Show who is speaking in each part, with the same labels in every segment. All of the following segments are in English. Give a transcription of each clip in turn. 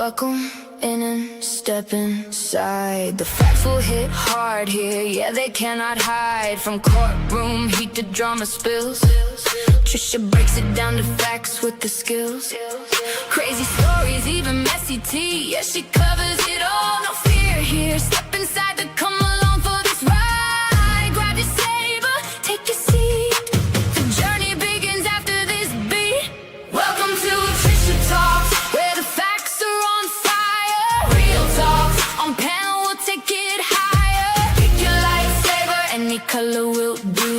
Speaker 1: Welcome in and step inside. The facts will hit hard here, yeah, they cannot hide. From courtroom heat to drama spills, Trisha breaks it down to facts with the skills. Crazy stories, even messy tea, yeah, she covers it all. No fear here, step inside to come along for this ride. Grab your saber, take your seat. The journey begins after this beat. Welcome to Trisha Talks, where the facts are on fire. Real talks on panel, we'll take it higher. Pick your lightsaber, any color will do.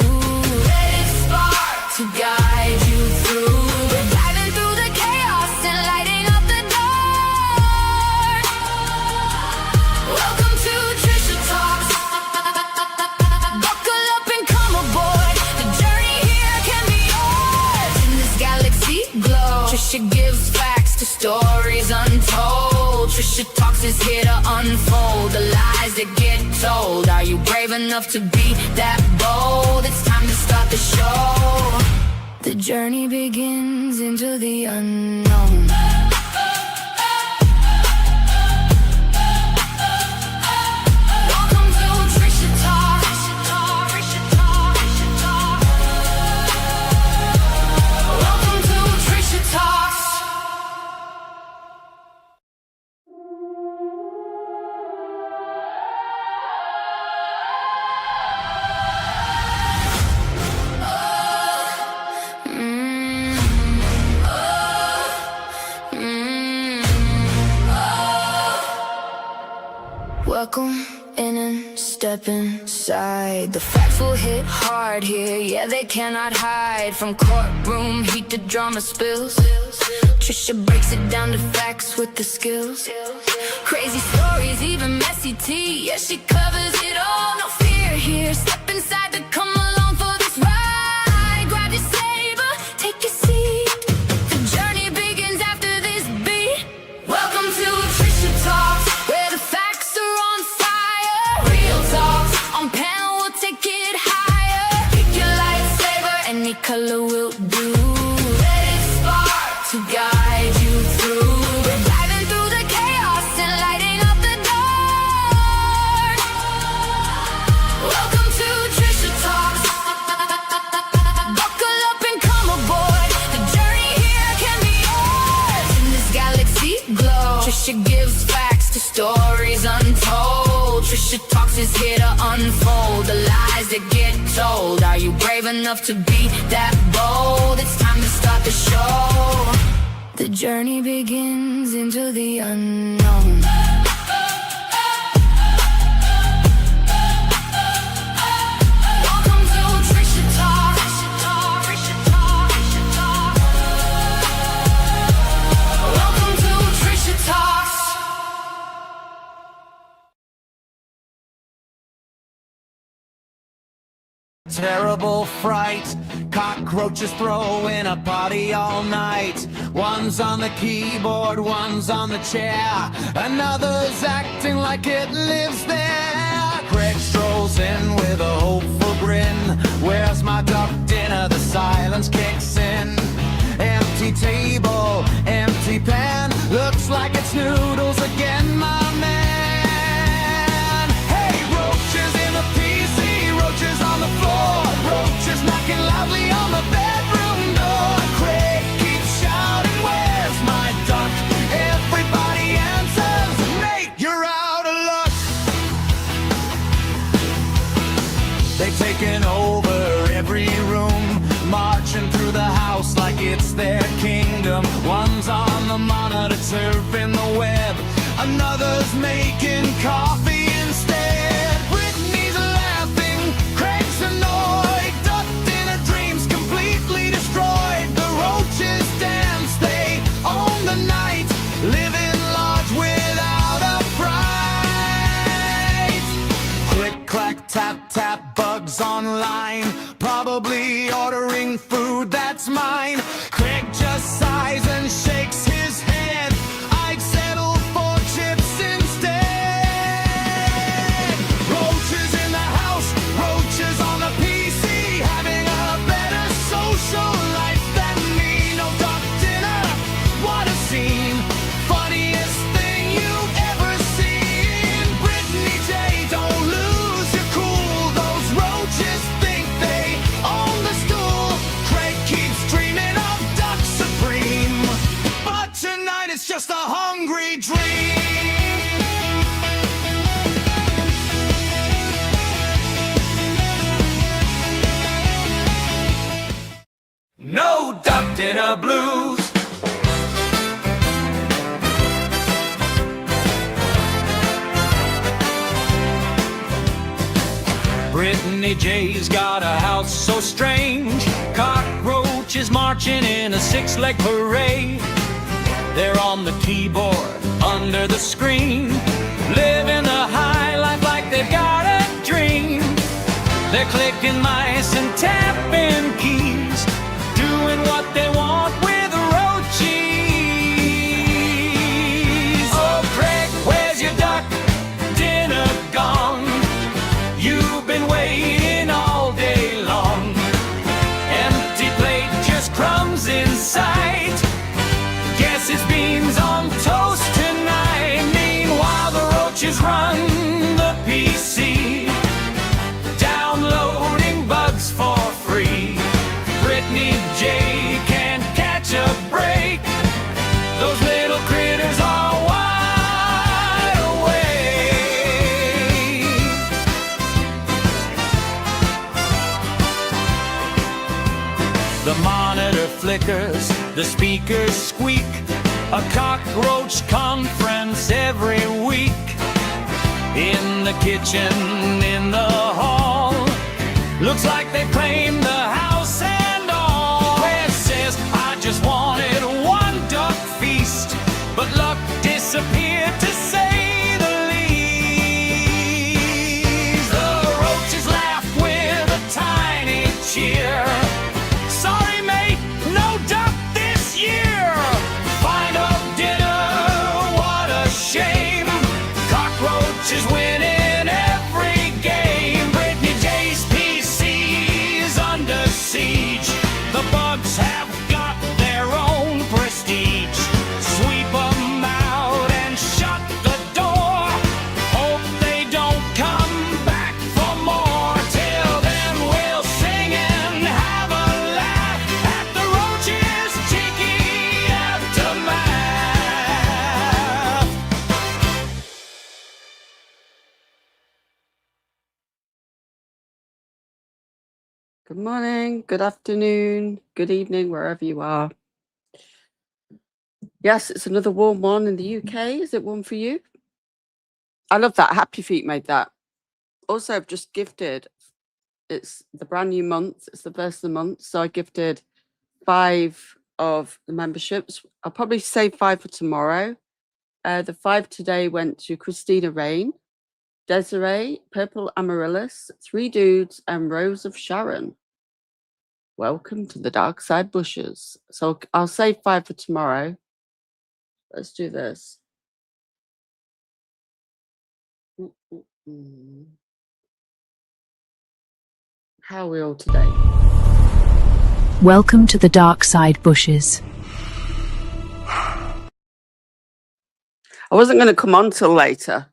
Speaker 1: Let it spark to guide you through. We're diving through the chaos and lighting up the dark. Welcome to Trisha Talks. Buckle up and come aboard. The journey here can be yours. In this galaxy glow, Trisha gives facts to stories untold. Trisha Talks is here to unfold the lies that get told. Are you brave enough to be that bold? It's time to start the show. The journey begins into the unknown. Welcome to Trisha Talks. Welcome to Trisha Talks. Welcome in and step inside. The facts will hit hard here, yeah, they cannot hide. From courtroom heat to drama spills, Trisha breaks it down to facts with the skills. Crazy stories, even messy tea, yeah, she covers it all. No fear here, step inside to come along for this ride. Grab your saber, take your seat. The journey begins after this beat. Welcome to Trisha Talks, where the facts are on fire. Real talks on panel, we'll take it higher. Pick your lightsaber, any color will do. Let it spark to guide you through. We're diving through the chaos and lighting up the dark. Welcome to Trisha Talks. Buckle up and come aboard. The journey here can be yours. In this galaxy glow, Trisha gives facts to stories untold. Trisha Talks is here to unfold the lies that get told. Are you brave enough to be that bold? It's time to start the show. The journey begins into the unknown. Welcome to Trisha Talks. Welcome to Trisha Talks.
Speaker 2: Terrible fright, cockroaches throwing a party all night. One's on the keyboard, one's on the chair, another's acting like it lives there. Craig strolls in with a hopeful grin. Where's my duck dinner? The silence kicks in. Empty table, empty pan, looks like it's noodles again, my man. Hey, roaches in the PC, roaches on the floor, roaches knocking loudly on the bedroom door. Craig keeps shouting, where's my duck? Everybody answers, mate, you're out of luck. They've taken over every room, marching through the house like it's their kingdom. One's on the monitor surfing the web, another's making coffee instead. Brittany's laughing, Craig's annoyed, ducked in her dreams, completely destroyed. The roaches dance, they own the night, living large without a price. Click, clack, tap, tap, bugs online, probably ordering food that's mine. Craig just sighs and shakes his head, I'd settle for chips instead. Roaches in the house, roaches on the PC, having a better social life than me. No duck dinner, what a scene. Funniest thing Brittany J's got a house so strange. Cockroaches marching in a six-leg parade. They're on the keyboard, under the screen, living the high life like they've got a dream. They're clicking mice and tapping keys, doing what they want with roaches. Oh, Craig, where's your duck? Dinner gone. You've been waiting all day long. Empty plate, just crumbs in sight. Guess it's beans on toast tonight. Meanwhile, the roaches run the PC, downloading bugs for free. Brittany J can't catch a break. Those little critters are wide awake. The monitor flickers, the speakers squeak. A cockroach conference every week. In the kitchen, in the hall, looks like they claimed the house and all. Where it says, I just wanted one duck feast, but luck disappeared to say the least. The roaches laugh with a tiny cheer. Sorry, mate, no duck this year. Final dinner, what a shame. Cockroaches winning every game. Brittany J's PC's under siege. The bugs have got their own prestige. Sweep 'em out and shut the door. Hope they don't come back for more. Till then we'll sing and have a laugh at the roaches' cheeky aftermath.
Speaker 3: Good morning, good afternoon, good evening, wherever you are. Yes, it's another warm one in the UK. Is it warm for you? I love that. Happy Feet made that. Also, I've just gifted, it's the brand new month, it's the first of the month. So I gifted 5 of the memberships. I'll probably save 5 for tomorrow. The 5 today went to Christina Rain, Desiree, Purple Amaryllis, 3 Dudes, and Rose of Sharon. Welcome to the dark side bushes. So I'll save 5 for tomorrow. Let's do this. How are we all today?
Speaker 4: Welcome to the dark side bushes.
Speaker 3: I wasn't going to come on till later,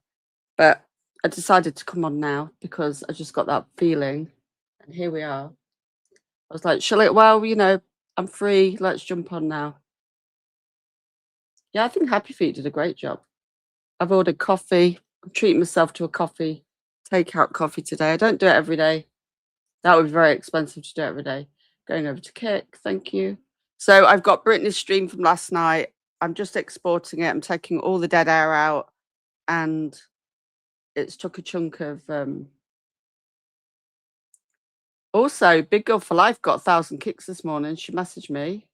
Speaker 3: but I decided to come on now because I just got that feeling. And here we are. I was like, well, you know, I'm free. Let's jump on now. Yeah, I think Happy Feet did a great job. I've ordered coffee. I'm treating myself to a coffee, takeout coffee today. I don't do it every day. That would be very expensive to do every day. Going over to Kick, thank you. So I've got Brittany's stream from last night. I'm just exporting it. I'm taking all the dead air out, and it's took a chunk of. Also, Big Girl for Life got 1,000 kicks this morning. She messaged me.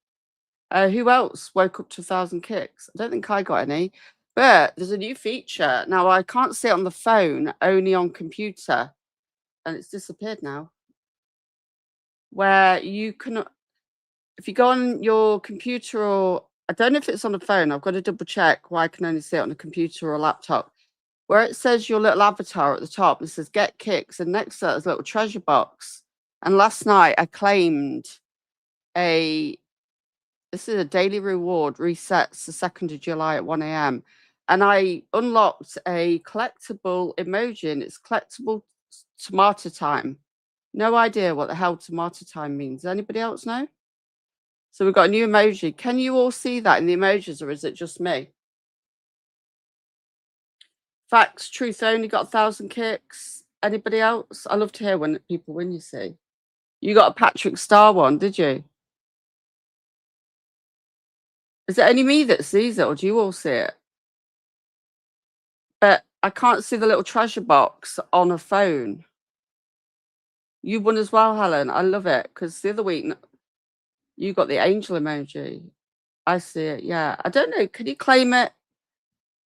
Speaker 3: Who else woke up to 1,000 kicks? I don't think I got any. But there's a new feature. Now, I can't see it on the phone, only on computer. And it's disappeared now. Where you can, if you go on your computer, or I don't know if it's on the phone. I've got to double check why I can only see it on a computer or a laptop. Where it says your little avatar at the top, it says get kicks. And next to that is a little treasure box. And last night I claimed this is a daily reward, resets the 2nd of July at 1 a.m. And I unlocked a collectible emoji, and it's collectible tomato time. No idea what the hell tomato time means. Does anybody else know? So we've got a new emoji. Can you all see that in the emojis, or is it just me? Facts, truth only got 1,000 kicks. Anybody else? I love to hear when people win, you see. You got a Patrick Star one, did you? Is it only me that sees it, or do you all see it? But I can't see the little treasure box on a phone. You won as well, Helen. I love it because the other week you got the angel emoji. I see it. Yeah. I don't know. Can you claim it?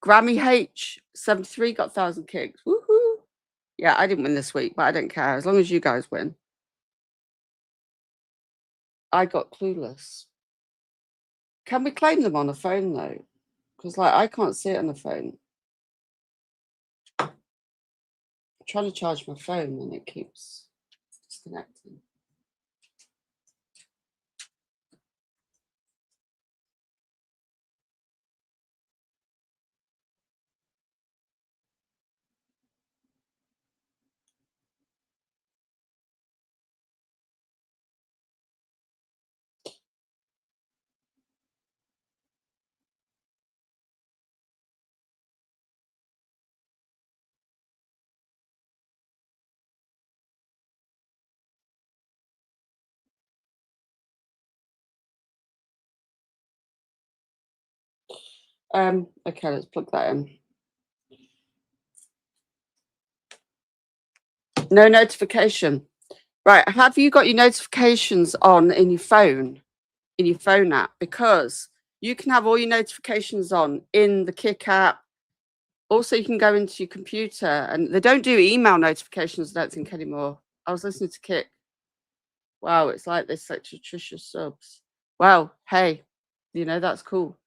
Speaker 3: Grammy H73 got 1,000 kicks. Woohoo. Yeah, I didn't win this week, but I don't care as long as you guys win. I got Clueless. Can we claim them on a phone though? Because like I can't see it on the phone. I'm trying to charge my phone and it keeps disconnecting. Okay, let's plug that in. No notification. Right, have you got your notifications on in your phone app? Because you can have all your notifications on in the Kick app. Also, you can go into your computer, and they don't do email notifications, I don't think, anymore. I was listening to Kick. Wow, it's like this, like Trisha subs. Wow, hey, that's cool.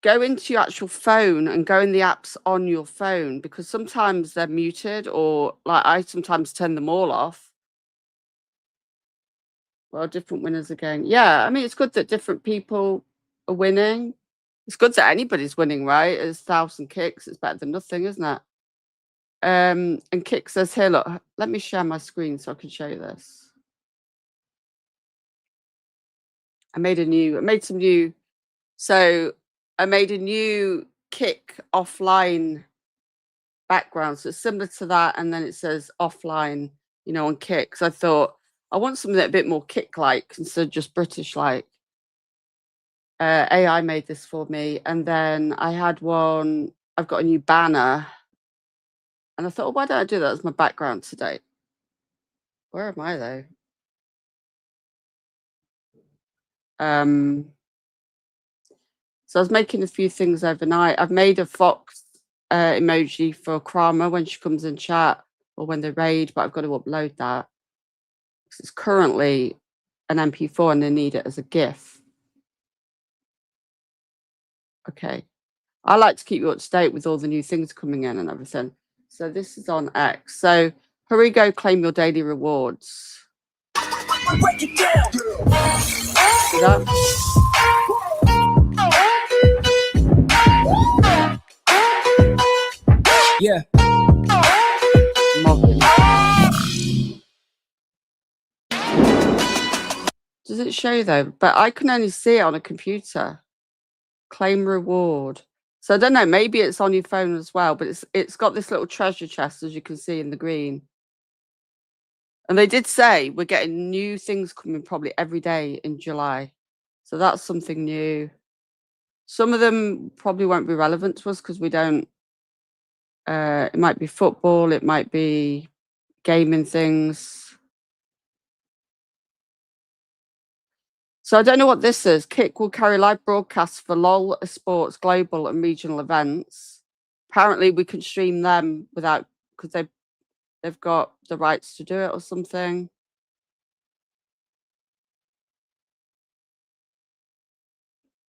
Speaker 3: Go into your actual phone and go in the apps on your phone because sometimes they're muted or like I sometimes turn them all off. Well, different winners again. Yeah, I mean, it's good that different people are winning. It's good that anybody's winning, right? It's 1,000 kicks. It's better than nothing, isn't it? And Kick says here, look, let me share my screen so I can show you this. I made a new Kick offline background. So it's similar to that. And then it says offline, on Kick. So I thought I want something that a bit more Kick-like instead of just British-like. AI made this for me. And then I had one, I've got a new banner. And I thought, why don't I do that as my background today? Where am I though? So I was making a few things overnight. I've made a fox emoji for Krama when she comes in chat or when they raid, but I've got to upload that. It's currently an MP4 and they need it as a GIF. Okay. I like to keep you up to date with all the new things coming in and everything. So this is on X. So hurry, go claim your daily rewards. See that?
Speaker 2: Yeah.
Speaker 3: Mobbing. Does it show though? But I can only see it on a computer. Claim reward. So I don't know, maybe it's on your phone as well, but it's got this little treasure chest, as you can see in the green. And they did say we're getting new things coming probably every day in July. So that's something new. Some of them probably won't be relevant to us because we don't, it might be football, it might be gaming things. So I don't know what this is. Kick will carry live broadcasts for LOL, sports, global and regional events. Apparently we can stream them without, because they've got the rights to do it or something.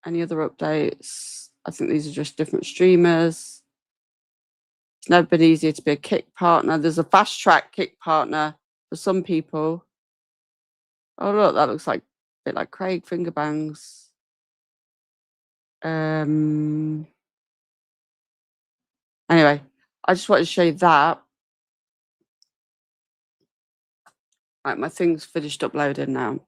Speaker 3: Any other updates? I think these are just different streamers. It's never been easier to be a Kick partner. There's a fast track Kick partner for some people. Oh, look, that looks like a bit like Craig Fingerbangs. Anyway, I just wanted to show you that. Right, my thing's finished uploading now.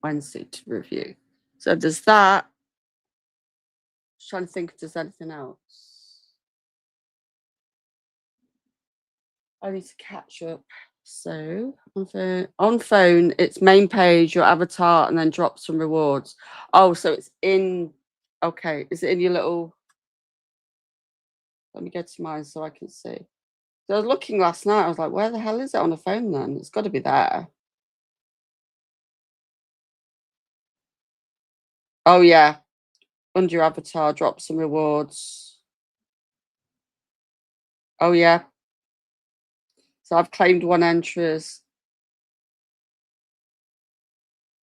Speaker 3: Wednesday to review. So there's that. Just trying to think if there's anything else. I need to catch up. So on phone, it's main page, your avatar, and then drop some rewards. Oh, so it's in. Okay, is it in your little? Let me go to mine so I can see. So I was looking last night. I was like, where the hell is it on the phone then? It's got to be there. Oh, yeah. Under your avatar, drop some rewards. Oh, yeah. So I've claimed 1 entries.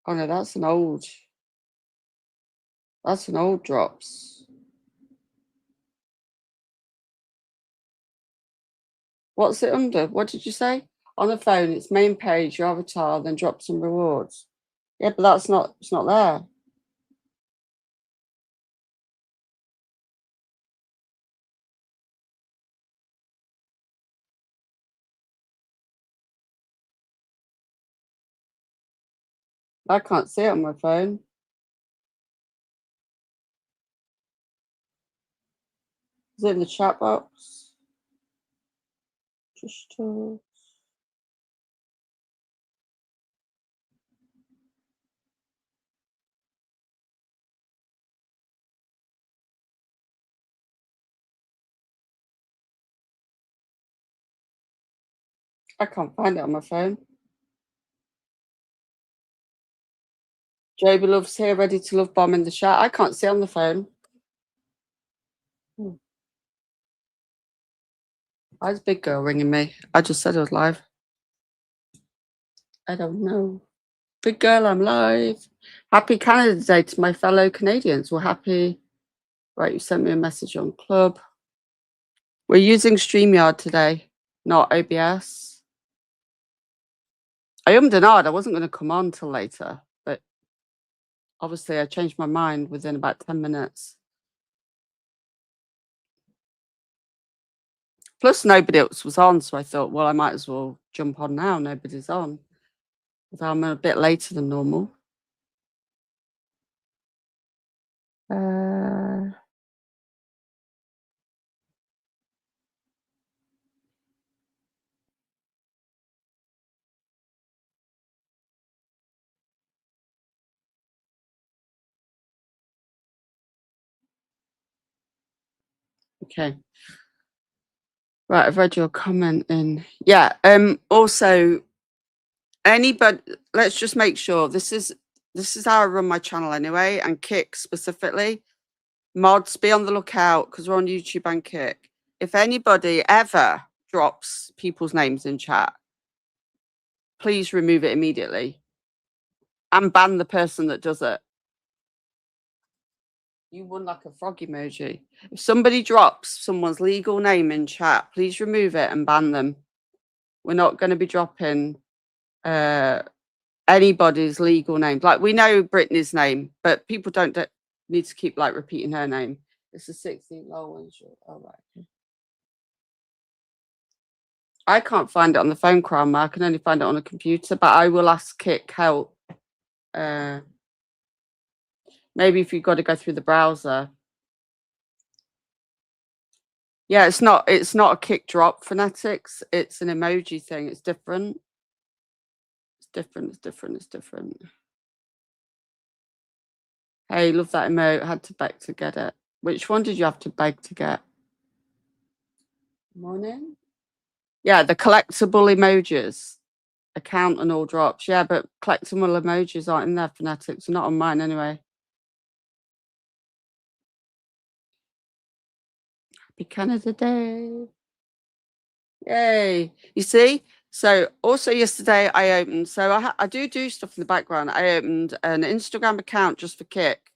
Speaker 3: Oh, no, that's an old drops. What's it under? What did you say? On the phone, it's main page, your avatar, then drop some rewards. Yeah, but it's not there. I can't see it on my phone. Is it in the chat box? Trisha. I can't find it on my phone. Joby Love's here, ready to love bomb in the chat. I can't see on the phone. Why is Big Girl ringing me? I just said I was live. I don't know. Big Girl, I'm live. Happy Canada Day to my fellow Canadians. We're happy. Right, you sent me a message on Club. We're using StreamYard today, not OBS. I ummed and ahed. I wasn't going to come on till later, but obviously I changed my mind within about 10 minutes. Plus, nobody else was on, so I thought, well, I might as well jump on now. Nobody's on. Although I'm a bit later than normal. Okay. Right, I've read your comment in. Yeah. Also, anybody, let's just make sure this is how I run my channel anyway, and Kick specifically. Mods, be on the lookout because we're on YouTube and Kick. If anybody ever drops people's names in chat, please remove it immediately and ban the person that does it. You won like a frog emoji. If somebody drops someone's legal name in chat, please remove it and ban them. We're not going to be dropping anybody's legal name. Like, we know Brittany's name, but people don't need to keep like repeating her name. It's a 16 low one. All right. I can't find it on the phone, Crime. I can only find it on a computer, but I will ask Kick help. Maybe if you've got to go through the browser. Yeah, it's not a Kick drop phonetics. It's an emoji thing. It's different. It's different. Hey, love that emote. Had to beg to get it. Which one did you have to beg to get? Morning? Yeah, the collectible emojis. Account and all drops. Yeah, but collectible emojis aren't in there, phonetics. Not on mine anyway. Happy Canada Day. Yay. You see? So also yesterday I opened, so I do stuff in the background. I opened an Instagram account just for Kick.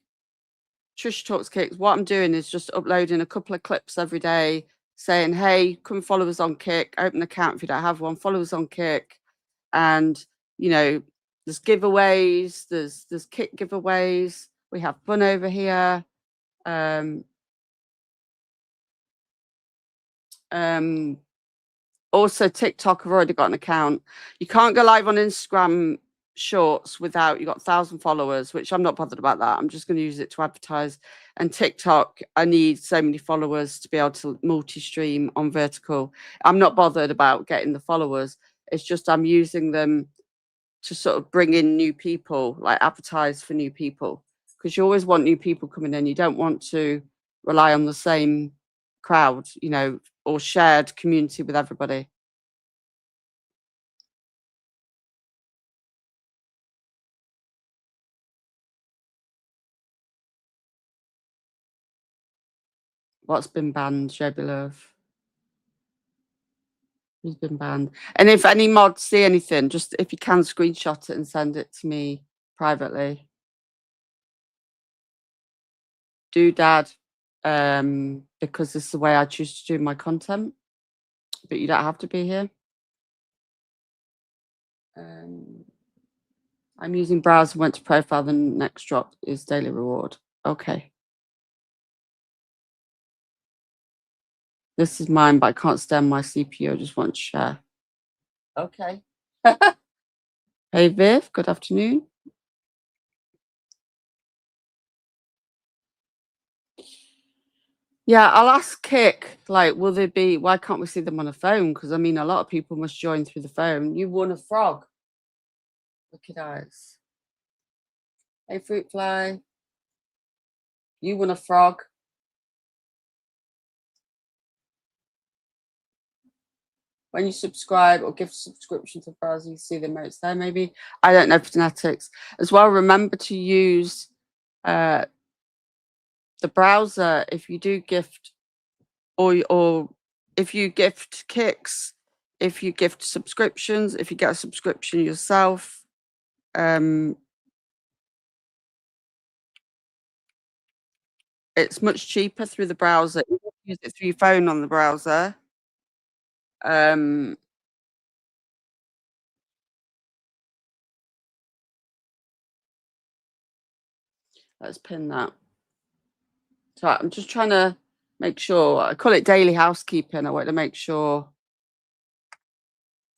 Speaker 3: Trisha Talks Kicks. What I'm doing is just uploading a couple of clips every day saying, hey, come follow us on Kick. Open an account if you don't have one. Follow us on Kick. And, you know, there's giveaways. There's Kick giveaways. We have fun over here. Also, TikTok, I've already got an account. You can't go live on Instagram Shorts without you got 1,000 followers, which I'm not bothered about that. I'm just going to use it to advertise. And TikTok, I need so many followers to be able to multi-stream on vertical. I'm not bothered about getting the followers. It's just I'm using them to sort of bring in new people, like advertise for new people, because you always want new people coming in. You don't want to rely on the same crowd, you know, or shared community with everybody. What's been banned, Joby Love? Who's been banned? And if any mods see anything, just if you can screenshot it and send it to me privately. Dad, because this is the way I choose to do my content, but you don't have to be here. I'm using browser, went to profile, the next drop is daily reward. Okay. This is mine, but I can't stand my CPU. I just want to share. Okay. Hey, Viv, good afternoon. Yeah, I'll ask Kick, like, will there be, why can't we see them on a phone? Because, I mean, a lot of people must join through the phone. You won a frog. Wicked eyes. Hey, Fruit Fly. You won a frog. When you subscribe or give subscription to the browser, you see the emotes there, maybe. I don't know phonetics. As well, remember to use the browser if you do gift, or if you gift kicks, if you gift subscriptions, if you get a subscription yourself. It's much cheaper through the browser. You can use it through your phone on the browser. Let's pin that. So I'm just trying to make sure, I call it daily housekeeping. I want to make sure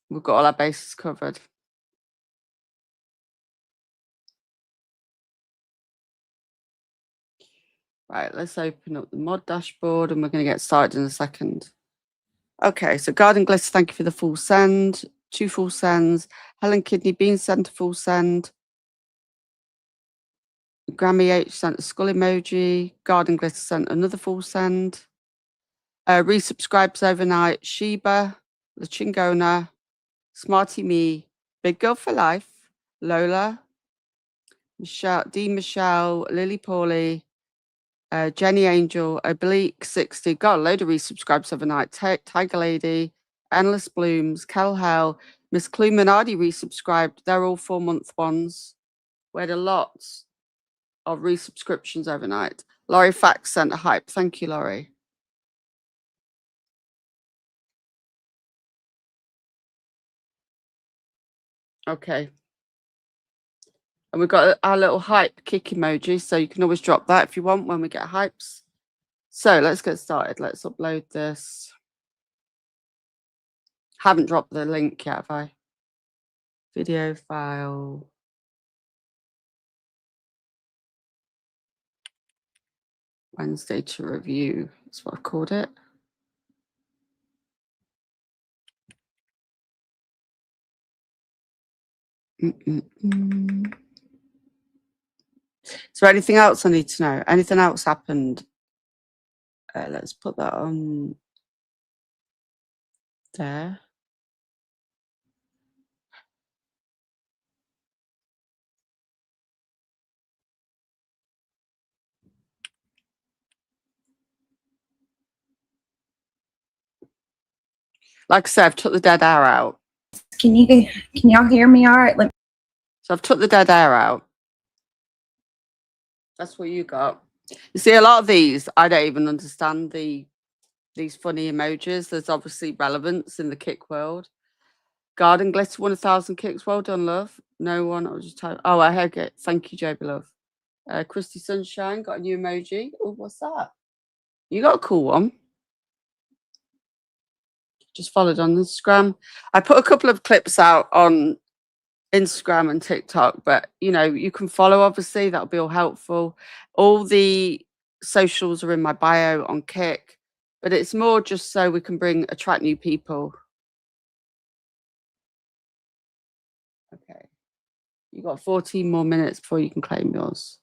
Speaker 3: we've got all our bases covered. Right, let's open up the mod dashboard and we're going to get started in a second. Okay, so Garden Glitter, thank you for the full send. 2 full sends. Helen Kidney Bean sent a full send. Grammy H sent a skull emoji. Garden Glitter sent another full send. Resubscribes overnight. Sheba, the Chingona, Smarty Me, Big Girl for Life, Lola, Michelle, Lily Pauly, Jenny Angel, Oblique 60, got a load of resubscribes overnight. Tiger Lady, Endless Blooms, Kel Hell, Miss Cluminardi resubscribed. They're all 4-month ones. We had a lot of resubscriptions overnight. Laurie Fax sent a hype. Thank you, Laurie. Okay. And we've got our little hype kick emoji, so you can always drop that if you want when we get hypes. So let's get started. Let's upload this. Haven't dropped the link yet, have I? Video file. Wednesday to review. That's what I've called it. Is there anything else I need to know? Anything else happened? Let's put that on there. Like I said, I've took the dead air out.
Speaker 5: Can y'all hear me all right?
Speaker 3: So I've took the dead air out. That's what you got. You see, a lot of these, I don't even understand these funny emojis. There's obviously relevance in the kick world. Garden Glitter 1,000 kicks. Well done, love. No one. I'll just type. Oh, I heard it. Thank you, Joby Love. Christy Sunshine got a new emoji. Oh, what's that? You got a cool one. Just followed on Instagram. I put a couple of clips out on Instagram and TikTok, but you know, you can follow, obviously, that'll be all helpful. All the socials are in my bio on Kick, but it's more just so we can attract new people. Okay. You got 14 more minutes before you can claim yours.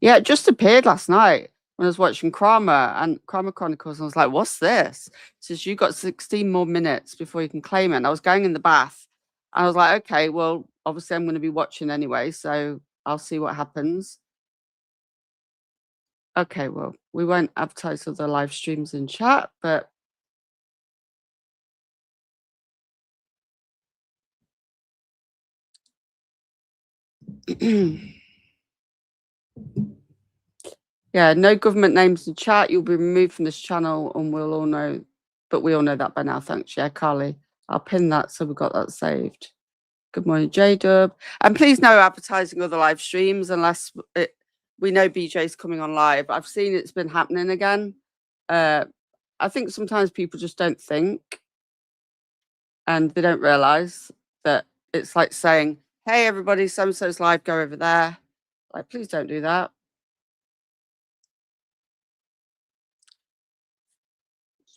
Speaker 3: Yeah, it just appeared last night. when I was watching Krama Chronicles, and I was like, what's this? It says, you got 16 more minutes before you can claim it. And I was going in the bath. And I was like, okay, well, obviously I'm going to be watching anyway, so I'll see what happens. Okay, well, we won't advertise other live streams in chat, but yeah, no government names in chat. You'll be removed from this channel, and we'll all know, but we all know that by now. Thanks, yeah, Carly. I'll pin that so we've got that saved. Good morning, J-Dub. And please no advertising other live streams unless we know BJ's coming on live. I've seen it's been happening again. I think sometimes people just don't think and they don't realize that it's like saying, hey, everybody, so-and-so's live, go over there. Like, please don't do that.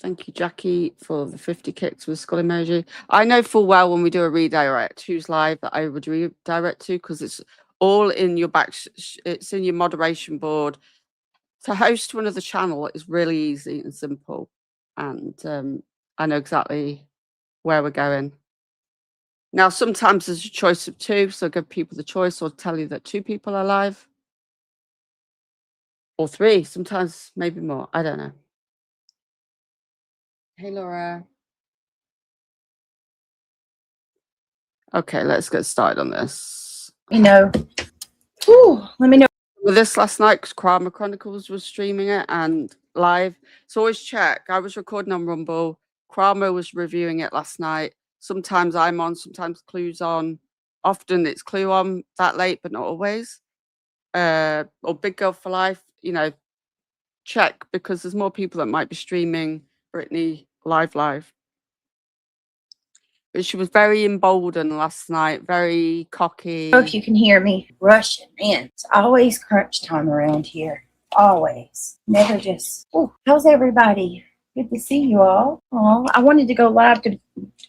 Speaker 3: Thank you, Jackie, for the 50 kicks with skull emoji. I know full well when we do a redirect who's live that I would redirect to, because it's all in your back. It's in your moderation board. To host to another channel is really easy and simple. And I know exactly where we're going. Now, sometimes there's a choice of two, so give people the choice or tell you that 2 people are live. Or 3, sometimes maybe more. I don't know. Hey, Laura. Okay, let's get started on this.
Speaker 5: You know. Whew, let me know.
Speaker 3: With this last night, because Krama Chronicles was streaming it and live. So always check. I was recording on Rumble. Krama was reviewing it last night. Sometimes I'm on, sometimes Clue's on. Often it's Clue on that late, but not always. Or Big Girl for Life, you know, check, because there's more people that might be streaming Brittany live. But she was very emboldened last night, very cocky.
Speaker 5: I don't know if you can hear me. Russian, man. It's always crunch time around here. Always. Never just. Oh, how's everybody? Good to see you all. Oh, I wanted to go live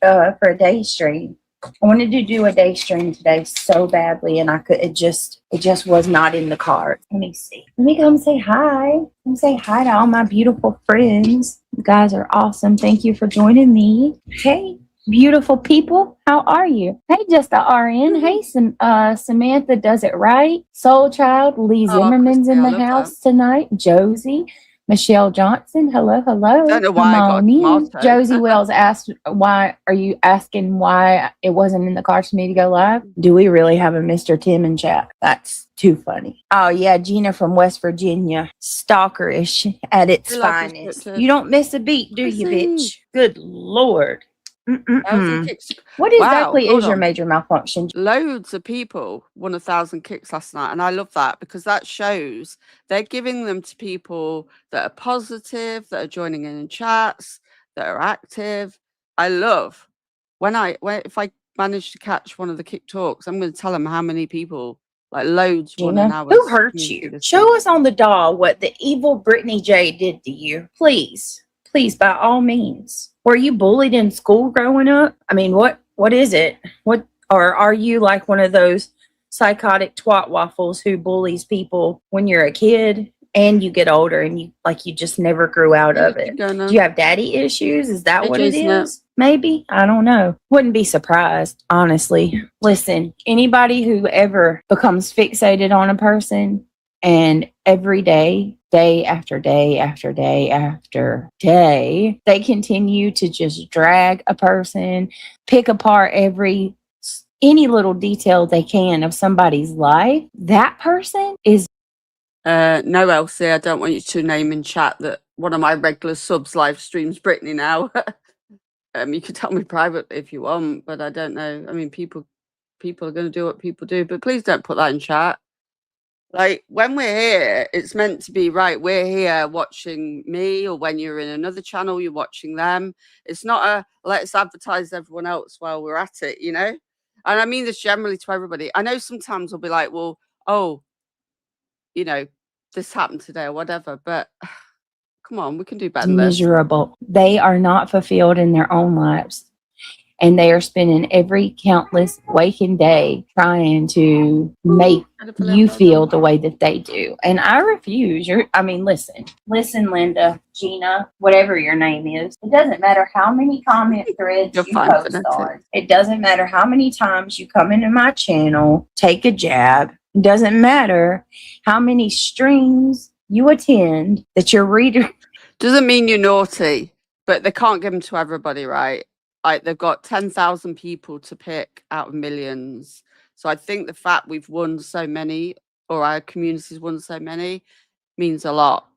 Speaker 5: for a day stream. I wanted to do a day stream today so badly, and I could. It just was not in the card. Let me see. Let me come say hi. Come say hi to all my beautiful friends. You guys are awesome. Thank you for joining me. Hey, beautiful people, how are you? Hey, just the RN. Hey, Samantha does it right. Soul Child, Lee Zimmerman's in the house tonight. Josie, Michelle Johnson. Hello.
Speaker 3: Don't know why I got tomato.
Speaker 5: Josie Wells asked, "Why are you asking why it wasn't in the cards for me to go live? Do we really have a Mr. Tim in chat? That's too funny." Oh yeah, Gina from West Virginia, stalkerish at its finest. You don't miss a beat, do you, bitch? Good Lord. What exactly is your major malfunction?
Speaker 3: Loads of people won 1,000 kicks last night, and I love that because that shows they're giving them to people that are positive, that are joining in chats, that are active. I love if I manage to catch one of the kick talks, I'm going to tell them how many people, like loads, won an hour.
Speaker 5: Who hurt you? Show us on the doll what the evil Brittany J did to you, please. Please, by all means. Were you bullied in school growing up? I mean, what is it? Or are you like one of those psychotic twat waffles who bullies people when you're a kid and you get older and you just never grew out of it? Do you have daddy issues? Is that what it is? Maybe. I don't know. Wouldn't be surprised, honestly. Listen, anybody who ever becomes fixated on a person and every day after day after day after day, they continue to just drag a person, pick apart any little detail they can of somebody's life. That person is...
Speaker 3: No, Elsie, I don't want you to name in chat that one of my regular subs live streams Brittany now. You could tell me privately if you want, but I don't know. I mean, people are going to do what people do, but please don't put that in chat. Like, when we're here, it's meant to be, right, we're here watching me, or when you're in another channel, you're watching them. It's not a let's advertise everyone else while we're at it, you know? And I mean this generally to everybody. I know sometimes we'll be like, well, oh, you know, this happened today or whatever, but come on, we can do better than this.
Speaker 5: Miserable. They are not fulfilled in their own lives. and they are spending every countless waking day trying to make you feel the way that they do. And I refuse. Listen, Linda, Gina, whatever your name is. It doesn't matter how many comment threads
Speaker 3: You're
Speaker 5: you
Speaker 3: fine,
Speaker 5: post
Speaker 3: Vanessa.
Speaker 5: on. It doesn't matter how many times you come into my channel, take a jab. It doesn't matter how many streams you attend that your reader.
Speaker 3: Doesn't mean you're naughty, but they can't give them to everybody, right? Like they've got 10,000 people to pick out of millions. So I think the fact we've won so many, or our community's won so many, means a lot.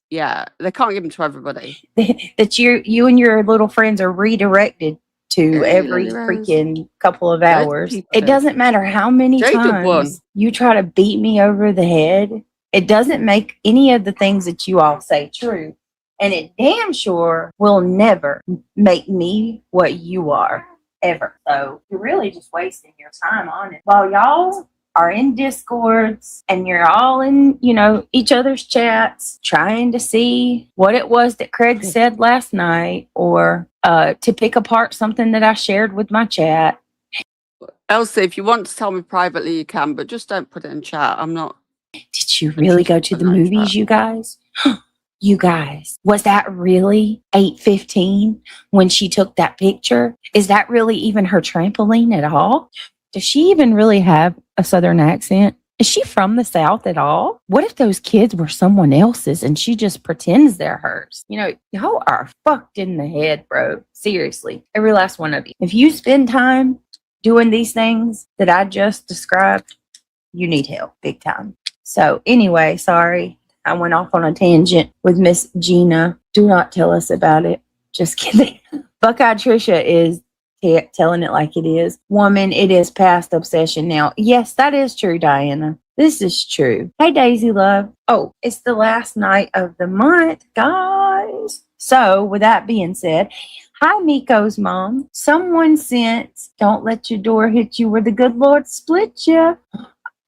Speaker 3: Yeah, they can't give them to everybody.
Speaker 5: That you and your little friends are redirected to
Speaker 3: Hey,
Speaker 5: every
Speaker 3: Lily Rose.
Speaker 5: freaking couple of
Speaker 3: Loads of
Speaker 5: hours.
Speaker 3: people
Speaker 5: It
Speaker 3: do.
Speaker 5: doesn't matter how many
Speaker 3: Jada won.
Speaker 5: times you try to beat me over the head. It doesn't make any of the things that you all say true. And it damn sure will never make me what you are, ever. So you're really just wasting your time on it. While y'all are in discords and you're all in, each other's chats trying to see what it was that Craig said last night, or to pick apart something that I shared with my chat.
Speaker 3: Elsie, if you want to tell me privately, you can, but just don't put it in chat. I'm not.
Speaker 5: Did you really go to the movies, you guys? You guys, was that really 8:15 when she took that picture? Is that really even her trampoline at all? Does she even really have a Southern accent? Is she from the South at all? What if those kids were someone else's and she just pretends they're hers? Y'all are fucked in the head, bro. Seriously, every last one of you. If you spend time doing these things that I just described, you need help big time. So anyway, sorry. I went off on a tangent with Miss Gina. Do not tell us about it. Just kidding. Buckeye Trisha is telling it like it is. Woman, it is past obsession now. Yes, that is true, Diana. This is true. Hey, Daisy Love. Oh, it's the last night of the month, guys. So with that being said, hi, Miko's mom. Someone sent, don't let your door hit you where the good Lord split you.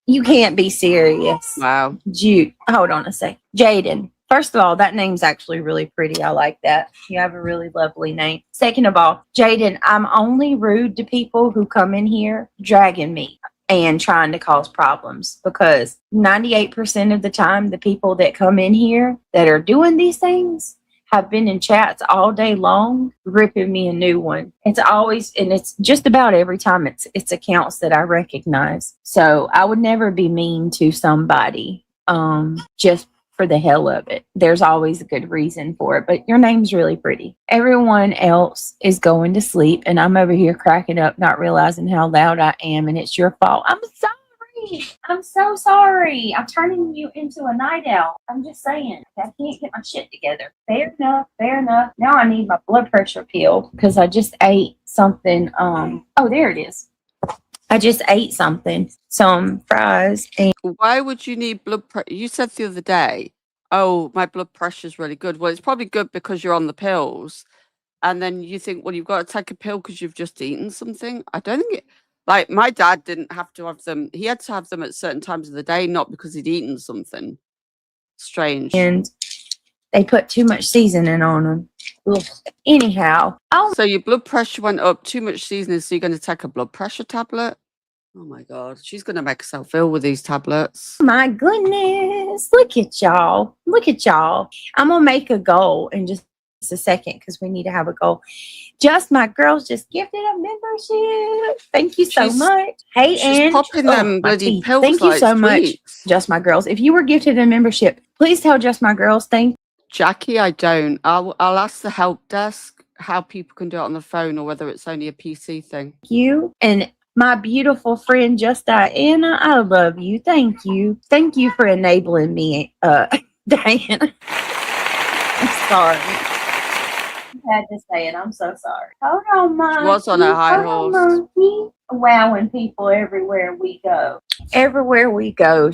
Speaker 5: You can't be serious.
Speaker 3: Wow.
Speaker 5: Jude, hold on a sec. Jaden. First of all, that name's actually really pretty. I like that. You have a really lovely name. Second of all, Jaden, I'm only rude to people who come in here dragging me and trying to cause problems, because 98% of the time, the people that come in here that are doing these things have been in chats all day long, ripping me a new one. It's always, and it's just about every time it's accounts that I recognize. So I would never be mean to somebody just for the hell of it. There's always a good reason for it, but your name's really pretty. Everyone else is going to sleep, and I'm over here cracking up, not realizing how loud I am, and it's your fault. I'm sorry. I'm so sorry. I'm turning you into a night owl. I'm just saying. I can't get my shit together. Fair enough. Fair enough. Now I need my blood pressure pill because I just ate something. Oh, there it is. I just ate something. Some fries. And
Speaker 3: Why would you need blood pressure? You said the other day, oh, my blood pressure's really good. Well, it's probably good because you're on the pills. And then you think, well, you've got to take a pill because you've just eaten something. I don't think it, like my dad didn't have to have them. He had to have them at certain times of the day, not because he'd eaten something. Strange.
Speaker 5: and they put too much seasoning on them. Ugh. Anyhow. Oh
Speaker 3: So your blood pressure went up, too much seasoning, so you're going to take a blood pressure tablet? Oh my God, she's going to make herself ill with these tablets.
Speaker 5: my goodness. Look at y'all. Look at y'all. I'm going to make a goal in just a second because we need to have a goal. Just My Girls just gifted a membership. Thank you so much. Hey,
Speaker 3: She's
Speaker 5: and
Speaker 3: popping them bloody pills.
Speaker 5: Thank you
Speaker 3: like
Speaker 5: so much,
Speaker 3: sweets.
Speaker 5: Just My Girls. If you were gifted a membership, please tell Just My Girls thank
Speaker 3: Jackie, I don't. I'll ask the help desk how people can do it on the phone or whether it's only a PC thing.
Speaker 5: you. And my beautiful friend, Just Diana, I love you. Thank you. Thank you for enabling me, Diana. I'm sorry. I had to say it. I'm so sorry. Hold on, Monkey.
Speaker 3: She was on her high horse.
Speaker 5: Monkey. Wowing people everywhere we go. Everywhere we go,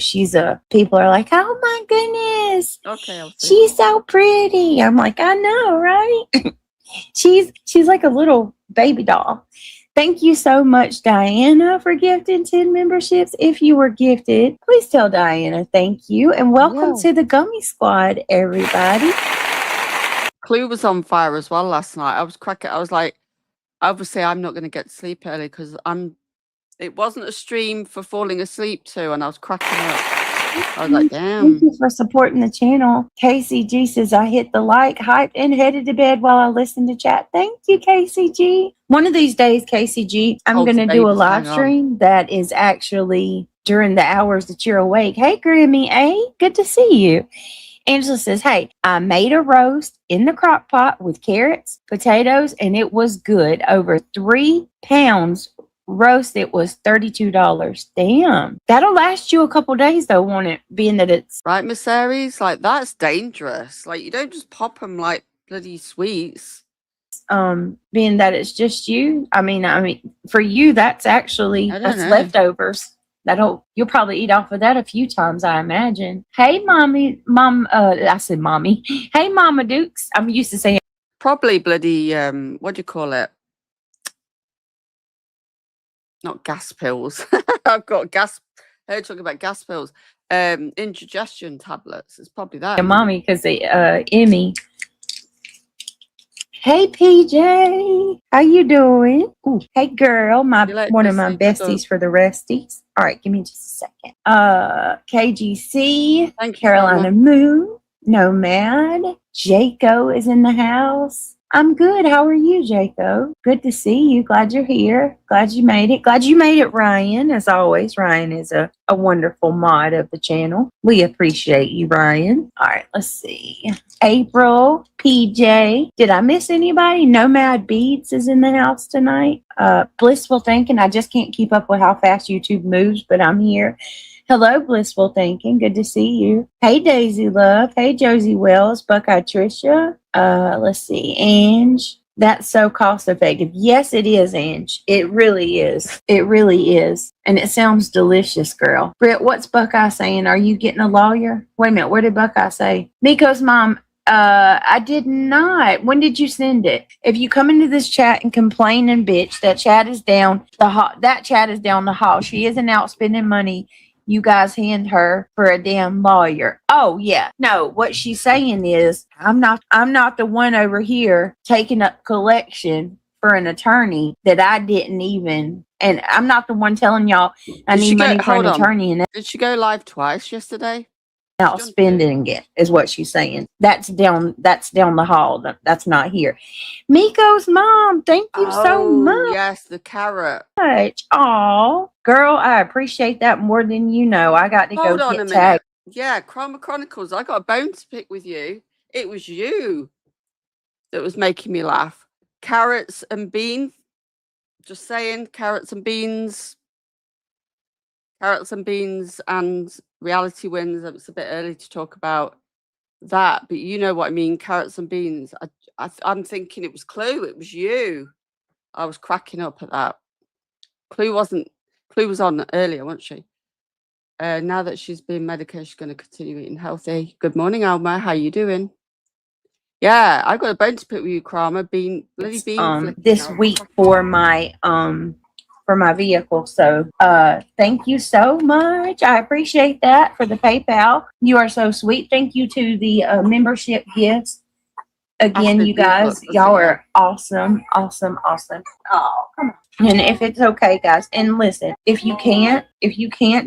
Speaker 5: people are like, oh my goodness.
Speaker 3: Okay, I'll see.
Speaker 5: She's so pretty. I'm like, I know, right? she's like a little baby doll. Thank you so much, Diana, for gifting 10 memberships. If you were gifted, please tell Diana thank you. And welcome to the Gummy Squad, everybody.
Speaker 3: Clue was on fire as well last night. I was cracking. I was like, obviously I'm not going to get to sleep early because it wasn't a stream for falling asleep to, and I was cracking up. I was like,
Speaker 5: Thank
Speaker 3: damn.
Speaker 5: you for supporting the channel. KCG says, I hit the like, hyped, and headed to bed while I listened to chat. Thank you, KCG. One of these days, KCG, I'm
Speaker 3: Told
Speaker 5: going
Speaker 3: the
Speaker 5: to do a
Speaker 3: baby to
Speaker 5: live
Speaker 3: hang on.
Speaker 5: stream that is actually during the hours that you're awake. Hey, Grammy A, good to see you. Angela says, hey, I made a roast in the crock pot with carrots, potatoes, and it was good. Over 3 pounds roast. It was $32. Damn. That'll last you a couple days, though, won't it? Being that it's
Speaker 3: Right, Miss Aries? Like, that's dangerous. Like, you don't just pop them like bloody sweets.
Speaker 5: being that it's just you. I mean, for you, that's actually
Speaker 3: I don't
Speaker 5: that's
Speaker 3: know.
Speaker 5: leftovers. You'll probably eat off of that a few times, I imagine. Hey, I said mommy. Hey, Mama Dukes. I'm used to saying
Speaker 3: Probably bloody, what do you call it? Not gas pills. I've got heard talking about gas pills. Indigestion tablets. It's probably that.
Speaker 5: mommy because Emmy. Hey, PJ, how you doing? Ooh, hey, girl, one of my besties for the resties. All right, give me just a second. KGC,
Speaker 3: Thank you,
Speaker 5: Carolina Moon, Nomad, Jaco is in the house. I'm good. How are you, Jaco? Good to see you. Glad you're here. Glad you made it. Glad you made it, Ryan. As always, Ryan is a wonderful mod of the channel. We appreciate you, Ryan. All right, let's see. April, PJ. Did I miss anybody? Nomad Beats is in the house tonight. Blissful Thinking. I just can't keep up with how fast YouTube moves, but I'm here. Hello, Blissful Thinking. Good to see you. Hey, Daisy Love. Hey, Josie Wells. Buckeye Trisha. Let's see. Ange. That's so cost effective. Yes, it is, Ange. It really is. It really is. And it sounds delicious, girl. Britt, what's Buckeye saying? Are you getting a lawyer? Wait a minute. What did Buckeye say? Nico's mom. I did not. When did you send it? If you come into this chat and complain and bitch, that chat is down the hall. That chat is down the hall. She isn't out spending money. You guys hand her for a damn lawyer. Oh yeah. No, what she's saying is I'm not the one over here taking up collection for an attorney that I didn't even, and I'm not the one telling y'all I need money for an attorney and
Speaker 3: did she go live twice yesterday?
Speaker 5: out spending it is what she's saying. That's down the hall. That's not here. Miko's mom, thank you so much.
Speaker 3: Yes, the carrot.
Speaker 5: Oh, girl, I appreciate that more than you know. I got to go get tagged.
Speaker 3: Yeah, Chroma Chronicles. I got a bone to pick with you. It was you that was making me laugh. Carrots and beans. Just saying, carrots and beans. Carrots and beans and reality wins. It's a bit early to talk about that, but you know what I mean. Carrots and beans. I'm thinking it was Clue. It was you. I was cracking up at that. Clue was on earlier, wasn't she? Now that she's been medicated, she's going to continue eating healthy. Good morning, Alma. How you doing? Yeah, I got a bone to pick with you, Krama. Bloody bean
Speaker 5: this week for my vehicle. So thank you so much. I appreciate that for the PayPal. You are so sweet. Thank you to the membership gifts. Again, you guys, y'all are awesome. Oh, come on. And if it's okay, guys, and listen, if you can't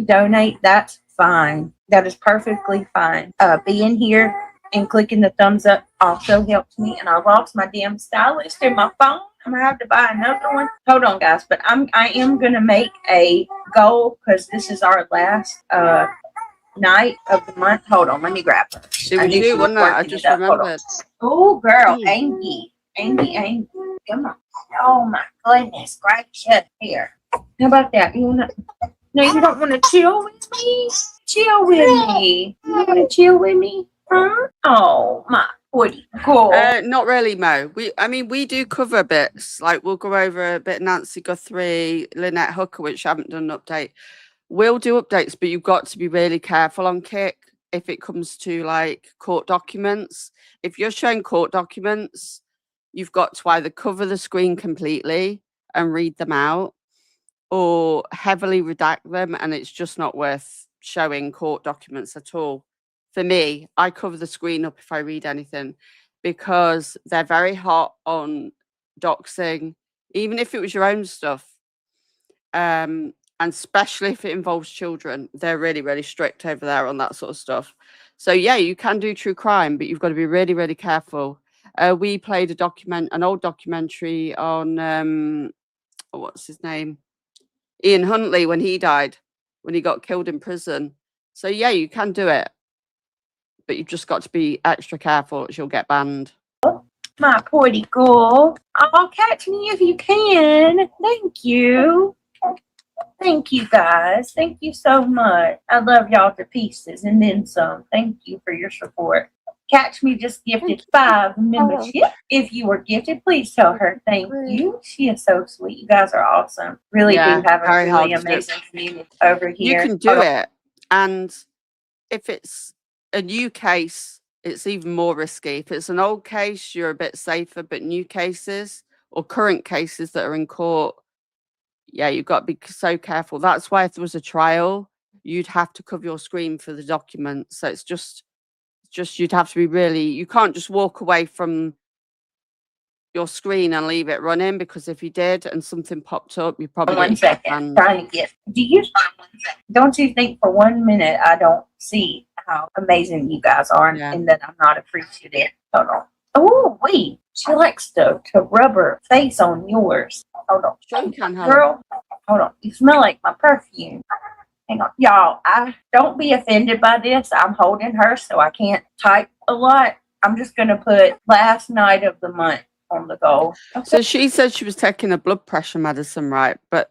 Speaker 5: donate, that's fine. That is perfectly fine. Being here and clicking the thumbs up also helps me. And I lost my damn stylist in my phone. I'm gonna have to buy another one. Hold on, guys, but I am gonna make a goal because this is our last night of the month. Hold on, let me grab her.
Speaker 3: It was you, wasn't it? I just remembered.
Speaker 5: Oh, girl, Angie. Come on. Oh my goodness gracious. Here. How about that? You don't want to chill with me? Chill with me. You want to chill with me? Huh? Oh my goody. Cool.
Speaker 3: Not really, Mo. We do cover bits. Like we'll go over a bit Nancy Guthrie, Lynette Hooker, which I haven't done an update. We'll do updates, but you've got to be really careful on Kick if it comes to like court documents. If you're showing court documents, you've got to either cover the screen completely and read them out or heavily redact them, and it's just not worth showing court documents at all. For me, I cover the screen up if I read anything because they're very hot on doxing. even if it was your own stuff. And especially if it involves children, they're really, really strict over there on that sort of stuff. So yeah, you can do true crime, but you've got to be really, really careful. We played an old documentary on what's his name? Ian Huntley, when he died, when he got killed in prison. So yeah, you can do it, but you've just got to be extra careful, or you'll get banned.
Speaker 5: My pretty girl. Oh, catch me if you can. Thank you. Thank you, guys. Thank you so much. I love y'all to pieces and then some. Thank you for your support. Catch Me just gifted 5 membership. If you were gifted, please tell her thank you. She is so sweet. You guys are awesome. Really do have a really amazing community over here.
Speaker 3: You can do it. And if it's a new case, it's even more risky. If it's an old case, you're a bit safer, but new cases or current cases that are in court, yeah, you've got to be so careful. That's why if there was a trial, you'd have to cover your screen for the documents. So it's just you'd have to be really, you can't just walk away from your screen and leave it running, because if you did and something popped up, you probably
Speaker 5: 1 second. Trying to get. Don't you think for 1 minute I don't see how amazing you guys are and that I'm not appreciative? Hold on. Oh wait, she likes to rub her face on yours. Hold on.
Speaker 3: Sure you can,
Speaker 5: girl. Hold on. You smell like my perfume. Hang on. Y'all, I don't be offended by this. I'm holding her, so I can't type a lot. I'm just going to put last night of the month on the goal. Okay.
Speaker 3: So she said she was taking a blood pressure medicine, right? But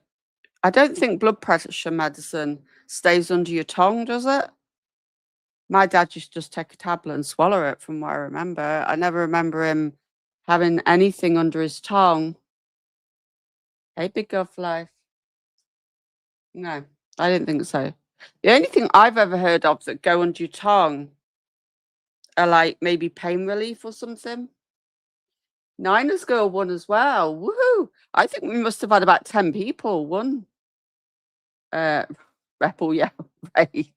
Speaker 3: I don't think blood pressure medicine stays under your tongue, does it? My dad used to just take a tablet and swallow it, from what I remember. I never remember him having anything under his tongue. Hey, big girl for life. No, I didn't think so. The only thing I've ever heard of that go under your tongue are like maybe pain relief or something. Nina's girl won as well. Woohoo! I think we must have had about 10 people won. Rebel Yell raid.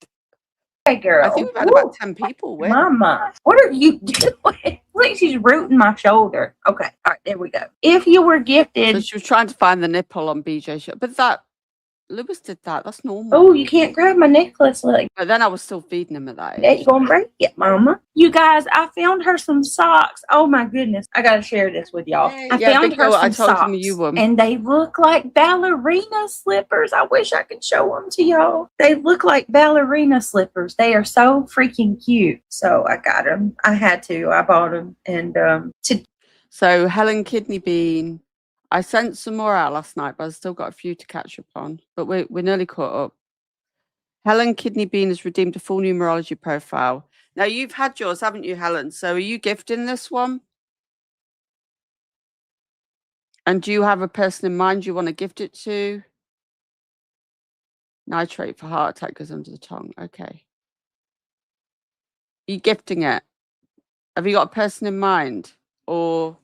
Speaker 5: Hey, girl.
Speaker 3: I think we've had about 10 people win.
Speaker 5: Mama, what are you doing? Like she's rooting my shoulder. Okay, all right, there we go. If you were gifted.
Speaker 3: So she was trying to find the nipple on BJ's show, but Lewis did that. That's normal.
Speaker 5: Oh, you can't grab my necklace, look.
Speaker 3: But then I was still feeding him at that age.
Speaker 5: Yeah, you're gonna break it, Mama. You guys, I found her some socks. Oh my goodness, I gotta share this with y'all. I found her some socks, and they look like ballerina slippers. I wish I could show them to y'all. They look like ballerina slippers. They are so freaking cute. So I got them. I had to. I bought them, and
Speaker 3: So Helen Kidney Bean. I sent some more out last night, but I've still got a few to catch up on. But we're nearly caught up. Helen Kidney Bean has redeemed a full numerology profile. Now, you've had yours, haven't you, Helen? So are you gifting this one? And do you have a person in mind you want to gift it to? Nitrate for heart attack goes under the tongue. Okay. Are you gifting it? Have you got a person in mind? Or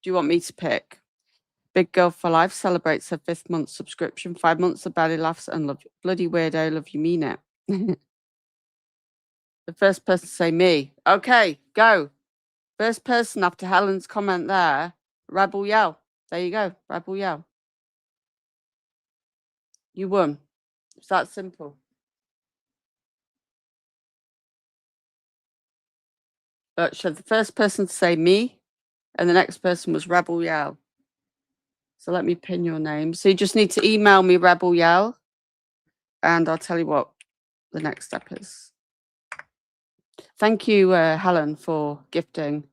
Speaker 3: do you want me to pick? Big Girl for Life celebrates her 5th month subscription. 5 months of belly laughs and love. Bloody weirdo, love you, mean it. The first person to say me. Okay, go. First person after Helen's comment there. Rebel Yell. There you go. Rebel Yell. You won. It's that simple. But so the first person to say me, and the next person was Rebel Yell. So let me pin your name. So you just need to email me Rebel Yell, and I'll tell you what the next step is. Thank you, Helen, for gifting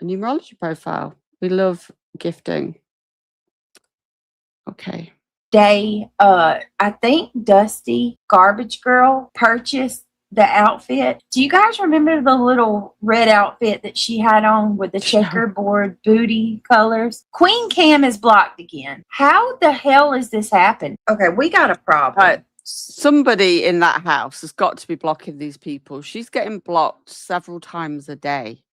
Speaker 3: a numerology profile. We love gifting. Okay.
Speaker 5: I think Dusty Garbage Girl purchased the outfit. Do you guys remember the little red outfit that she had on with the checkerboard booty colors? Queen Cam is blocked again. How the hell is this happened? Okay, we got a problem.
Speaker 3: Somebody in that house has got to be blocking these people. She's getting blocked several times a day.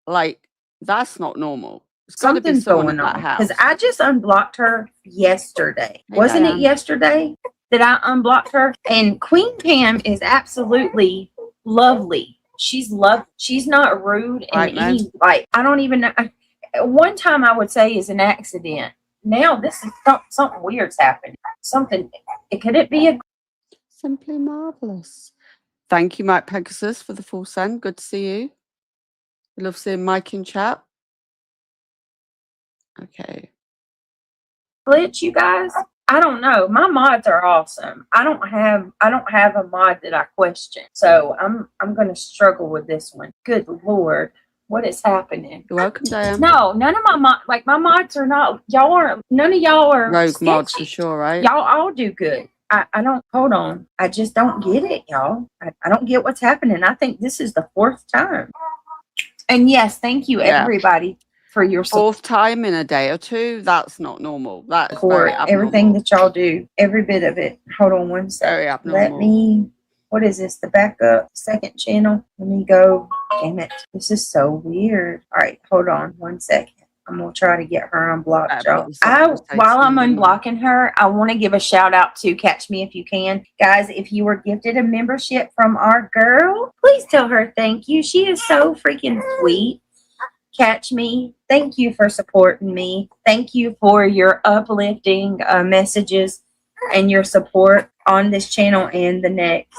Speaker 3: Like, that's not normal. It's got to be someone in that house.
Speaker 5: Because I just unblocked her yesterday. Wasn't it yesterday that I unblocked her? And Queen Pam is absolutely lovely. She's not rude in any, like, I don't even know. one time I would say is an accident. Now this is something weird's happened. Something. Could it be a?
Speaker 3: Simply marvelous. Thank you, Mike Pegasus, for the full send. Good to see you. We love seeing Mike in chat. Okay.
Speaker 5: Glitch, you guys? I don't know. My mods are awesome. I don't have a mod that I question. So I'm gonna struggle with this one. Good Lord. What is happening?
Speaker 3: You're welcome, Diane.
Speaker 5: No, none of my mods are not, y'all aren't, none of y'all are
Speaker 3: Rogue
Speaker 5: sketchy.
Speaker 3: mods for sure, right?
Speaker 5: Y'all all do good. I don't, hold on. I just don't get it, y'all. I don't get what's happening. I think this is the 4th time. And yes, thank you everybody for your support.
Speaker 3: 4th time in a day or 2. That's not normal. That is
Speaker 5: For
Speaker 3: very abnormal.
Speaker 5: everything that y'all do, every bit of it. Hold on one second.
Speaker 3: Very abnormal.
Speaker 5: Let me, what is this? The backup second channel. Let me go. Damn it. This is so weird. All right, hold on one second. I'm gonna try to get her unblocked, y'all. While I'm unblocking her, I want to give a shout out to Catch Me If You Can. Guys, if you were gifted a membership from our girl, please tell her thank you. She is so freaking sweet. Catch Me, thank you for supporting me. Thank you for your uplifting messages and your support on this channel and the next.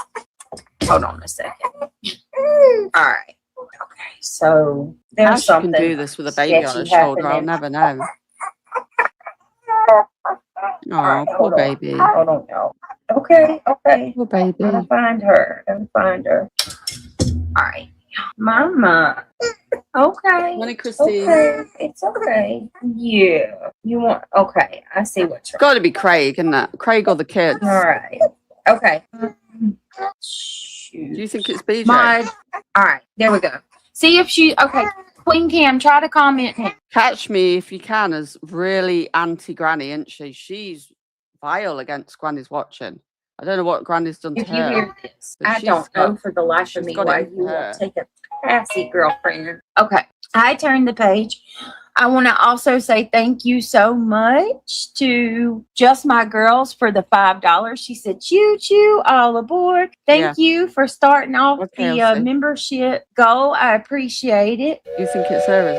Speaker 5: Hold on a second. All right. Okay, so there's
Speaker 3: How
Speaker 5: something.
Speaker 3: She can do this with a baby on her shoulder, I'll never know. Oh, poor baby.
Speaker 5: Hold on, y'all. Okay.
Speaker 3: Poor baby.
Speaker 5: Gotta find her. All right. Mama. Okay.
Speaker 3: Morning, Christine.
Speaker 5: Okay. It's okay. Yeah. You want, okay. I see what you're.
Speaker 3: Got to be Craig, isn't it? Craig or the kids.
Speaker 5: All right. Okay.
Speaker 3: Do you think it's BJ?
Speaker 5: All right. There we go. See if she, okay. Queen Cam, try to comment.
Speaker 3: Catch Me If You Can is really anti-Granny, isn't she? She's vile against Granny's watching. I don't know what Granny's done to
Speaker 5: If
Speaker 3: her.
Speaker 5: you hear this, I don't know for the life of me why you won't take a passy girlfriend. Okay, I turned the page. I want to also say thank you so much to Just My Girls for the $5. She said, choo choo, all aboard. Thank you for starting off the membership goal. I appreciate it.
Speaker 3: You think it's her, is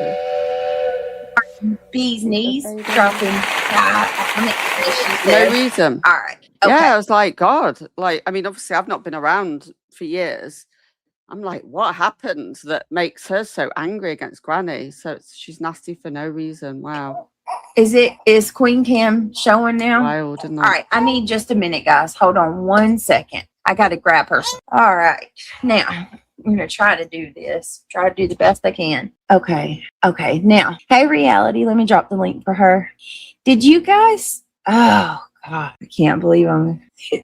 Speaker 3: it?
Speaker 5: Bee's knees dropping.
Speaker 3: No reason.
Speaker 5: All right. Okay.
Speaker 3: Yeah, I was like, God. Like, I mean, obviously, I've not been around for years. I'm like, what happened that makes her so angry against Granny? So she's nasty for no reason. Wow.
Speaker 5: Is Queen Cam showing now?
Speaker 3: Wild, isn't it?
Speaker 5: All right. I need just a minute, guys. Hold on 1 second. I got to grab her. All right. Now, I'm going to try to do this. Try to do the best I can. Okay. Now, hey, Reality. Let me drop the link for her. Did you guys? Oh, God. I can't believe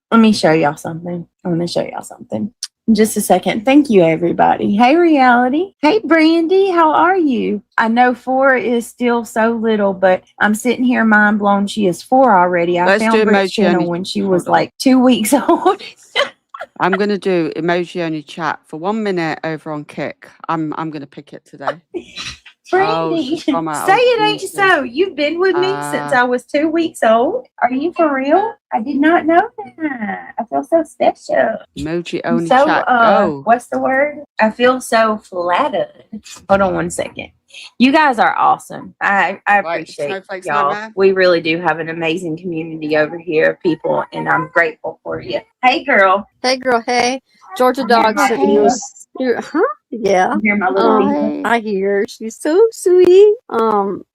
Speaker 5: let me show y'all something. I'm going to show y'all something. Just a second. Thank you, everybody. Hey, Reality. Hey, Brandy. How are you? I know 4 is still so little, but I'm sitting here mind blown. She is 4 already. I found Brit's channel when she was like 2 weeks old.
Speaker 3: I'm going to do emoji only chat for 1 minute over on Kick. I'm going to pick it today.
Speaker 5: Brandy, say it ain't so. You've been with me since I was 2 weeks old. Are you for real? I did not know that. I feel so special.
Speaker 3: Emoji only chat.
Speaker 5: What's the word? I feel so flattered. Hold on 1 second. You guys are awesome. I appreciate y'all. We really do have an amazing community over here of people, and I'm grateful for you. Hey, girl.
Speaker 6: Hey. Georgia Dog sent you huh? Yeah.
Speaker 5: Hear my little
Speaker 6: I hear. She's so sweet.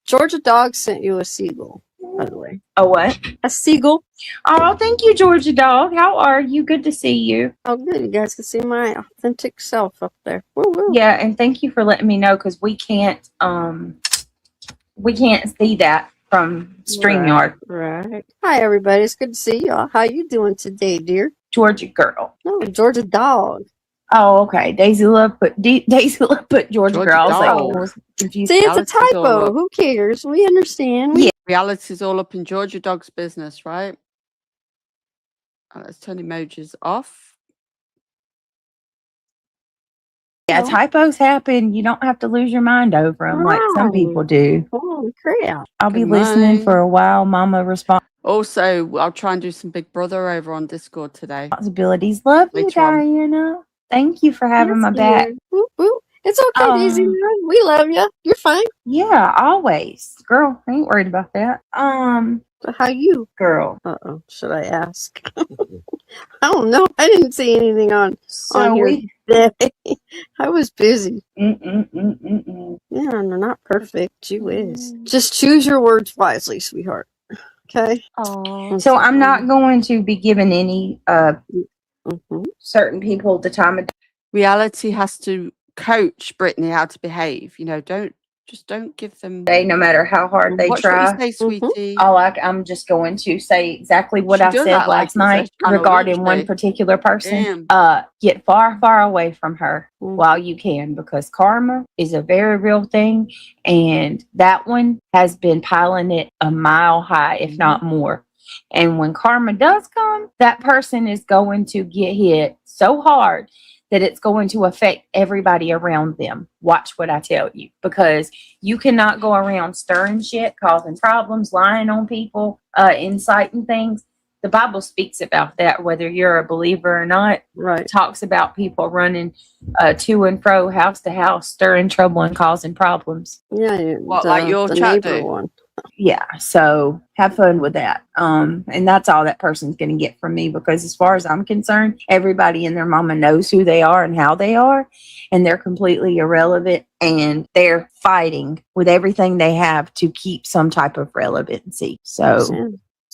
Speaker 6: Georgia Dog sent you a seagull, by the way.
Speaker 5: A what?
Speaker 6: A seagull.
Speaker 5: Oh, thank you, Georgia Dog. How are you? Good to see you.
Speaker 6: Oh, good. You guys can see my authentic self up there. Woo-woo.
Speaker 5: Yeah, and thank you for letting me know because we can't see that from StreamYard.
Speaker 6: Right. Hi, everybody. It's good to see y'all. How you doing today, dear?
Speaker 5: Georgia girl.
Speaker 6: No, Georgia Dog.
Speaker 5: Oh, okay. Daisy Love put Georgia girl. I was like, I was confused.
Speaker 6: See, it's a typo. Who cares? We understand.
Speaker 5: Yeah.
Speaker 3: Reality's all up in Georgia Dog's business, right? Let's turn emojis off.
Speaker 5: Yeah, typos happen. You don't have to lose your mind over them like some people do.
Speaker 6: Holy crap.
Speaker 5: I'll be listening for a while. Mama response.
Speaker 3: Also, I'll try and do some Big Brother over on Discord today.
Speaker 5: Responsibilities. Love you, Diana. Thank you for having my back.
Speaker 6: Woo, woo. It's okay, Daisy.
Speaker 5: Um,
Speaker 6: We love you. You're fine.
Speaker 5: yeah, always. Girl, I ain't worried about that.
Speaker 6: So how you?
Speaker 5: Girl.
Speaker 6: Uh-oh. Should I ask? I don't know. I didn't see anything on
Speaker 5: So
Speaker 6: here
Speaker 5: we
Speaker 6: today. I was busy.
Speaker 5: mm-mm-mm-mm-mm.
Speaker 6: Yeah, and they're not perfect. You is. Just choose your words wisely, sweetheart. Okay?
Speaker 3: Oh,
Speaker 5: So I'm not going to be giving any
Speaker 6: Mm-hmm.
Speaker 5: certain people the time of day.
Speaker 3: reality has to coach Brittany how to behave. You know, don't give them.
Speaker 5: No matter how hard they
Speaker 3: Watch what you
Speaker 5: try.
Speaker 3: say, sweetie.
Speaker 5: I'm just going to say exactly what
Speaker 3: She
Speaker 5: I
Speaker 3: does
Speaker 5: said
Speaker 3: act like
Speaker 5: last
Speaker 3: it's a
Speaker 5: night
Speaker 3: channel,
Speaker 5: regarding
Speaker 3: doesn't
Speaker 5: one
Speaker 3: she?
Speaker 5: particular person.
Speaker 3: Damn.
Speaker 5: Get far, far away from her
Speaker 6: Mhm.
Speaker 5: while you can, because karma is a very real thing, and that one has been piling it a mile high, if not more. And when karma does come, that person is going to get hit so hard that it's going to affect everybody around them. Watch what I tell you, because you cannot go around stirring shit, causing problems, lying on people, inciting things. The Bible speaks about that, whether you're a believer or not.
Speaker 6: Right.
Speaker 5: It talks about people running to and fro, house to house, stirring trouble and causing problems.
Speaker 6: Yeah.
Speaker 3: What, like your
Speaker 6: the
Speaker 3: chat
Speaker 6: neighbor
Speaker 3: do?
Speaker 6: one.
Speaker 5: Yeah, so have fun with that. And that's all that person's going to get from me, because as far as I'm concerned, everybody and their mama knows who they are and how they are, and they're completely irrelevant, and they're fighting with everything they have to keep some type of relevancy. So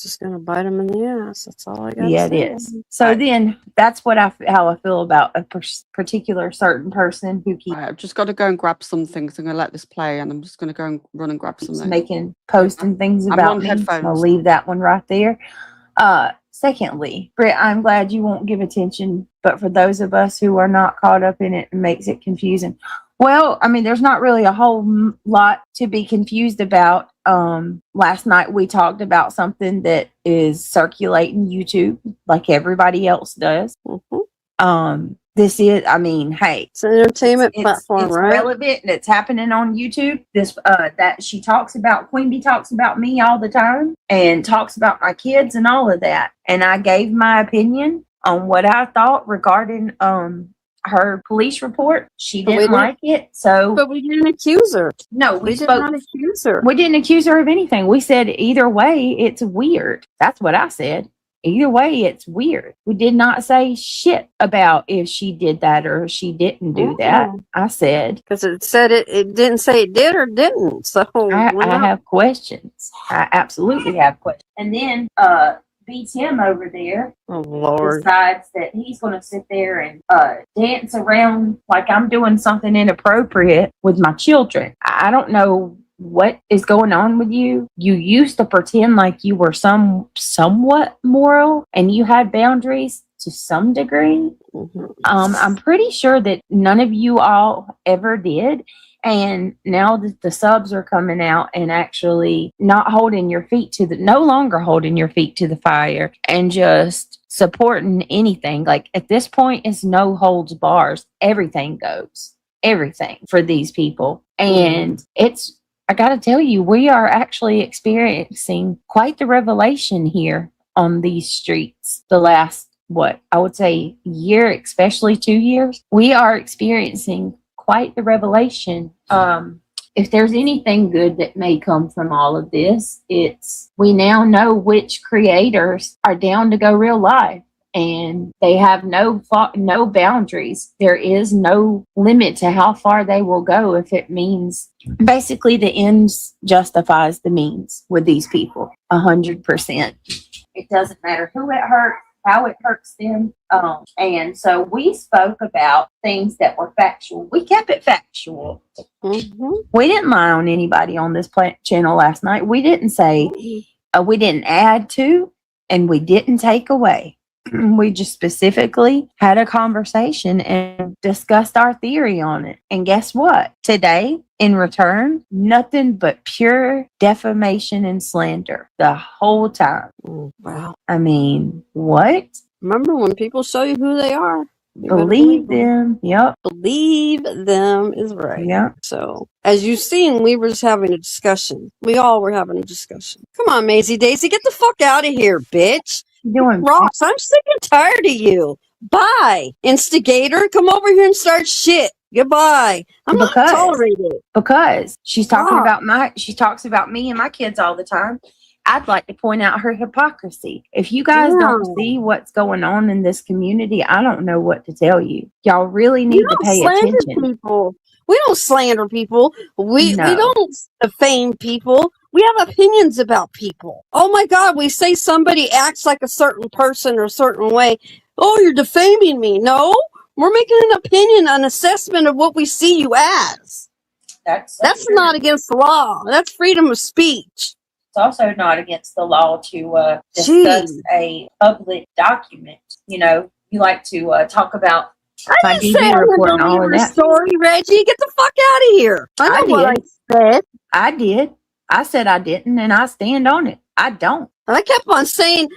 Speaker 6: It's just gonna bite them in the ass. That's all I got.
Speaker 5: yeah, it is. So then that's what how I feel about a particular certain person who keeps
Speaker 3: Right, I've just got to go and grab some things. I'm going to let this play, and I'm just going to go and run and grab something.
Speaker 5: making posting things
Speaker 3: I'm
Speaker 5: about
Speaker 3: on
Speaker 5: me.
Speaker 3: headphones.
Speaker 5: So I'll leave that one right there. Secondly, Britt, I'm glad you won't give attention, but for those of us who are not caught up in it, it makes it confusing. Well, I mean, there's not really a whole lot to be confused about. Last night we talked about something that is circulating YouTube like everybody else does. This is, I mean, hey,
Speaker 6: it's an entertainment platform,
Speaker 5: it's
Speaker 6: right?
Speaker 5: relevant, and it's happening on YouTube. This that she talks about, Queen Bee talks about me all the time, and talks about my kids and all of that. And I gave my opinion on what I thought regarding her police report. She didn't like it, so
Speaker 6: But we didn't accuse her.
Speaker 5: no,
Speaker 6: We did not accuse her.
Speaker 5: we didn't accuse her of anything. We said either way, it's weird. That's what I said. Either way, it's weird. We did not say shit about if she did that or she didn't do that. I said,
Speaker 6: because it said it didn't say it did or didn't. So
Speaker 5: I have questions. I absolutely have questions. And then B Tim over there,
Speaker 6: oh Lord,
Speaker 5: decides that he's going to sit there and dance around like I'm doing something inappropriate with my children. I don't know what is going on with you. You used to pretend like you were somewhat moral and you had boundaries to some degree. I'm pretty sure that none of you all ever did. And now that the subs are coming out and actually no longer holding your feet to the fire and just supporting anything. Like at this point, it's no holds bars. Everything goes. Everything for these people. And I got to tell you, we are actually experiencing quite the revelation here on these streets the last, I would say year, especially 2 years. We are experiencing quite the revelation. If there's anything good that may come from all of this, it's we now know which creators are down to go real live. And they have no boundaries. There is no limit to how far they will go if it means basically the ends justifies the means with these people 100%. It doesn't matter who it hurts, how it hurts them. And so we spoke about things that were factual. We kept it factual. We didn't lie on anybody on this channel last night. We didn't say, we didn't add to, and we didn't take away. We just specifically had a conversation and discussed our theory on it. And guess what? Today, in return, nothing but pure defamation and slander the whole time.
Speaker 6: Wow.
Speaker 5: I mean, what?
Speaker 6: Remember when people show you who they are?
Speaker 5: Believe them. Yep.
Speaker 6: Believe them is right.
Speaker 5: Yep.
Speaker 6: So, as you've seen, we were just having a discussion. We all were having a discussion. Come on, Maisie Daisy, get the fuck out of here, bitch.
Speaker 5: Doing
Speaker 6: Ross, I'm sick and tired of you. Bye. Instigator, come over here and start shit. Goodbye. I'm not
Speaker 5: Because-
Speaker 6: tolerating it.
Speaker 5: Because she's talking
Speaker 6: Wow.
Speaker 5: about she talks about me and my kids all the time. I'd like to point out her hypocrisy. If you guys don't
Speaker 6: Yeah.
Speaker 5: see what's going on in this community, I don't know what to tell you. Y'all really
Speaker 6: We
Speaker 5: need to
Speaker 6: don't
Speaker 5: pay
Speaker 6: slander
Speaker 5: attention.
Speaker 6: people. We don't slander people. We
Speaker 5: No.
Speaker 6: don't defame people. We have opinions about people. Oh my God, we say somebody acts like a certain person or a certain way. Oh, you're defaming me. No, we're making an opinion, an assessment of what we see you as.
Speaker 5: That's
Speaker 6: That's not against the law. That's freedom of speech.
Speaker 5: It's also not against the law to
Speaker 6: discuss
Speaker 5: a public document. You know, you like to talk about
Speaker 6: I didn't say I didn't believe her story, Reggie. Get the fuck out of here. I know what I said.
Speaker 5: I did. I said I didn't, and I stand on it. I don't.
Speaker 6: And I kept on saying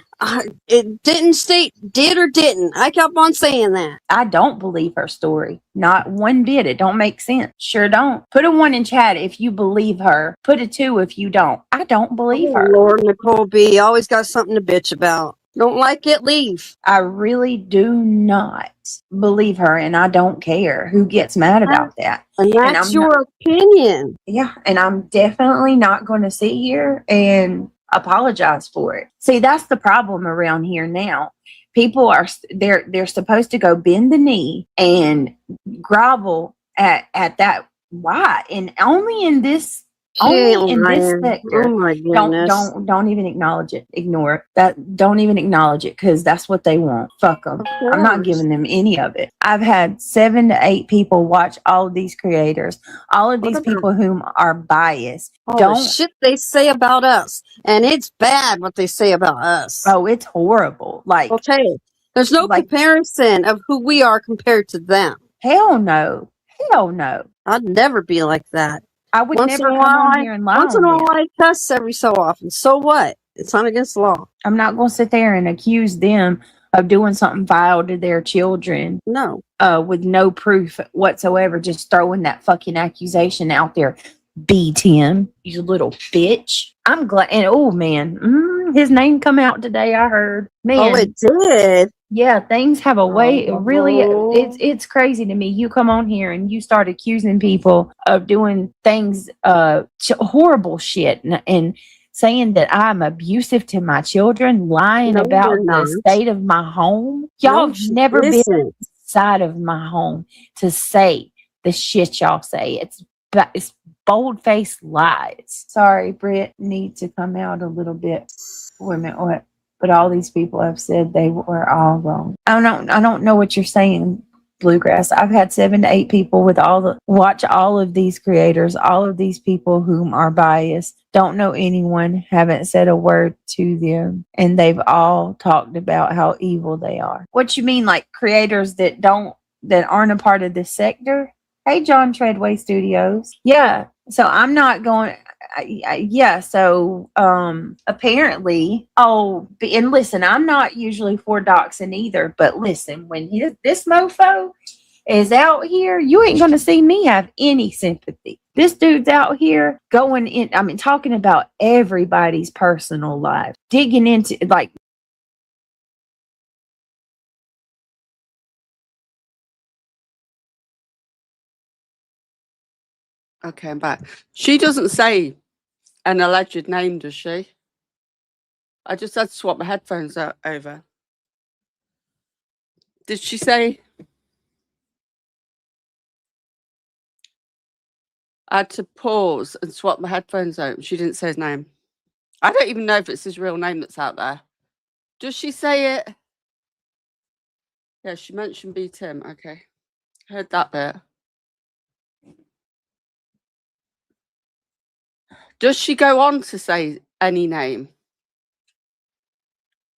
Speaker 6: it didn't state did or didn't. I kept on saying that.
Speaker 5: I don't believe her story. Not one bit. It don't make sense. Sure don't. Put a 1 in chat if you believe her. Put a 2 if you don't. I don't believe her.
Speaker 6: Lord, Nicole B. Always got something to bitch about. Don't like it, leave.
Speaker 5: I really do not believe her, and I don't care who gets mad about that.
Speaker 6: And that's your opinion.
Speaker 5: Yeah, and I'm definitely not going to sit here and apologize for it. See, that's the problem around here now. People are they're supposed to go bend the knee and grovel at that. Why? And only in this sector.
Speaker 6: Oh my goodness.
Speaker 5: Don't even acknowledge it. Ignore it. Don't even acknowledge it, because that's what they want. Fuck them. I'm not giving them any of it. I've had 7 to 8 people watch all of these creators, all of these people whom are biased.
Speaker 6: The shit they say about us, and it's bad what they say about us.
Speaker 5: Oh, it's horrible. Like,
Speaker 6: okay, there's no comparison of who we are compared to them.
Speaker 5: Hell no. Hell no.
Speaker 6: I'd never be like that.
Speaker 5: I would never come on here and lie.
Speaker 6: Once in a while, I cuss every so often. So what? It's not against the law.
Speaker 5: I'm not going to sit there and accuse them of doing something vile to their children.
Speaker 6: No.
Speaker 5: With no proof whatsoever, just throwing that fucking accusation out there. B Tim, you little bitch. I'm glad. And oh man, his name come out today. I heard. Man,
Speaker 6: oh, it did.
Speaker 5: Yeah, things have a way. Really, it's crazy to me. You come on here and you start accusing people of doing things, horrible shit, and saying that I'm abusive to my children, lying about the state of my home. Y'all have never been inside of my home to say the shit y'all say. It's bold-faced lies. Sorry, Britt needs to come out a little bit. Wait a minute, what? But all these people have said they were all wrong. I don't know what you're saying, Bluegrass. I've had 7 to 8 people watch all of these creators, all of these people whom are biased, don't know anyone, haven't said a word to them, and they've all talked about how evil they are. What you mean, like creators that aren't a part of this sector? Hey, John Treadway Studios. Yeah. So I'm not going. Yeah. So apparently, and listen, I'm not usually for doxing either. But listen, when this mofo is out here, you ain't going to see me have any sympathy. This dude's out here going in. I mean, talking about everybody's personal life, digging into like.
Speaker 3: Okay, I'm back. She doesn't say an alleged name, does she? I just had to swap my headphones over. Did she say? I had to pause and swap my headphones out. She didn't say his name. I don't even know if it's his real name that's out there. Does she say it? Yeah, she mentioned B Tim. Okay. Heard that bit. Does she go on to say any name?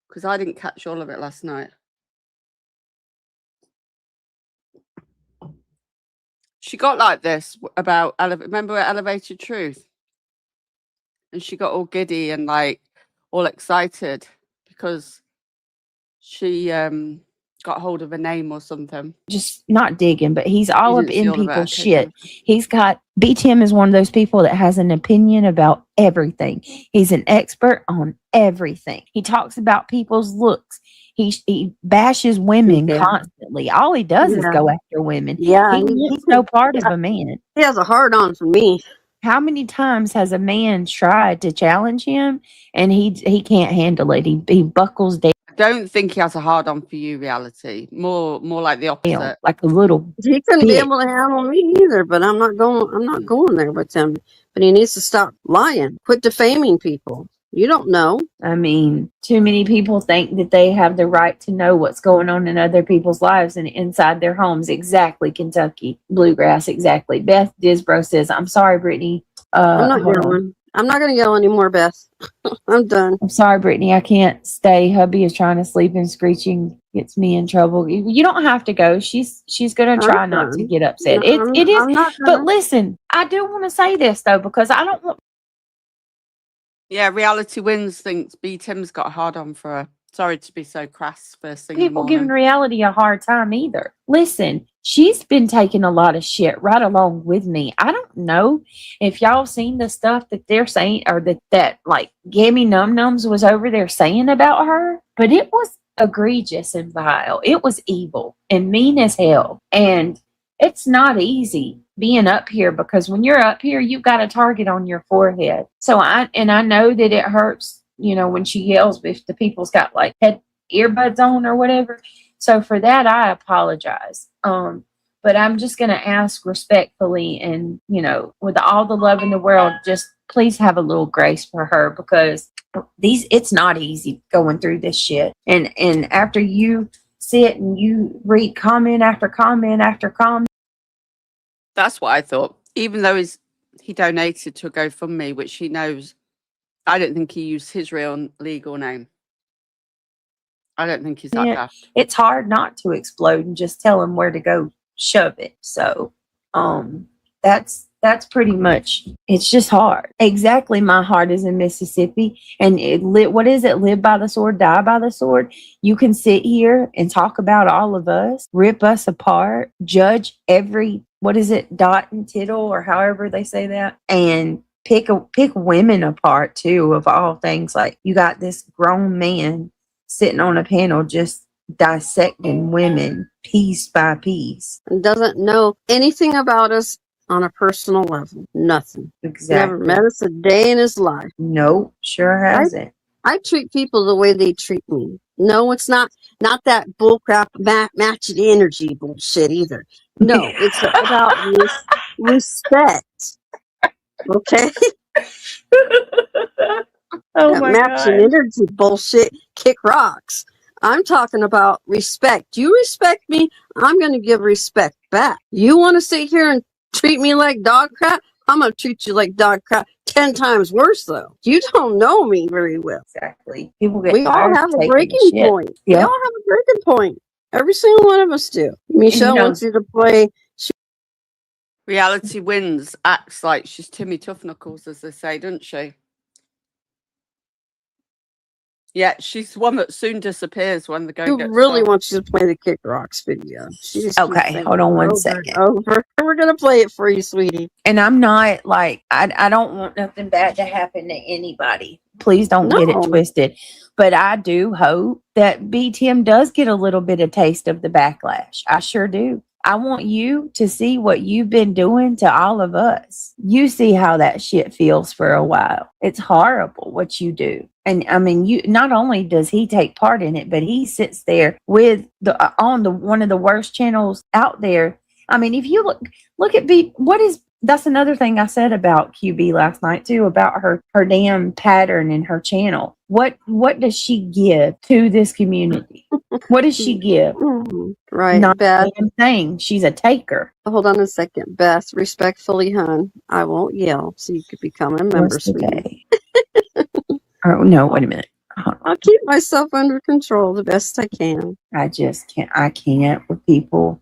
Speaker 3: Because I didn't catch all of it last night. She got like this about, remember Elevated Truth? And she got all giddy and like all excited because she got hold of a name or something.
Speaker 5: Just not digging, but he's all
Speaker 3: You
Speaker 5: up
Speaker 3: didn't see
Speaker 5: in
Speaker 3: all of it?
Speaker 5: people's
Speaker 3: Okay,
Speaker 5: shit.
Speaker 3: good.
Speaker 5: He's got B Tim is one of those people that has an opinion about everything. He's an expert on everything. He talks about people's looks. He bashes women
Speaker 6: Yeah.
Speaker 5: constantly. All he does is
Speaker 6: Yeah.
Speaker 5: go after women.
Speaker 6: Yeah.
Speaker 5: He wants no part of a man.
Speaker 6: He has a hard on for me.
Speaker 5: How many times has a man tried to challenge him and he can't handle it? He buckles down
Speaker 3: I don't think he has a hard on for you, reality. More like the opposite.
Speaker 5: like a little
Speaker 6: He couldn't be
Speaker 5: bitch.
Speaker 6: able to handle me either, but I'm not going there with him. But he needs to stop lying. Quit defaming people. You don't know.
Speaker 5: I mean, too many people think that they have the right to know what's going on in other people's lives and inside their homes. Exactly, Kentucky Bluegrass. Exactly. Beth Disbro says, "I'm sorry, Brittany.
Speaker 6: I'm not
Speaker 5: Hold on.
Speaker 6: yelling. I'm not going to yell anymore, Beth. I'm done.
Speaker 5: I'm sorry, Brittany. I can't stay. Hubby is trying to sleep and screeching gets me in trouble. You don't have to go. She's going to try
Speaker 6: I'm
Speaker 5: not to
Speaker 6: done.
Speaker 5: get upset.
Speaker 6: No,
Speaker 5: It is.
Speaker 6: I'm not
Speaker 5: But
Speaker 6: gonna.
Speaker 5: listen, I do want to say this though because I don't want
Speaker 3: Yeah, reality wins thinks B Tim's got a hard on for her. Sorry to be so crass first thing in the
Speaker 5: people giving
Speaker 3: morning.
Speaker 5: reality a hard time either. Listen, she's been taking a lot of shit right along with me. I don't know if y'all seen the stuff that they're saying or that like Gammy Num Nums was over there saying about her, but it was egregious and vile. It was evil and mean as hell. And it's not easy being up here because when you're up here, you've got a target on your forehead. So I know that it hurts, when she yells if the people's got like head earbuds on or whatever. So for that, I apologize. But I'm just going to ask respectfully and, with all the love in the world, just please have a little grace for her because it's not easy going through this shit. And after you sit and you read comment after comment after comment.
Speaker 3: That's what I thought. Even though he donated to a GoFundMe, which he knows, I don't think he used his real legal name. I don't think he's that daft.
Speaker 5: It's hard not to explode and just tell him where to go shove it. So that's pretty much, it's just hard. Exactly. My heart is in Mississippi and what is it? Live by the sword, die by the sword. You can sit here and talk about all of us, rip us apart, judge every, what is it? Dot and tittle or however they say that. And pick women apart too, of all things. Like you got this grown man sitting on a panel just dissecting women piece by piece.
Speaker 6: Doesn't know anything about us on a personal level. Nothing.
Speaker 5: Exactly.
Speaker 6: Never met us a day in his life.
Speaker 5: Nope, sure hasn't.
Speaker 6: I treat people the way they treat me. No, it's not that bullcrap matching energy bullshit either. No, it's about respect. Okay?
Speaker 5: Oh
Speaker 6: That
Speaker 5: my
Speaker 6: matching
Speaker 5: God.
Speaker 6: energy bullshit kick rocks. I'm talking about respect. You respect me, I'm going to give respect back. You want to sit here and treat me like dog crap? I'm going to treat you like dog crap 10 times worse, though. You don't know me very well.
Speaker 5: Exactly. People get
Speaker 6: We all
Speaker 5: tired
Speaker 6: have
Speaker 5: of
Speaker 6: a
Speaker 5: taking
Speaker 6: breaking
Speaker 5: the shit.
Speaker 6: point.
Speaker 5: Yep.
Speaker 6: We all have a breaking point. Every single one of us do. Michelle wants you to play.
Speaker 3: Reality wins acts like she's Timmy Tough Knuckles, as they say, doesn't she? Yeah, she's the one that soon disappears when the go
Speaker 6: She
Speaker 3: gets
Speaker 6: really
Speaker 3: dark.
Speaker 6: wants you to play the Kick Rocks video. She just keeps
Speaker 5: Okay,
Speaker 6: saying
Speaker 5: hold on one
Speaker 6: over
Speaker 5: second.
Speaker 6: and over. We're going to play it for you, sweetie.
Speaker 5: And I'm not like, I don't want nothing bad to happen to anybody. Please don't get it
Speaker 6: No.
Speaker 5: twisted. But I do hope that B Tim does get a little bit of taste of the backlash. I sure do. I want you to see what you've been doing to all of us. You see how that shit feels for a while. It's horrible what you do. And I mean, you not only does he take part in it, but he sits there with one of the worst channels out there. I mean, if you look at B, that's another thing I said about QB last night too, about her damn pattern in her channel. What does she give to this community? What does she give?
Speaker 6: Right,
Speaker 5: Not
Speaker 6: Beth.
Speaker 5: a damn thing. She's a taker.
Speaker 6: Hold on a second. Beth, respectfully, hon, I won't yell so you could become a member,
Speaker 5: What's the
Speaker 6: sweetie.
Speaker 5: day? Oh, no, wait a minute.
Speaker 6: I'll keep myself under control the best I can.
Speaker 5: I just can't. I can't with people.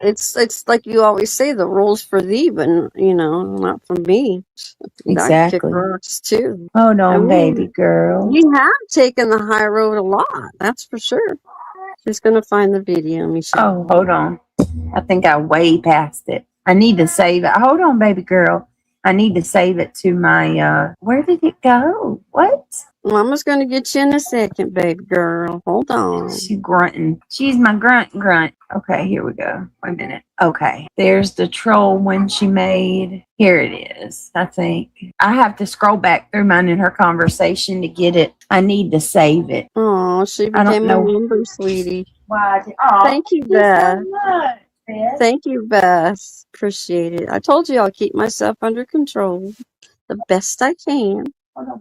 Speaker 6: It's like you always say, the rules for thee, but not for me. That kick
Speaker 5: Exactly.
Speaker 6: rocks too.
Speaker 5: Hold on,
Speaker 6: I mean,
Speaker 5: baby girl.
Speaker 6: You have taken the high road a lot, that's for sure. She's gonna find the video, Michelle.
Speaker 5: Oh, hold on. I think I way past it. I need to save it. Hold on, baby girl. I need to save it to my where did it go? What?
Speaker 6: Mama's gonna get you in a second, baby girl. Hold on.
Speaker 5: She's grunting. She's my grunt. Okay, here we go. Wait a minute. Okay. There's the troll one she made. Here it is. I think. I have to scroll back through mine in her conversation to get it. I need to save it.
Speaker 6: Oh, she
Speaker 5: I don't
Speaker 6: became a
Speaker 5: know.
Speaker 6: member, sweetie.
Speaker 5: Why?
Speaker 6: Thank you, Beth. Thank you, Beth. Appreciate it. I told you I'll keep myself under control the best I can.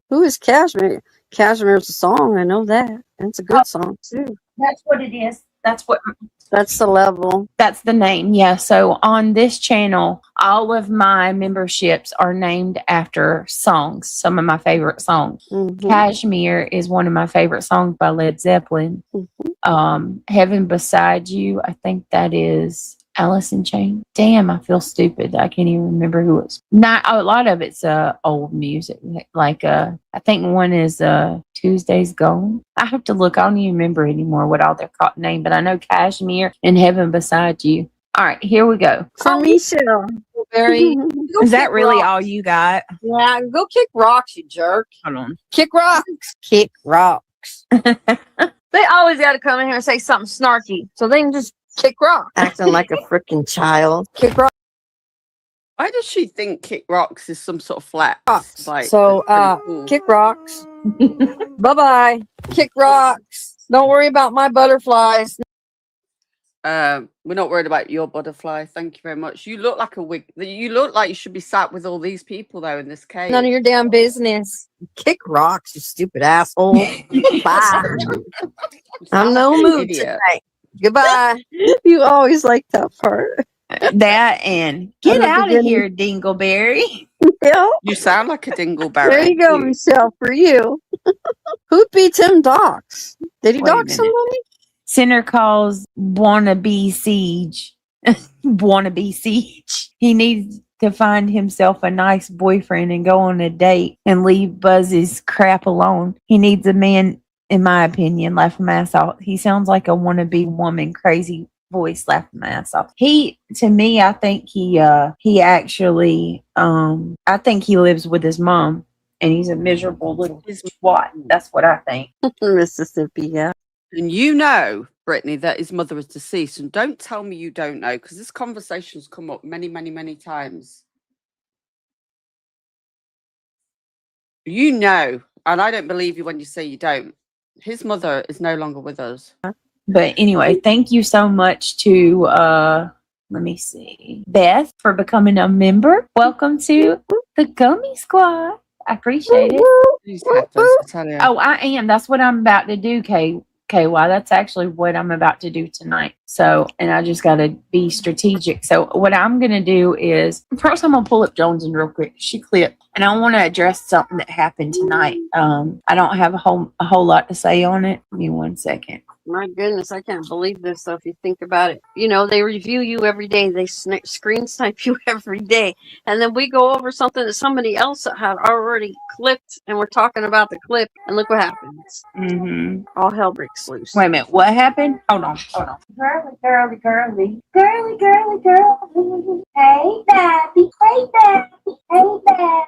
Speaker 6: Who is Cashmere? Cashmere's a song. I know that. It's a good song, too.
Speaker 5: That's what it is. That's
Speaker 6: That's the level.
Speaker 5: That's the name. Yeah. So on this channel, all of my memberships are named after songs, some of my favorite songs.
Speaker 6: Mhm.
Speaker 5: Cashmere is one of my favorite songs by Led Zeppelin. Heaven Beside You, I think that is Alice in Chains. Damn, I feel stupid. I can't even remember who it's. Not a lot of it's old music. Like I think one is Tuesday's Gone. I have to look. I don't even remember anymore what all their name, but I know Cashmere and Heaven Beside You. All right, here we go.
Speaker 6: For Michelle.
Speaker 7: Very.
Speaker 5: Is that really all you got?
Speaker 7: Yeah, go kick rocks, you jerk.
Speaker 5: Hold on.
Speaker 7: Kick rocks. Kick rocks. They always got to come in here and say something snarky, so they can just kick rocks.
Speaker 6: Acting like a freaking child.
Speaker 7: Kick rocks.
Speaker 3: Why does she think kick rocks is some sort of flex? Like,
Speaker 7: So,
Speaker 3: that's pretty cool.
Speaker 7: kick rocks. Bye-bye. Kick rocks. Don't worry about my butterflies.
Speaker 3: We're not worried about your butterfly. Thank you very much. You look like a wig. You look like you should be sat with all these people though in this cave.
Speaker 7: None of your damn business. Kick rocks, you stupid asshole. Bye. I'm no mood
Speaker 3: Idiot.
Speaker 7: tonight. Goodbye.
Speaker 6: You always like that part.
Speaker 5: That and get
Speaker 6: At the
Speaker 5: out of
Speaker 6: beginning.
Speaker 5: here, Dingleberry.
Speaker 6: Yeah.
Speaker 3: You sound like a dingleberry.
Speaker 6: There you go, Michelle, for you. Who beat Tim Docs? Did he
Speaker 5: Wait a
Speaker 6: dox
Speaker 5: minute.
Speaker 6: somebody?
Speaker 5: Sinner calls wannabe siege. Wannabe siege. He needs to find himself a nice boyfriend and go on a date and leave Buzz's crap alone. He needs a man, in my opinion, laughing my ass off. He sounds like a wannabe woman, crazy voice, laughing my ass off. To me, I think he actually, I think he lives with his mom and he's a miserable little twat. That's what I think.
Speaker 6: Mississippi, yeah.
Speaker 3: And you know, Brittany, that his mother is deceased. And don't tell me you don't know, because this conversation's come up many, many, many times. You know, and I don't believe you when you say you don't. His mother is no longer with us.
Speaker 5: But anyway, thank you so much to let me see, Beth, for becoming a member. Welcome to the Gummy Squad. I appreciate it.
Speaker 3: These heifers, I tell you.
Speaker 5: Oh, I am. That's what I'm about to do, KY. That's actually what I'm about to do tonight. So, and I just got to be strategic. So what I'm going to do is, first I'm going to pull up Jones's real quick. She clipped. And I want to address something that happened tonight. I don't have a whole lot to say on it. Give me 1 second.
Speaker 6: My goodness, I can't believe this. So if you think about it, you know, they review you every day. They screen snipe you every day. And then we go over something that somebody else had already clipped. And we're talking about the clip. And look what happens.
Speaker 5: Mm-hmm.
Speaker 6: All hell breaks loose.
Speaker 5: Wait a minute. What happened? Hold on. Girly, girly, girly. Girly, girly, girly. Hey, Babby. Hey, Babby. Hey, Babby.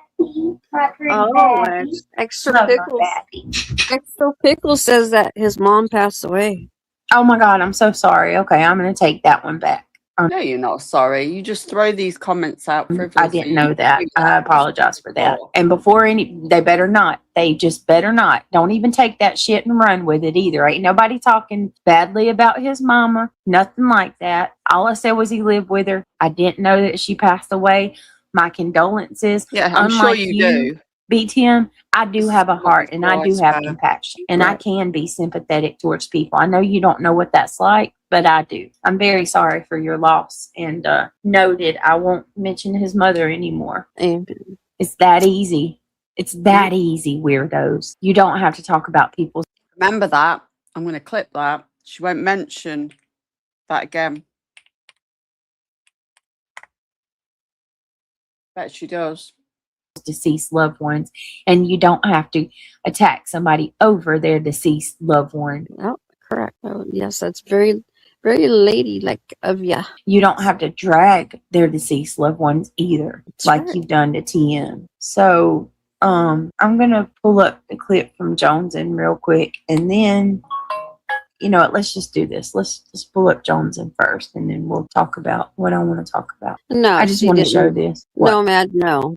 Speaker 5: My pretty
Speaker 6: Oh,
Speaker 5: Babby.
Speaker 6: Extra
Speaker 5: Love my
Speaker 6: Pickles.
Speaker 5: Babby.
Speaker 6: Extra Pickles says that his mom passed away.
Speaker 5: Oh my God, I'm so sorry. Okay, I'm going to take that one back.
Speaker 3: No, you're not sorry. You just throw these comments out for
Speaker 5: I didn't know that. I apologize for that. And before they better not. They just better not. Don't even take that shit and run with it either. Ain't nobody talking badly about his mama. Nothing like that. All I said was he lived with her. I didn't know that she passed away. My condolences.
Speaker 3: Yeah, I'm sure you do.
Speaker 5: BTM, I do have a heart and I do have
Speaker 3: Right.
Speaker 5: compassion and I
Speaker 3: Right.
Speaker 5: can be sympathetic towards people. I know you don't know what that's like, but I do. I'm very sorry for your loss and noted. I won't mention his mother anymore.
Speaker 6: And
Speaker 5: It's that easy. It's that easy, weirdos. You don't have to talk about people.
Speaker 3: Remember that. I'm going to clip that. She won't mention that again. Bet she does.
Speaker 5: Deceased loved ones, and you don't have to attack somebody over their deceased loved one.
Speaker 6: oh, correct. Oh, yes, that's very, very ladylike of ya.
Speaker 5: You don't have to drag their deceased loved ones either,
Speaker 6: That's
Speaker 5: like
Speaker 6: right.
Speaker 5: you've done to TM. So, I'm gonna pull up the clip from Jones in real quick, and then, you know what, let's just do this. Let's pull up Jones in first, and then we'll talk about what I want to talk about.
Speaker 6: No,
Speaker 5: I just
Speaker 6: she
Speaker 5: want to
Speaker 6: didn't.
Speaker 5: show this.
Speaker 6: No, Mad, no.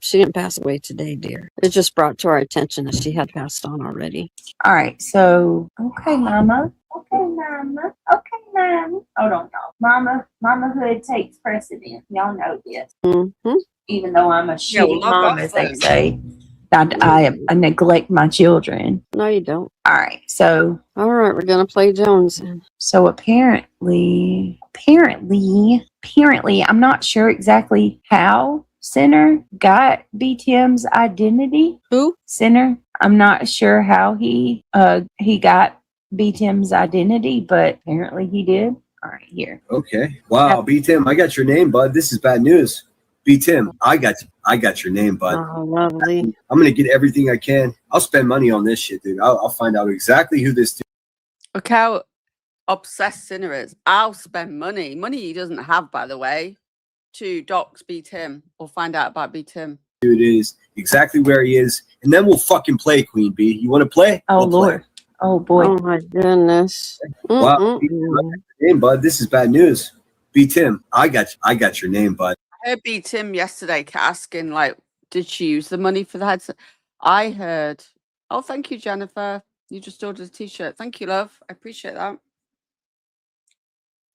Speaker 6: She didn't pass away today, dear. It just brought to our attention that she had passed on already.
Speaker 5: All right, so okay, Mama. Okay, Mama. Okay, Mama. Hold on, y'all. Mamahood takes precedent. Y'all know this.
Speaker 6: Mm-hmm.
Speaker 5: Even though I'm a
Speaker 3: Yeah, well,
Speaker 5: shitty
Speaker 3: log
Speaker 5: mom,
Speaker 3: off
Speaker 5: as they
Speaker 3: then.
Speaker 5: say, I neglect my children.
Speaker 6: No, you don't.
Speaker 5: All right, so
Speaker 6: All right, we're gonna play Jones.
Speaker 5: apparently, I'm not sure exactly how Sinner got BTM's identity.
Speaker 6: Who?
Speaker 5: Sinner. I'm not sure how he got BTM's identity, but apparently he did. All right, here.
Speaker 8: Okay. Wow, B Tim, I got your name, bud. This is bad news. B Tim, I got your name, bud.
Speaker 6: Oh, lovely.
Speaker 8: I'm gonna get everything I can. I'll spend money on this shit, dude. I'll find out exactly who this
Speaker 3: Look how obsessed Sinner is. I'll spend money he doesn't have, by the way, to dox Beat Him or find out about Beat Him.
Speaker 8: dude is, exactly where he is, and then we'll fucking play, Queen B. You want to play?
Speaker 5: Oh
Speaker 8: We'll
Speaker 5: Lord.
Speaker 8: play.
Speaker 5: Oh boy.
Speaker 6: Oh my goodness.
Speaker 8: Wow,
Speaker 6: Mm-mm-mm.
Speaker 8: B Tim, I got your name, bud. This is bad news. B Tim, I got your name, bud.
Speaker 3: I heard Beat Him yesterday asking, like, did she use the money for the headset? I heard, oh, thank you, Jennifer. You just ordered a t-shirt. Thank you, love. I appreciate that.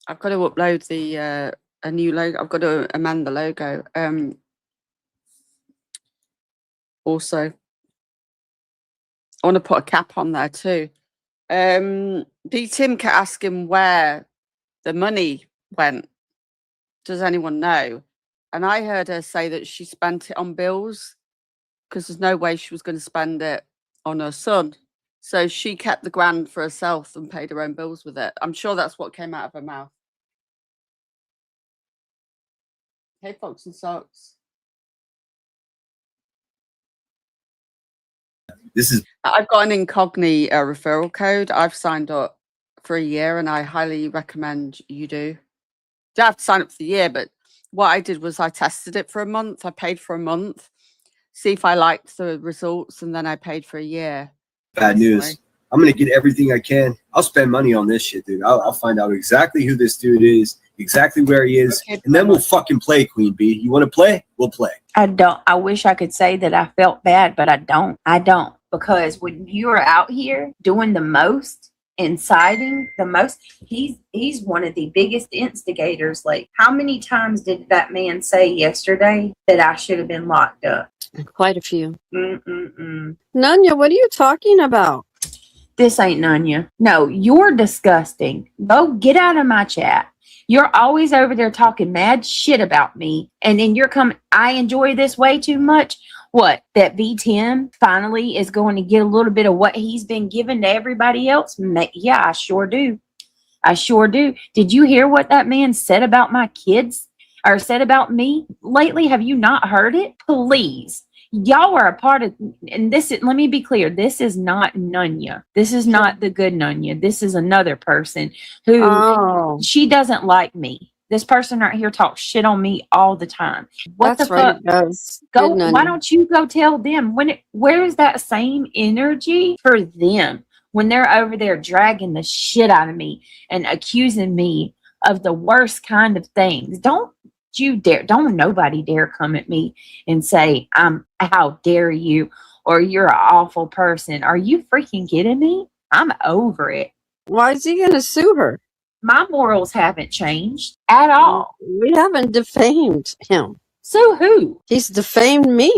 Speaker 3: I've got to upload the a new logo. I've got to amend the logo. Also, I want to put a cap on there too. B Tim kept asking where the money went. Does anyone know? And I heard her say that she spent it on bills because there's no way she was going to spend it on her son. So she kept the grand for herself and paid her own bills with it. I'm sure that's what came out of her mouth. Hey, Fox and Socks. I've got an incognito referral code. I've signed up for a year and I highly recommend you do. You don't have to sign up for the year, but what I did was I tested it for a month. I paid for a month, see if I liked the results, and then I paid for a year.
Speaker 8: Bad news. I'm gonna get everything I can. I'll spend money on this shit, dude. I'll find out exactly who this dude is, exactly where he is, and then we'll fucking play, Queen B. You want to play? We'll play.
Speaker 5: I wish I could say that I felt bad, but I don't. Because when you are out here doing the most, inciting the most, he's one of the biggest instigators. Like, how many times did that man say yesterday that I should have been locked up?
Speaker 6: Quite a few.
Speaker 5: Mm-mm-mm.
Speaker 6: Nanya, what are you talking about?
Speaker 5: This ain't Nanya. No, you're disgusting. Go get out of my chat. You're always over there talking mad shit about me. And then you're coming, I enjoy this way too much. What? That V10 finally is going to get a little bit of what he's been giving to everybody else? Yeah, I sure do. I sure do. Did you hear what that man said about my kids or said about me lately? Have you not heard it? Please. Y'all are a part of, and this is, let me be clear, this is not Nunya. This is not the good Nunya. This is another person who, she doesn't like me. This person right here talks shit on me all the time. What
Speaker 6: That's
Speaker 5: the
Speaker 6: right,
Speaker 5: fuck?
Speaker 6: it does.
Speaker 5: Go.
Speaker 6: Good Nunya.
Speaker 5: Why don't you go tell them where is that same energy for them when they're over there dragging the shit out of me and accusing me of the worst kind of things? Don't nobody dare come at me and say, how dare you, or you're an awful person. Are you freaking kidding me? I'm over it.
Speaker 6: Why is he going to sue her?
Speaker 5: My morals haven't changed at all.
Speaker 6: We haven't defamed him.
Speaker 5: Sue who?
Speaker 6: He's defamed me.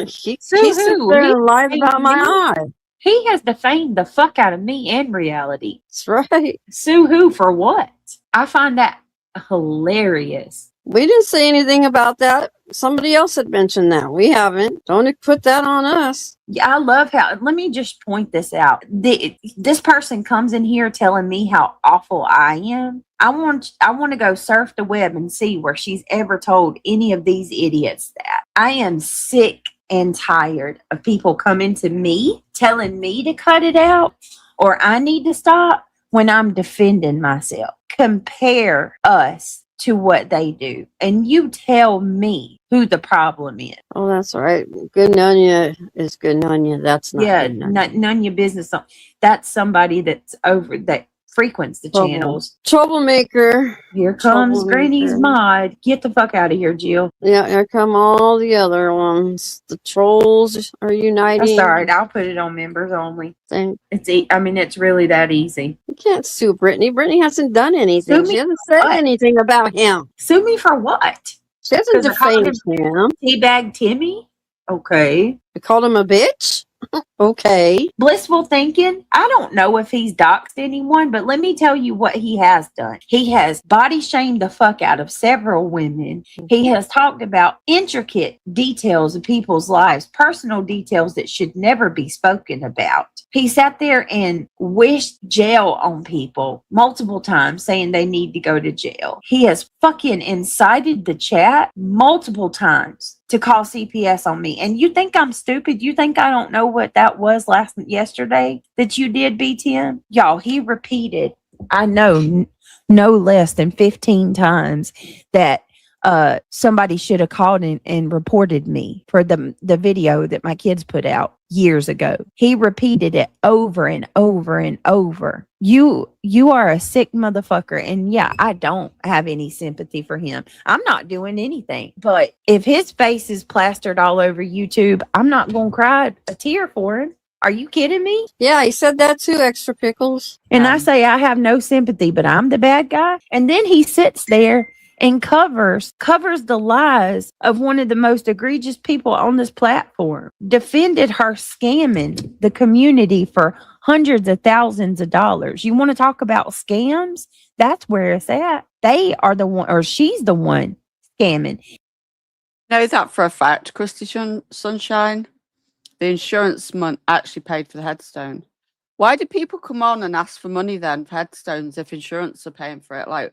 Speaker 6: he sits there and lied about my eye.
Speaker 5: He has defamed the fuck out of me in reality.
Speaker 6: That's right.
Speaker 5: Sue who for what? I find that hilarious.
Speaker 6: We didn't say anything about that. Somebody else had mentioned that. We haven't. Don't put that on us.
Speaker 5: Yeah, I love how, let me just point this out. This person comes in here telling me how awful I am. I want to go surf the web and see where she's ever told any of these idiots that. I am sick and tired of people coming to me telling me to cut it out or I need to stop when I'm defending myself. Compare us to what they do, and you tell me who the problem is.
Speaker 6: Oh, that's right. Good Nunya is good Nunya. That's not
Speaker 5: Yeah,
Speaker 6: good Nunya.
Speaker 5: none of your business. That's somebody that's over that frequents the channels.
Speaker 6: Troublemaker.
Speaker 5: Here comes Granny's mod. Get the fuck out of here, Jill.
Speaker 6: Yeah, here come all the other ones. The trolls are uniting.
Speaker 5: That's all right. I'll put it on members only.
Speaker 6: Thing.
Speaker 5: It's really that easy.
Speaker 6: You can't sue Brittany. Brittany hasn't done anything. She hasn't said
Speaker 5: what?
Speaker 6: anything about him.
Speaker 5: Sue me for what?
Speaker 6: She hasn't
Speaker 5: 'Cause I called
Speaker 6: defamed him.
Speaker 5: Teabag Timmy? Okay.
Speaker 6: I called him a bitch? Okay.
Speaker 5: Blissful thinking. I don't know if he's doxed anyone, but let me tell you what he has done. He has body shamed the fuck out of several women. He has talked about intricate details of people's lives, personal details that should never be spoken about. He sat there and wished jail on people multiple times, saying they need to go to jail. He has fucking incited the chat multiple times to call CPS on me. And you think I'm stupid? You think I don't know what that was yesterday that you did, B10? Y'all, he repeated, I know, no less than 15 times that somebody should have called and reported me for the video that my kids put out years ago. He repeated it over and over and over. You are a sick motherfucker. And yeah, I don't have any sympathy for him. I'm not doing anything. But if his face is plastered all over YouTube, I'm not going to cry a tear for him. Are you kidding me?
Speaker 6: Yeah, he said that too, Extra Pickles.
Speaker 5: And I say I have no sympathy, but I'm the bad guy. And then he sits there and covers the lies of one of the most egregious people on this platform, defended her scamming the community for hundreds of thousands of dollars. You want to talk about scams? That's where it's at. They are the one, or she's the one scamming.
Speaker 3: Know that for a fact, Christy Sunshine, the insurance actually paid for the headstone. Why do people come on and ask for money then for headstones if insurance are paying for it? Like,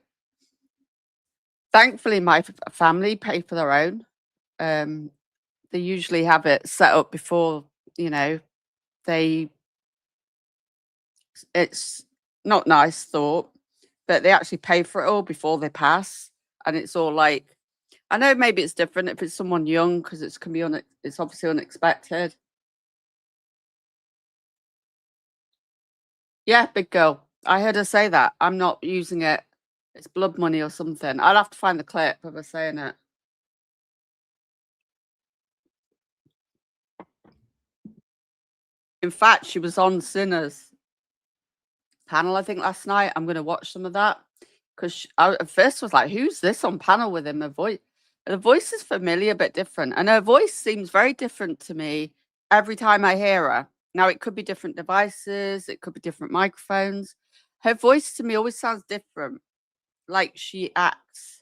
Speaker 3: thankfully, my family pay for their own. They usually have it set up before, it's not nice thought, but they actually pay for it all before they pass. And it's all like, I know maybe it's different if it's someone young because it's obviously unexpected. Yeah, big girl. I heard her say that. I'm not using it. It's blood money or something. I'll have to find the clip of her saying it. In fact, she was on Sinners panel, I think, last night. I'm going to watch some of that because I at first was like, who's this on panel with him? The voice is familiar but different. And her voice seems very different to me every time I hear her. Now, it could be different devices. It could be different microphones. Her voice to me always sounds different. Like she acts.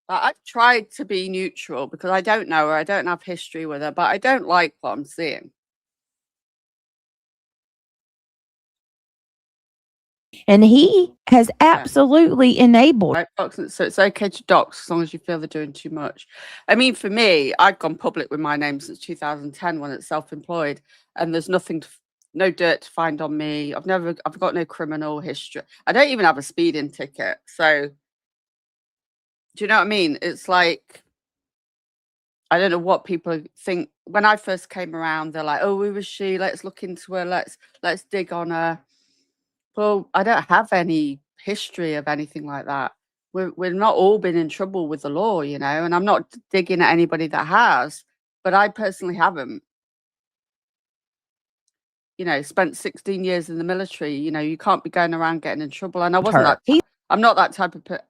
Speaker 3: I've tried to be neutral because I don't know her. I don't have history with her, but I don't like what I'm seeing.
Speaker 5: And he has absolutely enabled.
Speaker 3: Right, so it's okay to dox as long as you feel they're doing too much. I mean, for me, I've gone public with my name since 2010 when it's self-employed, and there's no dirt to find on me. I've got no criminal history. I don't even have a speeding ticket. So, do you know what I mean? It's like, I don't know what people think. When I first came around, they're like, oh, who was she? Let's look into her. Let's dig on her. Well, I don't have any history of anything like that. We've not all been in trouble with the law, and I'm not digging at anybody that has, but I personally haven't. Spent 16 years in the military. You can't be going around getting in trouble. And I wasn't I'm not that type of person.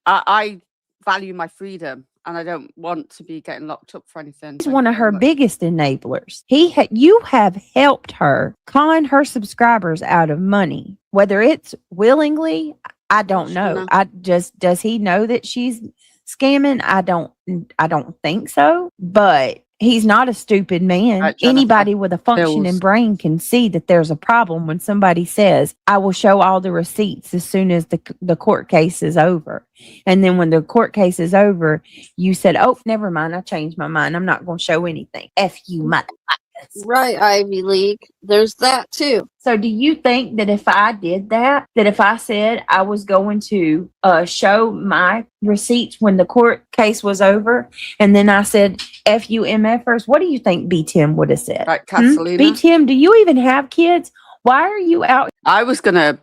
Speaker 3: I value my freedom, and I don't want to be getting locked up for anything.
Speaker 5: He's one of her biggest enablers. You have helped her con her subscribers out of money, whether it's willingly. I don't know. Does he know that she's scamming? I don't think so, but he's not a stupid man. Right, anybody with a functioning brain can see that there's a problem when somebody says, I will show all the receipts as soon as the court case is over. And then when the court case is over, you said, oh, never mind. I changed my mind. I'm not going to show anything. F you, motherfucker.
Speaker 6: Right, Ivy League. There's that too.
Speaker 5: So do you think that if I did that, that if I said I was going to show my receipts when the court case was over, and then I said FUMFers, what do you think B Tim would have said?
Speaker 3: Right, Catalina.
Speaker 5: B Tim, do you even have kids? Why are you out?
Speaker 3: I was going to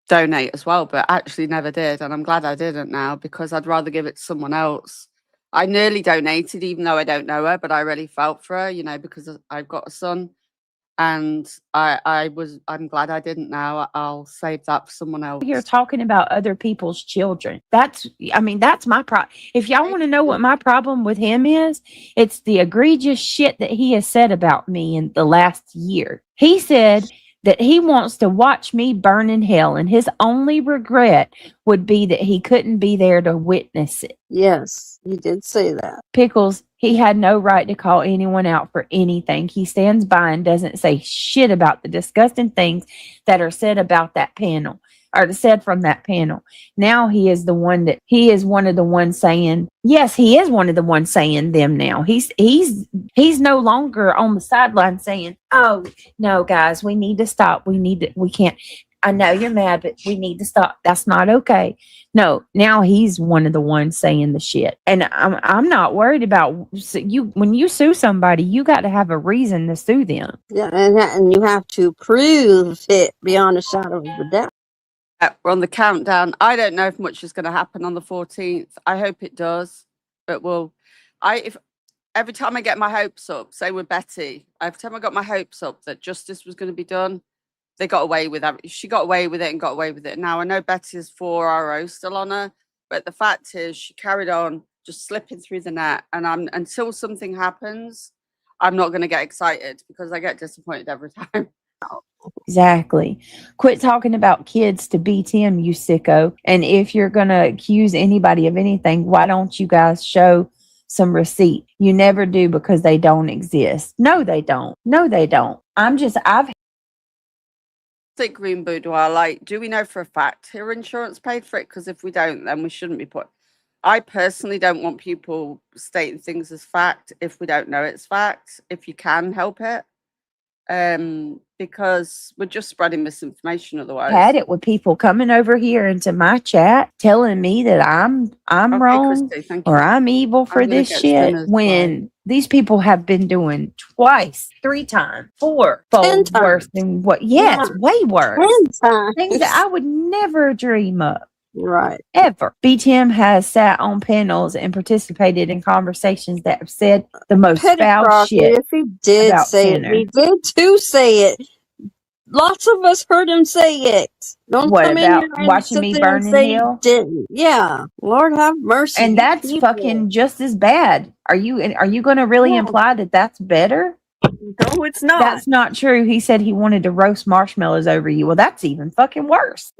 Speaker 3: donate as well, but actually never did. And I'm glad I didn't now, because I'd rather give it to someone else. I nearly donated, even though I don't know her, but I really felt for her, you know, because I've got a son. And I'm glad I didn't now. I'll save that for someone else.
Speaker 5: Here talking about other people's children. That's my problem. If y'all want to know what my problem with him is, it's the egregious shit that he has said about me in the last year. He said that he wants to watch me burn in hell, and his only regret would be that he couldn't be there to witness it.
Speaker 6: Yes, he did say that.
Speaker 5: Pickles, he had no right to call anyone out for anything. He stands by and doesn't say shit about the disgusting things that are said about that panel, or said from that panel. Now he is one of the ones saying, yes, he is one of the ones saying them now. He's no longer on the sideline saying, oh no, guys, we need to stop. We can't. I know you're mad, but we need to stop. That's not okay. No, now he's one of the ones saying the shit. And I'm not worried about you. When you sue somebody, you got to have a reason to sue them.
Speaker 6: Yeah, and you have to prove it beyond a shadow of a doubt.
Speaker 3: We're on the countdown. I don't know if much is going to happen on the 14th. I hope it does, but if every time I get my hopes up, say with Betty, every time I got my hopes up that justice was going to be done, they got away with that. She got away with it and got away with it. Now I know Betty has 4 RO still on her, but the fact is she carried on just slipping through the net. And until something happens, I'm not going to get excited, because I get disappointed every time.
Speaker 5: Exactly. Quit talking about kids to BTM, you sicko. And if you're going to accuse anybody of anything, why don't you guys show some receipt? You never do, because they don't exist. No, they don't. No, they don't. I've
Speaker 3: Green Boudoir, like, do we know for a fact her insurance paid for it? Because if we don't, then we shouldn't be put. I personally don't want people stating things as fact if we don't know it's fact, if you can help it. Because we're just spreading misinformation otherwise.
Speaker 5: had it with people coming over here into my chat telling me that I'm
Speaker 3: Okay,
Speaker 5: wrong,
Speaker 3: Christy, thank you.
Speaker 5: or I'm evil for
Speaker 3: I'm gonna
Speaker 5: this
Speaker 3: get
Speaker 5: shit,
Speaker 3: sinners
Speaker 5: when these people have been doing twice, 3 times, 4
Speaker 6: 10
Speaker 5: fold worse
Speaker 6: times.
Speaker 5: than what? Yes,
Speaker 6: Yeah.
Speaker 5: way worse.
Speaker 6: 10 times.
Speaker 5: Things that I would never dream of.
Speaker 6: Right.
Speaker 5: Ever. BTM has sat on panels and participated in conversations that have said the most
Speaker 6: Petty
Speaker 5: foul
Speaker 6: Crockett,
Speaker 5: shit.
Speaker 6: if he did
Speaker 5: about
Speaker 6: say
Speaker 5: Sinner.
Speaker 6: it, he did too say it. Lots of us heard him say it. Don't
Speaker 5: What
Speaker 6: come in
Speaker 5: about
Speaker 6: here and
Speaker 5: watching
Speaker 6: sit
Speaker 5: me
Speaker 6: there and
Speaker 5: burn in
Speaker 6: say he
Speaker 5: hell?
Speaker 6: didn't. Yeah. Lord have mercy.
Speaker 5: And that's
Speaker 6: people.
Speaker 5: fucking just as bad. Are you going to really
Speaker 6: Yeah.
Speaker 5: imply that that's better?
Speaker 6: No, it's not.
Speaker 5: That's not true. He said he wanted to roast marshmallows over you. Well, that's even fucking worse.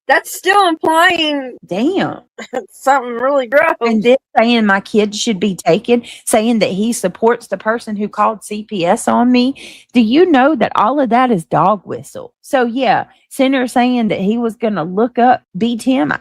Speaker 6: That's still implying
Speaker 5: Damn.
Speaker 6: something really gross.
Speaker 5: And then saying my kids should be taken, saying that he supports the person who called CPS on me. Do you know that all of that is dog whistle? So yeah, Senator saying that he was going to look up, beat him.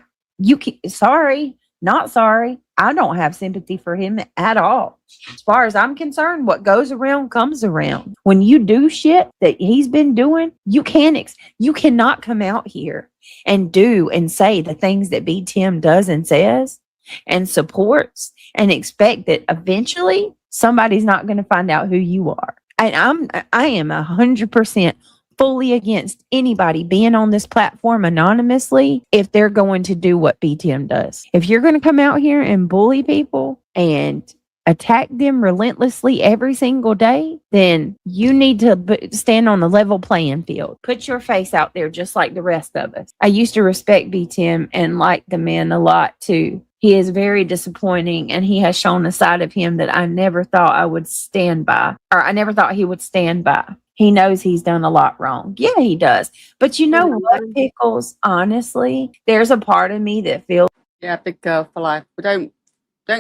Speaker 5: Sorry, not sorry. I don't have sympathy for him at all. As far as I'm concerned, what goes around comes around. When you do shit that he's been doing, you cannot come out here and do and say the things that B. Tim does and says and supports and expect that eventually somebody's not going to find out who you are. And I am 100% fully against anybody being on this platform anonymously if they're going to do what BTM does. If you're going to come out here and bully people and attack them relentlessly every single day, then you need to stand on the level playing field. Put your face out there just like the rest of us. I used to respect BTM and like the man a lot too. He is very disappointing, and he has shown a side of him that I never thought I would stand by, or I never thought he would stand by. He knows he's done a lot wrong. Yeah, he does. But you know what, Pickles? Honestly, there's a part of me that feels.
Speaker 3: Yeah, big girl for life. We don't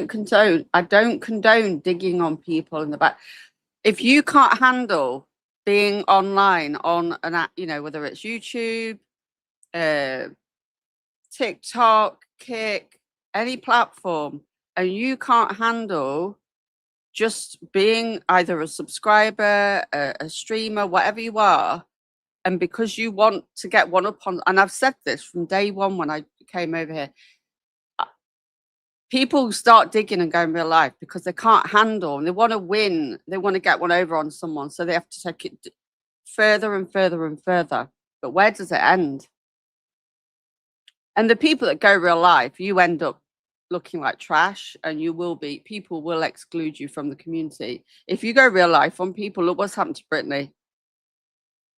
Speaker 3: condone. I don't condone digging on people in the back. If you can't handle being online on an app, you know, whether it's YouTube, TikTok, Kick, any platform, and you can't handle just being either a subscriber, a streamer, whatever you are, and because you want to get one up on, and I've said this from day one when I came over here, people start digging and go in real life because they can't handle and they want to win. They want to get one over on someone. So they have to take it further and further and further. But where does it end? And the people that go real life, you end up looking like trash, and people will exclude you from the community. If you go real life on people, look what's happened to Brittany.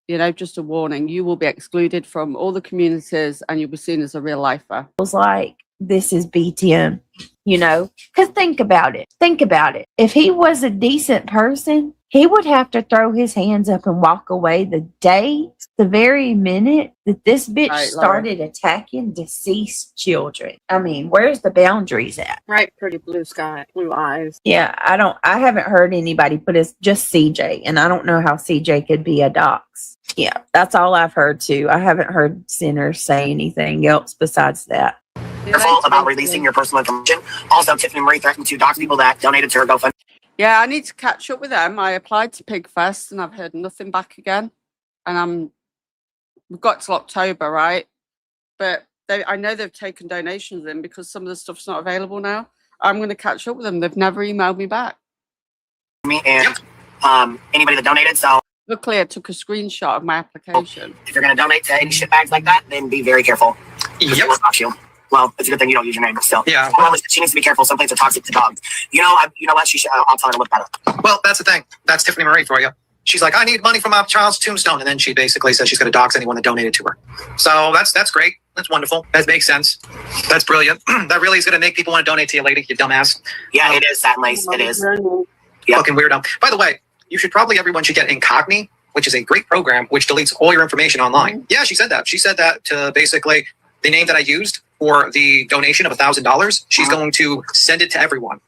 Speaker 3: You know, just a warning, you will be excluded from all the communities and you'll be seen as a real lifer.
Speaker 5: It was like, this is B10, you know, because think about it. If he was a decent person, he would have to throw his hands up and walk away the very minute that this bitch started attacking deceased children. I mean, where's the boundaries at?
Speaker 6: Right, pretty blue sky, blue eyes.
Speaker 5: Yeah, I haven't heard anybody, but it's just CJ, and I don't know how CJ could be a dox. Yeah, that's all I've heard too. I haven't heard Sinners say anything else besides that.
Speaker 9: Careful about releasing your personal information. Also, Tiffany Marie threatened to dox people that donated to her GoFundMe.
Speaker 3: Yeah, I need to catch up with them. I applied to Pigfest and I've heard nothing back again. And we've got till October, right? But I know they've taken donations in because some of the stuff's not available now. I'm going to catch up with them. They've never emailed me back.
Speaker 9: Me and anybody that donated. So
Speaker 3: luckily, I took a screenshot of my application.
Speaker 9: if you're going to donate to any shitbags like that, then be very careful.
Speaker 10: Yep.
Speaker 9: You. Well, it's a good thing you don't use your name, but still.
Speaker 10: Yeah.
Speaker 9: Well, she needs to be careful. Some places are toxic to dogs. You know what? She should. I'll tell her to look better.
Speaker 10: Well, that's the thing. That's Tiffany Marie for you. She's like, I need money for my child's tombstone, and then she basically says she's going to dox anyone that donated to her. So that's great. That's wonderful. That makes sense. That's brilliant. That really is going to make people want to donate to you, lady. You dumbass.
Speaker 9: Yeah, it is. Sadly, it is. Yep.
Speaker 10: Fucking weirdo. By the way, everyone should get Incogni, which is a great program which deletes all your information online. Mm-hmm. Yeah, she said that. She said that to basically the name that I used for the donation of $1,000. She's going to send it to everyone.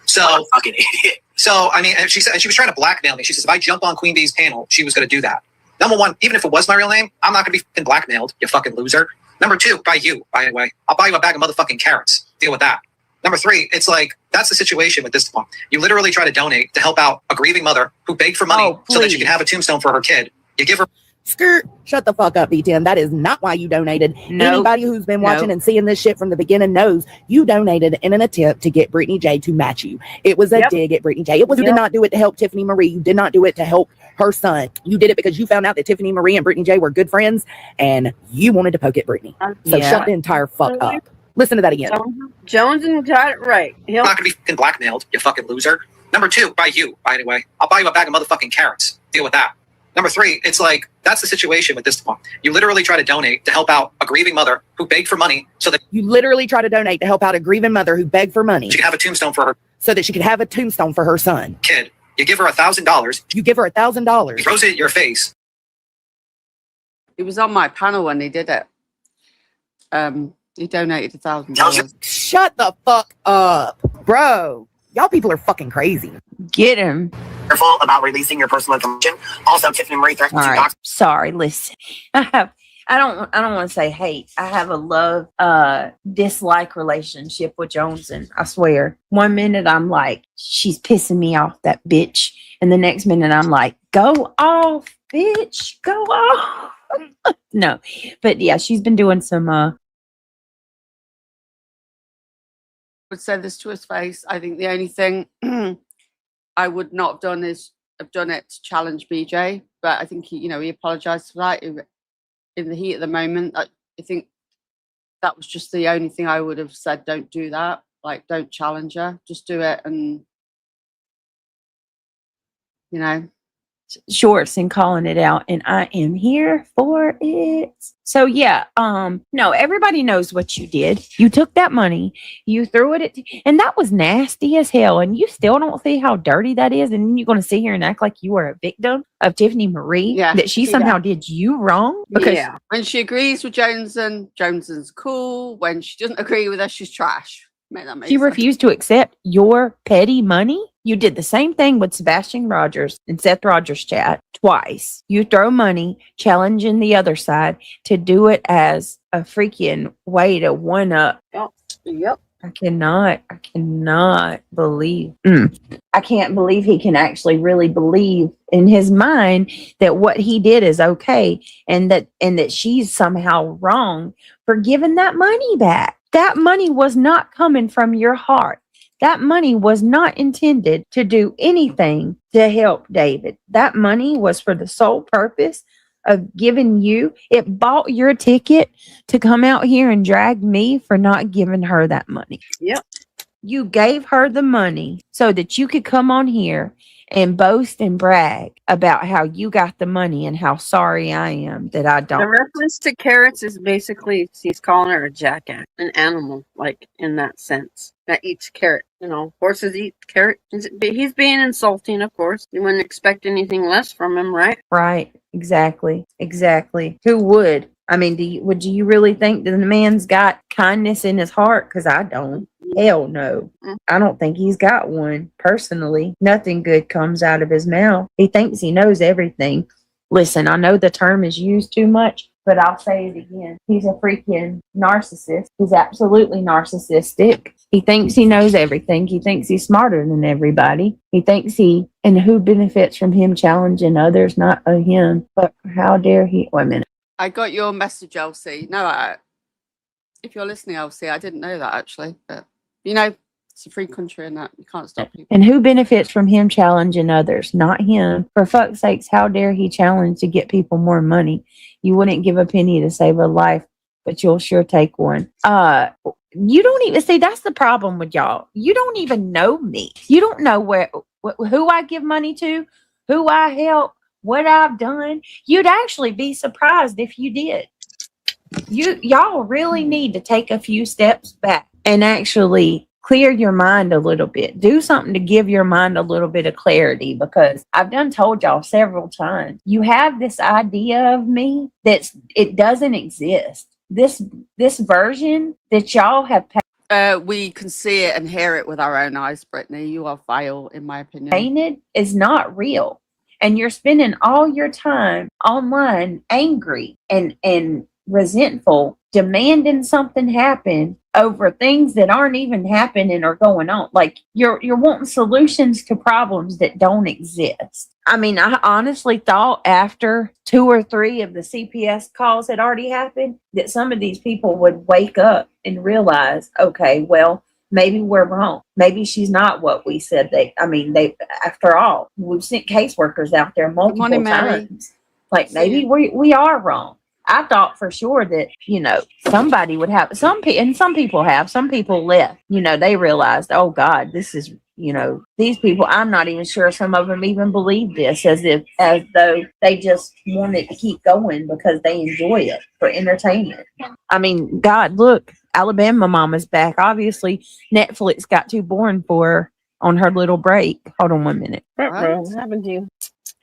Speaker 10: So,
Speaker 9: fucking idiot.
Speaker 10: So, I mean, and she said, and she was trying to blackmail me. She says, if I jump on Queen Bee's panel, she was going to do that. Number one, even if it was my real name, I'm not going to be fucking blackmailed, you fucking loser. Number two, by the way, I'll buy you a bag of motherfucking carrots. Deal with that. Number three, it's like, that's the situation with this one. You literally try to donate to help out a grieving mother who begged for money so that she can have a tombstone for her kid. You give her...
Speaker 11: Skirt, shut the fuck up, B10. That is not why you donated.
Speaker 5: Nope.
Speaker 11: Anybody who's been watching and seeing this shit from the beginning knows you donated in an attempt to get Brittany J to match you. It was a dig at Brittany J. It was you did not do it to help Tiffany Marie. You did not do it to help her son. You did it because you found out that Tiffany Marie and Brittany J were good friends and you wanted to poke at Brittany. So shut the entire fuck up. Listen to that again.
Speaker 6: Jones got it right.
Speaker 10: I'm not going to be fucking blackmailed, you fucking loser. Number two, by the way, I'll buy you a bag of motherfucking carrots. Deal with that. Number three, it's like, that's the situation with this one. You literally try to donate to help out a grieving mother who begged for money so that...
Speaker 11: You literally try to donate to help out a grieving mother who begged for money.
Speaker 10: She could have a tombstone for her...
Speaker 11: So that she could have a tombstone for her son.
Speaker 10: Kid. You give her $1,000.
Speaker 11: You give her $1,000.
Speaker 10: He throws it at your face.
Speaker 3: He was on my panel when he did it. He donated $1,000.
Speaker 11: Shut the fuck up. Bro, y'all people are fucking crazy.
Speaker 5: Get him.
Speaker 9: Careful about releasing your personal information. Also, Tiffany Marie threatened to dox.
Speaker 5: Sorry, listen. I don't want to say hate. I have a love dislike relationship with Joneson. I swear. One minute I'm like, she's pissing me off, that bitch. And the next minute I'm like, go off, bitch. Go off. No. But yeah, she's been doing some
Speaker 3: would say this to his face. I think the only thing I would not have done is have done it to challenge BJ, but I think he apologized for that in the heat of the moment. I think that was just the only thing I would have said. Don't do that. Like, don't challenge her. Just do it, and
Speaker 5: shorts and calling it out, and I am here for it. So yeah, no, everybody knows what you did. You took that money, you threw it at, and that was nasty as hell, and you still don't see how dirty that is, and then you're going to sit here and act like you were a victim of Tiffany Marie, that she somehow did you wrong.
Speaker 3: Because when she agrees with Joneson's cool. When she doesn't agree with her, she's trash.
Speaker 5: She refused to accept your petty money. You did the same thing with Sebastian Rogers and Seth Rogers chat twice. You throw money, challenging the other side to do it as a freaking way to one up.
Speaker 6: Yep.
Speaker 5: I cannot believe. I can't believe he can actually really believe in his mind that what he did is okay, and that she's somehow wrong for giving that money back. That money was not coming from your heart. That money was not intended to do anything to help David. That money was for the sole purpose of giving you. It bought your ticket to come out here and drag me for not giving her that money.
Speaker 6: Yep.
Speaker 5: You gave her the money so that you could come on here and boast and brag about how you got the money and how sorry I am that I
Speaker 6: The
Speaker 5: don't.
Speaker 6: reference to carrots is basically he's calling her a jackass, an animal, like in that sense. That eats carrot. You know, horses eat carrot. He's being insulting, of course. You wouldn't expect anything less from him, right?
Speaker 5: Right. Exactly. Who would? I mean, do you really think that the man's got kindness in his heart? Because I don't. Hell no. I don't think he's got one. Personally, nothing good comes out of his mouth. He thinks he knows everything. Listen, I know the term is used too much, but I'll say it again. He's a freaking narcissist. He's absolutely narcissistic. He thinks he knows everything. He thinks he's smarter than everybody. He thinks and who benefits from him challenging others? Not him, but how dare he? Wait a minute.
Speaker 3: I got your message, Elsie. No, if you're listening, Elsie, I didn't know that actually. But, you know, it's a free country and that. You can't stop people.
Speaker 5: And who benefits from him challenging others? Not him. For fuck's sakes, how dare he challenge to get people more money? You wouldn't give a penny to save a life, but you'll sure take one. You don't even see, that's the problem with y'all. You don't even know me. You don't know who I give money to, who I help, what I've done. You'd actually be surprised if you did. Y'all really need to take a few steps back and actually clear your mind a little bit. Do something to give your mind a little bit of clarity, because I've done told y'all several times, you have this idea of me it doesn't exist. This version that y'all have
Speaker 3: we can see it and hear it with our own eyes, Brittany. You are vile, in my opinion.
Speaker 5: painted is not real. And you're spending all your time online angry and resentful, demanding something happen over things that aren't even happening or going on. Like you're wanting solutions to problems that don't exist. I mean, I honestly thought after 2 or 3 of the CPS calls had already happened that some of these people would wake up and realize, okay, well, maybe we're wrong. Maybe she's not what we said. After all, we've sent caseworkers out there multiple times. Like maybe we are wrong. I thought for sure that, somebody would have some people left, they realized, oh God, this is, these people, I'm not even sure some of them even believe this as though they just want it to keep going because they enjoy it for entertainment. I mean, God, look, Alabama Mama's back. Obviously, Netflix got too boring for her on her little break. Hold on 1 minute.
Speaker 6: What happened to you?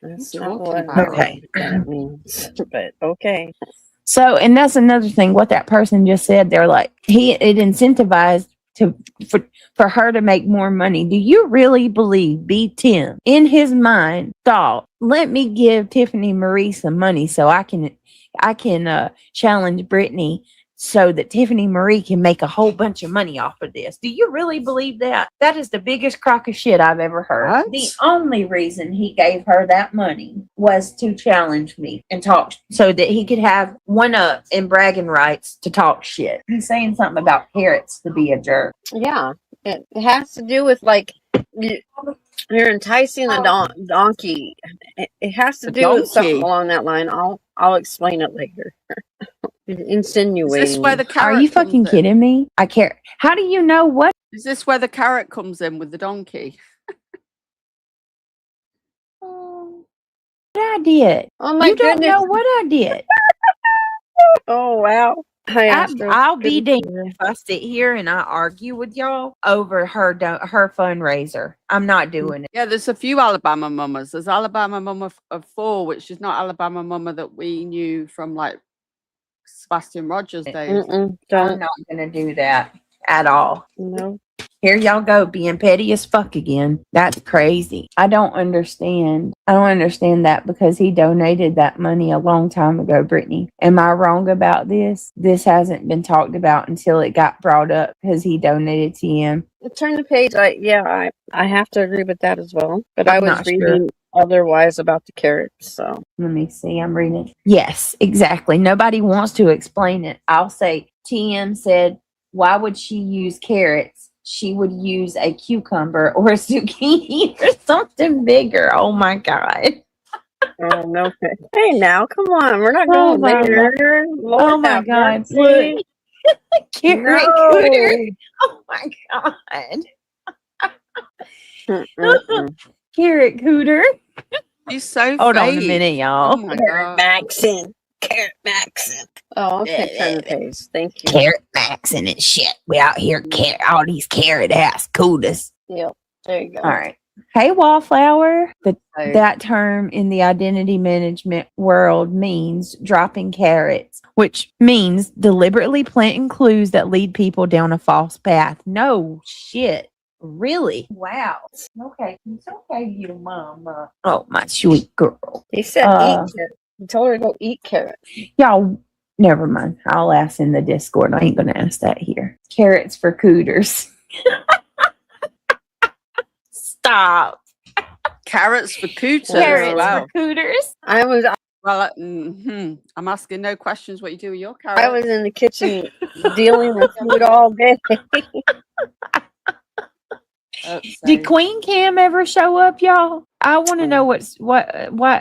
Speaker 6: That's not what that means, but okay.
Speaker 5: So, and that's another thing. What that person just said, they're like, it incentivized for her to make more money. Do you really believe B. Tim in his mind thought, let me give Tiffany Marie some money so I can challenge Brittany so that Tiffany Marie can make a whole bunch of money off of this? Do you really believe that? That is the biggest crock of shit I've ever heard. What? The only reason he gave her that money was to challenge me and talk so that he could have one up in bragging rights to talk shit. He's saying something about carrots to be a jerk.
Speaker 6: Yeah, it has to do with like you're enticing a donkey. It has to do with something along that line. I'll explain it later. Insinuating.
Speaker 3: Is this where the carrot
Speaker 5: Are you fucking kidding me? I care. How do you know what?
Speaker 3: Is this where the carrot comes in with the donkey?
Speaker 5: What I did.
Speaker 6: Oh my
Speaker 5: goodness.
Speaker 6: goodness.
Speaker 5: You don't know what I did.
Speaker 6: Oh wow.
Speaker 5: I'll be damned if I sit here and I argue with y'all over her fundraiser. I'm not doing it.
Speaker 3: Yeah, there's a few Alabama mamas. There's Alabama Mama of 4, which is not Alabama Mama that we knew from like Sebastian Rogers days.
Speaker 5: I'm not going to do that at all.
Speaker 6: No.
Speaker 5: Here y'all go being petty as fuck again. That's crazy. I don't understand. I don't understand that because he donated that money a long time ago, Brittany. Am I wrong about this? This hasn't been talked about until it got brought up because he donated to him.
Speaker 6: Turn the page. I have to agree with that as well. But I
Speaker 5: I'm
Speaker 6: was
Speaker 5: not sure.
Speaker 6: reading otherwise about the carrots. So
Speaker 5: Let me see. I'm reading it. Yes, exactly. Nobody wants to explain it. I'll say TM said, why would she use carrots? She would use a cucumber or a zucchini or something bigger. Oh my God.
Speaker 6: oh no. Hey now, come on. We're not
Speaker 5: Oh
Speaker 6: going
Speaker 5: my
Speaker 6: there. Lord
Speaker 5: Oh my
Speaker 6: have
Speaker 5: God.
Speaker 6: mercy.
Speaker 5: Look. Carrot
Speaker 6: No.
Speaker 5: cooter. Oh my God. Carrot cooter.
Speaker 3: She's so
Speaker 5: Hold on a
Speaker 3: fake.
Speaker 5: minute,
Speaker 3: Oh
Speaker 5: y'all.
Speaker 3: my
Speaker 6: Carrot
Speaker 3: god.
Speaker 6: Maxon. Carrot Maxon. Oh, okay, turn the page. Thank you.
Speaker 5: Carrot maxing and shit. We out here all these carrot ass cooters.
Speaker 6: Yep. There you go.
Speaker 5: All right. Hey, wallflower.
Speaker 3: Hey.
Speaker 5: That term in the identity management world means dropping carrots, which means deliberately planting clues that lead people down a false path. No shit. Really? Wow. Okay. It's okay, you mama. Oh, my sweet girl.
Speaker 6: He said eat carrot. He told her to go eat carrot.
Speaker 5: Y'all, never mind. I'll ask in the Discord. I ain't going to ask that here. Carrots for cooters. Stop.
Speaker 3: Carrots for cooters.
Speaker 5: Carrots
Speaker 3: Wow.
Speaker 5: for cooters.
Speaker 3: Well, I'm asking no questions what you do with your carrots.
Speaker 6: I was in the kitchen dealing with food all day.
Speaker 5: Did Queen Cam ever show up, y'all? I want to know what.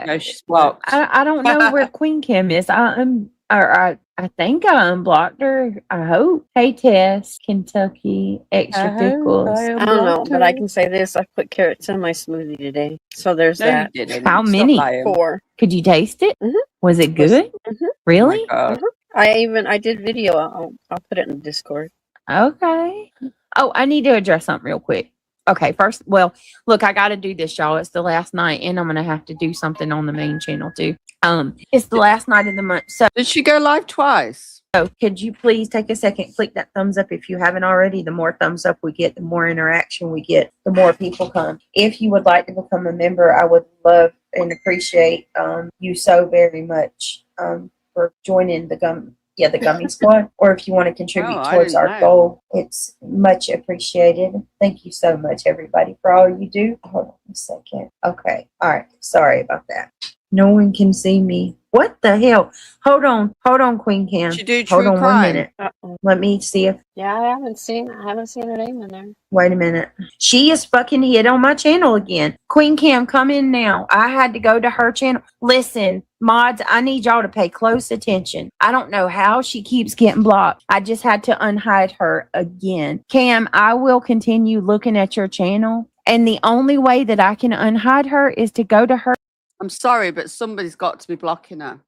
Speaker 3: No, she's blocked.
Speaker 5: I don't know where Queen Cam is. I think I unblocked her. I hope. Hey, Tess, Kentucky, extra pickles.
Speaker 6: I don't know, but I can say this: I put carrots in my smoothie today, so there's
Speaker 3: No,
Speaker 6: that.
Speaker 3: you didn't.
Speaker 5: How
Speaker 3: Stop
Speaker 5: many?
Speaker 3: lying.
Speaker 6: 4.
Speaker 5: Could you taste it?
Speaker 6: Mhm.
Speaker 5: Was it good?
Speaker 6: Mhm.
Speaker 5: Really?
Speaker 3: Oh my God.
Speaker 6: I did video. I'll put it in the Discord.
Speaker 5: Okay. Oh, I need to address something real quick. Okay, first, well, look, I got to do this, y'all. It's the last night, and I'm gonna have to do something on the main channel too. It's the last night of the month, so
Speaker 3: Did she go live twice?
Speaker 5: could you please take a second, click that thumbs up if you haven't already? The more thumbs up we get, the more interaction we get, the more people come. If you would like to become a member, I would love and appreciate you so very much for joining the Gummy Squad, or if you want to contribute
Speaker 3: Oh, I
Speaker 5: towards
Speaker 3: didn't
Speaker 5: our
Speaker 3: know.
Speaker 5: goal, it's much appreciated. Thank you so much, everybody, for all you do. Hold on a second. Okay. All right. Sorry about that. No one can see me. What the hell? Hold on, Queen Cam.
Speaker 3: She do
Speaker 5: Hold
Speaker 3: true
Speaker 5: on
Speaker 3: crime.
Speaker 5: 1 minute.
Speaker 6: Uh-oh.
Speaker 5: Let me see if.
Speaker 6: Yeah, I haven't seen her name in there.
Speaker 5: Wait a minute. She is fucking hit on my channel again. Queen Cam, come in now. I had to go to her channel. Listen, mods, I need y'all to pay close attention. I don't know how she keeps getting blocked. I just had to unhide her again. Cam, I will continue looking at your channel. And the only way that I can unhide her is to go to her.
Speaker 3: I'm sorry, but somebody's got to be blocking her.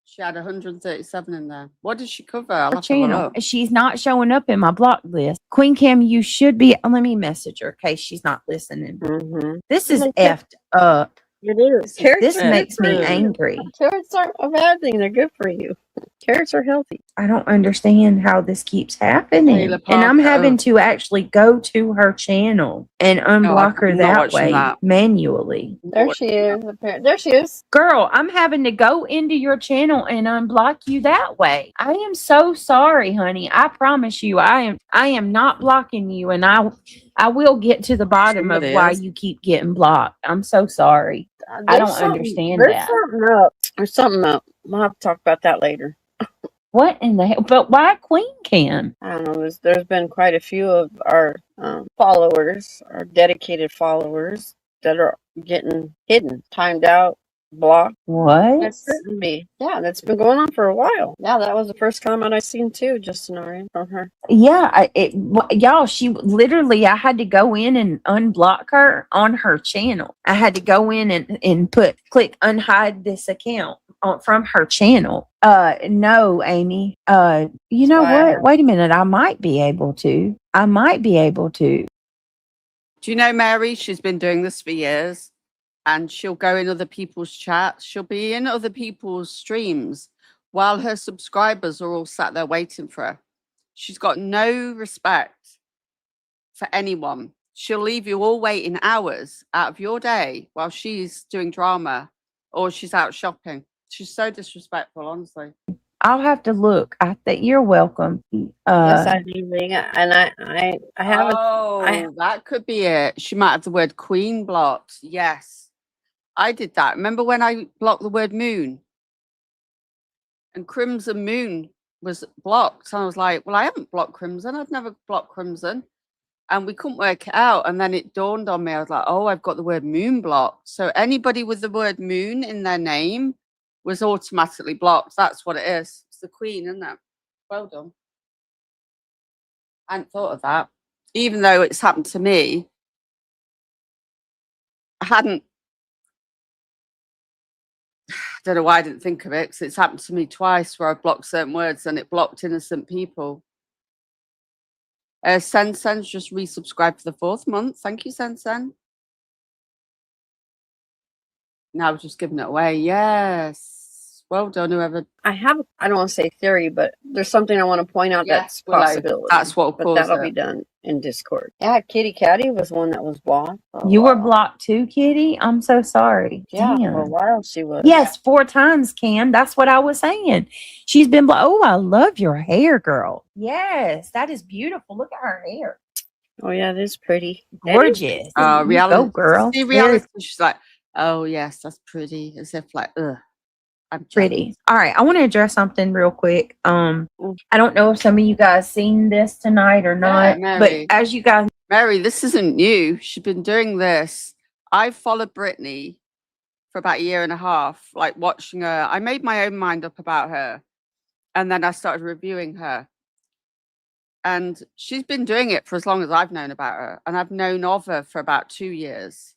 Speaker 3: She had 137 in there. What did she cover? I'll have to have a
Speaker 5: channel.
Speaker 3: look.
Speaker 5: She's not showing up in my block list. Queen Cam, you should be. Let me message her in case she's not listening.
Speaker 6: Mm-hmm.
Speaker 5: This is effed up.
Speaker 6: It is.
Speaker 5: This makes me angry.
Speaker 6: Carrots aren't a bad thing. They're good for you. Carrots are healthy.
Speaker 5: I don't understand how this keeps happening.
Speaker 3: Taylor
Speaker 5: And I'm
Speaker 3: Parker.
Speaker 5: having to actually go to her channel and unblock her
Speaker 3: I'm not
Speaker 5: that
Speaker 3: watching
Speaker 5: way
Speaker 3: that.
Speaker 5: manually.
Speaker 6: There she is. There she is.
Speaker 5: Girl, I'm having to go into your channel and unblock you that way. I am so sorry, honey. I promise you, I am not blocking you, and I will get to the bottom of
Speaker 3: Somebody
Speaker 5: why
Speaker 3: is.
Speaker 5: you keep getting blocked. I'm so sorry. I don't understand
Speaker 6: There's
Speaker 5: that.
Speaker 6: something up. There's something up. We'll have to talk about that later.
Speaker 5: What in the hell? But why Queen Cam?
Speaker 6: I don't know. There's been quite a few of our followers, our dedicated followers, that are getting hidden, timed out, blocked.
Speaker 5: What?
Speaker 6: That shouldn't be. Yeah, that's been going on for a while. Yeah, that was the first comment I seen too, just an RN from her.
Speaker 5: Yeah, y'all, she literally, I had to go in and unblock her on her channel. I had to go in and click unhide this account from her channel. No, Amy. You know what? Wait a minute. I might be able to.
Speaker 3: Do you know Mary? She's been doing this for years, and she'll go in other people's chats. She'll be in other people's streams while her subscribers are all sat there waiting for her. She's got no respect for anyone. She'll leave you all waiting hours out of your day while she's doing drama or she's out shopping. She's so disrespectful, honestly.
Speaker 5: I'll have to look. I think you're welcome.
Speaker 6: Yes, I do, Ring. And I have
Speaker 3: That could be it. She might have the word queen blocked. Yes. I did that. Remember when I blocked the word moon? And Crimson Moon was blocked. And I was like, well, I haven't blocked Crimson. I've never blocked Crimson. And we couldn't work it out. And then it dawned on me. I was like, oh, I've got the word moon blocked. So anybody with the word moon in their name was automatically blocked. That's what it is. It's the queen, isn't it? Well done. I hadn't thought of that. Even though it's happened to me, I don't know why I didn't think of it, because it's happened to me twice where I've blocked certain words and it blocked innocent people. Sensen's just resubscribed for the 4th month. Thank you, Sensen. Now we're just giving it away. Yes. Well done, whoever.
Speaker 6: I don't want to say theory, but there's something I want to point out that's possibility.
Speaker 3: That's what
Speaker 6: but that'll be done in Discord. Yeah, Kitty Catty was one that was blocked.
Speaker 5: You were blocked too, Kitty? I'm so sorry.
Speaker 6: Yeah,
Speaker 5: Damn.
Speaker 6: for a while she was.
Speaker 5: Yes, 4 times, Cam. That's what I was saying. She's been blocked. Oh, I love your hair, girl. Yes, that is beautiful. Look at her hair.
Speaker 6: Oh, yeah, it is pretty.
Speaker 5: Gorgeous.
Speaker 3: Reality.
Speaker 5: Go, girl.
Speaker 3: See, reality. She's like, oh, yes, that's pretty. As if like, ugh. I'm
Speaker 5: pretty. All right. I want to address something real quick. I don't know if some of you guys seen this tonight or not, but as you guys,
Speaker 3: Mary, this isn't new. She's been doing this. I followed Brittany for about 1.5 years, like watching her. I made my own mind up about her, and then I started reviewing her. And she's been doing it for as long as I've known about her, and I've known of her for about 2 years,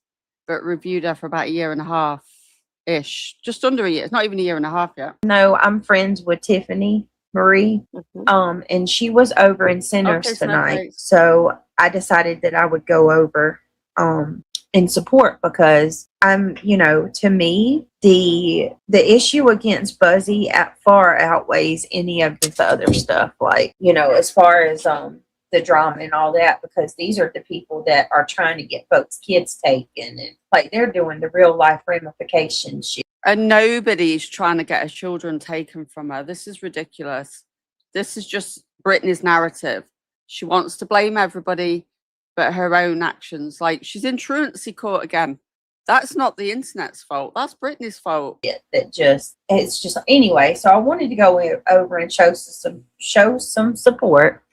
Speaker 3: but reviewed her for about 1.5 years. Ish, just under a year. It's not even 1.5 years yet.
Speaker 5: No, I'm friends with Tiffany Marie, and she was over in Centers tonight. So I decided that I would go over in support, because to me, the issue against Buzzy far outweighs any of this other stuff. Like, as far as the drama and all that, because these are the people that are trying to get folks' kids taken, and like they're doing the real life ramifications shit.
Speaker 3: And nobody's trying to get her children taken from her. This is ridiculous. This is just Britney's narrative. She wants to blame everybody but her own actions. Like, she's in truancy court again. That's not the internet's fault. That's Britney's fault.
Speaker 5: It's just anyway. So I wanted to go over and show some support.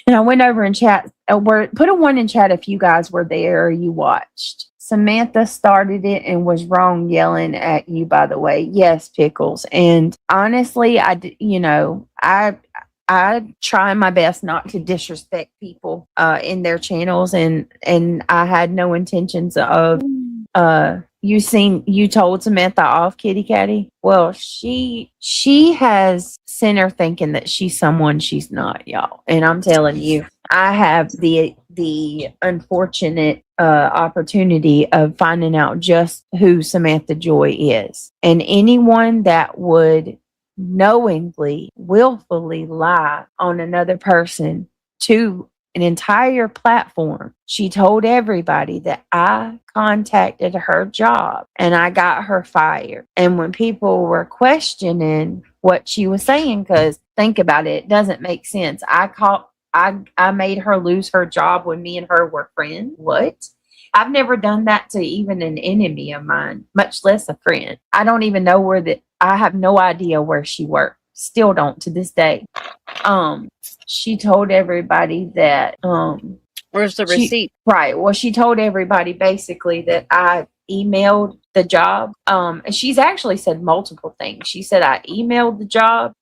Speaker 5: And I went over and put a 1 in chat if you guys were there or you watched. Samantha started it and was wrong yelling at you, by the way. Yes, Pickles. And honestly, I try my best not to disrespect people in their channels, and I had no intentions of you told Samantha off, Kitty Catty. Well, she has sent her thinking that she's someone she's not, y'all. And I'm telling you, I have the unfortunate opportunity of finding out just who Samantha Joy is. And anyone that would knowingly, willfully lie on another person to an entire platform. She told everybody that I contacted her job and I got her fired. And when people were questioning what she was saying, because think about it, it doesn't make sense. I made her lose her job when me and her were friends. What? I've never done that to even an enemy of mine, much less a friend. I don't even know I have no idea where she worked. Still don't to this day. She told everybody that
Speaker 6: where's the receipt?
Speaker 5: Right. Well, she told everybody basically that I emailed the job. And she's actually said multiple things. She said I emailed the job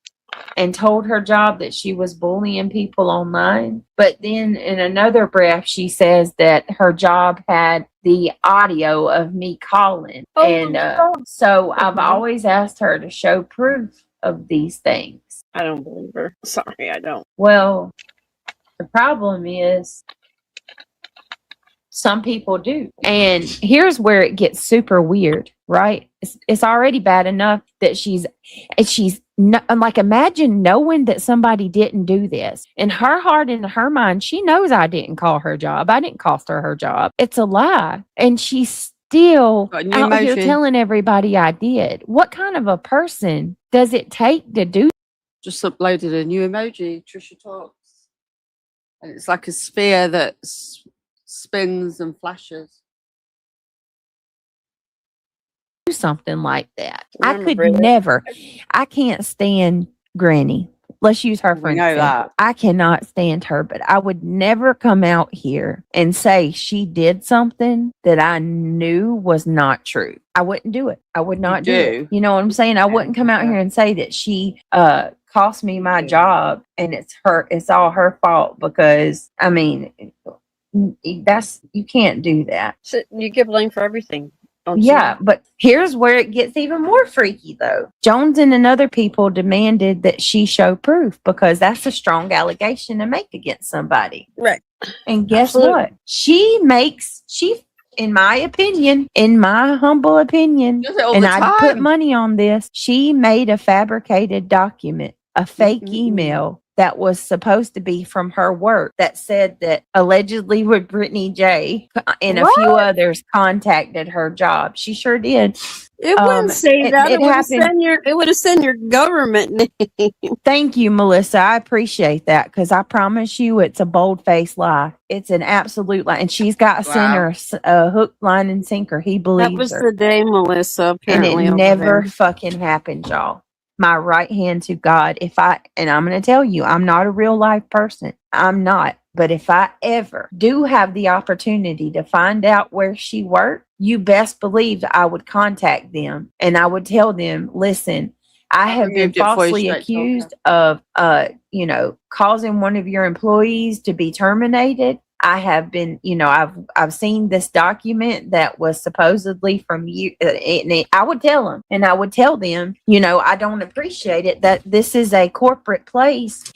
Speaker 5: and told her job that she was bullying people online. But then in another breath, she says that her job had the audio of me calling. So I've always asked her to show proof of these things.
Speaker 6: I don't believe her. Sorry, I don't.
Speaker 5: Well, the problem is some people do. And here's where it gets super weird, right? It's already bad enough that she's no, like imagine knowing that somebody didn't do this. In her heart and in her mind, she knows I didn't call her job. I didn't cost her job. It's a lie. And she's still
Speaker 3: Got a new
Speaker 5: out here
Speaker 3: emoji.
Speaker 5: telling everybody I did. What kind of a person does it take to do?
Speaker 3: Just uploaded a new emoji, Trisha Talks. And it's like a sphere that spins and flashes.
Speaker 5: Something like that.
Speaker 6: I
Speaker 5: I could
Speaker 6: remember that.
Speaker 5: never. I can't stand Granny. Let's use her for
Speaker 3: We know
Speaker 5: example.
Speaker 3: that.
Speaker 5: I cannot stand her, but I would never come out here and say she did something that I knew was not true. I wouldn't do it. I would not do it.
Speaker 3: do.
Speaker 5: You know what I'm saying? I wouldn't come out here and say that she cost me my job and it's all her fault because I mean that's you can't do that.
Speaker 6: So you get blamed for everything. don't
Speaker 5: Yeah,
Speaker 6: you?
Speaker 5: but here's where it gets even more freaky, though. Jones and other people demanded that she show proof because that's a strong allegation to make against somebody.
Speaker 6: Right.
Speaker 5: And guess
Speaker 6: Absolutely.
Speaker 5: what? She, in my opinion, in my humble opinion,
Speaker 3: Does it all
Speaker 5: and
Speaker 3: the
Speaker 5: I'd put
Speaker 3: time.
Speaker 5: money on this, she made a fabricated document, a fake
Speaker 3: Mm-mm-mm.
Speaker 5: email that was supposed to be from her work that said that allegedly with Brittany J and a few
Speaker 6: What?
Speaker 5: others contacted her job. She sure did.
Speaker 6: It wouldn't say that.
Speaker 5: it
Speaker 6: It would have
Speaker 5: happened.
Speaker 6: said your government name.
Speaker 5: Thank you, Melissa. I appreciate that because I promise you it's a bold-faced lie. It's an absolute lie. And she's got sent her a hook, line, and sinker. He believes
Speaker 6: That was
Speaker 5: her.
Speaker 6: the day, Melissa.
Speaker 5: And
Speaker 6: Apparently,
Speaker 5: it
Speaker 6: over
Speaker 5: never
Speaker 6: there.
Speaker 5: fucking happened, y'all. My right hand to God. And I'm going to tell you, I'm not a real life person. I'm not. But if I ever do have the opportunity to find out where she worked, you best believe I would contact them and I would tell them, listen, I have been
Speaker 3: removed it for you
Speaker 5: falsely
Speaker 3: straight
Speaker 5: accused of, causing one of your employees to be terminated. I have been, I've seen this document that was supposedly from you. I would tell them, and I would tell them, I don't appreciate it that this is a corporate place,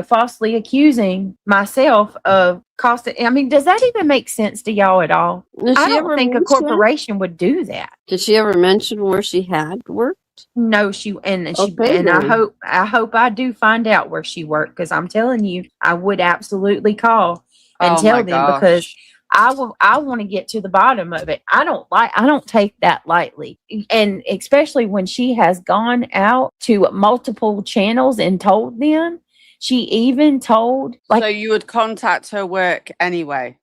Speaker 5: falsely accusing myself of costing. I mean, does that even make sense to y'all at all?
Speaker 6: Did
Speaker 5: I
Speaker 6: she
Speaker 5: don't
Speaker 6: ever
Speaker 5: think a
Speaker 6: mention-
Speaker 5: corporation would do that.
Speaker 6: Did she ever mention where she had worked?
Speaker 5: No, and I hope I do find out where she worked because I'm telling you, I would absolutely call and
Speaker 3: Oh
Speaker 5: tell
Speaker 3: my
Speaker 5: them because
Speaker 3: gosh.
Speaker 5: I want to get to the bottom of it. I don't take that lightly. And especially when she has gone out to multiple channels and told them, she even told
Speaker 3: So you would contact her work anyway.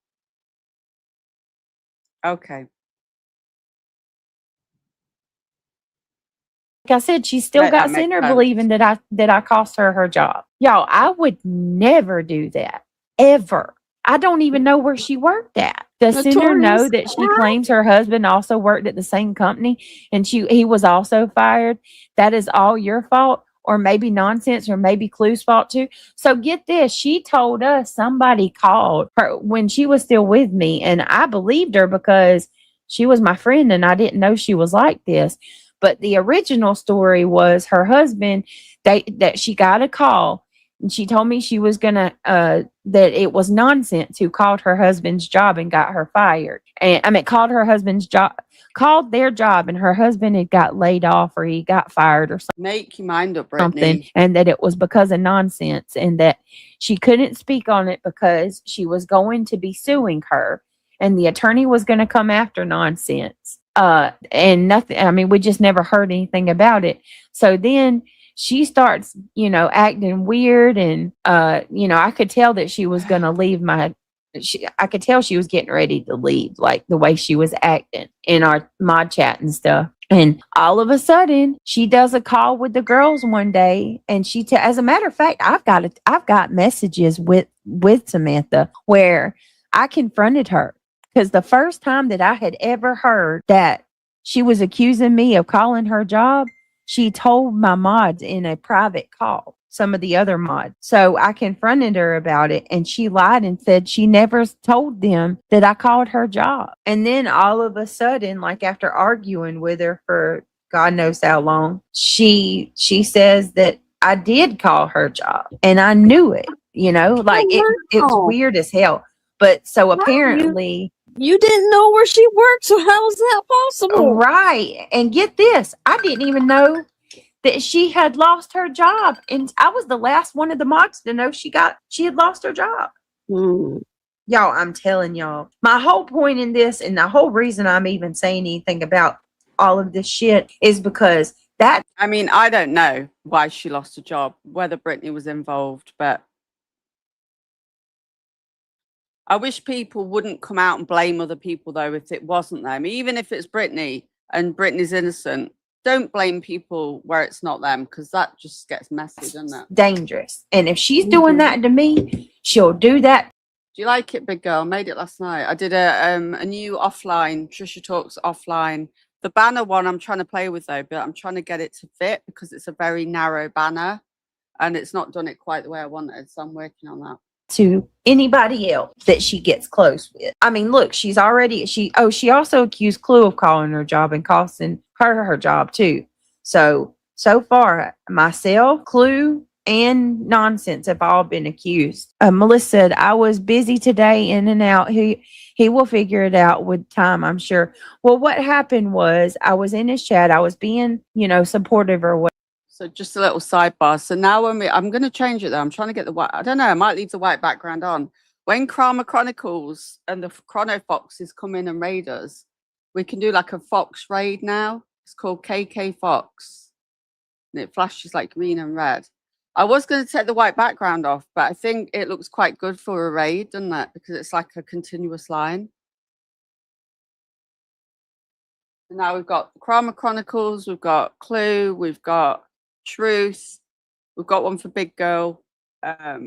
Speaker 3: Okay.
Speaker 5: like I said, she still
Speaker 3: That
Speaker 5: got
Speaker 3: makes
Speaker 5: Sinner
Speaker 3: sense.
Speaker 5: believing that I cost her job. Y'all, I would never do that. Ever. I don't even know where she worked at. Does Sinner know
Speaker 6: Notorious.
Speaker 5: that she claims her husband also worked at the same company and he was also fired? That is all your fault, or maybe nonsense, or maybe Clue's fault too. So get this. She told us somebody called her when she was still with me, and I believed her because she was my friend and I didn't know she was like this. But the original story was her husband, that she got a call and she told me she was gonna that it was nonsense who called her husband's job and got her fired. And called her husband's job, called their job, and her husband had got laid off or he got fired or
Speaker 3: Make your mind up,
Speaker 5: something,
Speaker 3: Brittany.
Speaker 5: and that it was because of nonsense and that she couldn't speak on it because she was going to be suing her and the attorney was going to come after nonsense. And nothing, we just never heard anything about it. So then she starts, acting weird. And, I could tell that she was going to leave I could tell she was getting ready to leave, like the way she was acting in our mod chat and stuff. And all of a sudden, she does a call with the girls one day, and as a matter of fact, I've got messages with Samantha where I confronted her. Because the first time that I had ever heard that she was accusing me of calling her job, she told my mods in a private call, some of the other mods. So I confronted her about it, and she lied and said she never told them that I called her job. And then all of a sudden, like after arguing with her for God knows how long, she says that I did call her job, and I knew it. It was weird as hell. But so apparently.
Speaker 6: You didn't know where she worked, so how is that possible?
Speaker 5: Right. And get this, I didn't even know that she had lost her job. And I was the last one of the mods to know she had lost her job.
Speaker 6: Hmm.
Speaker 5: Y'all, I'm telling y'all, my whole point in this and the whole reason I'm even saying anything about all of this shit is because
Speaker 3: I mean, I don't know why she lost her job, whether Brittany was involved, but I wish people wouldn't come out and blame other people, though, if it wasn't them. Even if it's Brittany and Brittany's innocent, don't blame people where it's not them, because that just gets messy, doesn't it?
Speaker 5: dangerous. And if she's doing that to me, she'll do that.
Speaker 3: Do you like it, big girl? I made it last night. I did a new offline, Trisha Talks offline. The banner one I'm trying to play with, though, but I'm trying to get it to fit because it's a very narrow banner and it's not done it quite the way I wanted. So I'm working on that.
Speaker 5: To anybody else that she gets close with. I mean, look, she also accused Clue of calling her job and costing her job too. So far, myself, Clue, and Nonsense have all been accused. Melissa said, I was busy today, in and out. He will figure it out with time, I'm sure. Well, what happened was I was in his chat. I was being, supportive or what.
Speaker 3: So just a little sidebar. So now I'm going to change it though. I'm trying to get the white. I don't know. I might leave the white background on. When Karma Chronicles and the Chrono Foxes come in and raid us, we can do like a Fox raid now. It's called KK Fox. And it flashes like green and red. I was going to take the white background off, but I think it looks quite good for a raid, doesn't it? Because it's like a continuous line. And now we've got Karma Chronicles, we've got Clue, we've got Truth, we've got one for Big Girl. I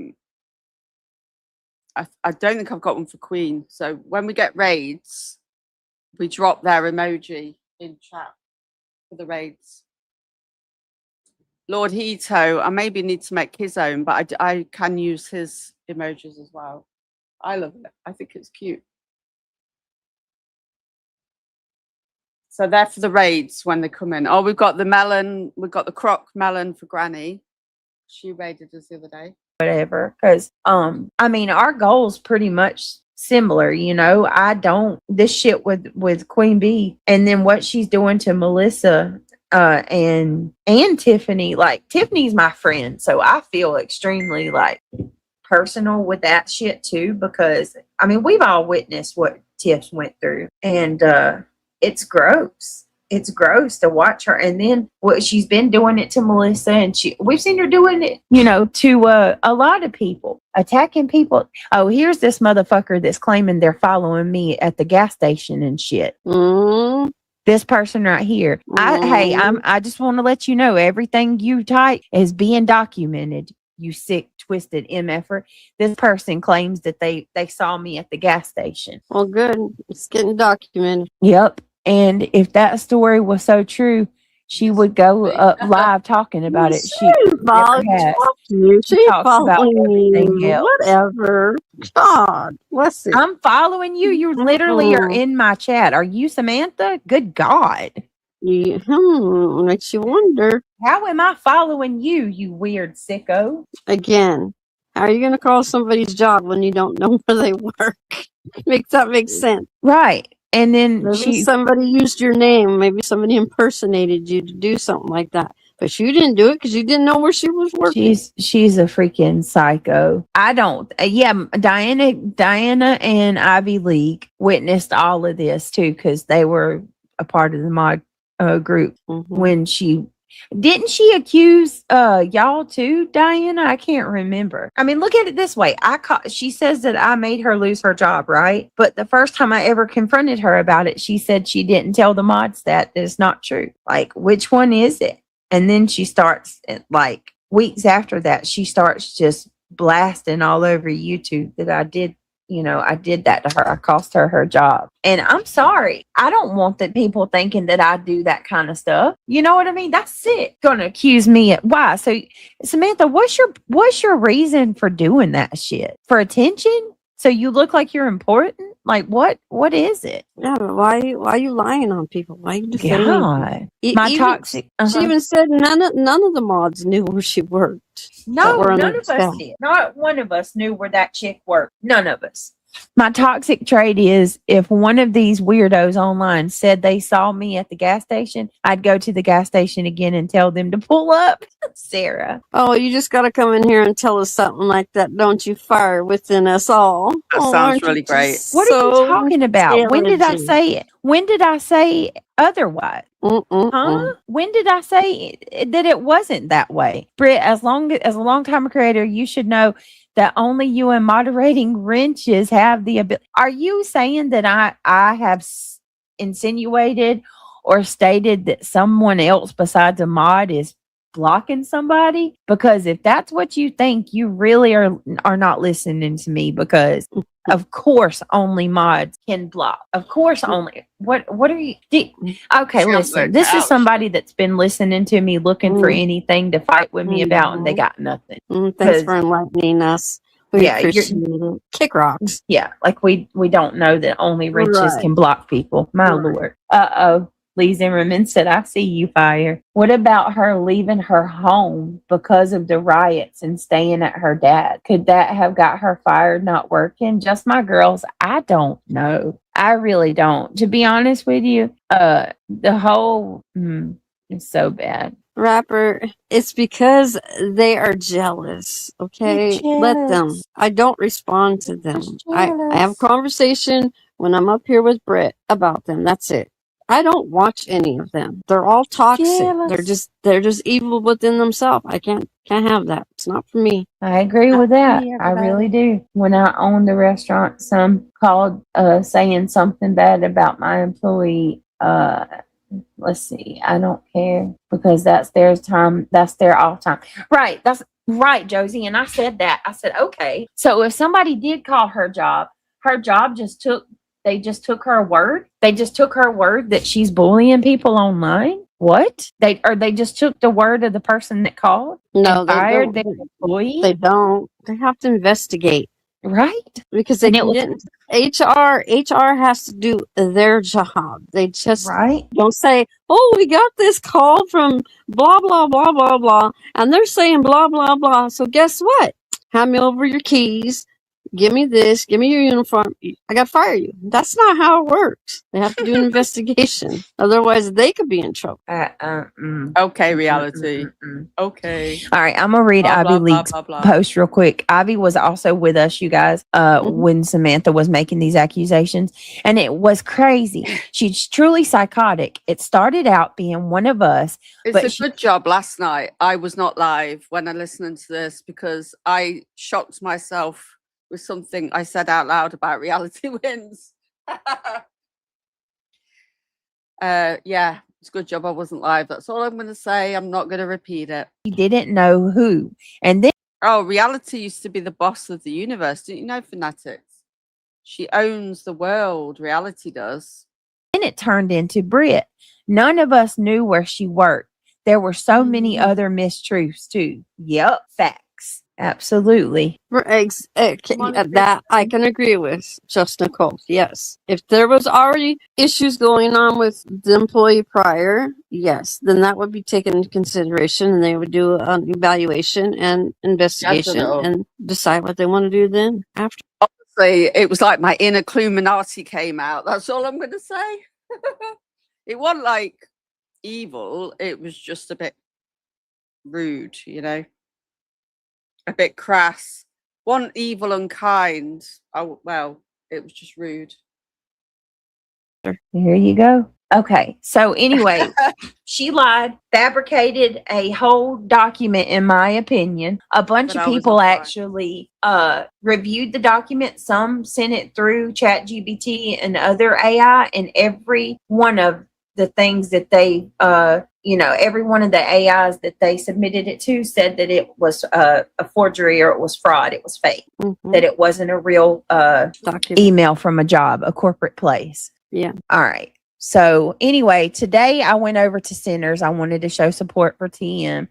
Speaker 3: don't think I've got one for Queen. So when we get raids, we drop their emoji in chat for the raids. Lord Hito, I maybe need to make his own, but I can use his emojis as well. I love it. I think it's cute. So they're for the raids when they come in. Oh, we've got the melon. We've got the croc melon for Granny. She raided us the other day.
Speaker 5: Whatever. Because, I mean, our goal's pretty much similar, this shit with Queen Bee and then what she's doing to Melissa and Tiffany. Like, Tiffany's my friend. So I feel extremely, personal with that shit, too. Because, I mean, we've all witnessed what Tiff went through. And, it's gross. It's gross to watch her. And then what she's been doing it to Melissa, and we've seen her doing it, to a lot of people, attacking people. Oh, here's this motherfucker that's claiming they're following me at the gas station and shit. This person right here. I just want to let you know everything you type is being documented. You sick, twisted MFer. This person claims that they saw me at the gas station.
Speaker 6: Well, good. It's getting documented.
Speaker 5: Yep. And if that story was so true, she would go live talking about it. She talks about everything else.
Speaker 6: Whatever. God, bless it.
Speaker 5: I'm following you. You literally are in my chat. Are you Samantha? Good God.
Speaker 6: Makes you wonder.
Speaker 5: How am I following you, you weird sicko?
Speaker 6: Again, how are you going to call somebody's job when you don't know where they work? Makes that make sense.
Speaker 5: Right. And then
Speaker 6: maybe somebody used your name. Maybe somebody impersonated you to do something like that. But you didn't do it because you didn't know where she was working.
Speaker 5: She's a freaking psycho. I don't. Diana and Ivy League witnessed all of this too because they were a part of the mod group when didn't she accuse y'all too, Diana? I can't remember. I mean, look at it this way. She says that I made her lose her job, right? But the first time I ever confronted her about it, she said she didn't tell the mods that it's not true. Like, which one is it? And then she starts, like, weeks after that, she starts just blasting all over YouTube that I did that to her. I cost her job. And I'm sorry. I don't want that people thinking that I do that kind of stuff. You know what I mean? That's sick. Gonna accuse me. Why? So, Samantha, what's your reason for doing that shit? For attention? So you look like you're important? Like, what is it?
Speaker 6: Yeah, but why are you lying on people? Why are you defaming
Speaker 5: my toxic?
Speaker 6: She even said none of the mods knew where she worked.
Speaker 5: No, none of us did. Not one of us knew where that chick worked. None of us. My toxic trait is if one of these weirdos online said they saw me at the gas station, I'd go to the gas station again and tell them to pull up. Sarah.
Speaker 6: Oh, you just got to come in here and tell us something like that, don't you? Fire within us all.
Speaker 3: That
Speaker 6: Oh,
Speaker 3: sounds
Speaker 6: aren't you
Speaker 3: really great.
Speaker 6: just
Speaker 5: What are you
Speaker 6: so
Speaker 5: talking about? When did I
Speaker 6: intelligent?
Speaker 5: say it? When did I say otherwise?
Speaker 6: Mm-mm-mm.
Speaker 5: Huh? When did I say that it wasn't that way? Britt, as a long time creator, you should know that only you and moderating wrenches have the ability. Are you saying that I have insinuated or stated that someone else besides a mod is blocking somebody? Because if that's what you think, you really are not listening to me, because of course only mods can block. Of course only. What are you okay, listen. This is somebody that's been listening to me looking for anything to fight with me about, and they got nothing.
Speaker 6: Thanks for enlightening us. We appreciate it. Kick rocks.
Speaker 5: Yeah, like we don't know that only wrenches
Speaker 6: Right.
Speaker 5: can block people. My lord. Lee Zimmerman said, I see you, Fire. What about her leaving her home because of the riots and staying at her dad? Could that have got her fired, not working? Just my girls, I don't know. I really don't. To be honest with you, the whole it's so bad.
Speaker 6: Rapper, it's because they are jealous. Okay, let them. I don't respond to them. I have a conversation when I'm up here with Britt about them. That's it. I don't watch any of them. They're all toxic. They're just evil within themselves. I can't have that. It's not for me.
Speaker 5: I agree with that. I really do. When I owned the restaurant, some called saying something bad about my employee. Let's see. I don't care, because that's their time. That's their off time. Right. That's right, Josie. And I said that. I said, okay. So if somebody did call her job they just took her word. They just took her word that she's bullying people online. What? They just took the word of the person that called.
Speaker 6: No,
Speaker 5: and
Speaker 6: they
Speaker 5: fired
Speaker 6: don't.
Speaker 5: their employee.
Speaker 6: They don't. They have to investigate.
Speaker 5: Right.
Speaker 6: Because they didn't. HR has to do their job. They just don't say, "Oh, we got this call from blah blah blah blah blah," and they're saying blah blah blah. So guess what? Hand me over your keys. Give me this. Give me your uniform. I got to fire you. That's not how it works. They have to do an investigation. Otherwise, they could be in trouble.
Speaker 3: Okay, reality. Okay.
Speaker 5: All right, I'm gonna read
Speaker 3: Blah,
Speaker 5: Ivy
Speaker 3: blah, blah,
Speaker 5: League's
Speaker 3: blah, blah.
Speaker 5: post real quick. Ivy was also with us, you guys, when Samantha was making these accusations, and it was crazy. She's truly psychotic. It started out being one of us.
Speaker 3: It's a good job last night I was not live when I listened to this, because I shocked myself with something I said out loud about reality wins. Yeah, it's a good job I wasn't live. That's all I'm going to say. I'm not going to repeat it.
Speaker 5: He didn't know who. And then
Speaker 3: reality used to be the boss of the universe. Didn't you know, Fanatics? She owns the world. Reality does.
Speaker 5: Then it turned into Brit. None of us knew where she worked. There were so many other mistruths too. Yep, facts. Absolutely.
Speaker 6: That I can agree with, just Nicole. Yes. If there was already issues going on with the employee prior, yes, then that would be taken into consideration, and they would do an evaluation and investigation and decide what they want to do then after.
Speaker 3: Honestly, it was like my inner Cluminati came out. That's all I'm going to say. It wasn't like evil. It was just a bit rude, you know. A bit crass. One evil and kind. Oh, well, it was just rude.
Speaker 5: Here you go. Okay. So anyway, she lied, fabricated a whole document, in my opinion. A bunch of people actually reviewed the document. Some sent it through ChatGPT and other AI, and every one of the things that they every one of the AIs that they submitted it to said that it was a forgery, or it was fraud, it was fake, that it wasn't a real email from a job, a corporate place.
Speaker 6: Yeah.
Speaker 5: All right. So anyway, today I went over to Sinners. I wanted to show support for TM.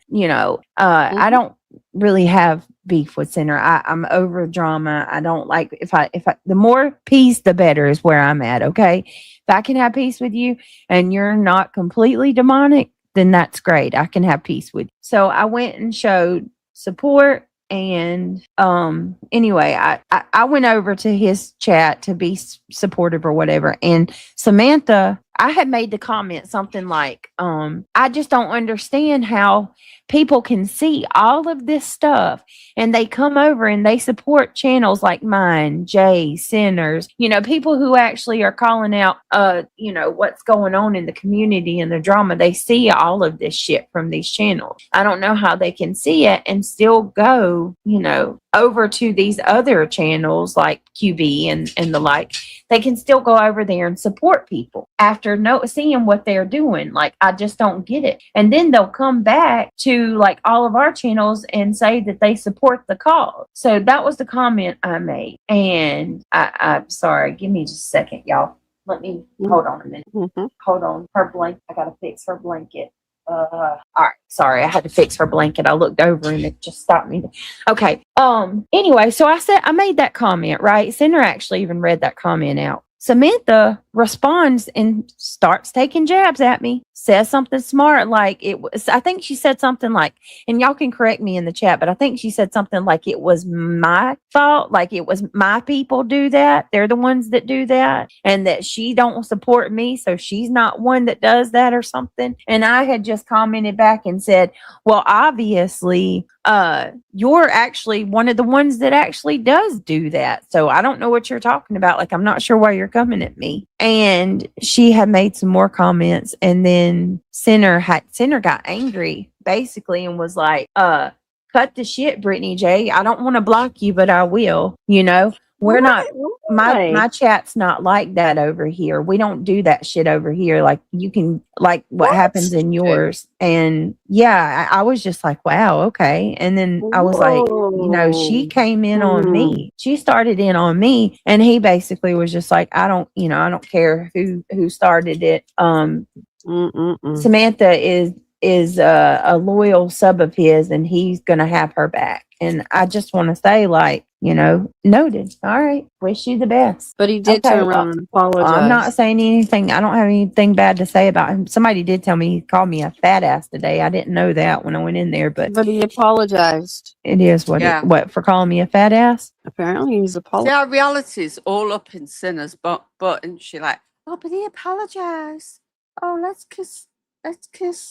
Speaker 5: I don't really have beef with Sinner. I'm over drama. I don't like if I the more peace, the better is where I'm at. Okay. If I can have peace with you and you're not completely demonic, then that's great. I can have peace with you. So I went and showed support And anyway, I went over to his chat to be supportive or whatever. And Samantha, I had made the comment something like, I just don't understand how people can see all of this stuff and they come over and they support channels like mine, Jay, Sinners, people who actually are calling out, what's going on in the community and the drama. They see all of this shit from these channels. I don't know how they can see it and still go, over to these other channels like QB and the like. They can still go over there and support people after seeing what they're doing. Like, I just don't get it. And then they'll come back to like all of our channels and say that they support the cause. So that was the comment I made. And I'm sorry, give me just a second, y'all. Let me hold on a minute. Hold on. Her blanket. I gotta fix her blanket. All right, sorry, I had to fix her blanket. I looked over and it just stopped me. Okay. Anyway, so I made that comment, right? Cinder actually even read that comment out. Samantha responds and starts taking jabs at me, says something smart like I think she said something like, and y'all can correct me in the chat, but I think she said something like it was my fault, like it was my people do that. They're the ones that do that, and that she don't support me, so she's not one that does that or something. And I had just commented back and said, well, obviously, you're actually one of the ones that actually does do that. So I don't know what you're talking about. Like, I'm not sure why you're coming at me. And she had made some more comments, and then Sinner got angry basically and was like, cut the shit, Brittany J. I don't want to block you, but I will. We're not, my chat's not like that over here. We don't do that shit over here. Like, you can, like what happens in yours. And yeah, I was just like, wow, okay. And then I was like, she came in on me. She started in on me. And he basically was just like, I don't care who started it. Samantha is a loyal sub of his, and he's going to have her back. And I just want to say, like, noted. All right. Wish you the best.
Speaker 6: But he did turn around and apologize.
Speaker 5: I'm not saying anything. I don't have anything bad to say about him. Somebody did tell me he called me a fat ass today. I didn't know that when I went in there, but
Speaker 6: he apologized.
Speaker 5: It is what for calling me a fat ass?
Speaker 6: Apparently he's apologized.
Speaker 3: See, our reality's all up in Sinners, but and she like, oh, but he apologized. Oh, let's kiss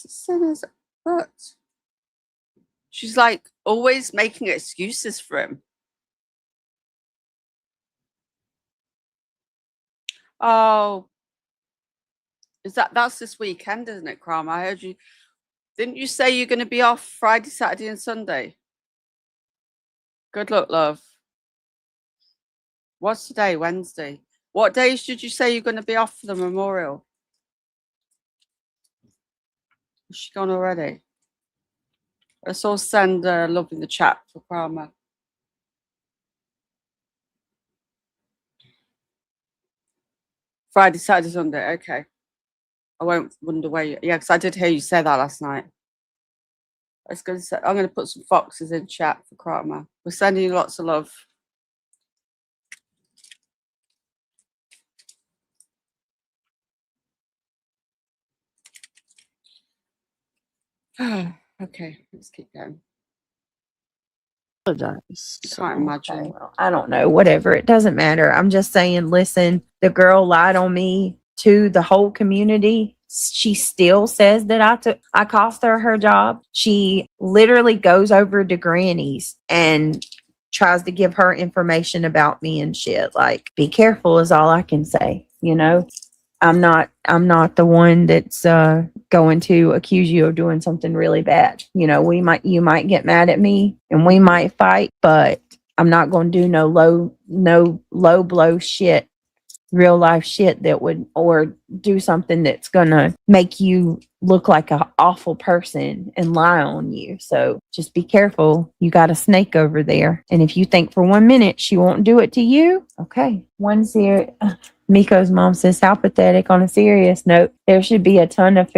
Speaker 3: Sinners butt. She's like always making excuses for him. Oh, that's this weekend, isn't it, Crom? I heard you. Didn't you say you're going to be off Friday, Saturday, and Sunday? Good luck, love. What's today? Wednesday. What days did you say you're going to be off for the memorial? Is she gone already? Let's all send love in the chat for Karma. Friday, Saturday, Sunday. Okay. I won't wonder where you... Yeah, because I did hear you say that last night. I'm going to put some foxes in chat for Karma. We're sending you lots of love. Okay, let's keep going. Can't imagine.
Speaker 5: Okay, well, I don't know. Whatever. It doesn't matter. I'm just saying, listen, the girl lied on me to the whole community. She still says that I cost her job. She literally goes over to Granny's and tries to give her information about me and shit. Like, be careful is all I can say. I'm not the one that's going to accuse you of doing something really bad. You might get mad at me and we might fight, but I'm not going to do no low blow shit, real life shit that would, or do something that's going to make you look like an awful person and lie on you. So just be careful. You got a snake over there. And if you think for 1 minute she won't do it to you, okay. Miko's mom says, how pathetic. On a serious note, there should be a ton of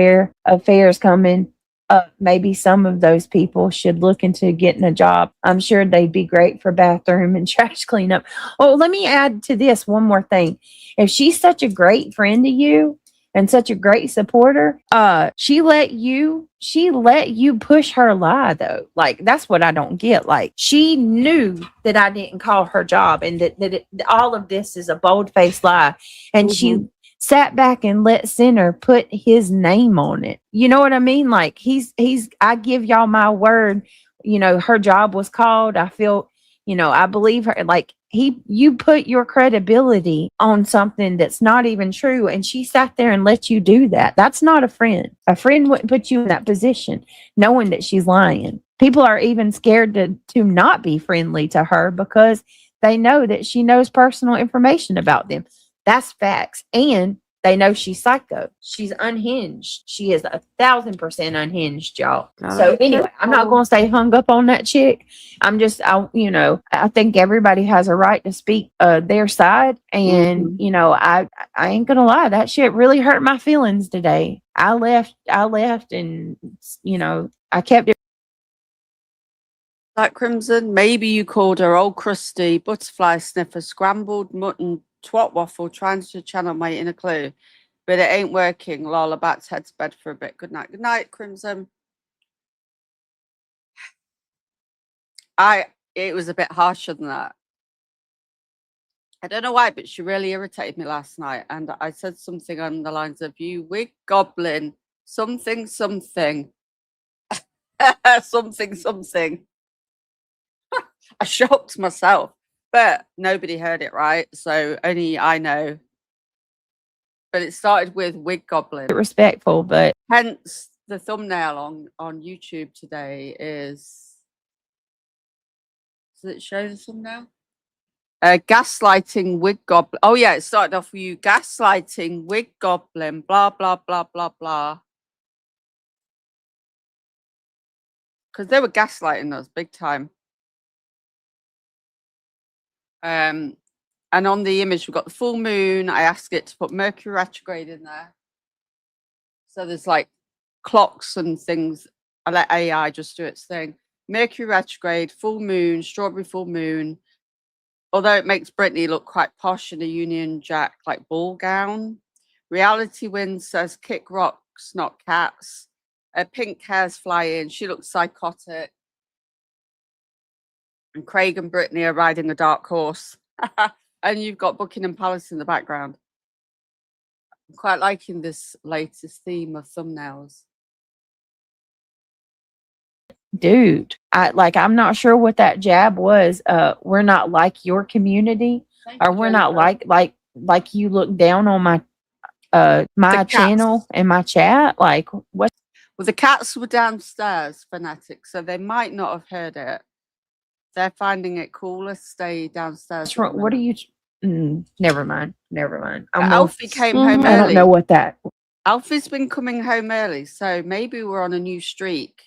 Speaker 5: affairs coming up. Maybe some of those people should look into getting a job. I'm sure they'd be great for bathroom and trash cleanup. Oh, let me add to this one more thing. If she's such a great friend to you, and such a great supporter. She let you push her lie though. Like, that's what I don't get. Like, she knew that I didn't call her job, and that all of this is a bold-faced lie, and she sat back and let Center put his name on it. You know what I mean? Like, I give y'all my word, her job was called. I feel, I believe her. Like, you put your credibility on something that's not even true, and she sat there and let you do that. That's not a friend. A friend wouldn't put you in that position knowing that she's lying. People are even scared to not be friendly to her because they know that she knows personal information about them. That's facts. And they know she's psycho. She's unhinged. She is 1,000% unhinged, y'all. So anyway, I'm not going to stay hung up on that chick. I think everybody has a right to speak their side. And, I ain't going to lie. That shit really hurt my feelings today. I left and, I kept it.
Speaker 3: That Crimson, maybe you called her old crusty, butterfly sniffer, scrambled mutton, twat waffle, trying to channel my inner clue. But it ain't working. Lola, back to head to bed for a bit. Good night. Good night, Crimson. It was a bit harsher than that. I don't know why, but she really irritated me last night. And I said something on the lines of, you wig goblin, something. something, something. I shocked myself, but nobody heard it, right? So only I know. But it started with wig goblin.
Speaker 5: Respectful, but
Speaker 3: hence the thumbnail on YouTube today is. Does it show the thumbnail? Gaslighting wig goblin. Oh yeah, it started off with you gaslighting wig goblin. Blah blah blah blah blah. Because they were gaslighting us big time. And on the image, we've got the full moon. I asked it to put Mercury retrograde in there. So there's like clocks and things. I let AI just do its thing. Mercury retrograde, full moon, strawberry full moon. Although it makes Brittany look quite posh in a Union Jack like ball gown. Reality Wind says kick rocks, not cats. Pink hairs flying. She looks psychotic. And Craig and Brittany are riding a dark horse. And you've got Buckingham Palace in the background. I'm quite liking this latest theme of thumbnails.
Speaker 5: Dude, I'm not sure what that jab was. We're not like your community, or we're not like you look down on my my channel and my chat. Like, what?
Speaker 3: Well, the cats were downstairs, fanatic, so they might not have heard it. They're finding it cooler to stay downstairs.
Speaker 5: What are you? Never mind.
Speaker 3: Alfie came home early.
Speaker 5: I don't know what that.
Speaker 3: Alfie's been coming home early, so maybe we're on a new streak.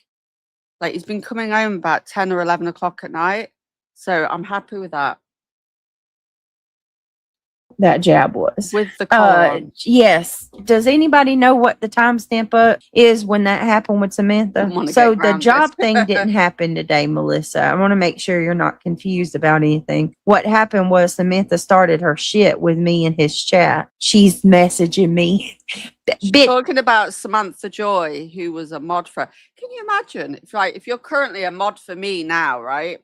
Speaker 3: Like, he's been coming home about 10 or 11 o'clock at night. So I'm happy with that.
Speaker 5: That jab was.
Speaker 3: With the collar on.
Speaker 5: Yes. Does anybody know what the timestamp is when that happened with Samantha? So the job thing didn't happen today, Melissa. I want to make sure you're not confused about anything. What happened was Samantha started her shit with me in his chat. She's messaging me.
Speaker 3: Talking about Samantha Joy, who was a mod for her. Can you imagine if you're currently a mod for me now, right?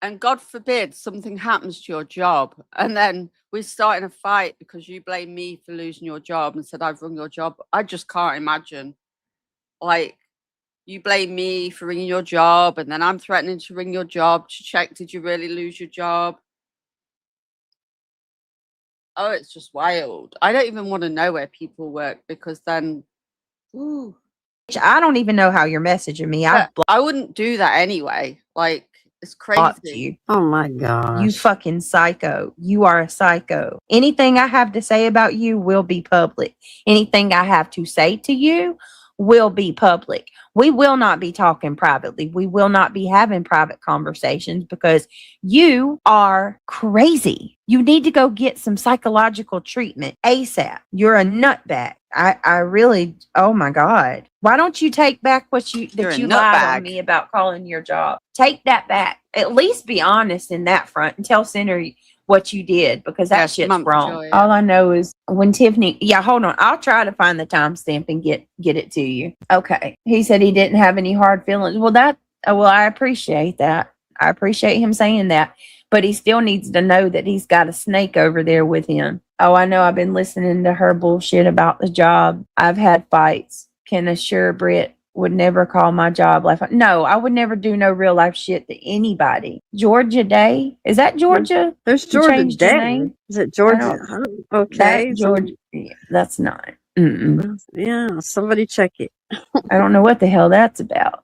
Speaker 3: And God forbid something happens to your job, and then we start in a fight because you blame me for losing your job and said I've run your job. I just can't imagine. Like, you blame me for ringing your job, and then I'm threatening to ring your job to check, did you really lose your job? Oh, it's just wild. I don't even want to know where people work, because then, ooh.
Speaker 5: I don't even know how you're messaging me.
Speaker 3: I wouldn't do that anyway. Like, it's crazy.
Speaker 6: Oh my gosh.
Speaker 5: You fucking psycho. You are a psycho. Anything I have to say about you will be public. Anything I have to say to you will be public. We will not be talking privately. We will not be having private conversations because you are crazy. You need to go get some psychological treatment ASAP. You're a nutbag. I really, oh my God. Why don't you take back what you lied on me about calling your job? Take that back. At least be honest in that front and tell Center what you did because that
Speaker 3: Yes,
Speaker 5: shit's
Speaker 3: month
Speaker 5: wrong.
Speaker 3: joy,
Speaker 5: All
Speaker 3: yeah.
Speaker 5: I know is when Tiffany, yeah, hold on. I'll try to find the timestamp and get it to you. Okay. He said he didn't have any hard feelings. Well, I appreciate that. I appreciate him saying that. But he still needs to know that he's got a snake over there with him. Oh, I know. I've been listening to her bullshit about the job. I've had fights. Can assure Britt would never call my job life. No, I would never do no real life shit to anybody. Georgia Day? Is that Georgia?
Speaker 6: There's
Speaker 5: You
Speaker 6: Georgia
Speaker 5: changed your
Speaker 6: Day.
Speaker 5: name?
Speaker 6: Is it Georgia?
Speaker 5: don't-
Speaker 6: Okay.
Speaker 5: That Georgia. Yeah, that's not. Mm-mm.
Speaker 6: Yeah, somebody check it.
Speaker 5: I don't know what the hell that's about.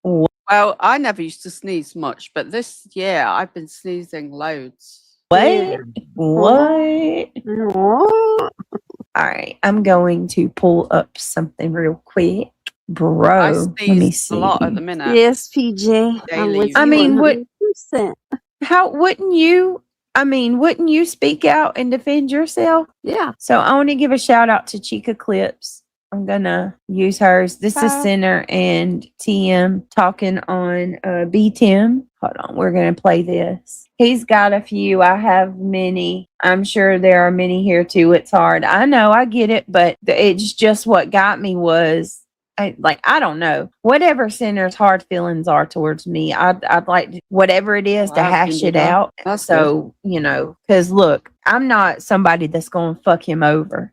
Speaker 3: Well, I never used to sneeze much, but this year I've been sneezing loads.
Speaker 5: What? What?
Speaker 6: What?
Speaker 5: All right, I'm going to pull up something real quick. Bro,
Speaker 3: I
Speaker 5: let me
Speaker 3: sneeze
Speaker 5: see.
Speaker 3: a lot at the minute.
Speaker 6: Yes, PJ. I'm
Speaker 3: Daily.
Speaker 6: with
Speaker 5: I
Speaker 6: you
Speaker 5: mean, what?
Speaker 6: 100%.
Speaker 5: How wouldn't you? I mean, wouldn't you speak out and defend yourself?
Speaker 6: Yeah.
Speaker 5: So I want to give a shout out to Chica Clips. I'm gonna use hers. This is Center and TM talking on B Tim. Hold on, we're gonna play this. He's got a few. I have many. I'm sure there are many here too. It's hard. I know, I get it, but it's just what got me was I don't know. Whatever Center's hard feelings are towards me, I'd like to, whatever it is to
Speaker 3: Wow,
Speaker 5: hash
Speaker 3: can
Speaker 5: it
Speaker 3: do that.
Speaker 5: out.
Speaker 3: That's
Speaker 5: So, you know, because look, I'm not somebody that's going to fuck him over.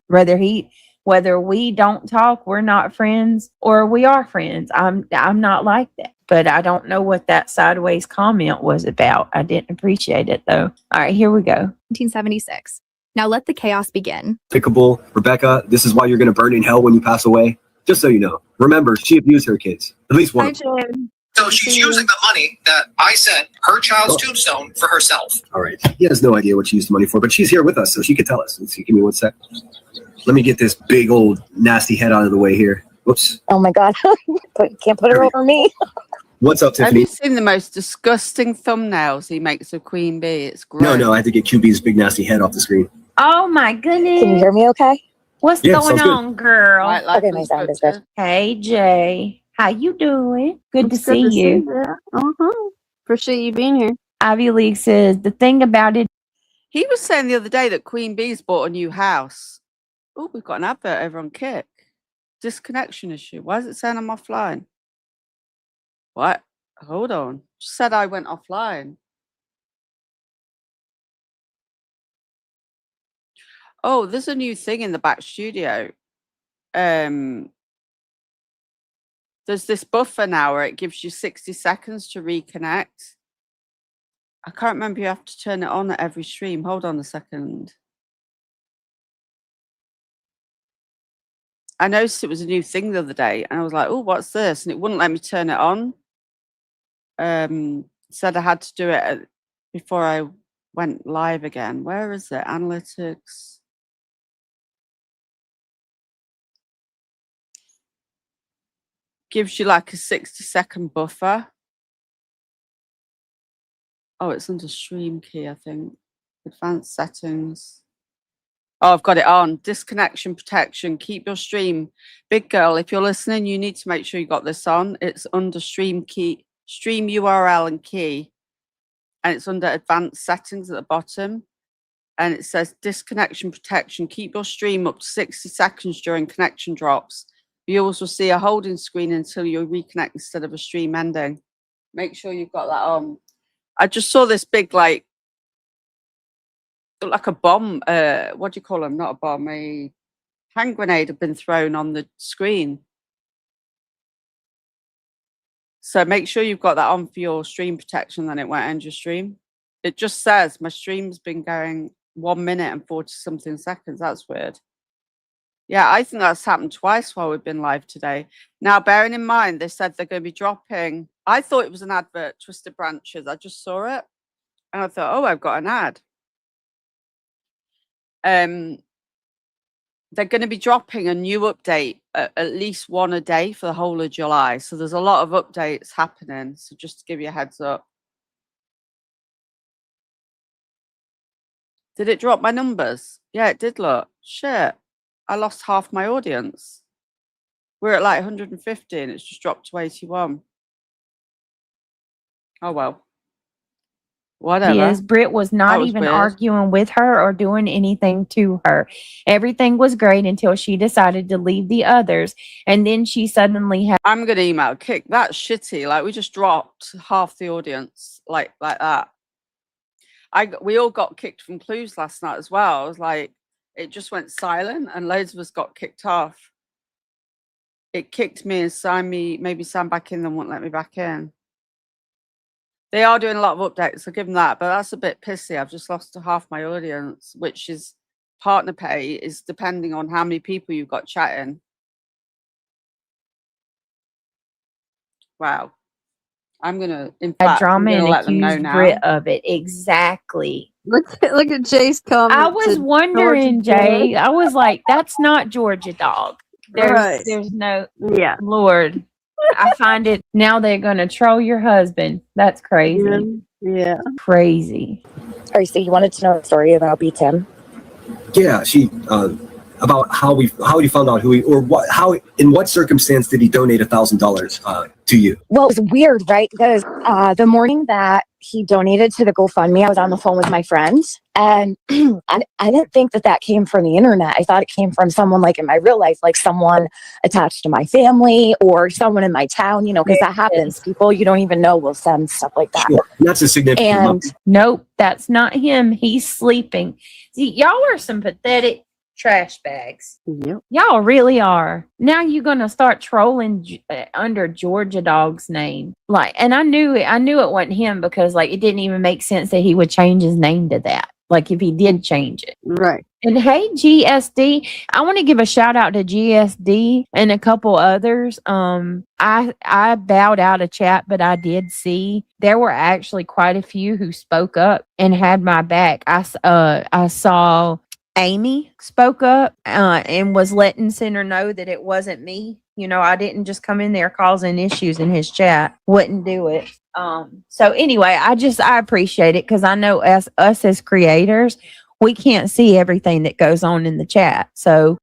Speaker 5: Whether we don't talk, we're not friends, or we are friends. I'm not like that. But I don't know what that sideways comment was about. I didn't appreciate it though. All right, here we go.
Speaker 12: 1976. Now let the chaos begin.
Speaker 8: Pickable, Rebecca, this is why you're going to burn in hell when you pass away. Just so you know. Remember, she abused her kids. At least one
Speaker 12: Hi,
Speaker 8: of them.
Speaker 12: Jim.
Speaker 10: So she's using the money that I sent her child's tombstone for herself.
Speaker 8: All right. He has no idea what she used the money for, but she's here with us, so she could tell us. Let's see. Give me 1 sec. Let me get this big old nasty head out of the way here. Whoops.
Speaker 12: Oh my God. Can't put her over me.
Speaker 8: What's up,
Speaker 3: Have
Speaker 8: Tiffany?
Speaker 3: you seen the most disgusting thumbnails he makes of Queen Bee? It's great.
Speaker 8: No, I had to get QB's big nasty head off the screen.
Speaker 5: Oh my goodness.
Speaker 12: Can you hear me okay?
Speaker 5: What's
Speaker 8: Yeah,
Speaker 5: going
Speaker 8: sounds good.
Speaker 5: on, girl?
Speaker 3: Right, life
Speaker 12: Okay, my
Speaker 3: was
Speaker 12: sound
Speaker 3: good
Speaker 12: is good.
Speaker 3: too.
Speaker 5: Hey Jay, how you doing? Good to
Speaker 6: It's good
Speaker 5: see you.
Speaker 6: you. Appreciate you being here.
Speaker 5: Ivy League says the thing about it.
Speaker 3: He was saying the other day that Queen Bee's bought a new house. Oh, we've got an advert over on Kick. Disconnection issue. Why is it saying I'm offline? What? Hold on. Just said I went offline. Oh, there's a new thing in the back studio. There's this buffer now where it gives you 60 seconds to reconnect. I can't remember, you have to turn it on at every stream. Hold on a second. I noticed it was a new thing the other day and I was like, oh, what's this? And it wouldn't let me turn it on. Said I had to do it before I went live again. Where is it? Analytics. Gives you like a 60-second buffer. Oh, it's under stream key, I think. Advanced settings. Oh, I've got it on. Disconnection protection. Keep your stream. Big girl, if you're listening, you need to make sure you got this on. It's under stream key, stream URL and key. And it's under advanced settings at the bottom. And it says disconnection protection. Keep your stream up to 60 seconds during connection drops. Viewers will see a holding screen until you reconnect instead of a stream ending. Make sure you've got that on. I just saw this big, like a bomb. What do you call them? Not a bomb. A hand grenade had been thrown on the screen. So make sure you've got that on for your stream protection, then it won't end your stream. It just says my stream's been going 1 minute and 40 something seconds. That's weird. Yeah, I think that's happened twice while we've been live today. Now, bearing in mind, they said they're going to be dropping. I thought it was an advert, Twisted Branches. I just saw it and I thought, oh, I've got an ad. They're going to be dropping a new update, at least one a day for the whole of July. So there's a lot of updates happening. So just to give you a heads up. Did it drop my numbers? Yeah, it did, look. Shit. I lost half my audience. We're at like 150 and it's just dropped to 81. Oh, well. Whatever.
Speaker 5: is Britt was
Speaker 3: That
Speaker 5: not
Speaker 3: was
Speaker 5: even
Speaker 3: weird.
Speaker 5: arguing with her or doing anything to her. Everything was great until she decided to leave the others. And then she suddenly had
Speaker 3: I'm gonna email kick. That's shitty. Like we just dropped half the audience like that. We all got kicked from Clues last night as well. I was like, it just went silent and loads of us got kicked off. It kicked me and signed me, maybe signed back in, then won't let me back in. They are doing a lot of updates, I'll give them that, but that's a bit pissy. I've just lost half my audience, which is partner pay is depending on how many people you've got chatting. Wow. I'm gonna, in fact, I'm
Speaker 5: drama
Speaker 3: gonna
Speaker 5: and
Speaker 3: let them know
Speaker 5: accused
Speaker 3: now.
Speaker 5: Britt of it. Exactly.
Speaker 6: Look at Jay's comment.
Speaker 5: I was
Speaker 6: to
Speaker 5: wondering,
Speaker 6: Georgia Dog.
Speaker 5: Jay. I was like, that's not Georgia Dog.
Speaker 6: Right.
Speaker 5: There's no
Speaker 6: Yeah.
Speaker 5: Lord. I find it now they're gonna troll your husband. That's crazy.
Speaker 6: Yeah.
Speaker 5: Crazy.
Speaker 12: All right, so you wanted to know a story about B Tim?
Speaker 8: Yeah, she about how you found out who he or what how in what circumstance did he donate $1,000 to you?
Speaker 12: Well, it was weird, right? Because the morning that he donated to the GoFundMe, I was on the phone with my friend, and I didn't think that came from the internet. I thought it came from someone like in my real life, like someone attached to my family or someone in my town, you know, because that happens. People you don't even know will send stuff like that.
Speaker 8: Sure. That's a significant
Speaker 12: And
Speaker 8: amount.
Speaker 5: Nope, that's not him. He's sleeping. See, y'all are some pathetic trash bags.
Speaker 6: Yep.
Speaker 5: Y'all really are. Now you're gonna start trolling under Georgia Dog's name, like, and I knew it wasn't him because like it didn't even make sense that he would change his name to that. Like if he did change it,
Speaker 6: Right.
Speaker 5: And hey, GSD, I want to give a shout out to GSD and a couple others. I bowed out of chat, but I did see there were actually quite a few who spoke up and had my back. I saw Amy spoke up and was letting Center know that it wasn't me. You know, I didn't just come in there causing issues in his chat. Wouldn't do it. So anyway, I appreciate it because I know us as creators, we can't see everything that goes on in the chat. So,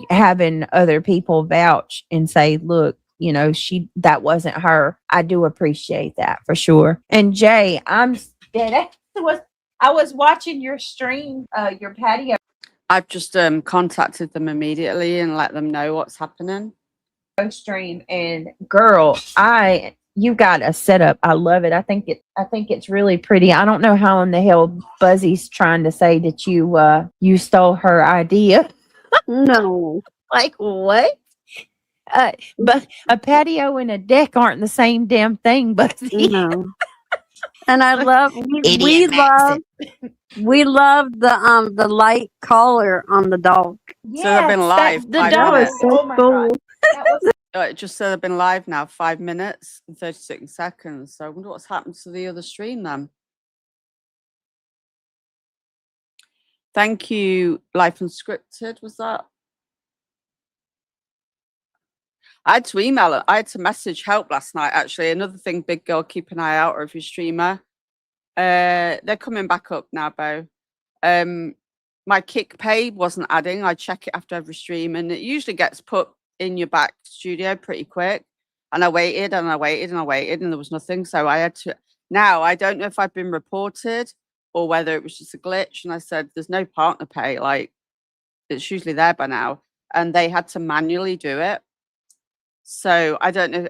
Speaker 5: having other people vouch and say, look, that wasn't her. I do appreciate that for sure. And Jay, I was watching your stream, your patio
Speaker 3: I've just contacted them immediately and let them know what's happening.
Speaker 5: stream, and girl, you got a setup. I love it. I think it's really pretty. I don't know how in the hell Buzzy's trying to say that you stole her idea.
Speaker 6: No.
Speaker 5: Like what? But a patio and a deck aren't the same damn thing, Buzzy.
Speaker 6: No. And I love we love the light collar on the dog.
Speaker 3: So they've been live.
Speaker 5: The
Speaker 3: 5
Speaker 5: dog.
Speaker 3: minutes.
Speaker 6: So
Speaker 5: Oh my
Speaker 6: cool.
Speaker 5: God. That was
Speaker 3: It just said they've been live now 5 minutes and 36 seconds. So I wonder what's happened to the other stream then. Thank you, Life Unscripted. Was that? I had to email it. I had to message help last night, actually. Another thing, big girl, keep an eye out, or if you're a streamer. They're coming back up now, Bo. My kick pay wasn't adding. I check it after every stream, and it usually gets put in your back studio pretty quick. And I waited and I waited and I waited, and there was nothing. So I had to. Now, I don't know if I've been reported or whether it was just a glitch. And I said, there's no partner pay. Like, it's usually there by now. And they had to manually do it. So I don't know.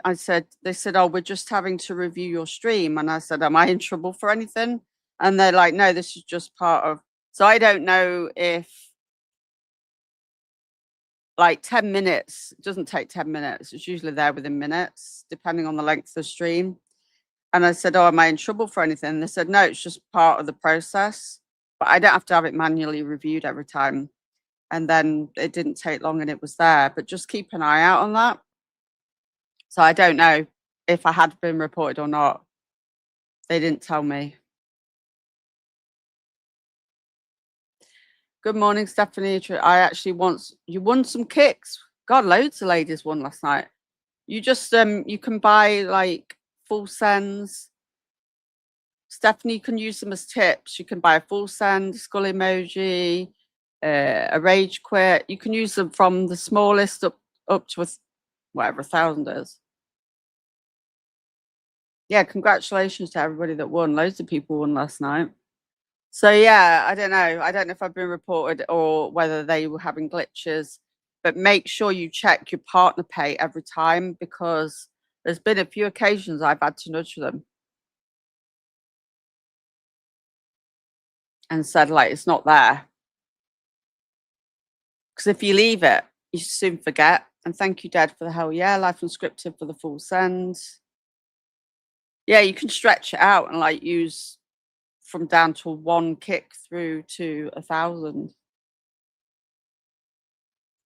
Speaker 3: They said, oh, we're just having to review your stream. And I said, am I in trouble for anything? And they're like, no, this is just part of. So I don't know if like 10 minutes, it doesn't take 10 minutes. It's usually there within minutes, depending on the length of the stream. And I said, oh, am I in trouble for anything? And they said, no, it's just part of the process. But I don't have to have it manually reviewed every time. And then it didn't take long and it was there. But just keep an eye out on that. So I don't know if I had been reported or not. They didn't tell me. Good morning, Stephanie. I actually you won some kicks. God, loads of ladies won last night. You just you can buy like full sends. Stephanie, you can use them as tips. You can buy a full send, skull emoji, a rage quit. You can use them from the smallest up to whatever 1,000 is. Yeah, congratulations to everybody that won. Loads of people won last night. So yeah, I don't know. I don't know if I've been reported or whether they were having glitches, but make sure you check your partner pay every time, because there's been a few occasions I've had to nudge them and said, like, it's not there. Because if you leave it, you soon forget. And thank you, Dad, for the hell yeah. Life Unscripted for the full send. Yeah, you can stretch it out and like use from down to 1 kick through to 1,000.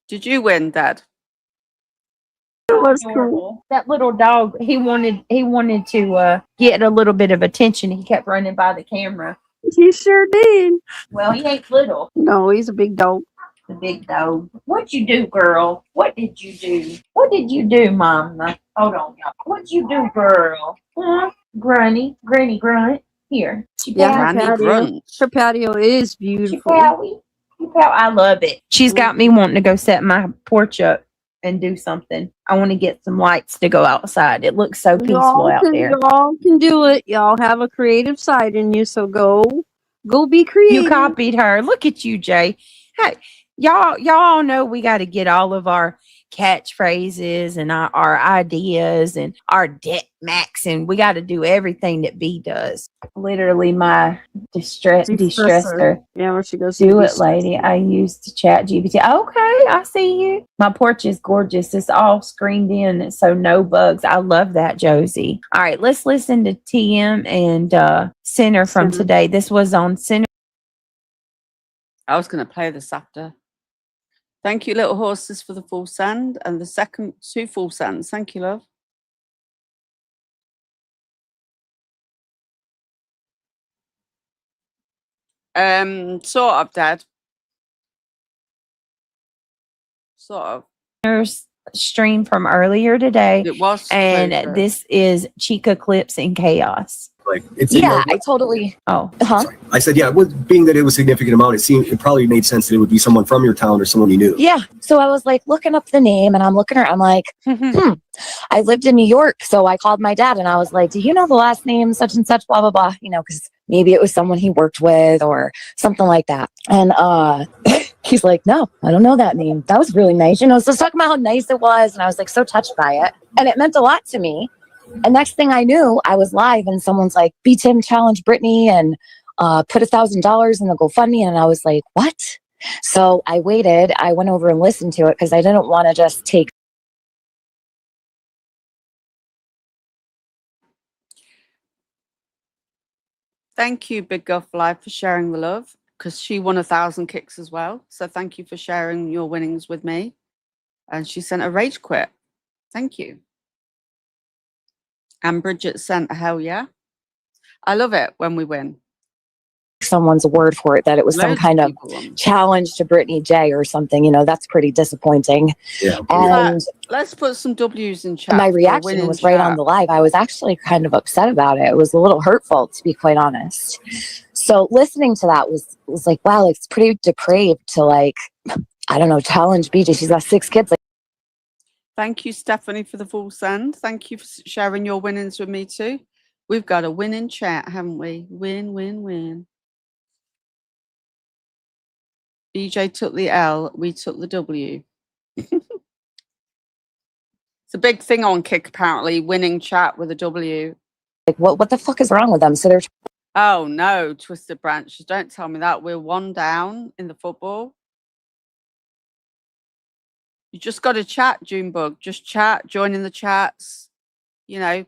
Speaker 3: Did you win, Dad?
Speaker 6: It was cool.
Speaker 5: That little dog, he wanted to get a little bit of attention. He kept running by the camera.
Speaker 6: He sure did.
Speaker 5: Well, he ain't little.
Speaker 6: No, he's a big dog.
Speaker 5: The big dog. What'd you do, girl? What did you do? What did you do, Mama? Hold on, y'all. What'd you do, girl? Huh? Granny grunt. Here.
Speaker 6: Yeah, her patio is beautiful.
Speaker 5: I love it. She's got me wanting to go set my porch up and do something. I want to get some lights to go outside. It looks so peaceful out there.
Speaker 6: Y'all can do it. Y'all have a creative side in you, so go be creative.
Speaker 5: You copied her. Look at you, Jay. Hey, y'all know we got to get all of our catchphrases and our ideas and our debt max, and we got to do everything that B does. Literally my de-stressor.
Speaker 6: Yeah, where she goes.
Speaker 5: Do it, lady. I used to chat GPT. Okay, I see you. My porch is gorgeous. It's all screened in, so no bugs. I love that, Josie. All right, let's listen to TM and Center from today. This was on Center.
Speaker 3: I was going to play this after. Thank you, Little Horses, for the full send and the second 2 full sends. Thank you, love. Sort of, Dad. Sort of.
Speaker 5: There's stream from earlier today.
Speaker 3: It was.
Speaker 5: And this is Chica Clips in Chaos.
Speaker 8: Like, it's
Speaker 12: I totally.
Speaker 5: Oh,
Speaker 8: Sorry. I said, yeah, being that it was a significant amount, it probably made sense that it would be someone from your town or someone you knew.
Speaker 12: Yeah. So I was like looking up the name and I'm looking at, I'm like, I lived in New York. So I called my dad and I was like, do you know the last name, such and such, blah, blah, blah, because maybe it was someone he worked with or something like that. And he's like, no, I don't know that name. That was really nice. So I was talking about how nice it was. And I was like so touched by it. And it meant a lot to me. And next thing I knew, I was live and someone's like, B Tim challenge Brittany and put $1,000 in the GoFundMe. And I was like, what? So I waited. I went over and listened to it because I didn't want to just take.
Speaker 3: Thank you, Big Guff Live, for sharing the love, because she won 1,000 kicks as well. So thank you for sharing your winnings with me. And she sent a rage quit. Thank you. And Bridget sent a hell yeah. I love it when we win.
Speaker 12: Someone's word for it that it was some kind of challenge to Brittany J or something. That's pretty disappointing.
Speaker 8: Yeah.
Speaker 12: And
Speaker 3: let's put some W's in chat.
Speaker 12: my reaction was right on the live. I was actually kind of upset about it. It was a little hurtful, to be quite honest. So listening to that was like, wow, it's pretty depraved to I don't know, challenge BJ. She's got 6 kids.
Speaker 3: Thank you, Stephanie, for the full send. Thank you for sharing your winnings with me too. We've got a win in chat, haven't we? Win, win, win. BJ took the L, we took the W. It's a big thing on Kick, apparently, winning chat with a W.
Speaker 12: What the fuck is wrong with them? So they're...
Speaker 3: Oh, no, Twisted Branches. Don't tell me that. We're 1 down in the football. You just got to chat, Junebug. Just chat, join in the chats, and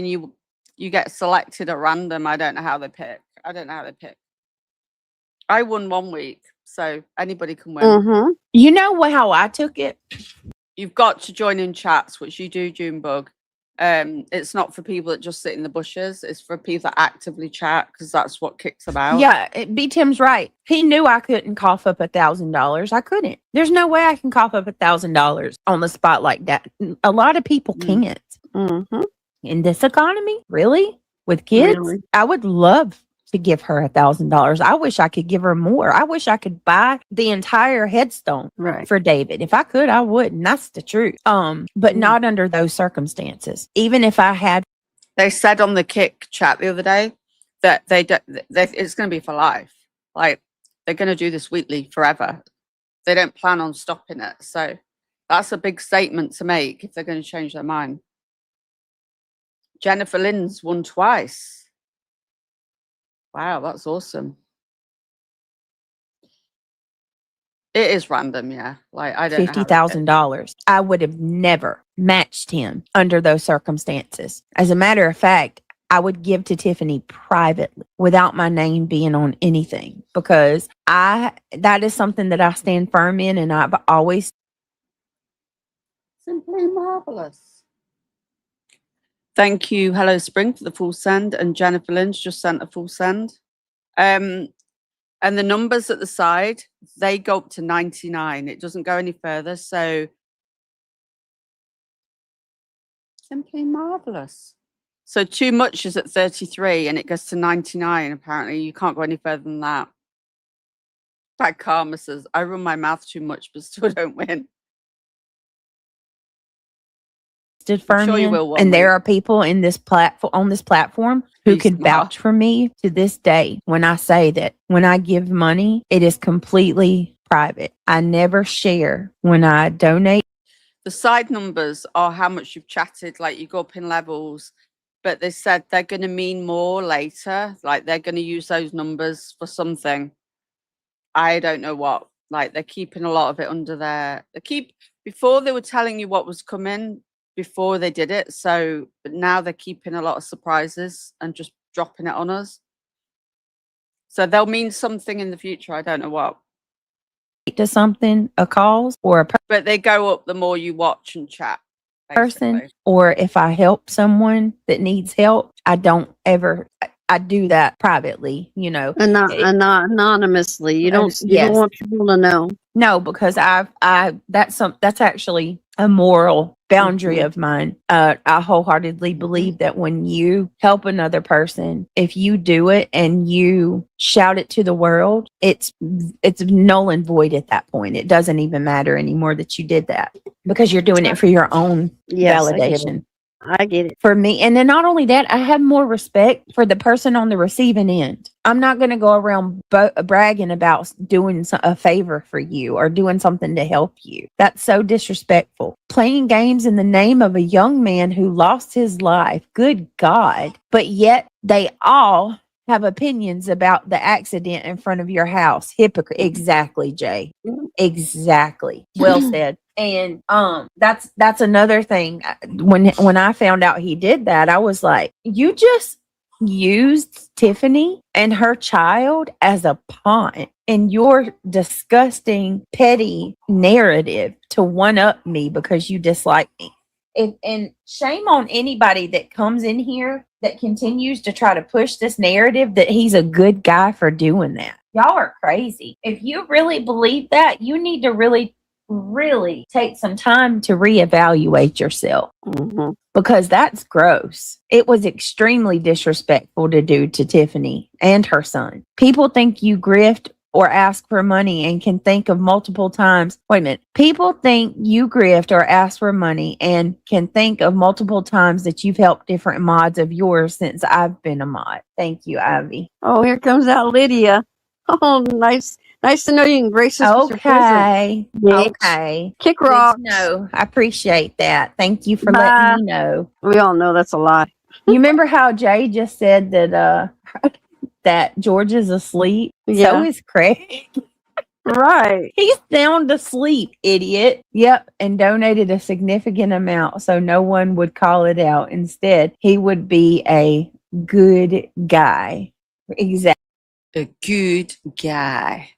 Speaker 3: you get selected at random. I don't know how they pick. I won 1 week, so anybody can win.
Speaker 6: Mm-hmm.
Speaker 5: You know how I took it?
Speaker 3: You've got to join in chats, which you do, Junebug. It's not for people that just sit in the bushes. It's for people that actively chat, because that's what Kick's about.
Speaker 5: Yeah, B Tim's right. He knew I couldn't cough up $1,000. I couldn't. There's no way I can cough up $1,000 on the spot like that. A lot of people can't.
Speaker 6: Mm-hmm.
Speaker 5: In this economy, really, with kids, I would love to give her $1,000. I wish I could give her more. I wish I could buy the entire headstone for David. If I could, I would, and that's the truth. But not under those circumstances. Even if I had.
Speaker 3: They said on the Kick chat the other day that it's going to be for life. Like, they're going to do this weekly forever. They don't plan on stopping it. So that's a big statement to make if they're going to change their mind. Jennifer Lynn's won twice. Wow, that's awesome. It is random, yeah. Like, I don't know.
Speaker 5: $50,000. I would have never matched him under those circumstances. As a matter of fact, I would give to Tiffany privately without my name being on anything, because that is something that I stand firm in, and I've always.
Speaker 3: Simply marvelous. Thank you, Hello Spring, for the full send, and Jennifer Lynch just sent a full send. And the numbers at the side, they go up to 99. It doesn't go any further. So simply marvelous. So too much is at 33 and it goes to 99. Apparently, you can't go any further than that. Bad Karma says, I run my mouth too much, but still don't win.
Speaker 5: Firm
Speaker 3: sure you
Speaker 5: in,
Speaker 3: will,
Speaker 5: and there are people in this platform who could vouch for me to this day when I say that when I give money, it is completely private. I never share when I donate.
Speaker 3: The side numbers are how much you've chatted, like you go up in levels, but they said they're going to mean more later. Like, they're going to use those numbers for something. I don't know what. Like, they're keeping a lot of it under there. Before they were telling you what was coming before they did it. So, but now they're keeping a lot of surprises and just dropping it on us. So they'll mean something in the future. I don't know what.
Speaker 5: To something, a cause, or
Speaker 3: but they go up the more you watch and chat.
Speaker 5: Person, or if I help someone that needs help, I don't ever. I do that privately, you know,
Speaker 6: and not anonymously. You don't want people to know.
Speaker 5: No, because that's actually a moral boundary of mine. I wholeheartedly believe that when you help another person, if you do it and you shout it to the world, it's null and void at that point. It doesn't even matter anymore that you did that, because you're doing it for your own validation.
Speaker 6: I get it.
Speaker 5: For me. And then not only that, I have more respect for the person on the receiving end. I'm not going to go around bragging about doing a favor for you or doing something to help you. That's so disrespectful. Playing games in the name of a young man who lost his life. Good God. But yet they all have opinions about the accident in front of your house. Hypocrite. Exactly, Jay. Exactly. Well said. And that's another thing. When I found out he did that, I was like, you just used Tiffany and her child as a pawn in your disgusting, petty narrative to one up me because you dislike me. And shame on anybody that comes in here that continues to try to push this narrative that he's a good guy for doing that. Y'all are crazy. If you really believe that, you need to really take some time to reevaluate yourself, because that's gross. It was extremely disrespectful to do to Tiffany and her son. People think you grift or ask for money and can think of multiple times. Wait a minute. People think you grift or ask for money and can think of multiple times that you've helped different mods of yours since I've been a mod. Thank you, Ivy.
Speaker 6: Oh, here comes out Lydia. Oh, nice to know you can grace us with your presence.
Speaker 5: Okay.
Speaker 6: Kick rocks.
Speaker 5: No, I appreciate that. Thank you for letting me know.
Speaker 6: We all know that's a lie.
Speaker 5: You remember how Jay just said that that George is asleep?
Speaker 6: Yeah.
Speaker 5: So is Craig.
Speaker 6: Right.
Speaker 5: He's sound asleep, idiot. Yep. And donated a significant amount so no one would call it out. Instead, he would be a good guy. Exactly.
Speaker 3: A good guy.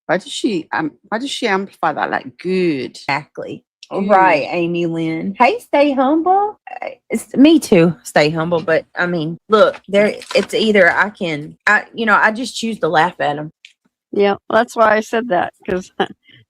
Speaker 3: Why does she amplify that like good?
Speaker 5: Exactly. Right, Amy Lynn. Hey, stay humble. It's me too. Stay humble, but I mean, look, it's either I just choose to laugh at them.
Speaker 6: Yeah, that's why I said that, because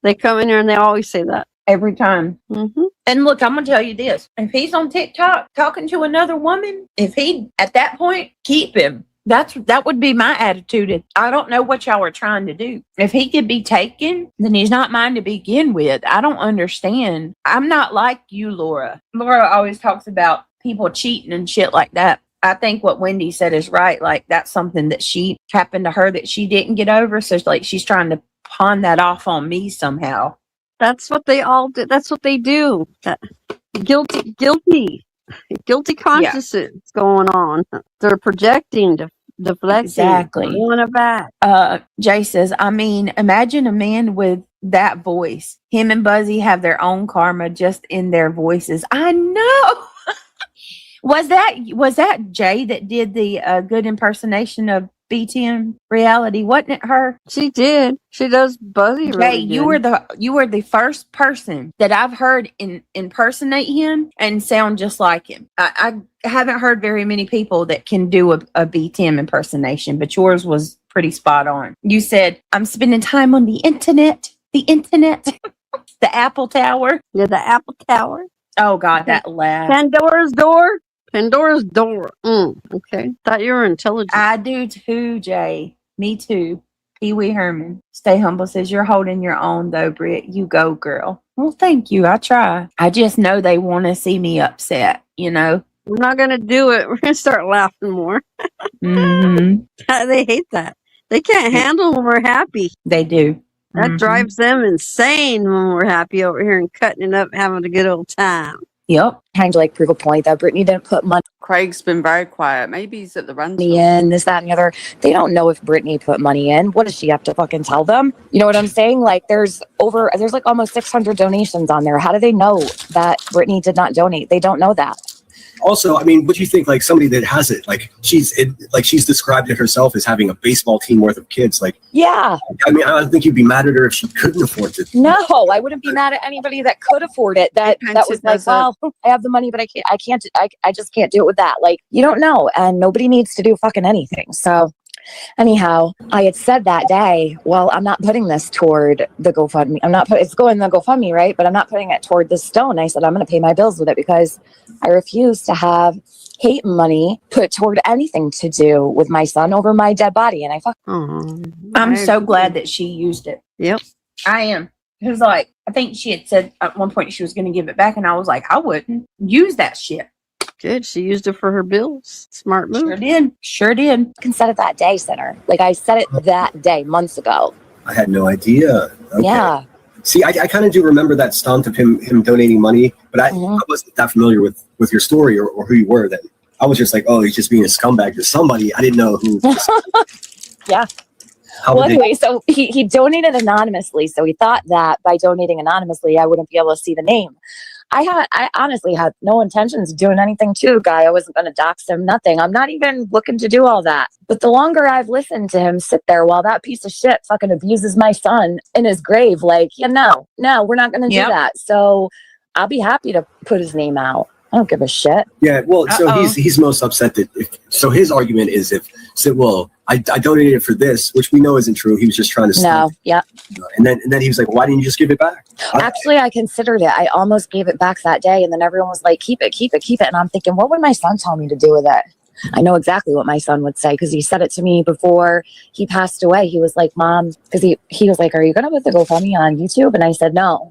Speaker 6: they come in here and they always say that
Speaker 5: every time. And look, I'm gonna tell you this: if he's on TikTok talking to another woman, if he at that point, keep him. That would be my attitude. I don't know what y'all are trying to do. If he could be taken, then he's not mine to begin with. I don't understand. I'm not like you, Laura. Laura always talks about people cheating and shit like that. I think what Wendy said is right. Like, that's something that she happened to her that she didn't get over. So like she's trying to pawn that off on me somehow.
Speaker 6: That's what they all do. That's what they do. Guilty consciousness going on. They're projecting, deflecting,
Speaker 5: Exactly.
Speaker 6: going it back.
Speaker 5: Jay says, I mean, imagine a man with that voice. Him and Buzzy have their own karma just in their voices. I know. Was that Jay that did the good impersonation of BTM reality? Wasn't it her?
Speaker 6: She did. She does Buzzy
Speaker 5: Jay,
Speaker 6: really
Speaker 5: you were the first person that I've heard impersonate him and sound just like him. I haven't heard very many people that can do a BTM impersonation, but yours was pretty spot on. You said, I'm spending time on the internet. The internet. The Apple Tower.
Speaker 6: Yeah, the Apple Tower.
Speaker 5: Oh, God, that laugh.
Speaker 6: Pandora's door. Pandora's door. Okay. Thought you were intelligent.
Speaker 5: I do too, Jay. Me too. Pee Wee Herman. Stay Humble says, you're holding your own though, Britt. You go, girl. Well, thank you. I try. I just know they want to see me upset, you know?
Speaker 6: We're not going to do it. We're going to start laughing more.
Speaker 5: Mm-hmm.
Speaker 6: They hate that. They can't handle when we're happy.
Speaker 5: They do.
Speaker 6: That drives them insane when we're happy over here and cutting it up, having a good old time.
Speaker 12: Yep. Kind of like prove a point that Brittany didn't put money
Speaker 3: Craig's been very quiet. Maybe he's at the rental.
Speaker 12: in, this, that, and the other. They don't know if Brittany put money in. What does she have to fucking tell them? You know what I'm saying? Like, there's like almost 600 donations on there. How do they know that Brittany did not donate? They don't know that.
Speaker 8: Also, I mean, what do you think? Like somebody that has it, like she's described it herself as having a baseball team worth of kids. Like,
Speaker 12: Yeah.
Speaker 8: I mean, I don't think you'd be mad at her if she couldn't afford it.
Speaker 12: No, I wouldn't be mad at anybody that could afford it. That was like, well, I have the money, but I just can't do it with that. Like, you don't know, and nobody needs to do fucking anything. So anyhow, I had said that day, well, I'm not putting this toward the GoFundMe. It's going to the GoFundMe, right? But I'm not putting it toward this stone. I said, I'm going to pay my bills with it because I refuse to have hate money put toward anything to do with my son over my dead body. And
Speaker 5: I'm so glad that she used it.
Speaker 6: Yep.
Speaker 5: I am. It was like, I think she had said at one point she was going to give it back. And I was like, I wouldn't use that shit.
Speaker 6: Good. She used it for her bills. Smart move.
Speaker 5: Sure did.
Speaker 12: I said it that day, Sinner. Like, I said it that day, months ago.
Speaker 8: I had no idea. Okay.
Speaker 12: Yeah.
Speaker 8: See, I kind of do remember that stunt of him donating money, but I wasn't that familiar with your story or who you were then. I was just like, oh, he's just being a scumbag to somebody. I didn't know who.
Speaker 12: Yeah. Well, anyway, so he donated anonymously. So he thought that by donating anonymously, I wouldn't be able to see the name. I honestly had no intentions of doing anything to the guy. I wasn't going to dox him, nothing. I'm not even looking to do all that. But the longer I've listened to him sit there while that piece of shit fucking abuses my son in his grave, like, no, we're not going to do that. So I'll be happy to put his name out. I don't give a shit.
Speaker 8: Yeah, well, so he's most upset that so his argument is I donated it for this, which we know isn't true. He was just trying to
Speaker 12: No, yeah.
Speaker 8: And then he was like, why didn't you just give it back?
Speaker 12: Actually, I considered it. I almost gave it back that day, and then everyone was like, keep it. And I'm thinking, what would my son tell me to do with it? I know exactly what my son would say because he said it to me before he passed away. He was like, Mom, because he was like, are you going to put the GoFundMe on YouTube? And I said, no.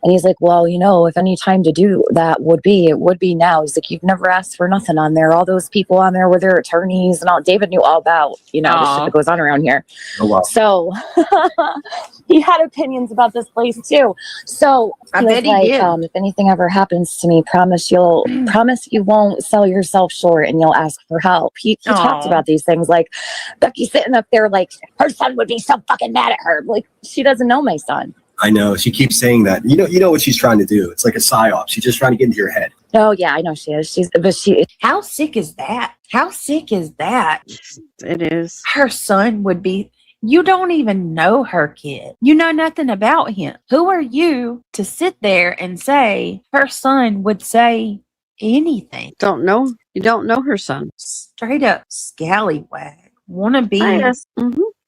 Speaker 12: And he's like, well, if any time to do that it would be now. He's like, you've never asked for nothing on there. All those people on there were their attorneys and all. David knew all about, the shit that goes on around here.
Speaker 8: Oh, wow.
Speaker 12: So he had opinions about this place too. So
Speaker 5: I bet he did.
Speaker 12: If anything ever happens to me, promise you won't sell yourself short and you'll ask for help. He talks about these things like Becky sitting up there like her son would be so fucking mad at her. Like she doesn't know my son.
Speaker 8: I know. She keeps saying that. You know what she's trying to do. It's like a psyop. She's just trying to get into your head.
Speaker 12: Oh yeah, I know she is.
Speaker 5: How sick is that?
Speaker 6: It is.
Speaker 5: Her son would be. You don't even know her kid. You know nothing about him. Who are you to sit there and say her son would say anything?
Speaker 6: Don't know. You don't know her son.
Speaker 5: Straight up scallywag. Wanna be.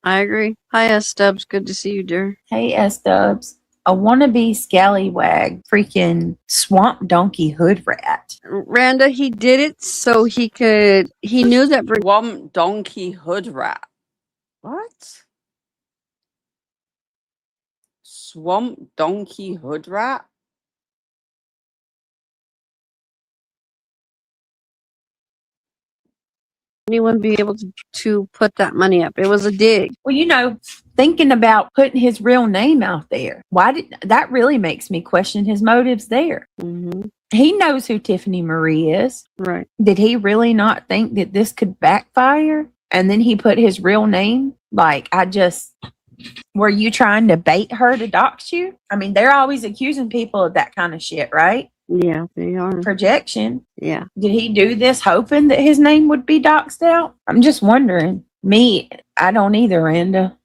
Speaker 6: I agree. Hi, S. Stubbs. Good to see you, dear.
Speaker 5: Hey, S. Dubs. a wannabe scallywag, freaking swamp donkey hood rat.
Speaker 6: Randa, he did it so he knew that
Speaker 3: Swamp donkey hood rat. What? Swamp donkey hood rat?
Speaker 6: anyone be able to put that money up. It was a dig.
Speaker 5: Well, you know, thinking about putting his real name out there, why did that really makes me question his motives there?
Speaker 6: Mm-hmm.
Speaker 5: He knows who Tiffany Marie is.
Speaker 6: Right.
Speaker 5: Did he really not think that this could backfire? And then he put his real name? Like, were you trying to bait her to dox you? I mean, they're always accusing people of that kind of shit, right?
Speaker 6: Yeah, they are.
Speaker 5: Projection.
Speaker 6: Yeah.
Speaker 5: Did he do this hoping that his name would be doxed out? I'm just wondering. Me, I don't either, Randa.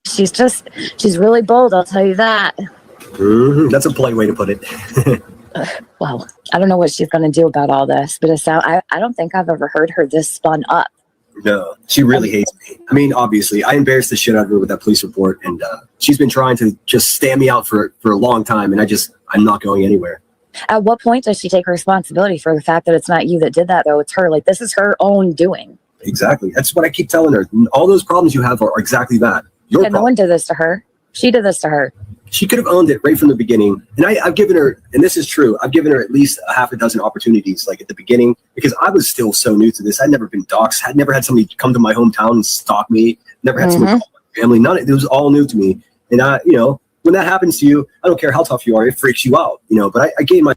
Speaker 12: She's really bold, I'll tell you that.
Speaker 8: Mm-hmm. That's a polite way to put it.
Speaker 12: Well, I don't know what she's going to do about all this, but I don't think I've ever heard her this spun up.
Speaker 8: No, she really hates me. I mean, obviously, I embarrassed the shit out of her with that police report, and she's been trying to just stand me out for a long time, and I'm not going anywhere.
Speaker 12: At what point does she take responsibility for the fact that it's not you that did that, though? It's her. Like, this is her own doing.
Speaker 8: Exactly. That's what I keep telling her. All those problems you have are exactly that. Your
Speaker 12: And no one did this to her. She did this to her.
Speaker 8: She could have owned it right from the beginning. And I've given her, and this is true, I've given her at least a half a dozen opportunities, like at the beginning, because I was still so new to this. I'd never been doxxed. I'd never had somebody come to my hometown and stalk me. Never had someone call my family. It was all new to me. And when that happens to you, I don't care how tough you are, it freaks you out, but I gave my.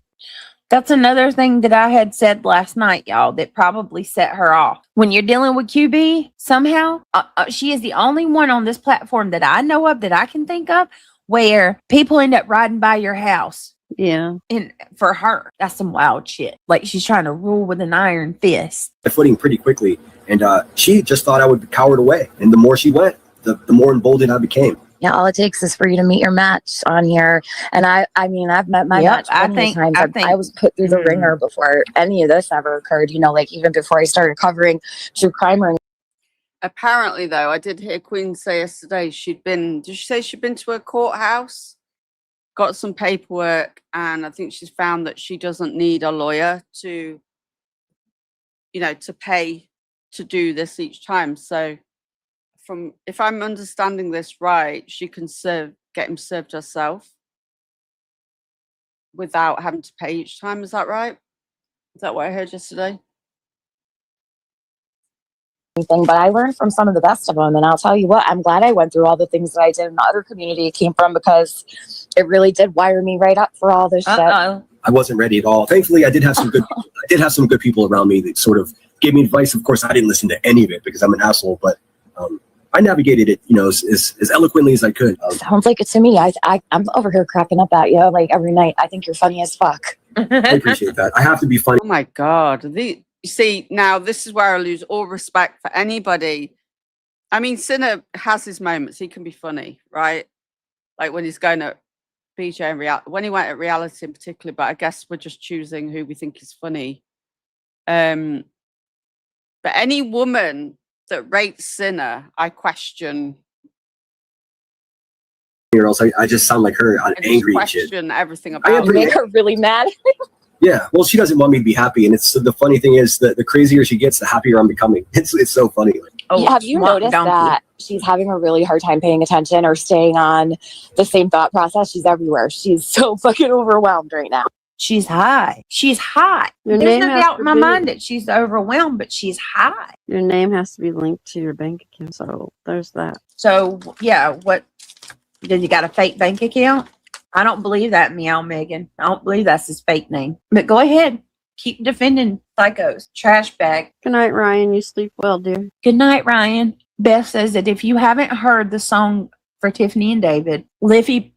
Speaker 5: That's another thing that I had said last night, y'all, that probably set her off. When you're dealing with QB, somehow, she is the only one on this platform that I know of, that I can think of, where people end up riding by your house.
Speaker 6: Yeah.
Speaker 5: And for her, that's some wild shit. Like, she's trying to rule with an iron fist.
Speaker 8: My footing pretty quickly. And she just thought I would cower away. And the more she went, the more emboldened I became.
Speaker 12: Yeah, all it takes is for you to meet your match on here. And I mean, I've met my match plenty of times. I was put through the ringer before any of this ever occurred, like even before I started covering true crime.
Speaker 3: Apparently, though, I did hear Queen say yesterday did she say she'd been to a courthouse, got some paperwork, and I think she's found that she doesn't need a lawyer to pay to do this each time. So if I'm understanding this right, she can get him served herself without having to pay each time. Is that right? Is that what I heard yesterday?
Speaker 12: But I learned from some of the best of them, and I'll tell you what, I'm glad I went through all the things that I did in the other community it came from, because it really did wire me right up for all this shit.
Speaker 8: I wasn't ready at all. Thankfully, I did have some good people around me that sort of gave me advice. Of course, I didn't listen to any of it because I'm an asshole, but I navigated it, as eloquently as I could.
Speaker 12: Sounds like it to me. I'm over here cracking up at you like every night. I think you're funny as fuck.
Speaker 8: I appreciate that. I have to be funny.
Speaker 3: Oh my God. You see, now this is where I lose all respect for anybody. I mean, Sinner has his moments. He can be funny, right? Like when he's going at BJ and when he went at reality in particular, but I guess we're just choosing who we think is funny. But any woman that rates Sinner, I question.
Speaker 8: Or else I just sound like her, angry and shit.
Speaker 3: Question everything about
Speaker 12: You make her really mad.
Speaker 8: Yeah, well, she doesn't want me to be happy, and it's the funny thing is that the crazier she gets, the happier I'm becoming. It's so funny.
Speaker 12: Have you noticed that she's having a really hard time paying attention or staying on the same thought process? She's everywhere. She's so fucking overwhelmed right now.
Speaker 5: She's high. She's hot. There's no doubt in my mind that she's overwhelmed, but she's high.
Speaker 6: Your name has to be linked to your bank account, so there's that.
Speaker 5: So, yeah, what? Did you got a fake bank account? I don't believe that, Meow Megan. I don't believe that's his fake name. But go ahead. Keep defending psychos. Trash bag.
Speaker 6: Good night, Ryan. You sleep well, dear.
Speaker 5: Good night, Ryan. Beth says that if you haven't heard the song for Tiffany and David, Lippy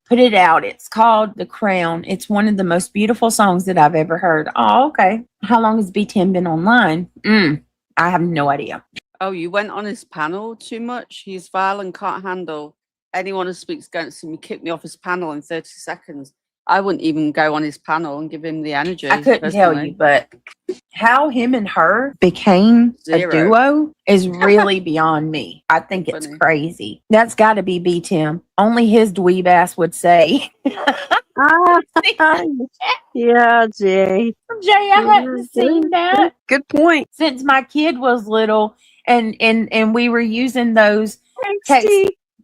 Speaker 5: put it out. It's called The Crown. It's one of the most beautiful songs that I've ever heard. Oh, okay. How long has B10 been online? I have no idea.
Speaker 3: Oh, you went on his panel too much? He's vile and can't handle anyone who speaks against him. He kicked me off his panel in 30 seconds. I wouldn't even go on his panel and give him the energy.
Speaker 5: I couldn't tell you, but how him and her became a
Speaker 3: Zero.
Speaker 5: duo is really beyond me. I think it's
Speaker 3: Funny.
Speaker 5: crazy. That's got to be B Tim. Only his dweeb ass would say.
Speaker 6: Yeah, Jay.
Speaker 5: Jay, I hadn't seen that
Speaker 6: Good point.
Speaker 5: since my kid was little, and we were using those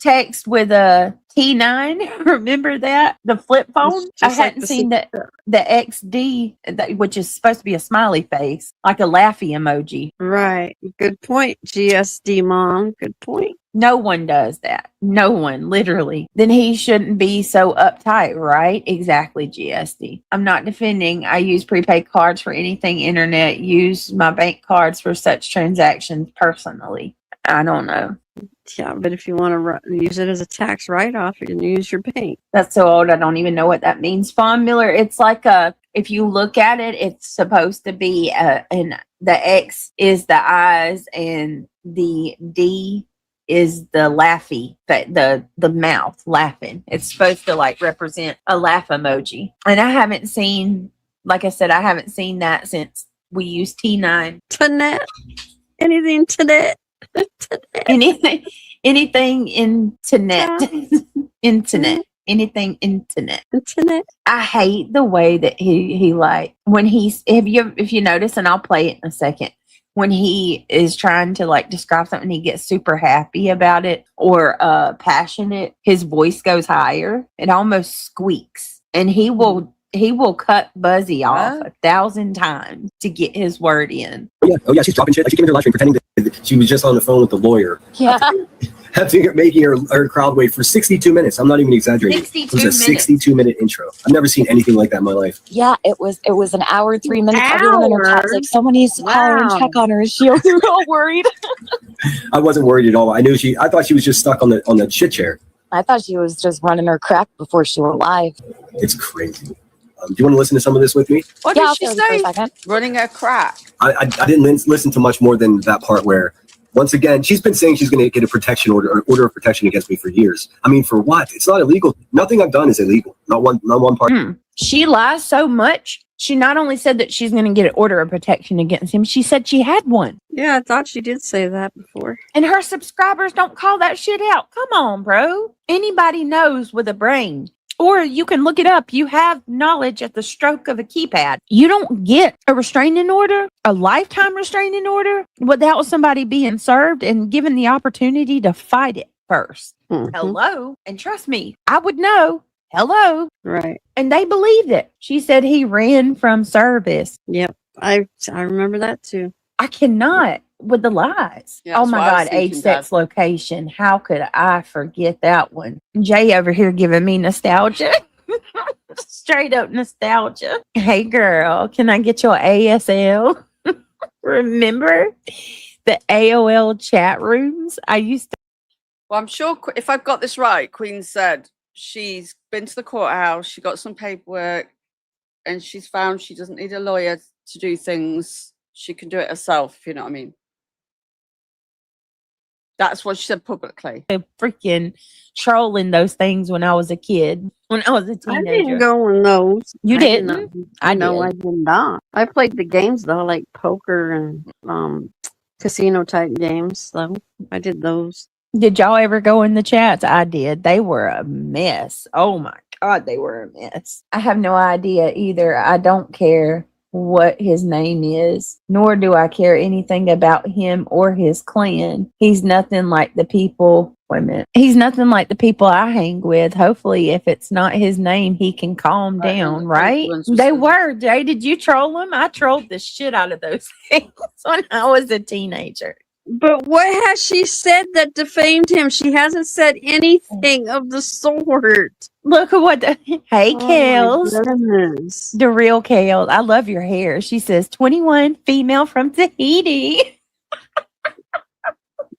Speaker 5: text with a T9. Remember that, the flip phone?
Speaker 6: Just
Speaker 5: I
Speaker 6: like
Speaker 5: hadn't
Speaker 6: the
Speaker 5: seen the XD, which is supposed to be a smiley face, like a laughy emoji.
Speaker 6: Right. Good point, GSD mom. Good point.
Speaker 5: No one does that. No one, literally. Then he shouldn't be so uptight, right? Exactly, GSD. I'm not defending. I use prepaid cards for anything internet. Use my bank cards for such transactions personally. I don't know.
Speaker 6: Yeah, but if you want to use it as a tax write-off, you can use your bank.
Speaker 5: That's so old. I don't even know what that means. Fawn Miller, it's like if you look at it, it's supposed to be and the X is the eyes and the D is the laughy, the mouth laughing. It's supposed to like represent a laugh emoji. And I haven't seen, like I said, I haven't seen that since we used T9.
Speaker 6: Internet. Anything internet.
Speaker 5: Anything internet. Internet. Anything internet.
Speaker 6: Internet.
Speaker 5: I hate the way that he like when he's if you notice, and I'll play it in a second. When he is trying to like describe something, he gets super happy about it or passionate. His voice goes higher. It almost squeaks, and he will cut Buzzy off 1,000 times to get his word in.
Speaker 8: Oh yeah, she's dropping shit. Like she came into her live stream pretending that she was just on the phone with the lawyer.
Speaker 5: Yeah.
Speaker 8: Making her crowd wait for 62 minutes. I'm not even exaggerating.
Speaker 5: 62
Speaker 8: it was a
Speaker 5: minutes.
Speaker 8: 62-minute intro. I've never seen anything like that in my life.
Speaker 12: Yeah, it was an hour, 3 minutes. Everyone in her chat's like, someone needs to call her and check on her. Is she over? We're all worried.
Speaker 8: I wasn't worried at all. I thought she was just stuck on the shit chair.
Speaker 12: I thought she was just running her crack before she went live.
Speaker 8: It's crazy. Do you want to listen to some of this with me?
Speaker 3: What
Speaker 12: Yeah,
Speaker 3: did
Speaker 12: I'll
Speaker 3: she
Speaker 12: stay with you for a
Speaker 3: say?
Speaker 12: second.
Speaker 3: Running a crack.
Speaker 8: I didn't listen to much more than that part where, once again, she's been saying she's going to get a protection order of protection against me for years. I mean, for what? It's not illegal. Nothing I've done is illegal. Not one part.
Speaker 5: She lies so much. She not only said that she's going to get an order of protection against him, she said she had one.
Speaker 6: Yeah, I thought she did say that before.
Speaker 5: And her subscribers don't call that shit out. Come on, bro. Anybody knows with a brain. Or you can look it up. You have knowledge at the stroke of a keypad. You don't get a restraining order, a lifetime restraining order, without somebody being served and given the opportunity to fight it first.
Speaker 6: Mm-hmm.
Speaker 5: Hello? And trust me, I would know. Hello?
Speaker 6: Right.
Speaker 5: And they believed it. She said he ran from service.
Speaker 6: Yep. I remember that too.
Speaker 5: I cannot with the lies.
Speaker 3: Yeah,
Speaker 5: Oh
Speaker 3: that's
Speaker 5: my
Speaker 3: what I was
Speaker 5: God, age,
Speaker 3: thinking,
Speaker 5: sex, location. How could I forget that one? Jay over here giving me nostalgia. Straight up nostalgia. Hey girl, can I get your ASL? Remember the AOL chat rooms? I used to.
Speaker 3: Well, I'm sure if I've got this right, Queen said she's been to the courthouse, she got some paperwork, and she's found she doesn't need a lawyer to do things. She can do it herself, if you know what I mean. That's what she said publicly.
Speaker 5: Freaking trolling those things when I was a kid, when I was a teenager.
Speaker 6: I didn't go on those.
Speaker 5: You didn't?
Speaker 6: I know I did not. I played the games though, like poker and casino type games. So I did those.
Speaker 5: Did y'all ever go in the chats? I did. They were a mess. Oh my God, they were a mess. I have no idea either. I don't care what his name is, nor do I care anything about him or his clan. He's nothing like the people. Wait a minute. He's nothing like the people I hang with. Hopefully, if it's not his name, he can calm down, right? They were. Jay, did you troll him? I trolled the shit out of those things when I was a teenager.
Speaker 6: But what has she said that defamed him? She hasn't said anything of the sort.
Speaker 5: Look at what hey, Kales.
Speaker 6: Goodness.
Speaker 5: The real Kales. I love your hair. She says 21 female from Tahiti.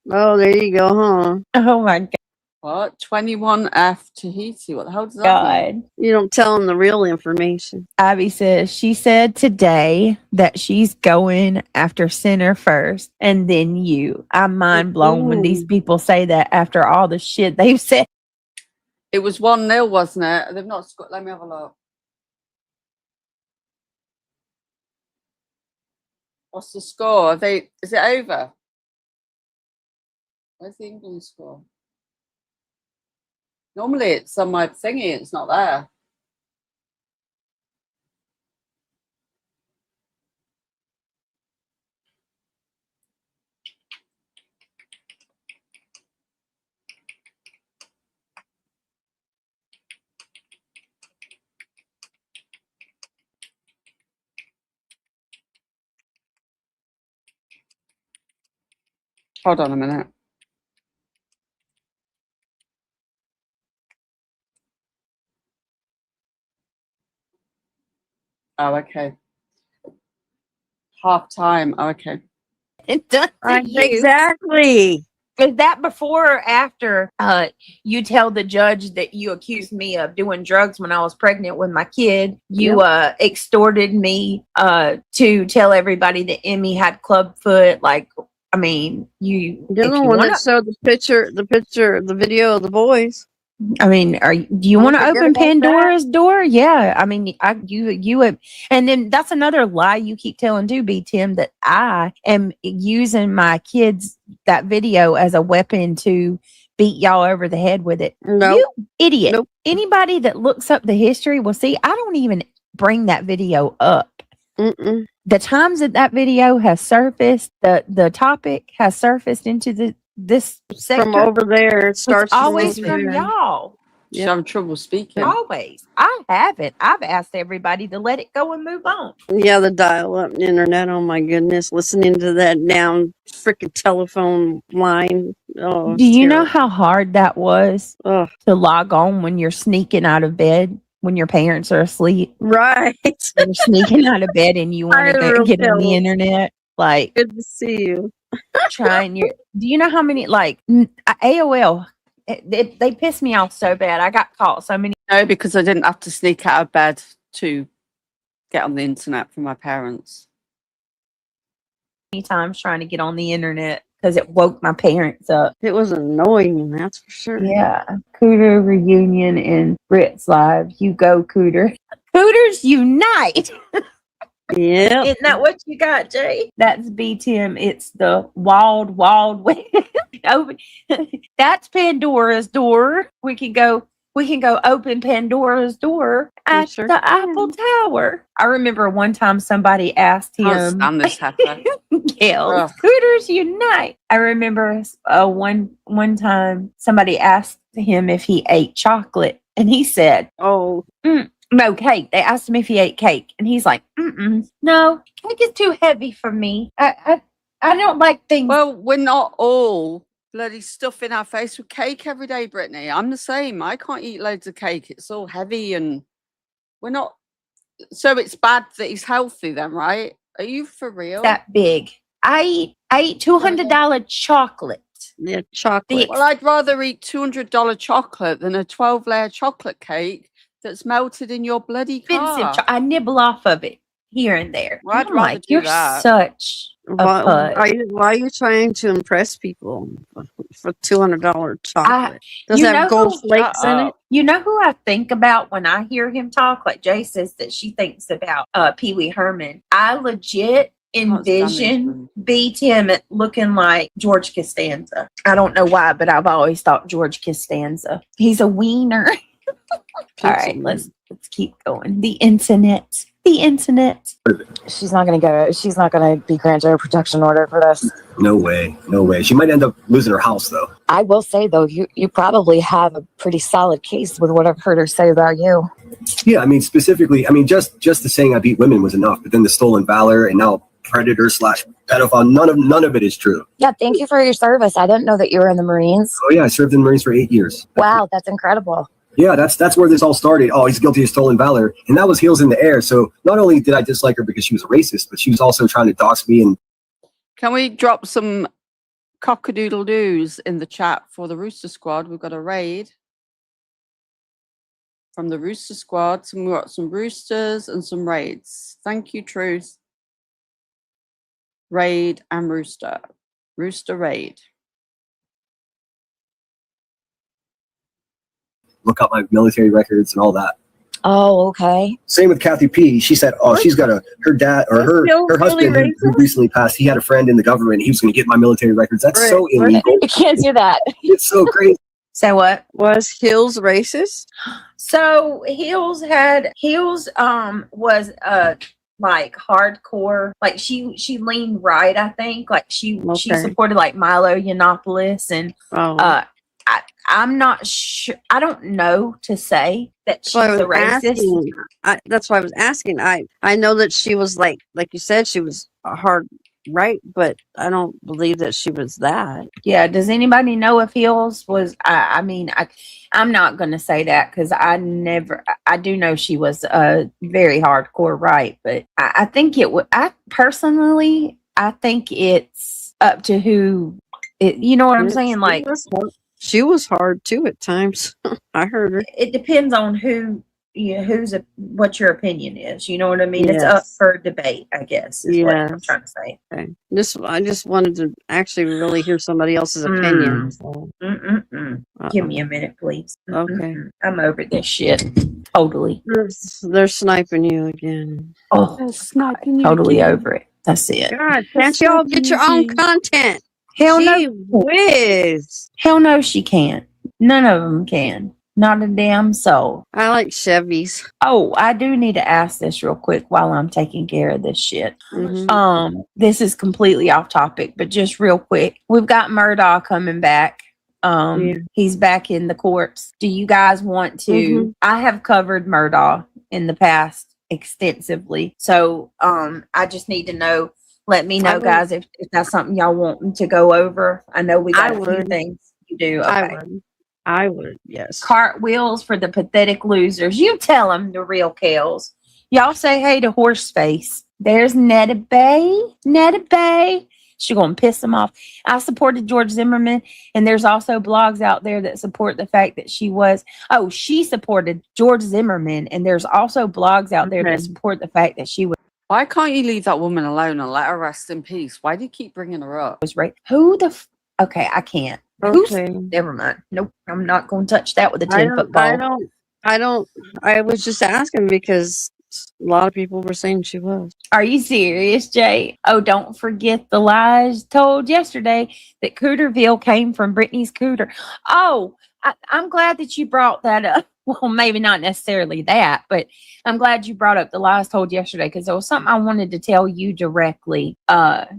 Speaker 6: Oh, there you go, huh?
Speaker 5: Oh my God.
Speaker 3: What? 21F Tahiti. What the hell does that mean?
Speaker 6: You don't tell them the real information.
Speaker 5: Abby says she said today that she's going after center first and then you. I'm mind blown when these people say that after all the shit they've said.
Speaker 3: It was 1-0, wasn't it? They've not scored. Let me have a look. What's the score? Is it over? Where's the England score? Normally it's on my thingy, it's not there. Hold on a minute. Oh, okay. Half time. Oh, okay.
Speaker 5: It does to
Speaker 6: Right,
Speaker 5: you.
Speaker 6: exactly.
Speaker 5: Is that before or after you tell the judge that you accused me of doing drugs when I was pregnant with my kid? You extorted me to tell everybody that Emmy had club foot. Like, I mean,
Speaker 6: You're the one that showed the video of the boys.
Speaker 5: I mean, do you want to open Pandora's door? Yeah. I mean, you and then that's another lie you keep telling too, B Tim, that I am using my kids that video as a weapon to beat y'all over the head with it.
Speaker 6: No,
Speaker 5: you idiot.
Speaker 6: Nope.
Speaker 5: Anybody that looks up the history will see I don't even bring that video up.
Speaker 6: Mm-mm.
Speaker 5: The times that video has surfaced, the topic has surfaced into this sector
Speaker 6: From over there, it starts
Speaker 5: it's always
Speaker 6: from
Speaker 5: from
Speaker 6: there.
Speaker 5: y'all.
Speaker 3: She's having trouble speaking.
Speaker 5: Always. I haven't. I've asked everybody to let it go and move on.
Speaker 6: Yeah, the dial-up internet. Oh my goodness, listening to that down freaking telephone line. Oh,
Speaker 5: Do you know how hard that was
Speaker 6: to
Speaker 5: log on when you're sneaking out of bed when your parents are asleep?
Speaker 6: Right.
Speaker 5: You're sneaking out of bed and you want to get on the internet. Like,
Speaker 6: good to see you.
Speaker 5: trying your. Do you know how many AOL? They pissed me off so bad. I got caught so many.
Speaker 3: No, because I didn't have to sneak out of bed to get on the internet from my parents.
Speaker 5: Times trying to get on the internet because it woke my parents up.
Speaker 6: It was annoying, that's for sure.
Speaker 5: Yeah. Cooter reunion and Brits live. You go, Cooter. Cooters unite.
Speaker 6: Yeah.
Speaker 5: Isn't that what you got, Jay? That's BTM. It's the wild, wild west. That's Pandora's door. We can go open Pandora's door at the Eiffel Tower. I remember one time somebody asked him.
Speaker 3: I can't stand this heifer.
Speaker 5: Gail, Scooters unite. I remember one time somebody asked him if he ate chocolate, and he said,
Speaker 6: "Oh,
Speaker 5: no, cake." They asked him if he ate cake, and he's like, "No, cake is too heavy for me. I don't like things."
Speaker 3: Well, we're not all bloody stuffing our face with cake every day, Brittany. I'm the same. I can't eat loads of cake. It's all heavy, and we're not. So it's bad that he's healthy, then, right? Are you for real?
Speaker 5: That big. I ate $200 chocolate.
Speaker 6: Yeah, chocolate.
Speaker 3: Well, I'd rather eat $200 chocolate than a 12-layer chocolate cake that's melted in your bloody car.
Speaker 5: I nibble off of it here and there.
Speaker 3: Well, I'd rather do
Speaker 5: you're
Speaker 3: that.
Speaker 5: Such
Speaker 6: why are you trying to impress people for $200 chocolate? Does it have gold flakes in it?
Speaker 5: You know who I think about when I hear him talk? Like Jay says that she thinks about Pee Wee Herman. I legit envision Tim looking like George Costanza. I don't know why, but I've always thought George Costanza. He's a wiener. All right, let's keep going. The internet.
Speaker 12: She's not going to be granted a protection order for this.
Speaker 8: No way. She might end up losing her house, though.
Speaker 12: I will say, though, you probably have a pretty solid case with what I've heard her say about you.
Speaker 8: Yeah, I mean, specifically, just the saying I beat women was enough, but then the stolen valor and now predator / pedophile, none of it is true.
Speaker 12: Yeah, thank you for your service. I didn't know that you were in the Marines.
Speaker 8: Oh yeah, I served in the Marines for 8 years.
Speaker 12: Wow, that's incredible.
Speaker 8: Yeah, that's where this all started. Oh, he's guilty of stolen valor, and that was heels in the air. So not only did I dislike her because she was a racist, but she was also trying to dox me. And
Speaker 3: can we drop some cockadoodle doos in the chat for the Rooster Squad? We've got a raid from the Rooster Squad. So we've got some roosters and some raids. Thank you, Truth. Raid and rooster. Rooster raid.
Speaker 8: Look up my military records and all that.
Speaker 12: Oh, okay.
Speaker 8: Same with Kathy P. She said, "Oh, she's got her dad or her husband who recently passed. He had a friend in the government. He was going to get my military records. That's so illegal.
Speaker 12: You can't do that.
Speaker 8: It's so crazy."
Speaker 5: So what?
Speaker 6: Was Hills racist?
Speaker 5: So Hills was like hardcore, like she leaned right, I think. Like she supported like Milo Yiannopoulos and I'm not sure, I don't know to say that she's a racist.
Speaker 6: That's why I was asking. I know that she was like you said, she was a hard right, but I don't believe that she was that.
Speaker 5: Yeah, does anybody know if Hills was I'm not gonna say that because I do know she was very hardcore right, but I think it would, I personally I think it's up to who it, you know what I'm saying? Like
Speaker 6: she was hard too at times. I heard her.
Speaker 5: It depends on who, what your opinion is. You know what I mean? It's up for debate, I guess, is what I'm trying to say.
Speaker 6: Okay. I just wanted to actually really hear somebody else's opinion. So.
Speaker 5: Give me a minute, please.
Speaker 6: Okay.
Speaker 5: I'm over this shit. Totally.
Speaker 6: They're sniping you again.
Speaker 5: Oh, they're sniping you totally again. Over it. That's it.
Speaker 6: God, can't y'all get your own content?
Speaker 5: Hell no.
Speaker 6: Whiz.
Speaker 5: Hell no, she can't. None of them can. Not a damn soul.
Speaker 6: I like Chevys.
Speaker 5: Oh, I do need to ask this real quick while I'm taking care of this shit. This is completely off topic, but just real quick. We've got Murdaugh coming back. He's back in the courts. Do you guys want to? I have covered Murdaugh in the past extensively. So I just need to know. Let me know, guys, if that's something y'all want to go over. I know we got a few things you do. Okay.
Speaker 6: I would, yes.
Speaker 5: Cartwheels for the pathetic losers. You tell them the real Kales. Y'all say hey to Horseface. There's Netta Bay. Netta Bay. She's going to piss them off. I supported George Zimmerman, and there's also blogs out there that support the fact that she supported George Zimmerman, and there's also blogs out there that support the fact that she was.
Speaker 3: Why can't you leave that woman alone and let her rest in peace? Why do you keep bringing her up?
Speaker 5: Was right. Who the? Okay, I can't. Okay. Never mind. Nope. I'm not going to touch that with a 10-foot ball.
Speaker 6: I was just asking because a lot of people were saying she was.
Speaker 5: Are you serious, Jay? Oh, don't forget the lies told yesterday that Cooterville came from Brittany's Cooter. Oh, I'm glad that you brought that up. Well, maybe not necessarily that, but I'm glad you brought up the lies told yesterday because there was something I wanted to tell you directly,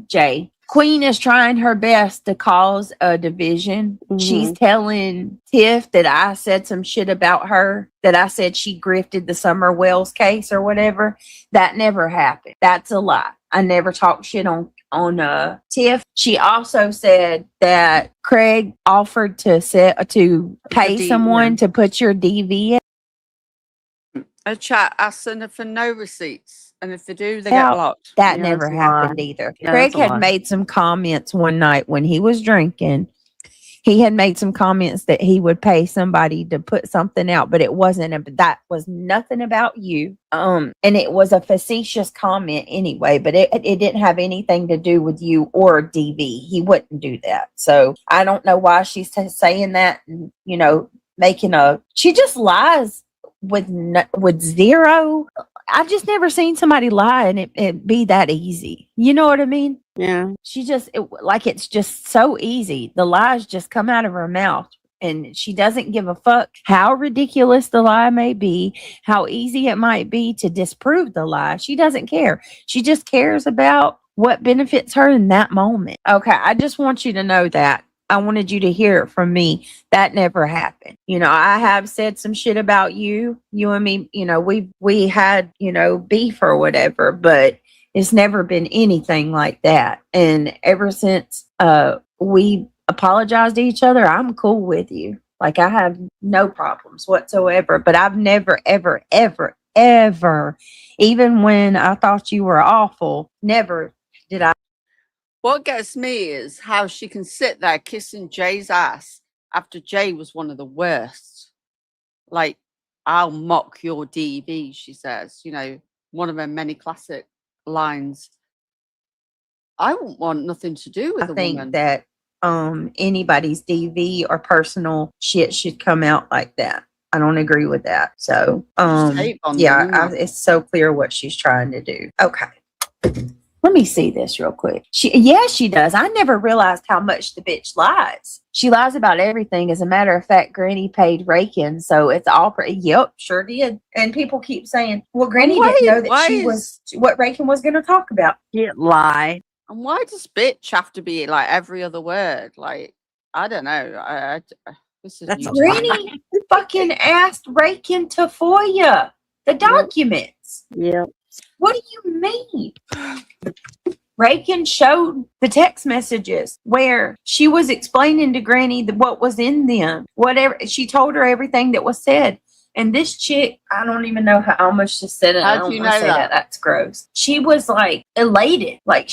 Speaker 5: Jay. Queen is trying her best to cause a division. She's telling Tiff that I said some shit about her, that I said she grifted the Summer Wells case or whatever. That never happened. That's a lie. I never talked shit on Tiff. She also said that Craig offered to pay someone to put your DV in.
Speaker 3: A chat asking for no receipts. And if they do, they get blocked.
Speaker 5: That never happened either. Yeah, Craig had made some comments one night when he was drinking. He had made some comments that he would pay somebody to put something out, but it wasn't. That was nothing about you. And it was a facetious comment anyway, but it didn't have anything to do with you or DV. He wouldn't do that. So I don't know why she's saying that. And, she just lies with zero. I've just never seen somebody lie and it be that easy. You know what I mean?
Speaker 6: Yeah.
Speaker 5: She just, it's just so easy. The lies just come out of her mouth and she doesn't give a fuck how ridiculous the lie may be, how easy it might be to disprove the lie. She doesn't care. She just cares about what benefits her in that moment. Okay. I just want you to know that. I wanted you to hear it from me. That never happened. I have said some shit about you and me, we had, beef or whatever, but it's never been anything like that. And ever since we apologized to each other, I'm cool with you. Like I have no problems whatsoever, but I've never, ever, ever, ever, even when I thought you were awful, never did I.
Speaker 3: What gets me is how she can sit there kissing Jay's ass after Jay was one of the worst. Like, I'll mock your DV, she says. One of her many classic lines. I wouldn't want nothing to do with a woman.
Speaker 5: I think that anybody's DV or personal shit should come out like that. I don't agree with that. So,
Speaker 3: Just hate bonding,
Speaker 5: yeah,
Speaker 3: isn't it?
Speaker 5: it's so clear what she's trying to do. Okay. Let me see this real quick. She does. I never realized how much the bitch lies. She lies about everything. As a matter of fact, Granny paid Rakin, so it's all. Yep, sure did. And people keep saying, "Well, Granny didn't know that what Rakin was going to talk about."
Speaker 6: Can't lie.
Speaker 3: And why does bitch have to be like every other word? Like, I don't know. This is
Speaker 6: That's
Speaker 3: new
Speaker 6: a
Speaker 3: to me.
Speaker 5: Granny fucking asked Rakin to FOIA the documents.
Speaker 6: Yeah.
Speaker 5: What do you mean? Rakin showed the text messages where she was explaining to Granny what was in them. Whatever, she told her everything that was said. And this chick, I don't even know how much to say that. I
Speaker 3: How
Speaker 5: don't
Speaker 3: do you
Speaker 5: wanna
Speaker 3: know
Speaker 5: say
Speaker 3: that?
Speaker 5: That's gross. She was like elated. Like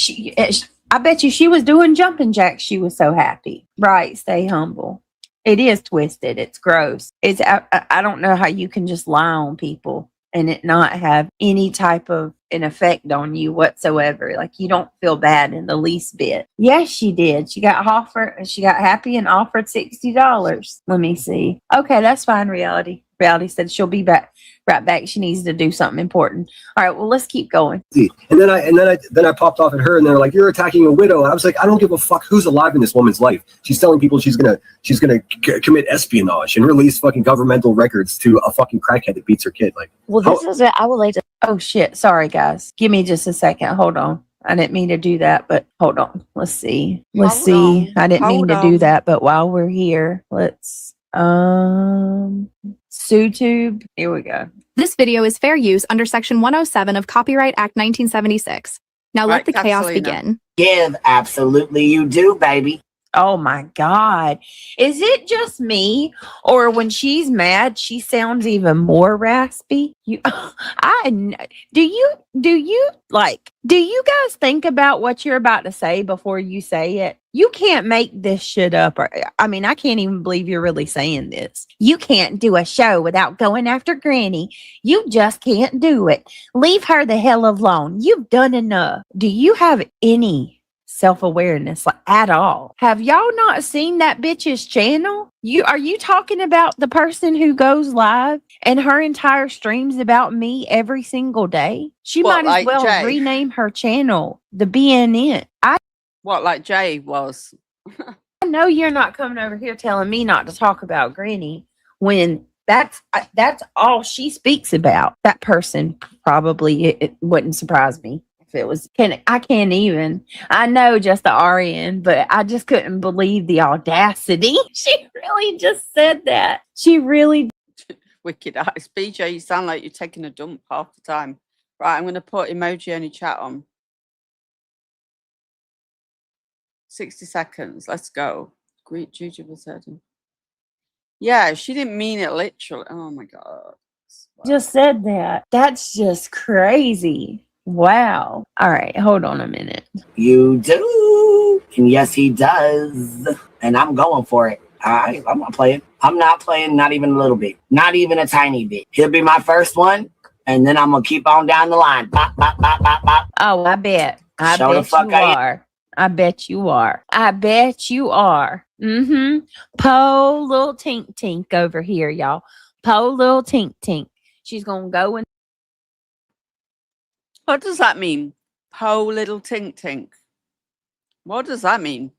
Speaker 5: I bet you she was doing jumping jacks. She was so happy. Right. Stay humble. It is twisted. It's gross. I don't know how you can just lie on people and it not have any type of an effect on you whatsoever. Like you don't feel bad in the least bit. Yes, she did. She got happy and offered $60. Let me see. Okay, that's fine, Reality. Reality said she'll be right back. She needs to do something important. All right, well, let's keep going.
Speaker 8: And then I popped off at her, and they're like, "You're attacking a widow." And I was like, "I don't give a fuck who's alive in this woman's life. She's telling people she's gonna commit espionage and release fucking governmental records to a fucking crackhead that beats her kid." Like,
Speaker 12: Well, this is it. I will lay to.
Speaker 5: Oh shit! Sorry, guys. Give me just a second. Hold on. I didn't mean to do that, but hold on. Let's see.
Speaker 3: Hold on.
Speaker 5: I didn't mean to
Speaker 3: Hold
Speaker 5: do
Speaker 3: on.
Speaker 5: that, but while we're here, let's SuTube. Here we go.
Speaker 13: This video is fair use under Section 107 of Copyright Act 1976. Now let
Speaker 3: Right,
Speaker 13: the chaos
Speaker 3: Catalina.
Speaker 13: begin.
Speaker 9: Give, absolutely you do, baby.
Speaker 5: Oh my God. Is it just me? Or when she's mad, she sounds even more raspy? Do you guys think about what you're about to say before you say it? You can't make this shit up. I can't even believe you're really saying this. You can't do a show without going after Granny. You just can't do it. Leave her the hell alone. You've done enough. Do you have any self-awareness at all? Have y'all not seen that bitch's channel? Are you talking about the person who goes live and her entire streams about me every single day? She
Speaker 3: What,
Speaker 5: might as
Speaker 3: like
Speaker 5: well
Speaker 3: Jay?
Speaker 5: rename her channel the BNN.
Speaker 3: What, like Jay was?
Speaker 5: I know you're not coming over here telling me not to talk about Granny when that's all she speaks about. That person probably, it wouldn't surprise me if it was. I can't even. I know just the RN, but I just couldn't believe the audacity. She really just said that. She really.
Speaker 3: Wicked eyes. BJ, you sound like you're taking a dump half the time. Right, I'm going to put emoji only chat on. 60 seconds. Let's go. Greet Juju Bassett. Yeah, she didn't mean it literally. Oh my God.
Speaker 5: Just said that. That's just crazy. Wow. All right, hold on a minute.
Speaker 9: You do. And yes, he does. And I'm going for it. I'm not playing. I'm not playing, not even a little bit. Not even a tiny bit. He'll be my first one, and then I'm going to keep on down the line. Bop, bop, bop, bop, bop.
Speaker 5: Oh, I bet. I
Speaker 9: Show the
Speaker 5: bet
Speaker 9: fuck
Speaker 5: you
Speaker 9: I am.
Speaker 5: are. I bet you are. I bet you are. Mm-hmm. Po little tink tink over here, y'all. Po little tink tink. She's gonna go and
Speaker 3: What does that mean? Po little tink tink. What does that mean?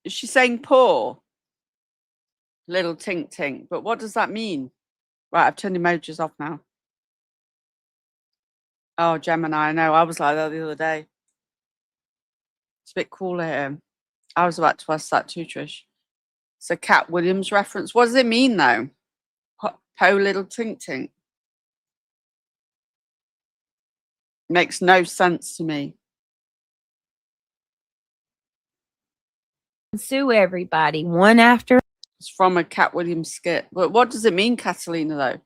Speaker 3: Is she saying poor? Little tink tink. But what does that mean? Right, I've turned emojis off now. Oh, Gemini, I know. I was like that the other day. It's a bit cooler here. I was about to ask that too, Trish. It's a Cat Williams reference. What does it mean, though? Po little tink tink. Makes no sense to me.
Speaker 5: sue everybody one after.
Speaker 3: It's from a Cat Williams skit. But what does it mean, Catalina, though?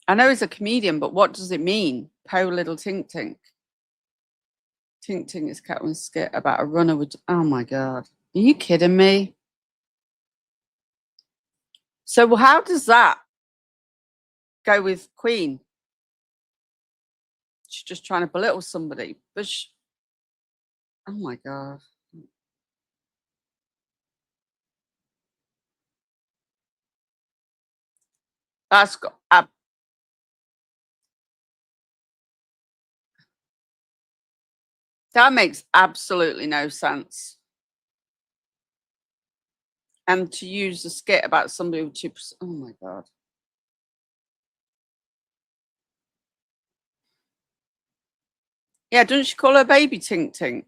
Speaker 3: I know he's a comedian, but what does it mean? Po little tink tink. Tink Tink is Cat Williams skit about a runner with. Oh my God. Are you kidding me? So how does that go with Queen? She's just trying to belittle somebody. But oh my God. That's got that makes absolutely no sense. And to use a skit about somebody with 2%. Oh my God. Yeah, don't you call her baby Tink Tink?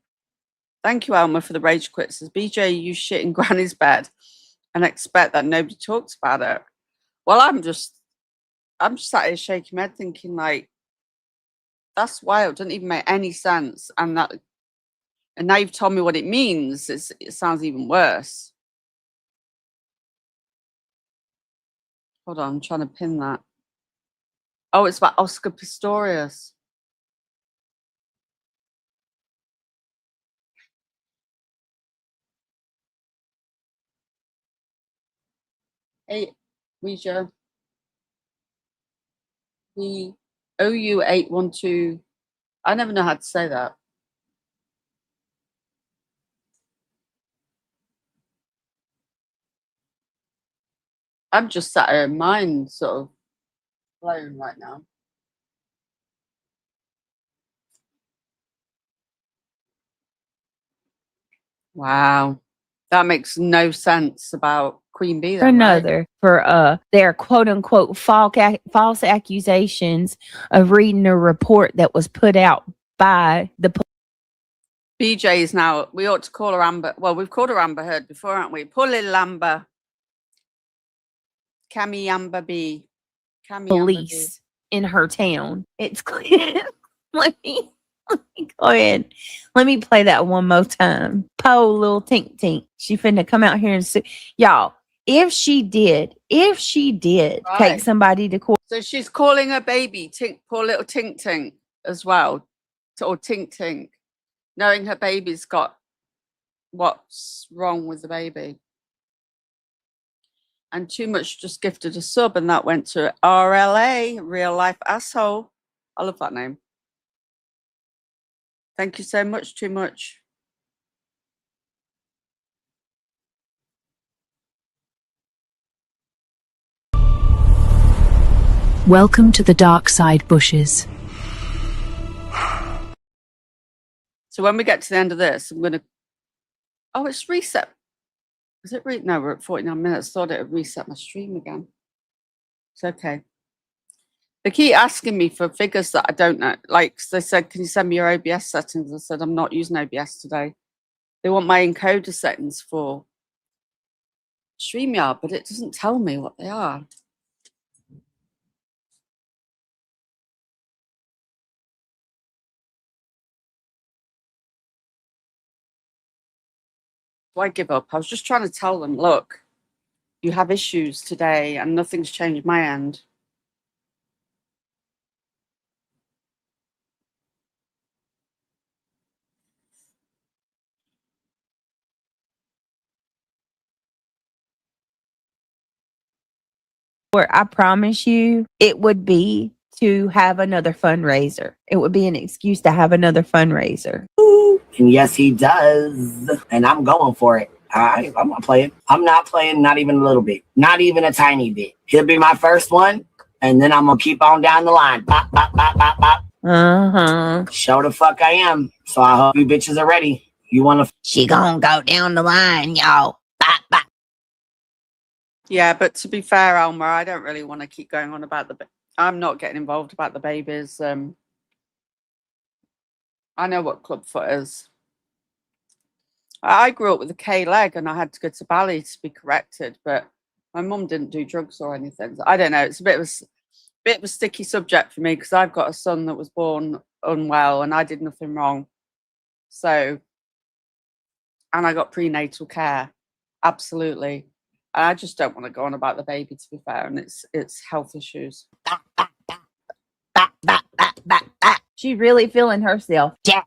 Speaker 3: Thank you, Elmer, for the rage quit. Says BJ, you shit in Granny's bed and expect that nobody talks about it. Well, I'm just sat here shaking my head thinking, like, that's wild. Doesn't even make any sense. And now you've told me what it means. It sounds even worse. Hold on, I'm trying to pin that. Oh, it's about Oscar Pistorius. Hey, Risha. The OU812. I never know how to say that. I'm just sat here in mind sort of blown right now. Wow. That makes no sense about Queen Bee then,
Speaker 5: Another
Speaker 3: right?
Speaker 5: for their quote unquote false accusations of reading a report that was put out by the
Speaker 3: BJ is now, we ought to call her Amber. Well, we've called her Amber Heard before, haven't we? Poor little Amber. Cammy Amber B.
Speaker 5: police in her town. It's let me go ahead. Let me play that one more time. Po little Tink Tink. She finna come out here and sue y'all. If she did take
Speaker 3: Right.
Speaker 5: somebody to court.
Speaker 3: So she's calling her baby Tink, poor little Tink Tink as well. Or Tink Tink. Knowing her baby's got what's wrong with the baby. And Too Much just gifted a sub, and that went to RLA, Real Life Asshole. I love that name. Thank you so much, Too Much.
Speaker 4: Welcome to the dark side bushes.
Speaker 3: So when we get to the end of this, I'm going to... Oh, it's reset. Is it no, we're at 49 minutes. Thought it would reset my stream again. It's okay. They keep asking me for figures that I don't know. Like they said, can you send me your OBS settings? I said, I'm not using OBS today. They want my encoder settings for StreamYard, but it doesn't tell me what they are. Why give up? I was just trying to tell them, look, you have issues today and nothing's changed my end.
Speaker 5: Where I promise you it would be to have another fundraiser. It would be an excuse to have another fundraiser.
Speaker 9: And yes, he does. And I'm going for it. I'm not playing. I'm not playing, not even a little bit. Not even a tiny bit. He'll be my first one. And then I'm going to keep on down the line. Bop, bop, bop, bop, bop.
Speaker 5: Uh-huh.
Speaker 9: Show the fuck I am. So I hope you bitches are ready. You want to...
Speaker 5: She gonna go down the line, y'all. Bop, bop.
Speaker 3: Yeah, but to be fair, Alma, I don't really want to keep going on about I'm not getting involved about the babies. I know what clubfoot is. I grew up with a K leg and I had to go to Bali to be corrected, but my mum didn't do drugs or anything. I don't know. It's a bit of a sticky subject for me because I've got a son that was born unwell and I did nothing wrong. So, and I got prenatal care. Absolutely. And I just don't want to go on about the baby, to be fair, and it's health issues.
Speaker 5: She really feeling herself. Jack.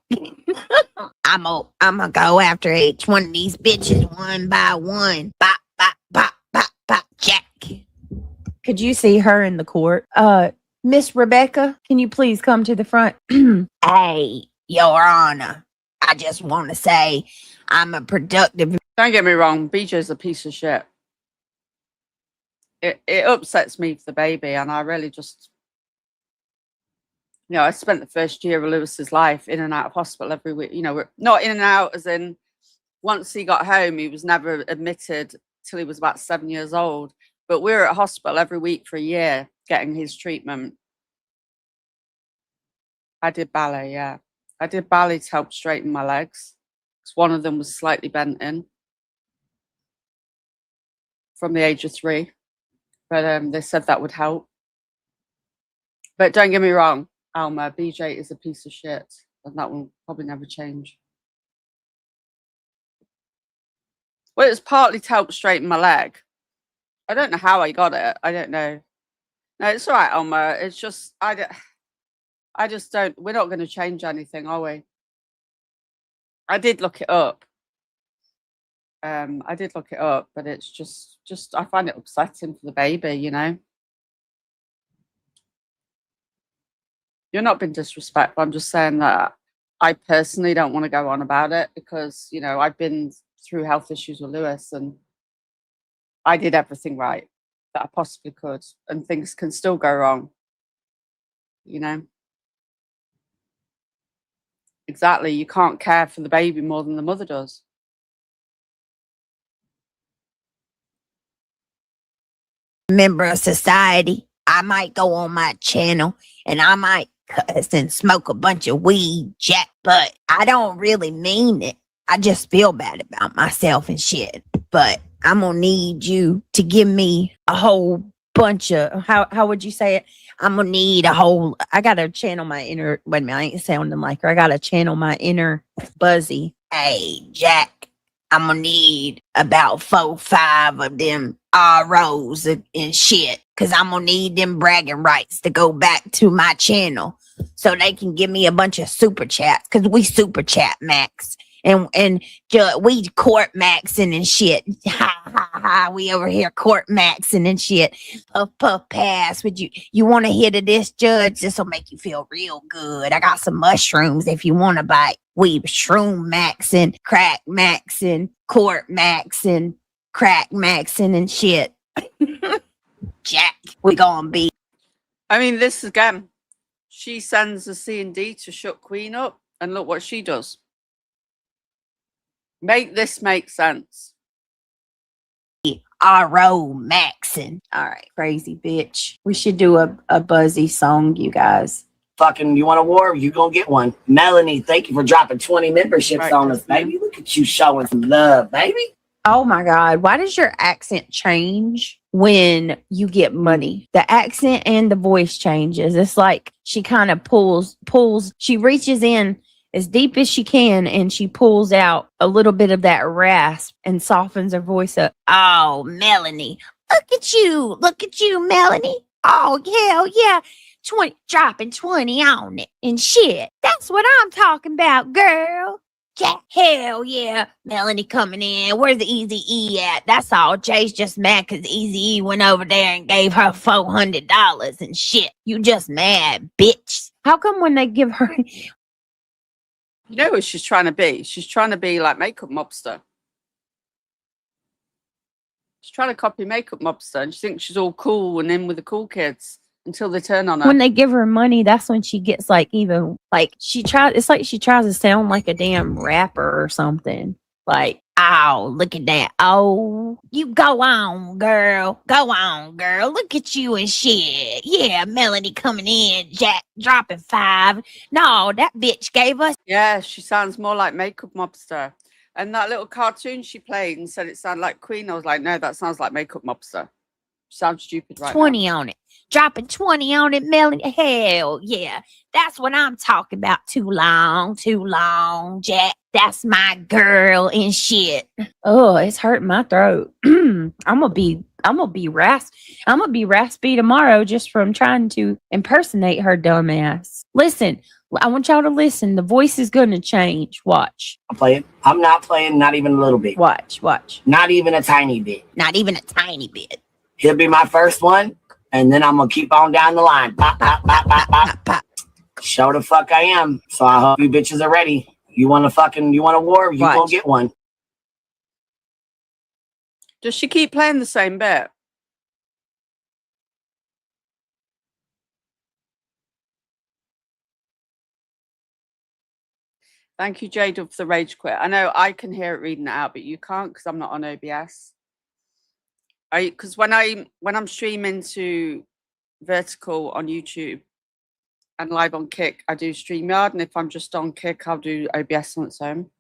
Speaker 5: I'm gonna go after each one of these bitches one by one. Bop, bop, bop, bop, bop, Jack. Could you see her in the court? Miss Rebecca, can you please come to the front? Hey, Your Honor, I just want to say I'm a productive...
Speaker 3: Don't get me wrong, BJ's a piece of shit. it upsets me for the baby, and I really just, I spent the first year of Lewis's life in and out of hospital every week. We're not in and out as in once he got home, he was never admitted till he was about 7 years old. But we were at hospital every week for a year getting his treatment. I did ballet, yeah. I did ballet to help straighten my legs. Because one of them was slightly bent in from the age of 3. But they said that would help. But don't get me wrong, Alma, BJ is a piece of shit. And that will probably never change. Well, it was partly to help straighten my leg. I don't know how I got it. I don't know. No, it's all right, Alma. It's just, I just don't, we're not going to change anything, are we? I did look it up. But it's just I find it upsetting for the baby, You're not being disrespectful. I'm just saying that I personally don't want to go on about it because, I've been through health issues with Lewis and I did everything right that I possibly could, and things can still go wrong, Exactly. You can't care for the baby more than the mother does.
Speaker 14: Member of society, I might go on my channel and I might cuss and smoke a bunch of weed, Jack, but I don't really mean it. I just feel bad about myself and shit. But I'm gonna need you to give me a whole bunch of, how would you say it? I'm gonna need I gotta channel my inner, wait a minute, I ain't sounding like her. I gotta channel my inner Buzzy. Hey, Jack, I'm gonna need about 4, 5 of them ROs and shit, because I'm gonna need them bragging rights to go back to my channel so they can give me a bunch of super chats, because we super chat max. And we court maxing and shit. Ha ha ha. We over here court maxing and shit. Puff puff pass. You want to hit of this, Judge? This will make you feel real good. I got some mushrooms if you want to bite. We shroom maxing, crack maxing, court maxing, crack maxing and shit. Jack, we gonna be.
Speaker 3: I mean, this again. She sends a C&D to shut Queen up, and look what she does. Make this make sense.
Speaker 14: RO maxing. All right, crazy bitch. We should do a Buzzy song, you guys.
Speaker 9: Fucking, you want a war? You gonna get one. Melanie, thank you for dropping 20 memberships on us, baby. Look at you showing some love, baby.
Speaker 5: Oh my God. Why does your accent change when you get money? The accent and the voice changes. It's like she kind of pulls, she reaches in as deep as she can and she pulls out a little bit of that rasp and softens her voice up.
Speaker 14: Oh, Melanie. Look at you, Melanie. Oh, hell yeah. 20, dropping 20 on it and shit. That's what I'm talking about, girl. Yeah, hell yeah. Melanie coming in. Where's the Easy E at? That's all. Jay's just mad because Easy E went over there and gave her $400 and shit. You just mad, bitch.
Speaker 5: How come when they give her...
Speaker 3: You know what she's trying to be? She's trying to be like Makeup Mobster. She's trying to copy Makeup Mobster, and she thinks she's all cool and in with the cool kids until they turn on her.
Speaker 5: When they give her money, that's when she gets like even like it's like she tries to sound like a damn rapper or something. Like,
Speaker 14: oh, look at that. Oh, you go on, girl. Go on, girl. Look at you and shit. Yeah, Melanie coming in, Jack dropping 5. No, that bitch gave us.
Speaker 3: Yeah, she sounds more like Makeup Mobster. And that little cartoon she played and said it sounded like Queen. I was like, no, that sounds like Makeup Mobster. Sounds stupid right
Speaker 14: 20
Speaker 3: now.
Speaker 14: on it. Dropping 20 on it, Melanie. Hell yeah. That's what I'm talking about. Too long, Jack. That's my girl and shit.
Speaker 5: Oh, it's hurting my throat. I'm gonna be raspy tomorrow just from trying to impersonate her dumbass. Listen, I want y'all to listen. The voice is gonna change. Watch.
Speaker 9: I'm playing. I'm not playing, not even a little bit.
Speaker 5: Watch.
Speaker 9: Not even a tiny bit.
Speaker 14: Not even a tiny bit.
Speaker 9: He'll be my first one, and then I'm gonna keep on down the line. Pop, pop, pop, pop, pop, pop. Show the fuck I am. So I hope you bitches are ready. You want a war? You gonna get one.
Speaker 3: Does she keep playing the same bit? Thank you, Jade, for the rage quit. I know I can hear it reading it out, but you can't because I'm not on OBS. Because when I'm streaming to vertical on YouTube and live on Kick, I do StreamYard, and if I'm just on Kick, I'll do OBS on its own.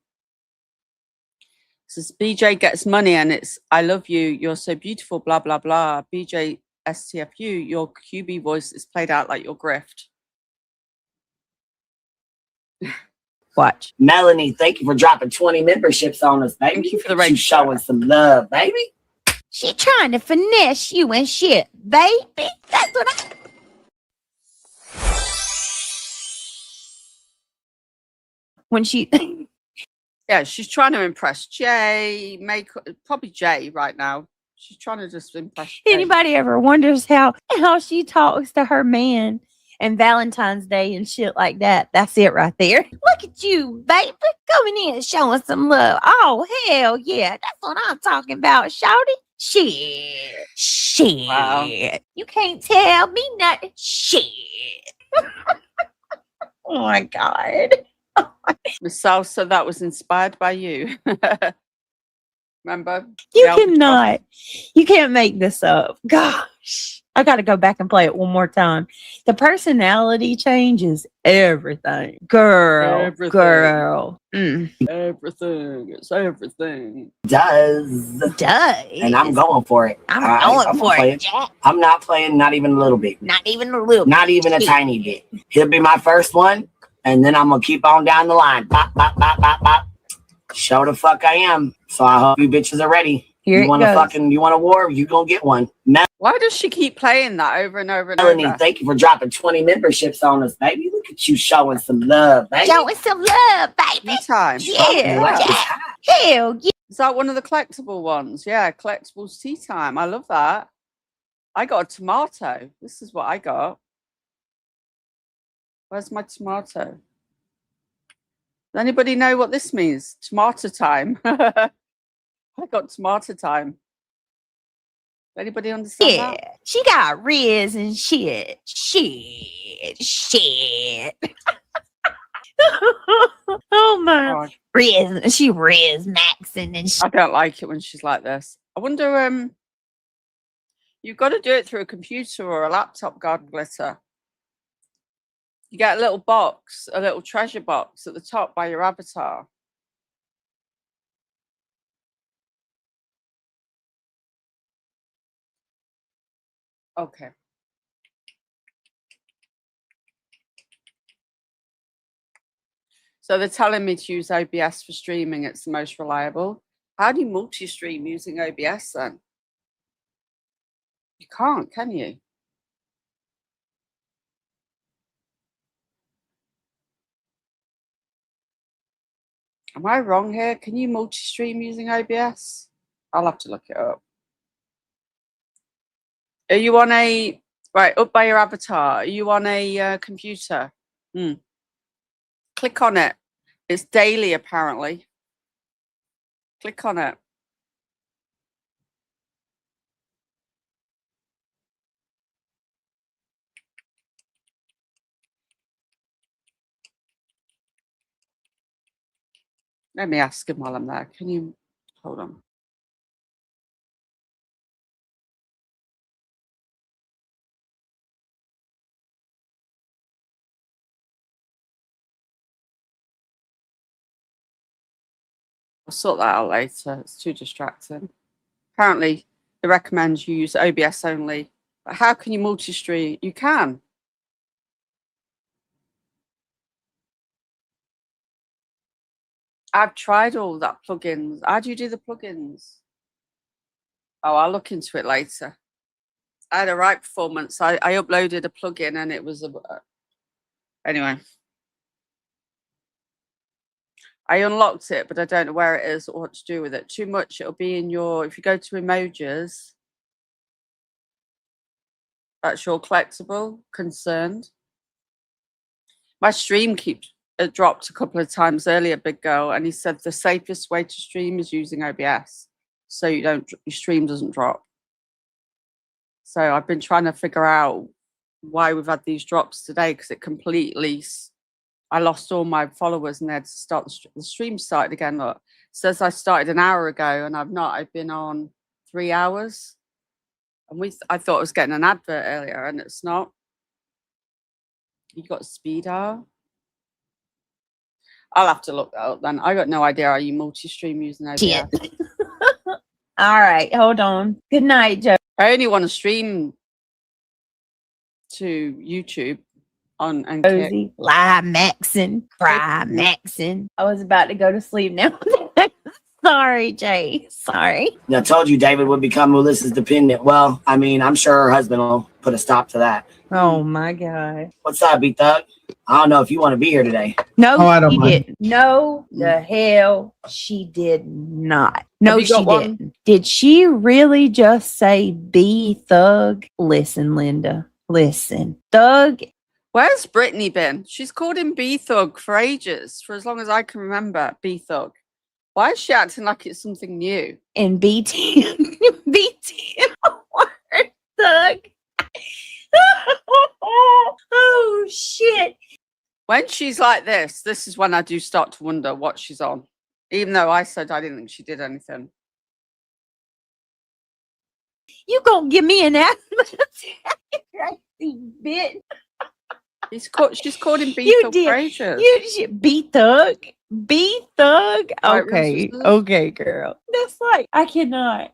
Speaker 3: Says BJ gets money and it's I love you, you're so beautiful, blah blah blah. BJ STFU, your QB voice is played out like your grift.
Speaker 11: Watch.
Speaker 9: Melanie, thank you for dropping 20 memberships on us, baby.
Speaker 3: Thank you for the
Speaker 9: Look at you
Speaker 3: rage
Speaker 9: showing some love, baby.
Speaker 14: She trying to finesse you and shit, baby. That's what I.
Speaker 5: When she
Speaker 3: Yeah, she's trying to impress Jay, probably Jay right now. She's trying to just impress Jay.
Speaker 5: anybody ever wonders how she talks to her man and Valentine's Day and shit like that, that's it right there.
Speaker 14: Look at you, baby, coming in showing some love. Oh, hell yeah. That's what I'm talking about, shawty. Shit.
Speaker 3: Wow.
Speaker 14: You can't tell me nothing. Shit.
Speaker 5: Oh my God.
Speaker 3: Miss Salsa, that was inspired by you. Remember?
Speaker 5: You cannot. You can't make this up. Gosh. I got to go back and play it one more time. The personality changes everything. Girl.
Speaker 3: Everything. It's everything.
Speaker 9: Does. And I'm going for it.
Speaker 14: I'm going for it.
Speaker 9: I'm not playing, not even a little bit.
Speaker 14: Not even a little.
Speaker 9: Not even a tiny bit. He'll be my first one, and then I'm going to keep on down the line. Bop, bop, bop, bop, bop. Show the fuck I am. So I hope you bitches are ready. You want a war? You gonna get one.
Speaker 3: Why does she keep playing that over and over and
Speaker 9: Melanie,
Speaker 3: over?
Speaker 9: thank you for dropping 20 memberships on us, baby. Look at you showing some love, baby.
Speaker 14: Showing some love, baby.
Speaker 3: Time.
Speaker 14: Yeah. Hell yeah.
Speaker 3: Is that one of the collectible ones? Yeah, collectibles tea time. I love that. I got a tomato. This is what I got. Where's my tomato? Does anybody know what this means? Tomato time. I got tomato time. Anybody understand that?
Speaker 14: Yeah. She got Riz and shit. Shit.
Speaker 5: Oh my.
Speaker 14: Riz. She Riz Maxing and shit.
Speaker 3: I don't like it when she's like this. I wonder, you've got to do it through a computer or a laptop, God Glitter. You get a little box, a little treasure box at the top by your avatar. Okay. So they're telling me to use OBS for streaming. It's the most reliable. How do you multi-stream using OBS then? You can't, can you? Am I wrong here? Can you multi-stream using OBS? I'll have to look it up. Are you on a, right, up by your avatar, are you on a computer? Click on it. It's daily, apparently. Click on it. Let me ask him while I'm there. Can you, hold on. I'll sort that out later. It's too distracting. Apparently, they recommend you use OBS only. But how can you multi-stream? You can. I've tried all that plugins. How do you do the plugins? Oh, I'll look into it later. I had a right performance. I uploaded a plugin and it was a... Anyway. I unlocked it, but I don't know where it is or what to do with it. Too much, it'll be in your... If you go to emojis, that's your collectible, concerned. My stream keeps... It dropped a couple of times earlier, big girl, and he said the safest way to stream is using OBS, so your stream doesn't drop. So I've been trying to figure out why we've had these drops today, because it completely I lost all my followers and they had to start the stream started again. Look, it says I started an hour ago and I've not. I've been on 3 hours. And I thought I was getting an advert earlier and it's not. You got speeder. I'll have to look that up then. I got no idea how you multi-stream using OBS.
Speaker 5: Shit. All right, hold on. Good night, Joe.
Speaker 3: I only want to stream to YouTube on and Kick.
Speaker 14: Cozy, lie maxing, cry maxing.
Speaker 5: I was about to go to sleep now. Sorry, Jay. Sorry.
Speaker 9: I told you David would become Melissa's dependent. Well, I mean, I'm sure her husband will put a stop to that.
Speaker 5: Oh my God.
Speaker 9: What's up, B-Thug? I don't know if you want to be here today.
Speaker 5: No,
Speaker 11: Oh, I don't
Speaker 5: she
Speaker 11: mind.
Speaker 5: didn't. No, the hell she did not. No,
Speaker 3: you
Speaker 5: she
Speaker 3: got one?
Speaker 5: didn't. Did she really just say B Thug? Listen, Linda. Listen. Thug.
Speaker 3: Where's Brittany been? She's called him B-Thug for ages, for as long as I can remember. B-Thug. Why is she acting like it's something new?
Speaker 5: And B10. B10 word Thug. Oh shit.
Speaker 3: When she's like this is when I do start to wonder what she's on. Even though I said I didn't think she did anything.
Speaker 5: You gonna give me an asthma attack, crazy bitch.
Speaker 3: She's called him
Speaker 5: You
Speaker 3: B-Thug
Speaker 5: did.
Speaker 3: for ages.
Speaker 5: You B Thug. B Thug.
Speaker 3: Right,
Speaker 5: Okay.
Speaker 3: Roses?
Speaker 5: Okay, girl. That's like I cannot.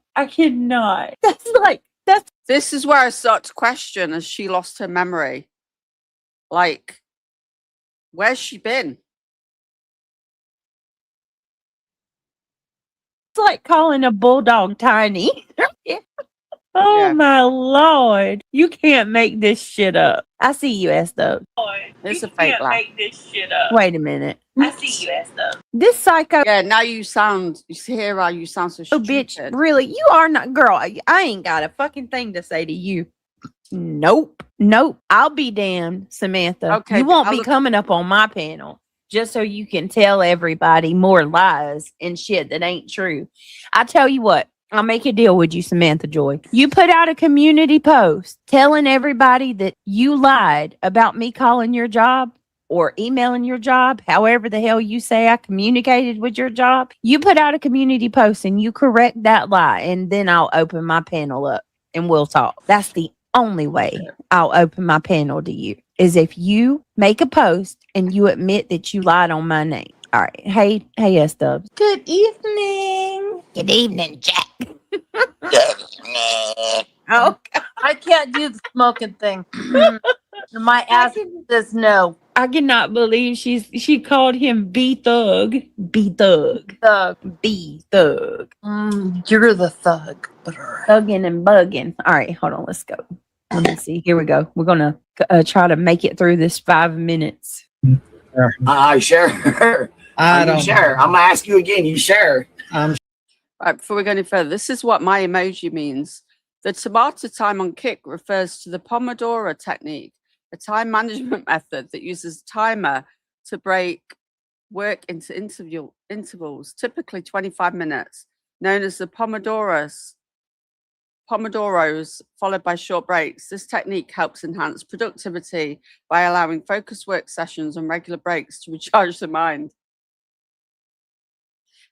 Speaker 5: That's like that's
Speaker 3: This is where I start to question, has she lost her memory? Like, where's she been?
Speaker 5: it's like calling a bulldog tiny. Oh
Speaker 3: Yeah.
Speaker 5: my lord. You can't make this shit up. I see you, S-Dub.
Speaker 3: It's a fake laugh.
Speaker 5: this shit up. Wait a minute.
Speaker 7: I see you, S-Dub.
Speaker 5: This psycho
Speaker 3: Yeah, now you hear how you sound so stupid.
Speaker 5: bitch. Really, you are not, girl. I ain't got a fucking thing to say to you. Nope. I'll be damned, Samantha.
Speaker 3: Okay,
Speaker 5: You won't
Speaker 3: I'll
Speaker 5: be
Speaker 3: look-
Speaker 5: coming up on my panel just so you can tell everybody more lies and shit that ain't true. I tell you what, I'll make a deal with you, Samantha Joy. You put out a community post telling everybody that you lied about me calling your job or emailing your job, however the hell you say I communicated with your job. You put out a community post and you correct that lie, and then I'll open my panel up and we'll talk. That's the only way I'll open my panel to you, is if you make a post and you admit that you lied on my name. All right. Hey, S-Dubs. Good evening.
Speaker 14: Good evening, Jack.
Speaker 5: Oh,
Speaker 7: I can't do the smoking thing. My ass says no.
Speaker 5: I cannot believe she called him B Thug. B Thug.
Speaker 7: Thug.
Speaker 5: B Thug.
Speaker 7: You're the thug.
Speaker 5: Thugging and bugging. All right, hold on. Let's go. Let me see. Here we go. We're gonna try to make it through this 5 minutes.
Speaker 9: Sure.
Speaker 11: I
Speaker 9: Are
Speaker 11: don't.
Speaker 9: you sure? I'm gonna ask you again. You sure?
Speaker 3: Right, before we go any further, this is what my emoji means. The tomato time on Kick refers to the Pomodoro technique, a time management method that uses a timer to break work into intervals, typically 25 minutes, known as the Pomodoros, followed by short breaks. This technique helps enhance productivity by allowing focused work sessions and regular breaks to recharge the mind.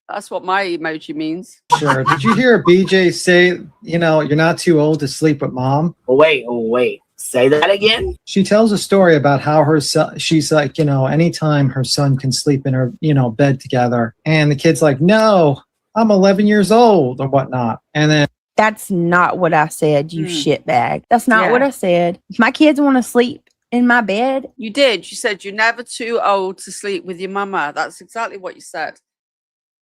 Speaker 3: That's what my emoji means.
Speaker 11: Sure. Did you hear BJ say, you're not too old to sleep with mom?
Speaker 9: Wait. Say that again?
Speaker 11: She tells a story about how her son, she's like, anytime her son can sleep in her, bed together. And the kid's like, no, I'm 11 years old or whatnot. And then
Speaker 5: That's not what I said, you shitbag. That's not what I said. If my kids want to sleep in my bed.
Speaker 3: You did. You said you're never too old to sleep with your mama. That's exactly what you said.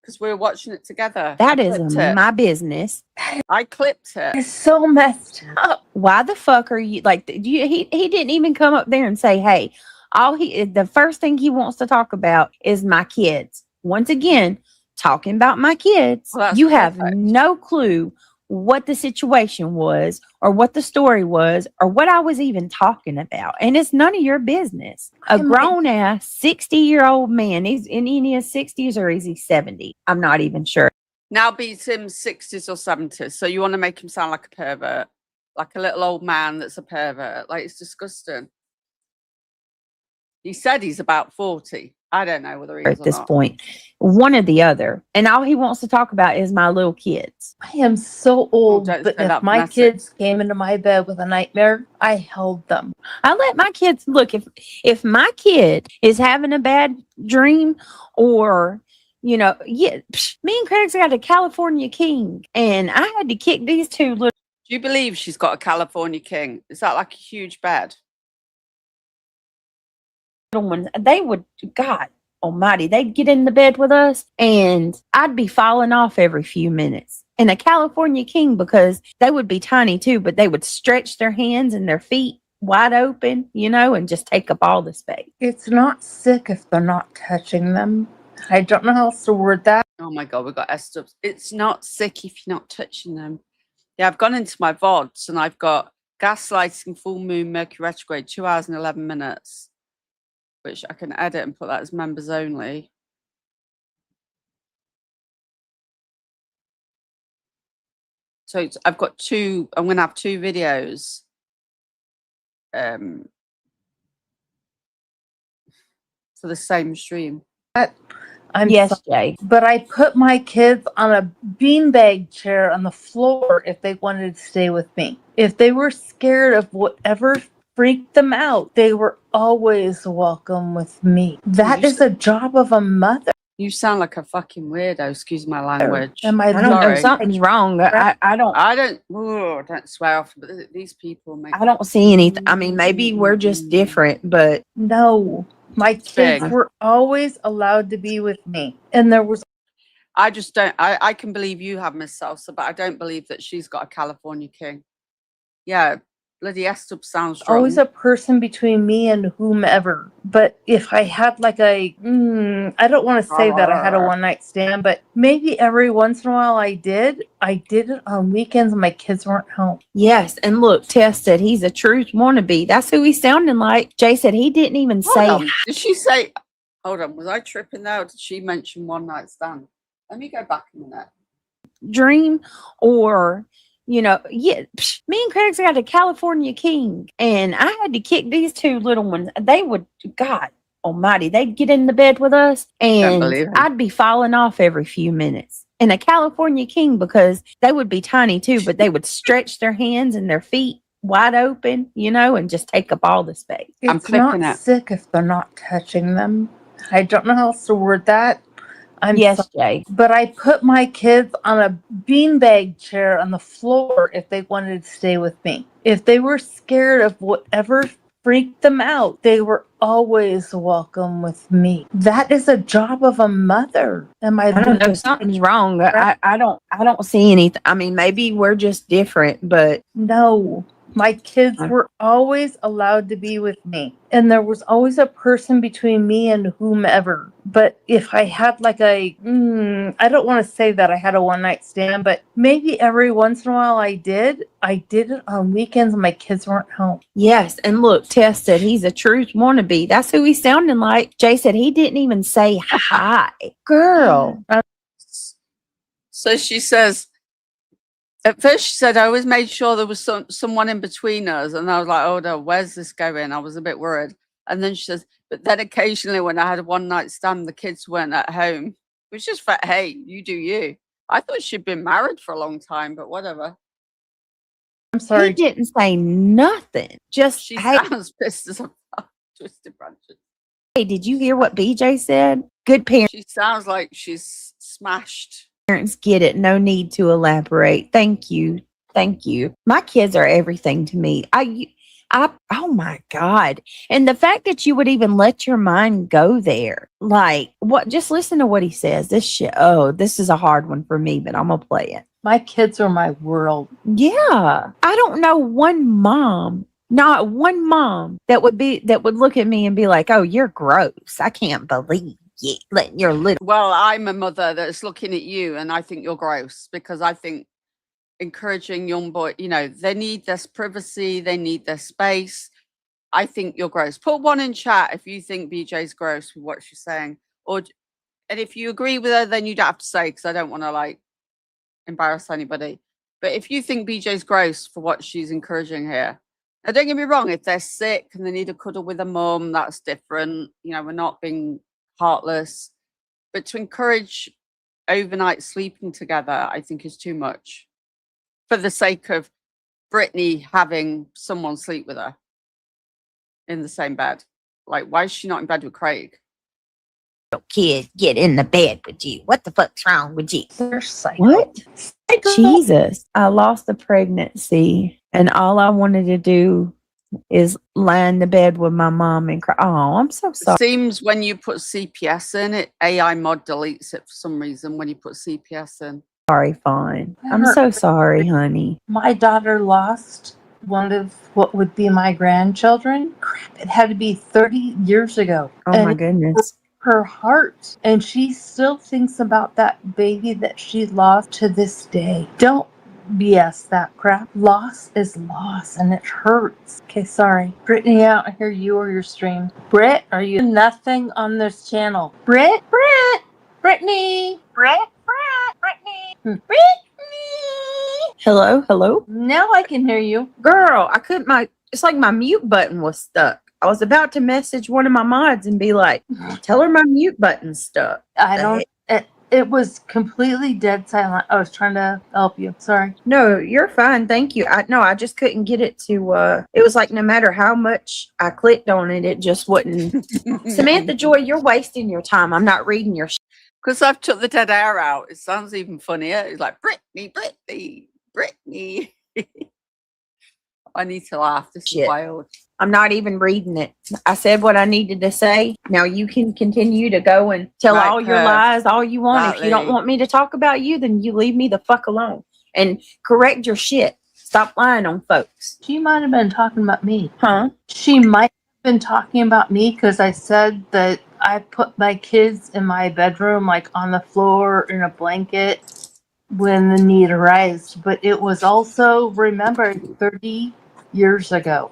Speaker 3: Because we were watching it together.
Speaker 5: That is my business.
Speaker 3: I clipped it.
Speaker 5: It's so messed up. Why the fuck are you like? He didn't even come up there and say, "Hey, the first thing he wants to talk about is my kids." Once again, talking about my kids.
Speaker 3: Well,
Speaker 5: You have no clue what the situation was or what the story was or what I was even talking about. And it's none of your business. A grown ass 60-year-old man, he's in his 60s or is he 70? I'm not even sure.
Speaker 3: Now beats him 60s or 70s. So you want to make him sound like a pervert, like a little old man that's a pervert. Like, it's disgusting. He said he's about 40. I don't know whether he is
Speaker 5: at
Speaker 3: or
Speaker 5: this
Speaker 3: not.
Speaker 5: point, one or the other. And all he wants to talk about is my little kids. I am so old,
Speaker 3: don't
Speaker 5: but
Speaker 3: say
Speaker 5: if
Speaker 3: that,
Speaker 5: my
Speaker 3: Vanessa.
Speaker 5: kids came into my bed with a nightmare, I held them. I let my kids look. If my kid is having a bad dream, or me and Craig's got a California king, and I had to kick these two little.
Speaker 3: Do you believe she's got a California king? Is that like a huge bed?
Speaker 5: Ones, they would, God almighty, they'd get in the bed with us and I'd be falling off every few minutes. And a California king, because they would be tiny too, but they would stretch their hands and their feet wide open, and just take up all the space. It's not sick if they're not touching them. I don't know how else to word that.
Speaker 3: Oh my God, we've got S-dubs. It's not sick if you're not touching them. Yeah, I've gone into my VODs and I've got Gaslighting, Full Moon, Mercury Retrograde, 2 hours and 11 minutes, which I can edit and put that as members only. So I've got I'm going to have 2 videos. For the same stream.
Speaker 5: Yes, Jay. But I put my kids on a beanbag chair on the floor if they wanted to stay with me. If they were scared of whatever freaked them out, they were always welcome with me. That is a job of a mother.
Speaker 3: You sound like a fucking weirdo, excuse my language.
Speaker 5: Am I don't know, something's wrong. I
Speaker 3: don't swear off, but these people make.
Speaker 5: I don't see anything. I mean, maybe we're just different, but no. My kids were always allowed to be with me. And there was.
Speaker 3: I just don't. I can believe you have Miss Salsa, but I don't believe that she's got a California king. Yeah, bloody S-dub sounds strong.
Speaker 5: Always a person between me and whomever. But if I had like I don't want to say that I had a one night stand, but maybe every once in a while I did. I did it on weekends when my kids weren't home. Yes, and look, Tess said he's a truth wannabe. That's who he's sounding like. Jay said he didn't even say.
Speaker 3: Did she say? Hold on, was I tripping there? Or did she mention one night stand? Let me go back a minute.
Speaker 5: Dream or. Me and Craig's got a California king, and I had to kick these two little ones. They would, God almighty, they'd get in the bed with us, and I'd be falling off every few minutes. And a California king, because they would be tiny too, but they would stretch their hands and their feet wide open, and just take up all the space. It's not sick if they're not touching them. I don't know how else to word that. Yes, Jay. But I put my kids on a beanbag chair on the floor if they wanted to stay with me. If they were scared of whatever freaked them out, they were always welcome with me. That is a job of a mother. I don't know, something's wrong. I don't see anything. I mean, maybe we're just different, but no. My kids were always allowed to be with me. And there was always a person between me and whomever. But if I had like I don't want to say that I had a one night stand, but maybe every once in a while I did. I did it on weekends when my kids weren't home. Yes, and look, Tess said he's a truth wannabe. That's who he's sounding like. Jay said he didn't even say hi. Girl.
Speaker 3: So she says, at first she said, I always made sure there was someone in between us. And I was like, oh no, where's this going? I was a bit worried. And then she says, but then occasionally when I had a one night stand, the kids weren't at home. It was just for, hey, you do you. I thought she'd been married for a long time, but whatever.
Speaker 5: I'm sorry. He didn't say nothing. Just,
Speaker 3: she sounds pissed as a twisted branches.
Speaker 5: Hey, did you hear what BJ said? Good parents.
Speaker 3: She sounds like she's smashed.
Speaker 5: Parents get it. No need to elaborate. Thank you. Thank you. My kids are everything to me. Oh my God. And the fact that you would even let your mind go there. Like, what? Just listen to what he says. This is a hard one for me, but I'm going to play it. My kids are my world. Yeah. I don't know not one mom that would look at me and be like, oh, you're gross. I can't believe letting your little.
Speaker 3: Well, I'm a mother that's looking at you and I think you're gross, because I think encouraging young boy, they need this privacy, they need their space. I think you're gross. Put one in chat if you think BJ's gross with what she's saying, and if you agree with her, then you don't have to say, because I don't want to embarrass anybody. But if you think BJ's gross for what she's encouraging here, Now, don't get me wrong, if they're sick and they need a cuddle with a mum, that's different. You know, we're not being heartless. But to encourage overnight sleeping together, I think is too much for the sake of Brittany having someone sleep with her in the same bed. Like, why is she not in bed with Craig?
Speaker 14: Kid, get in the bed with you. What the fuck's wrong with you?
Speaker 5: What? Jesus. I lost a pregnancy and all I wanted to do is lie in the bed with my mom and cry. Oh, I'm so sorry.
Speaker 3: It seems when you put CPS in, it AI mod deletes it for some reason when you put CPS in.
Speaker 5: Sorry, Fawn. I'm so sorry, honey.
Speaker 15: My daughter lost one of what would be my grandchildren. Crap, it had to be 30 years ago.
Speaker 5: Oh my goodness.
Speaker 15: Her heart, and she still thinks about that baby that she lost to this day. Don't BS that crap. Loss is loss and it hurts. Okay, sorry. Brittany, I don't hear you or your stream. Britt, are you nothing on this channel? Brittany, Brittany,
Speaker 5: Hello?
Speaker 15: Now I can hear you.
Speaker 5: Girl, I couldn't it's like my mute button was stuck. I was about to message one of my mods and be like, tell her my mute button's stuck.
Speaker 15: It was completely dead silent. I was trying to help you. Sorry.
Speaker 5: No, you're fine. Thank you. I just couldn't get it to it was like no matter how much I clicked on it, it just wouldn't. Samantha Joy, you're wasting your time. I'm not reading your shit.
Speaker 3: Because I've took the dead air out. It sounds even funnier. It's like Brittany. I need to laugh. This is wild.
Speaker 5: I'm not even reading it. I said what I needed to say. Now you can continue to go and tell all your lies all you want. If you don't want me to talk about you, then you leave me the fuck alone and correct your shit. Stop lying on folks.
Speaker 15: She might have been talking about me.
Speaker 5: Huh?
Speaker 15: She might have been talking about me because I said that I put my kids in my bedroom, like on the floor in a blanket when the need arose. But it was also, remember, 30 years ago.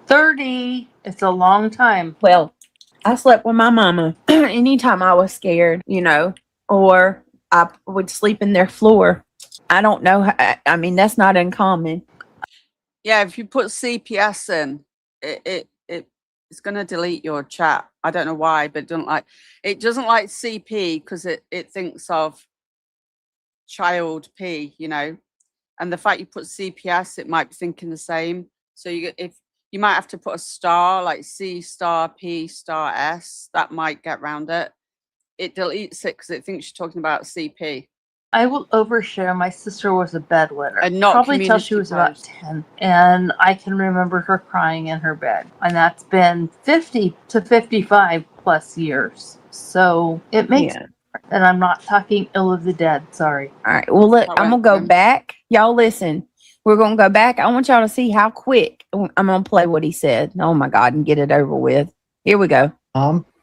Speaker 15: 30, it's a long time.
Speaker 5: Well, I slept with my mama anytime I was scared, or I would sleep in their floor. I don't know. I mean, that's not uncommon.
Speaker 3: Yeah, if you put CPS in, it's going to delete your chat. I don't know why, but it doesn't like CP because it thinks of child P, and the fact you put CPS, it might be thinking the same. So you might have to put a star like C star P star S. That might get around it. It deletes it because it thinks you're talking about CP.
Speaker 15: I will overshare. My sister was a bedwetter.
Speaker 3: And not
Speaker 15: probably till she was about 10. And I can remember her crying in her bed. And that's been 50 to 55 plus years. So it makes and I'm not talking ill of the dead. Sorry.
Speaker 5: All right. Well, look, I'm going to go back. Y'all listen. We're going to go back. I want y'all to see how quick I'm going to play what he said. Oh, my God, and get it over with. Here we go.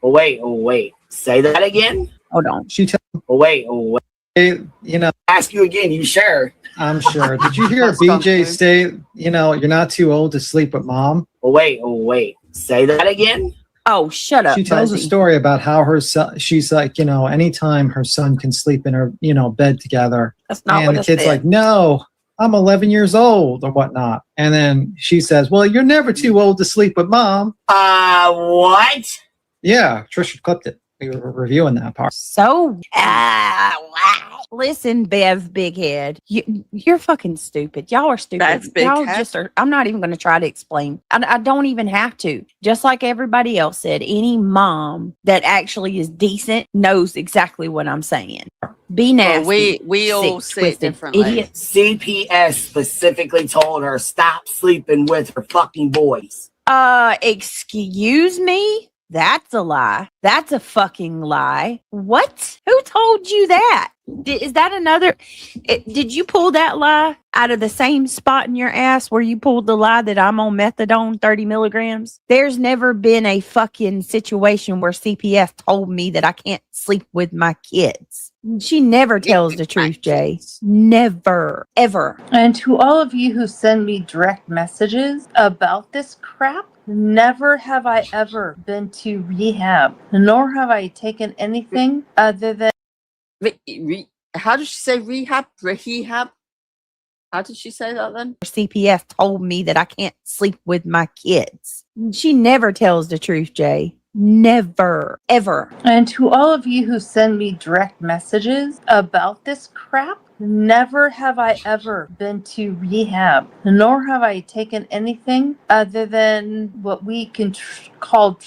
Speaker 9: Wait. Say that again?
Speaker 5: Hold on.
Speaker 9: Wait. Ask you again. You sure?
Speaker 16: I'm sure. Did you hear BJ say, you're not too old to sleep with mom?
Speaker 9: Wait. Say that again?
Speaker 5: Oh, shut up.
Speaker 16: She tells a story about how her son, she's like, anytime her son can sleep in her, bed together.
Speaker 5: That's not
Speaker 16: and
Speaker 5: what
Speaker 16: the
Speaker 5: it
Speaker 16: kid's
Speaker 5: said.
Speaker 16: like, no, I'm 11 years old or whatnot. And then she says, well, you're never too old to sleep with mom.
Speaker 9: What?
Speaker 16: Yeah, Trisha clipped it. We were reviewing that part.
Speaker 5: So, listen, Bev Big Head, you're fucking stupid. Y'all are stupid.
Speaker 3: That's Big
Speaker 5: Y'all
Speaker 3: Head.
Speaker 5: just are. I'm not even going to try to explain. I don't even have to. Just like everybody else said, any mom that actually is decent knows exactly what I'm saying. Be nasty.
Speaker 3: Well, we all
Speaker 5: sick,
Speaker 3: see it
Speaker 5: twisted
Speaker 3: differently.
Speaker 5: idiot.
Speaker 9: CPS specifically told her stop sleeping with her fucking boys.
Speaker 5: Excuse me? That's a lie. That's a fucking lie. What? Who told you that? Is that another? Did you pull that lie out of the same spot in your ass where you pulled the lie that I'm on methadone 30 milligrams? There's never been a fucking situation where CPS told me that I can't sleep with my kids. She never tells the truth, Jay. Never, ever.
Speaker 15: And to all of you who send me direct messages about this crap, never have I ever been to rehab, nor have I taken anything other than
Speaker 3: How does she say rehab? Rehab? How did she say that then?
Speaker 14: CPS told me that I can't sleep with my kids. She never tells the truth, Jay. Never, ever.
Speaker 15: And to all of you who send me direct messages about this crap, never have I ever been to rehab, nor have I taken anything other than what we can call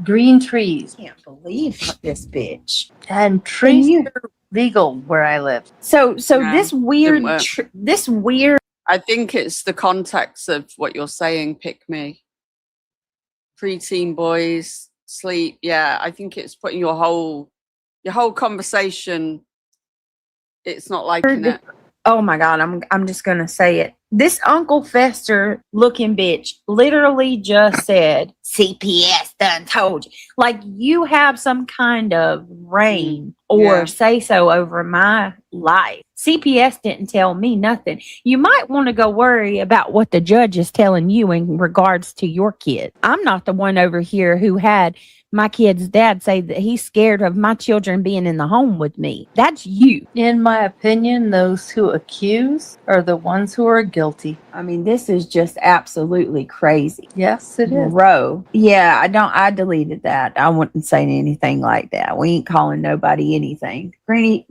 Speaker 15: green trees.
Speaker 14: Can't believe this bitch.
Speaker 15: And trees are legal where I live.
Speaker 14: So
Speaker 3: Yeah,
Speaker 14: this
Speaker 3: didn't
Speaker 14: weird,
Speaker 3: work. I think it's the context of what you're saying, pick me. Preteen boys, sleep. Yeah, I think it's putting your whole conversation, it's not liking it.
Speaker 5: Oh my God, I'm just gonna say it. This Uncle Fester looking bitch literally just said, CPS done told you. Like you have some kind of reign or say so over my life. CPS didn't tell me nothing. You might want to go worry about what the judge is telling you in regards to your kid. I'm not the one over here who had my kid's dad say that he's scared of my children being in the home with me. That's you.
Speaker 15: In my opinion, those who accuse are the ones who are guilty.
Speaker 5: I mean, this is just absolutely crazy.
Speaker 15: Yes, it is.
Speaker 5: Bro. Yeah, I deleted that. I wouldn't say anything like that. We ain't calling nobody anything. Granny,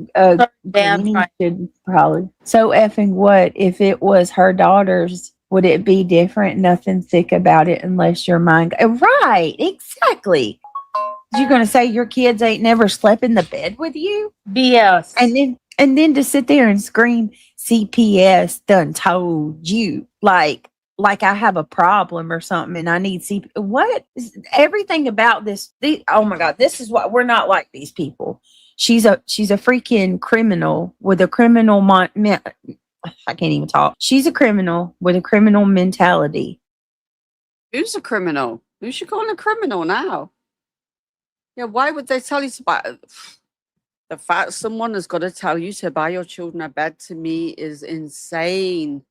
Speaker 5: Granny should probably. So effing what? If it was her daughter's, would it be different? Nothing thick about it unless your mind. Right, exactly. You're gonna say your kids ain't never slept in the bed with you?
Speaker 15: BS.
Speaker 5: And then to sit there and scream, CPS done told you, like I have a problem or something and I need what? Everything about this, oh my God, this is what we're not like these people. She's a freaking criminal with a criminal I can't even talk. She's a criminal with a criminal mentality.
Speaker 3: Who's a criminal? Who's she calling a criminal now? Yeah, why would they tell you to buy? The fact someone has got to tell you to buy your children a bed, to me, is insane.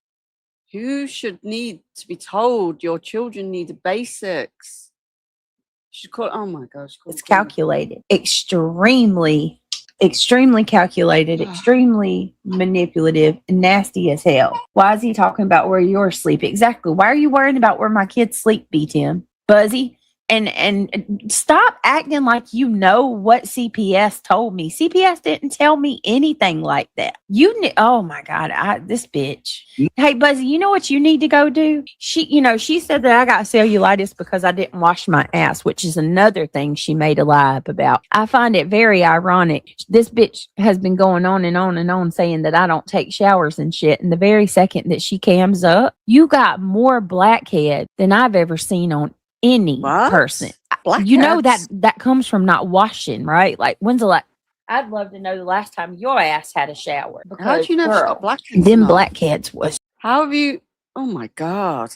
Speaker 3: Who should need to be told your children need the basics? She call. Oh my gosh,
Speaker 5: it's calculated, extremely calculated, extremely manipulative, and nasty as hell. Why is he talking about where you're asleep? Exactly. Why are you worrying about where my kids sleep, B-Tim? Buzzy? And stop acting like you know what CPS told me. CPS didn't tell me anything like that. Oh my God, this bitch. Hey, Buzzy, you know what you need to go do? She said that I got cellulitis because I didn't wash my ass, which is another thing she made a lie up about. I find it very ironic. This bitch has been going on and on and on saying that I don't take showers and shit. And the very second that she cams up, you got more blackhead than I've ever seen on any person. You know that comes from not washing, right? Like when's the last? I'd love to know the last time your ass had a shower.
Speaker 3: How do you know she's got blackheads?
Speaker 5: Them blackheads was.
Speaker 3: How have you? Oh my God!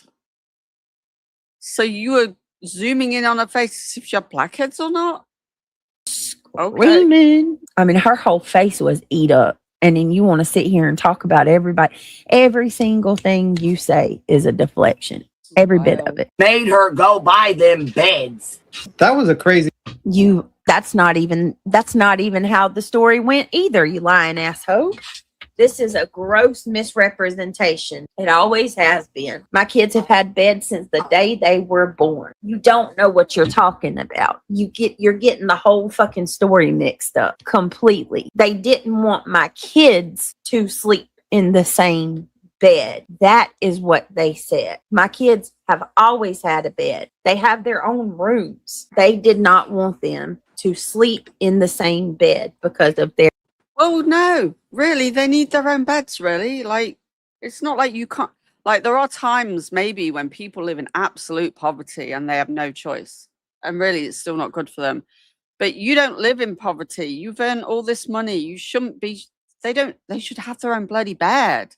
Speaker 3: So you were zooming in on her face to see if she had blackheads or not?
Speaker 5: Screaming. I mean, her whole face was eat up. And then you want to sit here and talk about everybody. Every single thing you say is a deflection. Every bit of it.
Speaker 9: Made her go buy them beds.
Speaker 16: That was a crazy.
Speaker 5: That's not even how the story went either, you lying asshole. This is a gross misrepresentation. It always has been. My kids have had beds since the day they were born. You don't know what you're talking about. You're getting the whole fucking story mixed up completely. They didn't want my kids to sleep in the same bed. That is what they said. My kids have always had a bed. They have their own rooms. They did not want them to sleep in the same bed because of their.
Speaker 3: Oh no, really? They need their own beds, really? Like, it's not like you can't. Like, there are times maybe when people live in absolute poverty and they have no choice, and really, it's still not good for them. But you don't live in poverty. You've earned all this money. You shouldn't be. They should have their own bloody bed.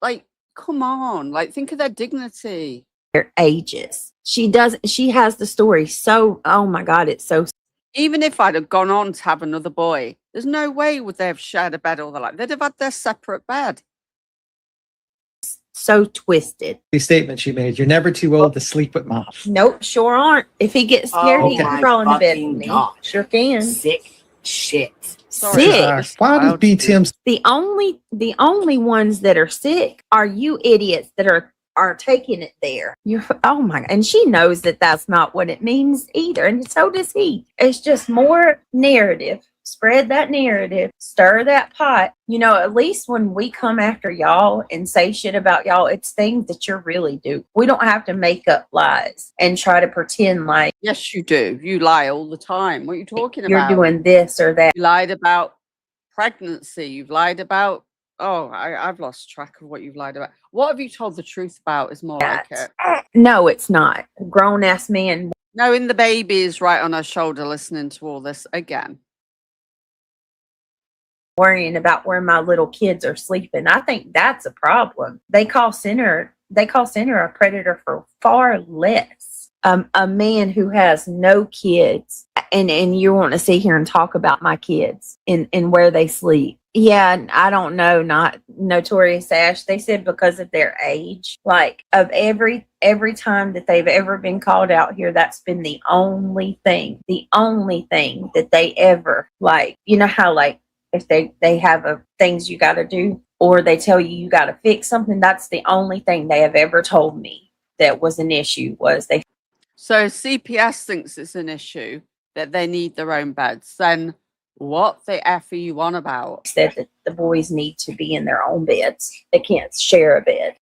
Speaker 3: Like, come on. Like, think of their dignity.
Speaker 5: Their ages. She has the story so. Oh my God, it's so.
Speaker 3: Even if I'd have gone on to have another boy, there's no way would they have shared a bed all their life. They'd have had their separate bed.
Speaker 5: So twisted.
Speaker 16: The statement she made, you're never too old to sleep with mom.
Speaker 5: Nope, sure aren't. If he gets scared, he can crawl in the bed with me.
Speaker 9: God.
Speaker 5: Sure can.
Speaker 9: Sick shit.
Speaker 3: Sorry,
Speaker 5: Sick.
Speaker 3: this is
Speaker 16: Why does
Speaker 3: wild to me.
Speaker 16: BTM
Speaker 5: The only ones that are sick are you idiots that are taking it there. Oh my God. And she knows that that's not what it means either. And so does he. It's just more narrative. Spread that narrative, stir that pot. You know, at least when we come after y'all and say shit about y'all, it's things that you're really do. We don't have to make up lies and try to pretend like,
Speaker 3: Yes, you do. You lie all the time. What are you talking
Speaker 5: you're
Speaker 3: about?
Speaker 5: doing this or that.
Speaker 3: You lied about pregnancy. You've lied about. Oh, I've lost track of what you've lied about. What have you told the truth about? Is more like it.
Speaker 5: No, it's not. Grown ass man.
Speaker 3: Knowing the baby is right on her shoulder, listening to all this again.
Speaker 5: Worrying about where my little kids are sleeping. I think that's a problem. They call Center a predator for far less. A man who has no kids, and you want to sit here and talk about my kids and where they sleep. Yeah, I don't know, not Notorious Ash. They said because of their age, like of every time that they've ever been called out here, that's been the only thing that they ever, like, you know how like if they have things you got to do, or they tell you got to fix something, that's the only thing they have ever told me that was an issue, was they.
Speaker 3: So CPS thinks it's an issue that they need their own beds. Then what the F are you on about?
Speaker 5: Said that the boys need to be in their own beds. They can't share a bed.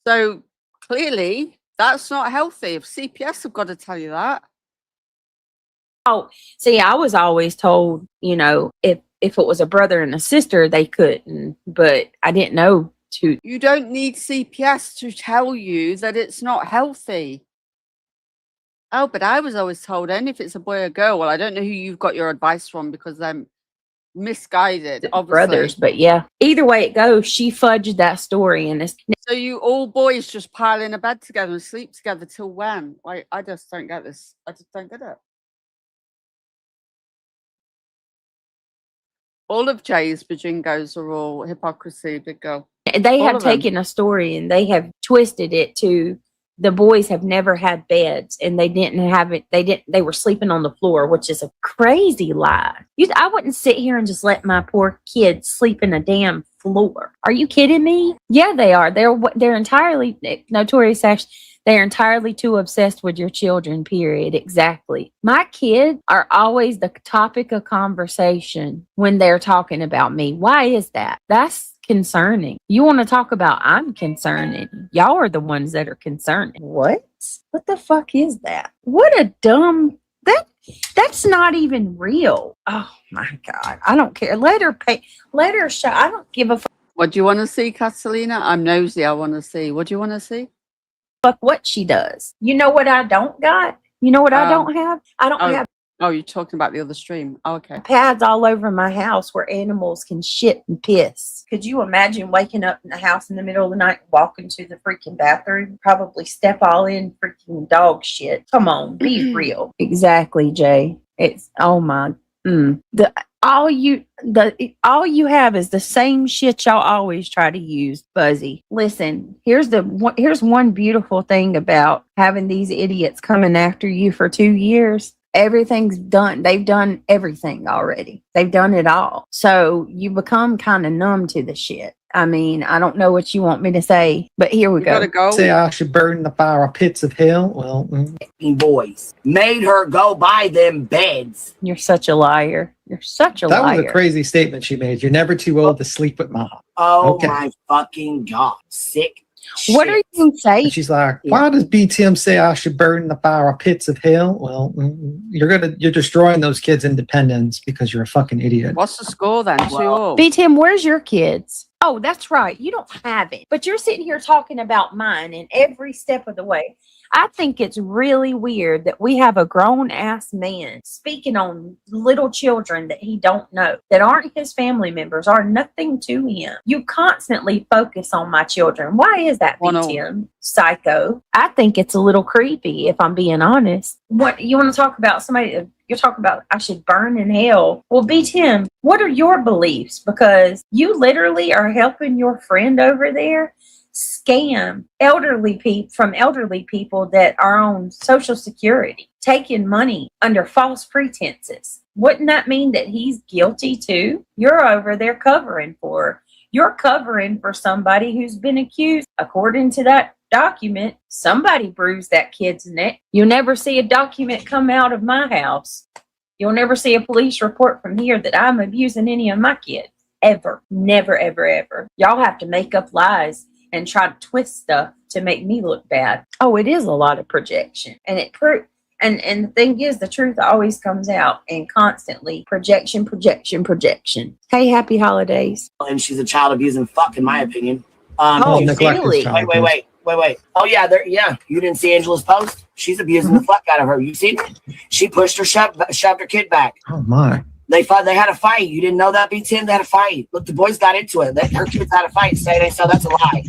Speaker 3: So clearly that's not healthy. If CPS have got to tell you that.
Speaker 5: Oh, see, I was always told, you know, if it was a brother and a sister, they couldn't, but I didn't know to.
Speaker 3: You don't need CPS to tell you that it's not healthy. Oh, but I was always told, and if it's a boy or girl, well, I don't know who you've got your advice from because I'm misguided, obviously.
Speaker 5: Brothers, but yeah. Either way it goes, she fudged that story, and it's.
Speaker 3: So you all boys just pile in a bed together and sleep together till when? Like, I just don't get this. I just don't get it. All of Jay's bajingos are all hypocrisy, big girl.
Speaker 5: They
Speaker 3: All
Speaker 5: have
Speaker 3: of them.
Speaker 5: taken a story and they have twisted it to the boys have never had beds and they didn't have it. They were sleeping on the floor, which is a crazy lie. I wouldn't sit here and just let my poor kids sleep in a damn floor. Are you kidding me? Yeah, they are. They're entirely Notorious Ash. They're entirely too obsessed with your children, period. Exactly. My kids are always the topic of conversation when they're talking about me. Why is that? That's concerning. You want to talk about I'm concerning. Y'all are the ones that are concerning. What? What the fuck is that? What a dumb that's not even real. Oh my God. I don't care. Let her show. I don't give a fuck.
Speaker 3: What do you want to see, Catalina? I'm nosy. I want to see. What do you want to see?
Speaker 5: Fuck what she does. You know what I don't got? You know what I don't have? I don't have.
Speaker 3: Oh, you're talking about the other stream. Oh, okay.
Speaker 5: Pads all over my house where animals can shit and piss. Could you imagine waking up in the house in the middle of the night, walking to the freaking bathroom, probably step all in freaking dog shit? Come on, be real. Exactly, Jay. It's oh my. All you have is the same shit y'all always try to use, Buzzy. Listen, here's one beautiful thing about having these idiots coming after you for 2 years. Everything's done. They've done everything already. They've done it all. So you become kind of numb to the shit. I mean, I don't know what you want me to say, but here we go.
Speaker 16: Say I should burn in the fire pits of hell. Well,
Speaker 9: boys made her go buy them beds.
Speaker 5: You're such a liar. You're such a
Speaker 16: that
Speaker 5: liar.
Speaker 16: was a crazy statement she made. You're never too old to sleep with mom.
Speaker 9: Oh
Speaker 16: Okay.
Speaker 9: my fucking God. Sick.
Speaker 5: What are you saying?
Speaker 16: And she's like, why does BTM say I should burn in the fire pits of hell? Well, you're destroying those kids' independence because you're a fucking idiot.
Speaker 3: What's the score then? 2-2.
Speaker 5: BTM, where's your kids? Oh, that's right. You don't have it. But you're sitting here talking about mine in every step of the way. I think it's really weird that we have a grown ass man speaking on little children that he don't know, that aren't his family members, are nothing to him. You constantly focus on my children. Why is that, BTM? Psycho. I think it's a little creepy, if I'm being honest. What you want to talk about? Somebody you're talking about I should burn in hell. Well, BTM, what are your beliefs? Because you literally are helping your friend over there scam elderly people that are on Social Security, taking money under false pretenses. Wouldn't that mean that he's guilty too? You're over there covering for her. You're covering for somebody who's been accused. According to that document, somebody bruised that kid's neck. You'll never see a document come out of my house. You'll never see a police report from here that I'm abusing any of my kids. Ever. Never, ever, ever. Y'all have to make up lies and try to twist stuff to make me look bad. Oh, it is a lot of projection. And it and the thing is, the truth always comes out, and constantly projection. Hey, happy holidays.
Speaker 9: And she's a child abusing fuck, in my opinion.
Speaker 5: Really?
Speaker 9: Wait. Oh yeah, yeah. You didn't see Angela's post? She's abusing the fuck out of her. You seen it? She pushed her, shoved her kid back.
Speaker 16: Oh my.
Speaker 9: They had a fight. You didn't know that, B10? They had a fight. Look, the boys got into it. Her kids had a fight. So that's a lie.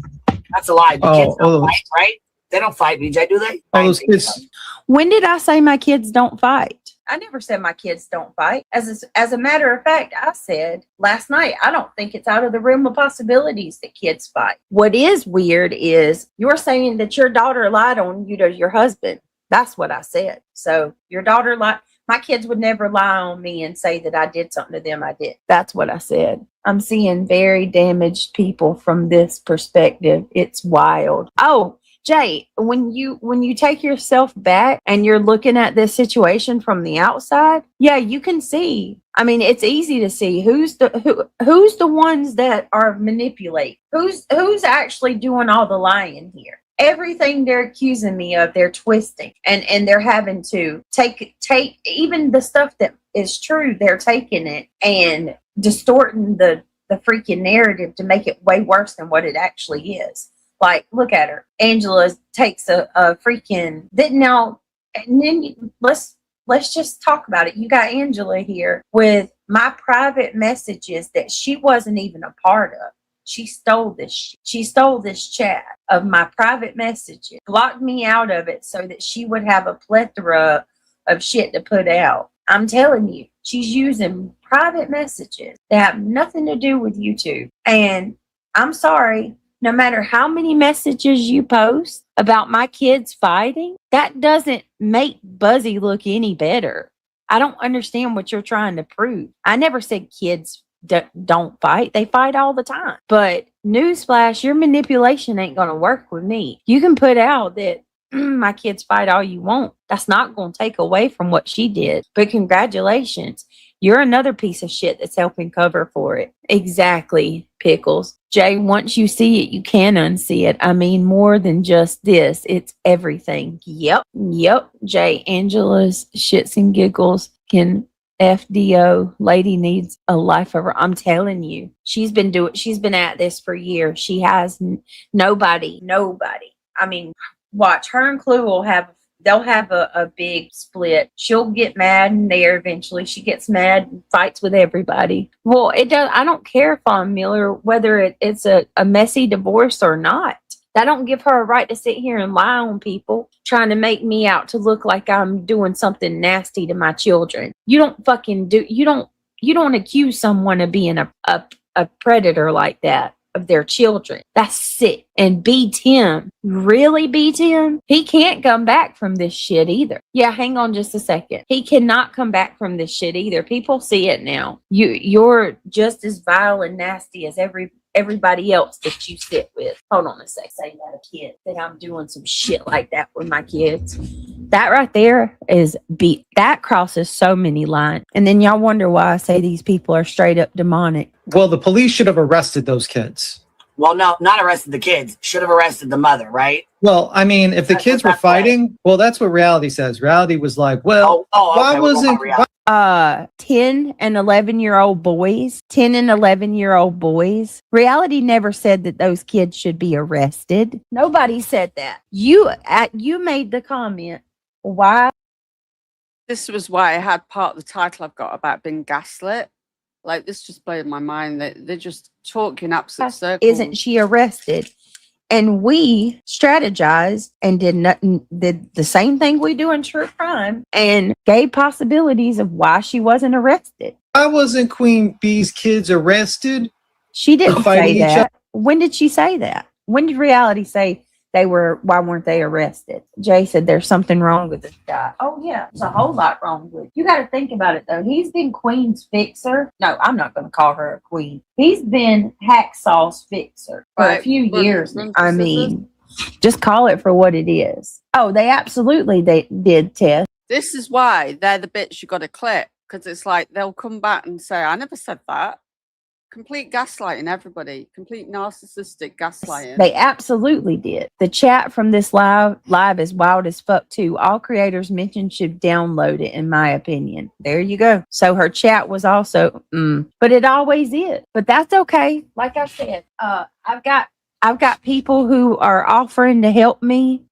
Speaker 9: That's a lie. The kids don't fight, right? They don't fight, BJ, do they?
Speaker 16: Those kids.
Speaker 5: When did I say my kids don't fight? I never said my kids don't fight. As a matter of fact, I said last night, I don't think it's out of the realm of possibilities that kids fight. What is weird is you're saying that your daughter lied on you to your husband. That's what I said. So your daughter lied. My kids would never lie on me and say that I did something to them I did. That's what I said. I'm seeing very damaged people from this perspective. It's wild. Oh, Jay, when you take yourself back and you're looking at this situation from the outside, yeah, you can see. I mean, it's easy to see who's the ones that are manipulating. Who's actually doing all the lying here. Everything they're accusing me of, they're twisting, and they're having to take even the stuff that is true. They're taking it and distorting the freaking narrative to make it way worse than what it actually is. Like, look at her. Angela takes a freaking didn't know, and then let's just talk about it. You got Angela here with my private messages that she wasn't even a part of. She stole this. She stole this chat of my private messages, blocked me out of it so that she would have a plethora of shit to put out. I'm telling you, she's using private messages that have nothing to do with YouTube. And I'm sorry, no matter how many messages you post about my kids fighting, that doesn't make Buzzy look any better. I don't understand what you're trying to prove. I never said kids don't fight. They fight all the time. But newsflash, your manipulation ain't going to work with me. You can put out that my kids fight all you want. That's not going to take away from what she did. But congratulations. You're another piece of shit that's helping cover for it. Exactly, Pickles. Jay, once you see it, you can unsee it. I mean, more than just this. It's everything. Yep. Jay, Angela's shits and giggles can FDO. Lady needs a life of her. I'm telling you, she's been at this for years. She has nobody. I mean, watch her and Clue they'll have a big split. She'll get mad in there eventually. She gets mad and fights with everybody. Well, I don't care, Fawn Miller, whether it's a messy divorce or not. That don't give her a right to sit here and lie on people, trying to make me out to look like I'm doing something nasty to my children. You don't accuse someone of being a predator like that of their children. That's sick. And B. Tim, really, B. Tim? He can't come back from this shit either. Yeah, hang on just a second. He cannot come back from this shit either. People see it now. You're just as vile and nasty as everybody else that you sit with. Hold on a sec. Say that a kid that I'm doing some shit like that with my kids. That right there that crosses so many lines. And then y'all wonder why I say these people are straight up demonic.
Speaker 16: Well, the police should have arrested those kids.
Speaker 9: Well, no, not arrested the kids. Should have arrested the mother, right?
Speaker 16: Well, I mean, if the kids were fighting, well, that's what reality says. Reality was like, well, why wasn't
Speaker 5: 10 and 11-year-old boys? 10 and 11-year-old boys. Reality never said that those kids should be arrested. Nobody said that. You made the comment. Why?
Speaker 3: This was why I had part of the title I've got about being gaslit. Like, this just blew my mind. They're just talking absolute circles.
Speaker 5: Isn't she arrested? And we strategized and did the same thing we do in true crime and gave possibilities of why she wasn't arrested.
Speaker 16: Why wasn't Queen Bee's kids arrested?
Speaker 5: She didn't say that. When did she say that? When did reality say why weren't they arrested? Jay said there's something wrong with this guy. Oh yeah, there's a whole lot wrong with it. You got to think about it though. He's been Queen's fixer. No, I'm not going to call her a queen. He's been Hacksaw's fixer for a few years. I mean, just call it for what it is. Oh, they did, Tess.
Speaker 3: This is why they're the bits you got to clip, because it's like they'll come back and say, I never said that. Complete gaslighting, everybody. Complete narcissistic gaslighting.
Speaker 5: They absolutely did. The chat from this live is wild as fuck too. All creators mentioned should download it, in my opinion. There you go. So her chat was also, but it always is. But that's okay. Like I said, I've got people who are offering to help me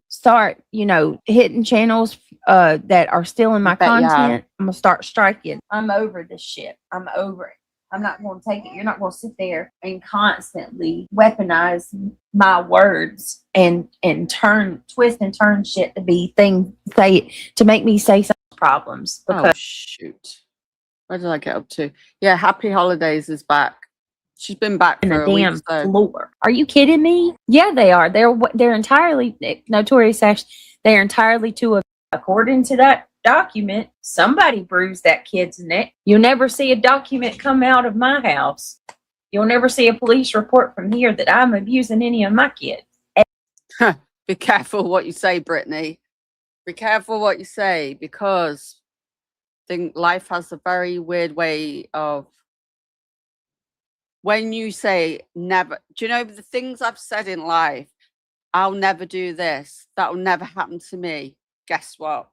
Speaker 5: start, hitting channels that are stealing my content. I'm gonna start striking. I'm over this shit. I'm over it. I'm not going to take it. You're not going to sit there and constantly weaponize my words and twist and turn shit to be to make me say some problems.
Speaker 3: Oh shoot! Where did I get up to? Yeah, Happy Holidays is back. She's been back for a week.
Speaker 5: Floor. Are you kidding me? Yeah, they are. They're entirely Notorious Ash. They're entirely according to that document, somebody bruised that kid's neck. You'll never see a document come out of my house. You'll never see a police report from here that I'm abusing any of my kids.
Speaker 3: Be careful what you say, Brittany. Be careful what you say, because I think life has a very weird way of, when you say never, do you know the things I've said in life? I'll never do this. That will never happen to me. Guess what?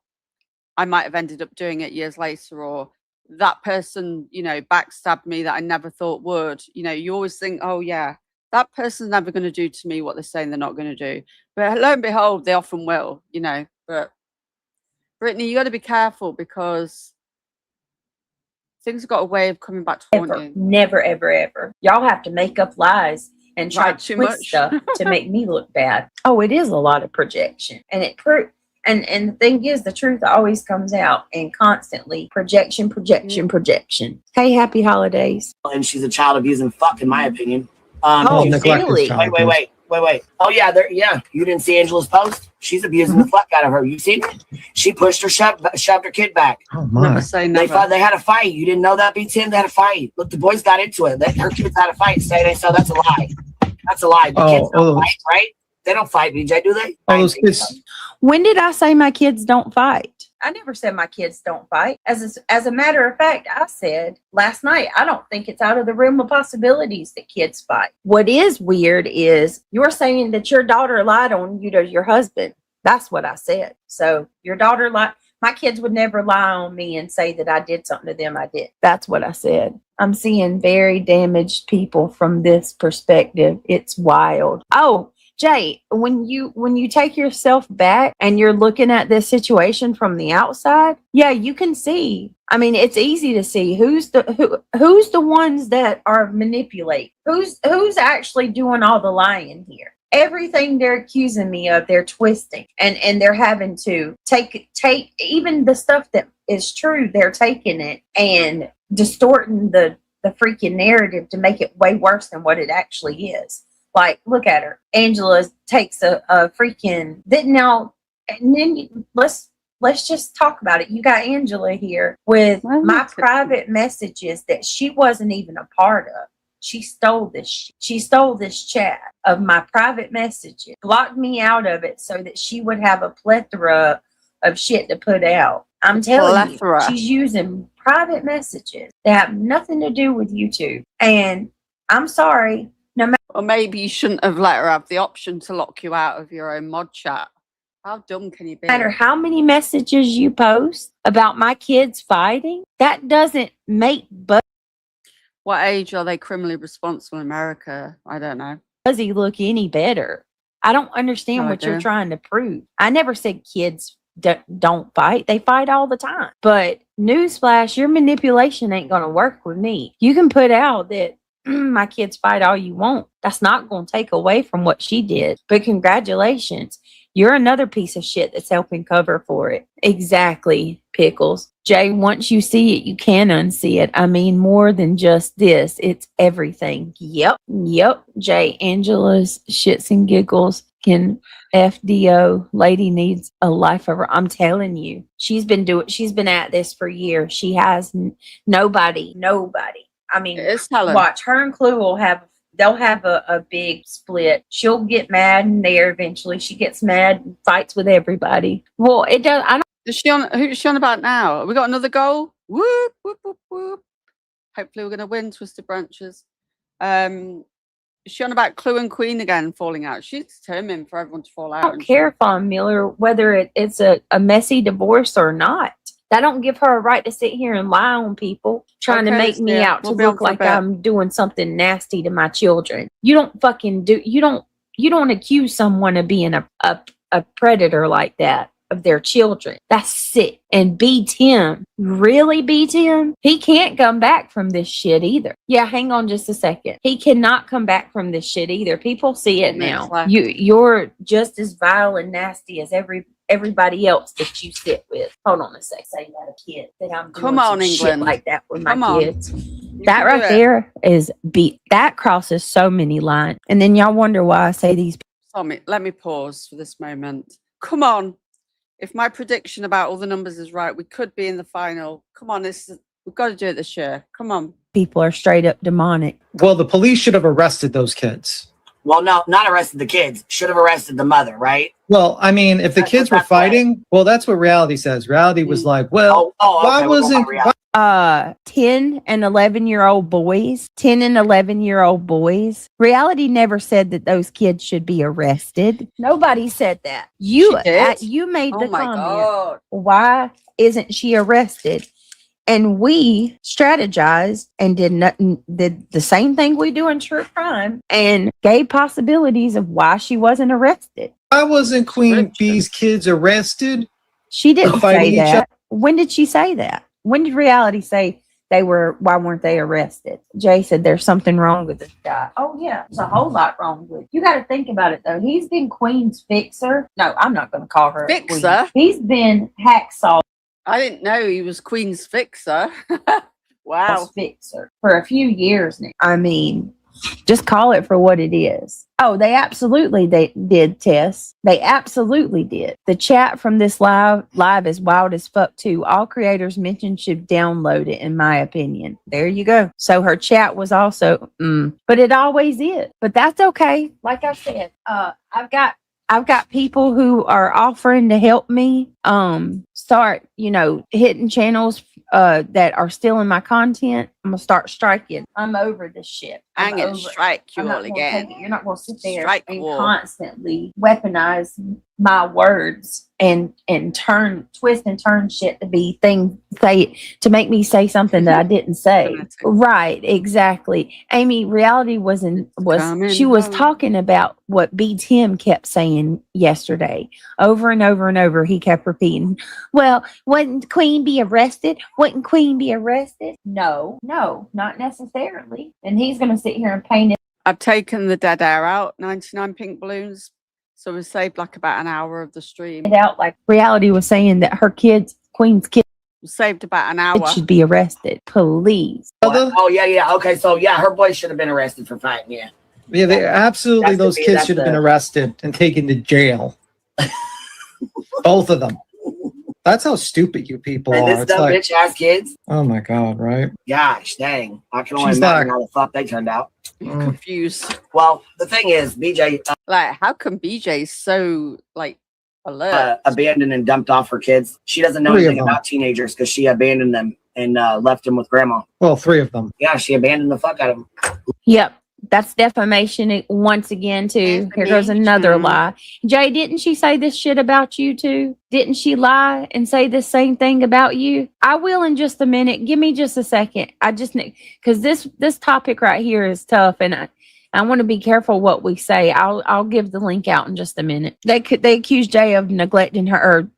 Speaker 3: I might have ended up doing it years later, or that person, backstabbed me that I never thought would. You always think, oh yeah, that person's never going to do to me what they're saying they're not going to do. But lo and behold, they often will, But Brittany, you got to be careful, because things have got a way of coming back to haunt you.
Speaker 5: Never, ever, ever. Y'all have to make up lies and try to twist stuff to make me look bad. Oh, it is a lot of projection, and it And the thing is, the truth always comes out, and constantly projection. Hey, happy holidays.
Speaker 9: And she's a child abusing fuck, in my opinion.
Speaker 5: Really?
Speaker 9: Wait. Oh yeah, you didn't see Angela's post? She's abusing the fuck out of her. You seen it? She pushed her, shoved her kid back.
Speaker 16: Oh my!
Speaker 3: Never say never.
Speaker 9: They had a fight. You didn't know that, BTM? They had a fight. Look, the boys got into it. Her kids had a fight. So that's a lie. That's a lie. The kids don't fight, right? They don't fight, BJ, do they?
Speaker 5: When did I say my kids don't fight? I never said my kids don't fight. As a matter of fact, I said last night, I don't think it's out of the realm of possibilities that kids fight. What is weird is you're saying that your daughter lied on you to your husband. That's what I said. So your daughter lied. My kids would never lie on me and say that I did something to them I did. That's what I said. I'm seeing very damaged people from this perspective. It's wild. Oh, Jay, when you take yourself back and you're looking at this situation from the outside, yeah, you can see. I mean, it's easy to see who's the ones that are manipulating. Who's actually doing all the lying here. Everything they're accusing me of, they're twisting, and they're having to take even the stuff that is true. They're taking it and distorting the freaking narrative to make it way worse than what it actually is. Like, look at her. Angela takes a freaking now, and then let's just talk about it. You got Angela here with my private messages that she wasn't even a part of. She stole this. She stole this chat of my private messages, blocked me out of it so that she would have a plethora of shit to put out. I'm telling you, she's using private messages that have nothing to do with YouTube. And I'm sorry.
Speaker 3: Or maybe you shouldn't have let her have the option to lock you out of your own mod chat. How dumb can you be?
Speaker 5: No matter how many messages you post about my kids fighting, that doesn't make
Speaker 3: What age are they criminally responsible in America? I don't know.
Speaker 5: Buzzy look any better. I don't understand what you're trying to prove. I never said kids don't fight. They fight all the time. But newsflash, your manipulation ain't going to work with me. You can put out that my kids fight all you want. That's not going to take away from what she did. But congratulations. You're another piece of shit that's helping cover for it. Exactly, Pickles. Jay, once you see it, you can unsee it. I mean, more than just this. It's everything. Yep. Jay, Angela's shits and giggles fucking FDO lady needs a life of her. I'm telling you, she's been at this for years. She has nobody. I mean,
Speaker 3: It's Helen.
Speaker 5: watch her and Clue they'll have a big split. She'll get mad in there eventually. She gets mad and fights with everybody. Well, it does. I don't.
Speaker 3: Who's she on about now? Have we got another goal? Whoop, whoop, whoop, whoop. Hopefully we're going to win, Twisted Branches. Is she on about Clue and Queen again falling out? She's determined for everyone to fall out.
Speaker 5: I don't care, Fawn Miller, whether it's a messy divorce or not. That don't give her a right to sit here and lie on people, trying to make me out to look like I'm doing something nasty to my children. You don't fucking do. You don't accuse someone of being a predator like that of their children. That's sick. And B. Tim, really, B. Tim? He can't come back from this shit either. Yeah, hang on just a second. He cannot come back from this shit either. People see it now. You're just as vile and nasty as everybody else that you sit with. Hold on a sec. Say that a kid that I'm doing some shit like that with my kids. That right there is that crosses so many lines. And then y'all wonder why I say these.
Speaker 3: Tommy, let me pause for this moment. Come on. If my prediction about all the numbers is right, we could be in the final. Come on, we've got to do it this year. Come on.
Speaker 5: People are straight up demonic.
Speaker 16: Well, the police should have arrested those kids.
Speaker 9: Well, no, not arrested the kids. Should have arrested the mother, right?
Speaker 16: Well, I mean, if the kids were fighting, well, that's what reality says. Reality was like, well, why wasn't
Speaker 5: 10 and 11-year-old boys? 10 and 11-year-old boys. Reality never said that those kids should be arrested. Nobody said that. You made the comment. God. Why isn't she arrested? And we strategized and did the same thing we do in true crime and gave possibilities of why she wasn't arrested.
Speaker 16: Why wasn't Queen Bee's kids arrested?
Speaker 5: She didn't say that. When did she say that? When did reality say why weren't they arrested? Jay said there's something wrong with this guy. Oh yeah, there's a whole lot wrong with. You got to think about it though. He's been Queen's fixer. No, I'm not going to call her
Speaker 3: fixer.
Speaker 5: He's been hacksaw.
Speaker 3: I didn't know he was Queen's fixer. Wow.
Speaker 5: Fixer for a few years now. I mean, just call it for what it is. Oh, they did, Tess. They absolutely did. The chat from this live is wild as fuck too. All creators mentioned should download it, in my opinion. There you go. So her chat was also, but it always is. But that's okay. Like I said, I've got people who are offering to help me start, hitting channels that are stealing my content. I'm gonna start striking. I'm over this shit.
Speaker 3: I'm gonna strike you all again.
Speaker 5: You're not gonna sit there and constantly weaponize my words and twist and turn shit to be to make me say something that I didn't say. Right, exactly. Amy, reality was talking about what B. Tim kept saying yesterday. Over and over and over, he kept repeating, well, wouldn't Queen be arrested? Wouldn't Queen be arrested? No, not necessarily. And he's gonna sit here and paint it.
Speaker 3: I've taken the dead air out, 99 pink balloons. So we saved like about an hour of the stream.
Speaker 5: Out like reality was saying that her kids, Queen's kids,
Speaker 3: saved about an hour.
Speaker 5: Should be arrested. Please.
Speaker 9: Oh yeah. Okay, so yeah, her boys should have been arrested for fighting. Yeah.
Speaker 16: Yeah, they absolutely. Those kids should have been arrested and taken to jail. Both of them. That's how stupid you people
Speaker 9: and
Speaker 16: are.
Speaker 9: This dumb bitch ass kids.
Speaker 16: Oh my god! Right?
Speaker 9: Gosh, dang! I can only imagine how the fuck they turned out.
Speaker 3: Confused.
Speaker 9: Well, the thing is, BJ.
Speaker 3: How come BJ's so alert?
Speaker 9: Abandoned and dumped off her kids. She doesn't know anything about teenagers because she abandoned them and left them with grandma.
Speaker 16: Well, 3 of them.
Speaker 9: Yeah, she abandoned the fuck out of them.
Speaker 5: Yep. That's defamation once again, too. Here goes another lie. Jay, didn't she say this shit about you, too? Didn't she lie and say the same thing about you? I will in just a minute. Give me just a second. I just need, because this topic right here is tough, and I want to be careful what we say. I'll give the link out in just a minute. They accuse Jay of neglecting her or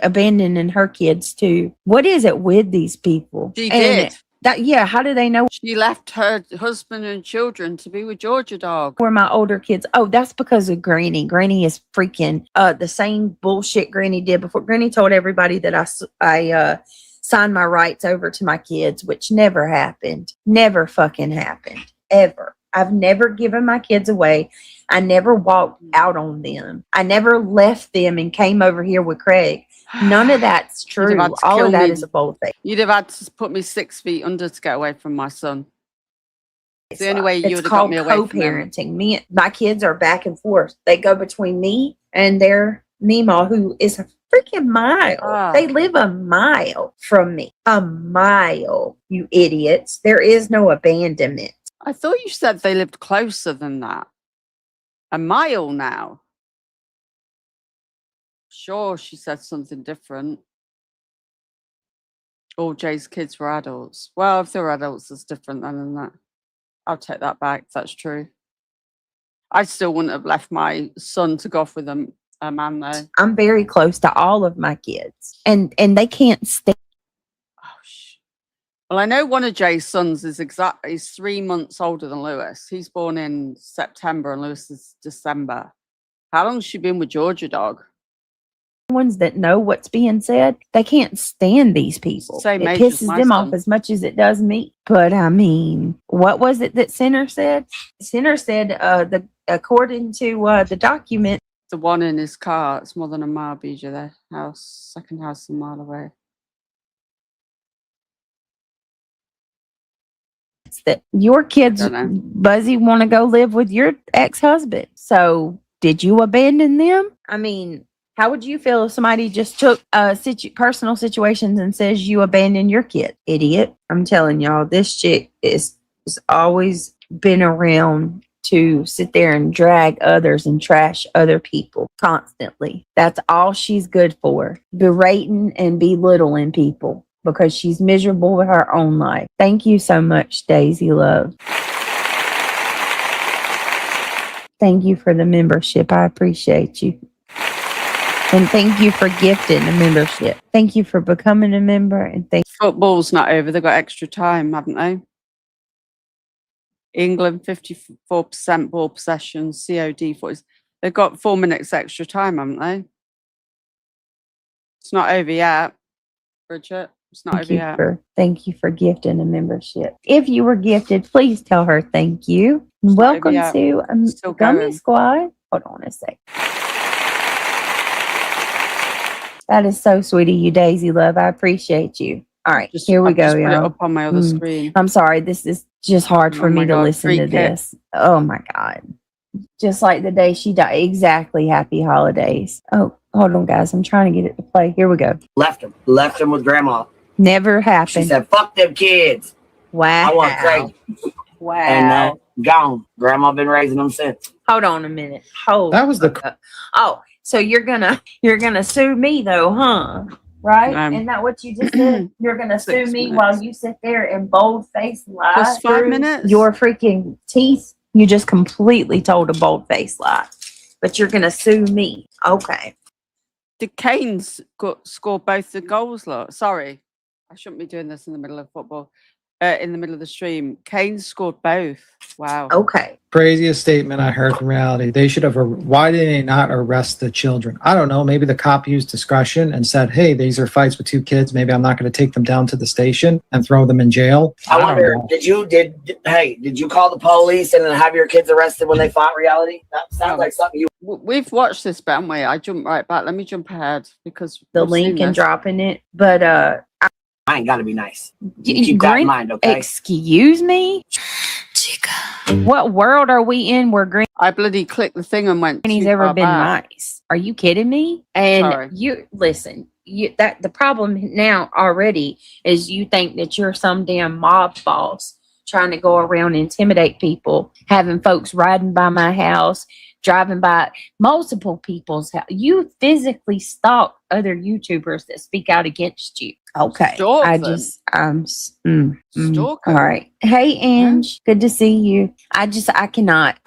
Speaker 5: abandoning her kids, too. What is it with these people?
Speaker 3: She did.
Speaker 5: How do they know?
Speaker 3: She left her husband and children to be with Georgia Dog.
Speaker 5: Where my older kids. Oh, that's because of Granny. Granny is freaking the same bullshit Granny did before. Granny told everybody that I signed my rights over to my kids, which never happened. Never fucking happened. Ever. I've never given my kids away. I never walked out on them. I never left them and came over here with Craig. None of that's
Speaker 3: You'd have
Speaker 5: true.
Speaker 3: had to
Speaker 5: All
Speaker 3: kill
Speaker 5: of that
Speaker 3: me.
Speaker 5: is a bold face.
Speaker 3: You'd have had to put me 6 feet under to get away from my son. It's the only way you
Speaker 5: It's
Speaker 3: would have got
Speaker 5: called
Speaker 3: me away from him.
Speaker 5: co-parenting. My kids are back and forth. They go between me and their Nemo, who is a freaking mile.
Speaker 3: Ah.
Speaker 5: They live a mile from me. A mile, you idiots. There is no abandonment.
Speaker 3: I thought you said they lived closer than that. A mile now. Sure, she said something different. All Jay's kids were adults. Well, if they were adults, it's different than that. I'll take that back. That's true. I still wouldn't have left my son to go off with a man, though.
Speaker 5: I'm very close to all of my kids, and they can't stand.
Speaker 3: Well, I know one of Jay's sons is 3 months older than Lewis. He's born in September and Lewis is December. How long has she been with Georgia Dog?
Speaker 5: Ones that know what's being said, they can't stand these people.
Speaker 3: Same
Speaker 5: It
Speaker 3: age as
Speaker 5: pisses
Speaker 3: my
Speaker 5: them
Speaker 3: son.
Speaker 5: off as much as it does me. But I mean, what was it that Sinner said? Sinner said, according to the document,
Speaker 3: The one in his car, it's more than a mile, BJ. Their house, second house a mile away.
Speaker 5: that your kids,
Speaker 3: Don't know.
Speaker 5: Buzzy, want to go live with your ex-husband. So did you abandon them? I mean, how would you feel if somebody just took personal situations and says you abandoned your kid? Idiot. I'm telling y'all, this chick is always been around to sit there and drag others and trash other people constantly. That's all she's good for. Berating and belittling people because she's miserable with her own life. Thank you so much, Daisy Love. Thank you for the membership. I appreciate you. And thank you for gifting the membership. Thank you for becoming a member. And thank
Speaker 3: Football's not over. They've got extra time, haven't they? England, 54% ball possession, COD 40s. They've got 4 minutes extra time, haven't they? It's not over yet, Bridget. It's not over yet.
Speaker 5: Thank you for gifting a membership. If you were gifted, please tell her thank you. Welcome
Speaker 3: yet.
Speaker 5: to
Speaker 3: Still
Speaker 5: Gummy
Speaker 3: going.
Speaker 5: Squad. Hold on a sec. That is so sweet of you, Daisy Love. I appreciate you. All right, here we
Speaker 3: I've
Speaker 5: go,
Speaker 3: just put it
Speaker 5: y'all.
Speaker 3: up on my other screen.
Speaker 5: I'm sorry. This is just hard for
Speaker 3: Oh
Speaker 5: me
Speaker 3: my
Speaker 5: to
Speaker 3: God,
Speaker 5: listen
Speaker 3: free
Speaker 5: to
Speaker 3: kick.
Speaker 5: this. Oh my God. Just like the day she died. Exactly. Happy holidays. Oh, hold on, guys. I'm trying to get it to play. Here we go.
Speaker 9: Left him with grandma.
Speaker 5: Never
Speaker 9: She
Speaker 5: happened.
Speaker 9: said, "Fuck them kids."
Speaker 5: Wow.
Speaker 9: I want Craig.
Speaker 5: Wow.
Speaker 9: And gone. Grandma been raising them since.
Speaker 5: Hold on a minute. Hold.
Speaker 16: That was the
Speaker 5: up. Oh, so you're gonna sue me though, huh? Right? Isn't that what you just said? You're gonna sue
Speaker 3: 6
Speaker 5: me
Speaker 3: minutes.
Speaker 5: while you sit there and bold face lie
Speaker 3: Just 5
Speaker 5: through
Speaker 3: minutes?
Speaker 5: your freaking teeth. You just completely told a bold face lie, but you're gonna sue me. Okay.
Speaker 3: Did Kane score both the goals? Sorry, I shouldn't be doing this in the middle of football. In the middle of the stream, Kane scored both. Wow.
Speaker 5: Okay.
Speaker 16: craziest statement I heard from reality. They should have. Why did they not arrest the children? I don't know. Maybe the cop used discretion and said, "Hey, these are fights with 2 kids. Maybe I'm not going to take them down to the station and throw them in jail."
Speaker 9: I wonder,
Speaker 16: don't know.
Speaker 9: did you call the police and then have your kids arrested when they fought reality? That sounds like something you.
Speaker 3: We've watched this, but haven't we? I jumped right back. Let me jump ahead because
Speaker 5: The
Speaker 3: we've
Speaker 5: link
Speaker 3: seen
Speaker 5: and
Speaker 3: this.
Speaker 5: dropping it, but
Speaker 9: I ain't got to be nice. Keep that in mind, okay?
Speaker 5: Excuse me. What world are we in where
Speaker 3: I bloody clicked the thing and went.
Speaker 5: Granny's
Speaker 3: too
Speaker 5: ever
Speaker 3: far
Speaker 5: been
Speaker 3: back.
Speaker 5: nice? Are you kidding me? And
Speaker 3: Sorry.
Speaker 5: you listen. The problem now already is you think that you're some damn mob boss trying to go around and intimidate people, having folks riding by my house, driving by multiple people's house. You physically stalk other YouTubers that speak out against you. Okay.
Speaker 3: Stalk
Speaker 5: I
Speaker 3: them?
Speaker 5: just
Speaker 3: Stalk
Speaker 5: all
Speaker 3: them?
Speaker 5: right. Hey Ange, good to see you. I can't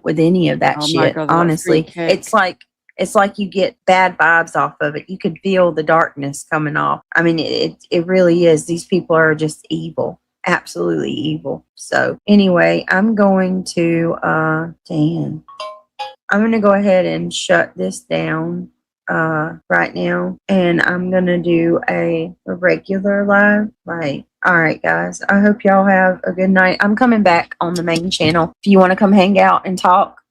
Speaker 5: with any of that
Speaker 3: Oh my
Speaker 5: shit.
Speaker 3: God, that
Speaker 5: Honestly.
Speaker 3: free kick.
Speaker 5: It's like you get bad vibes off of it. You could feel the darkness coming off. I mean, it really is. These people are just evil. Absolutely evil. So anyway, I'm going to I'm going to go ahead and shut this down right now, and I'm going to do a regular live, like All right, guys. I hope y'all have a good night. I'm coming back on the main channel if you want to come hang out and talk.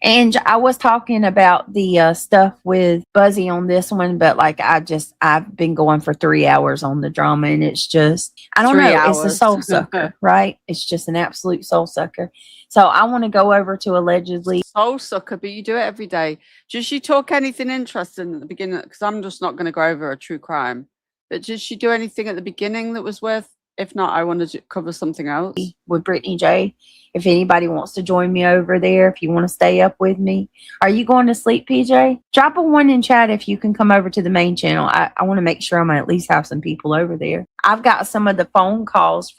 Speaker 5: And I was talking about the stuff with Buzzy on this one, but like I've been going for 3 hours on the drama, and it's just I don't
Speaker 3: 3
Speaker 5: know. It's a
Speaker 3: hours.
Speaker 5: soul sucker, right? It's just an absolute soul sucker. So I want to go over to allegedly
Speaker 3: Soul sucker, but you do it every day. Does she talk anything interesting at the beginning? Because I'm just not going to go over a true crime. But did she do anything at the beginning that was worth? If not, I want to cover something else.
Speaker 5: with Brittany J. If anybody wants to join me over there, if you want to stay up with me. Are you going to sleep, PJ? Drop a 1 in chat if you can come over to the main channel. I want to make sure I'm going to at least have some people over there. I've got some of the phone calls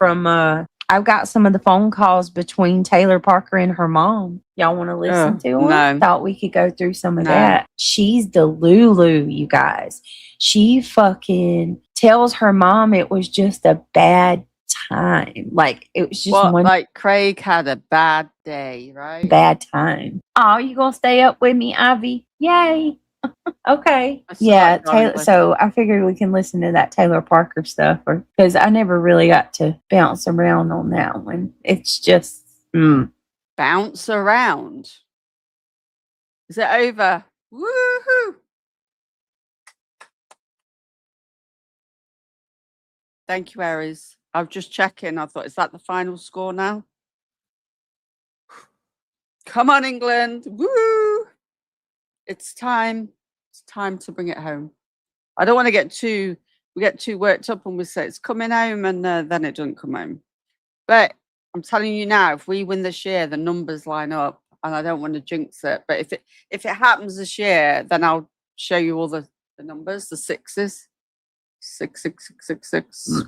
Speaker 5: between Taylor Parker and her mom. Y'all want to listen to them?
Speaker 3: No.
Speaker 5: Thought we could go through some of that. She's Delulu, you guys. She fucking tells her mom it was just a bad time. Like it was just one
Speaker 3: like Craig had a bad day, right?
Speaker 5: bad time. Oh, you gonna stay up with me, Ivy? Yay. Okay. Yeah, Taylor. So I figured we can listen to that Taylor Parker stuff, because I never really got to bounce around on that one. It's just
Speaker 3: Bounce around. Is it over? Woohoo! Thank you, Aries. I was just checking. I thought, is that the final score now? Come on, England. Woo! It's time. It's time to bring it home. I don't want to get too worked up when we say it's coming home and then it doesn't come home. But I'm telling you now, if we win this year, the numbers line up, and I don't want to jinx it. But if it happens this year, then I'll show you all the numbers, the sixes. 66666.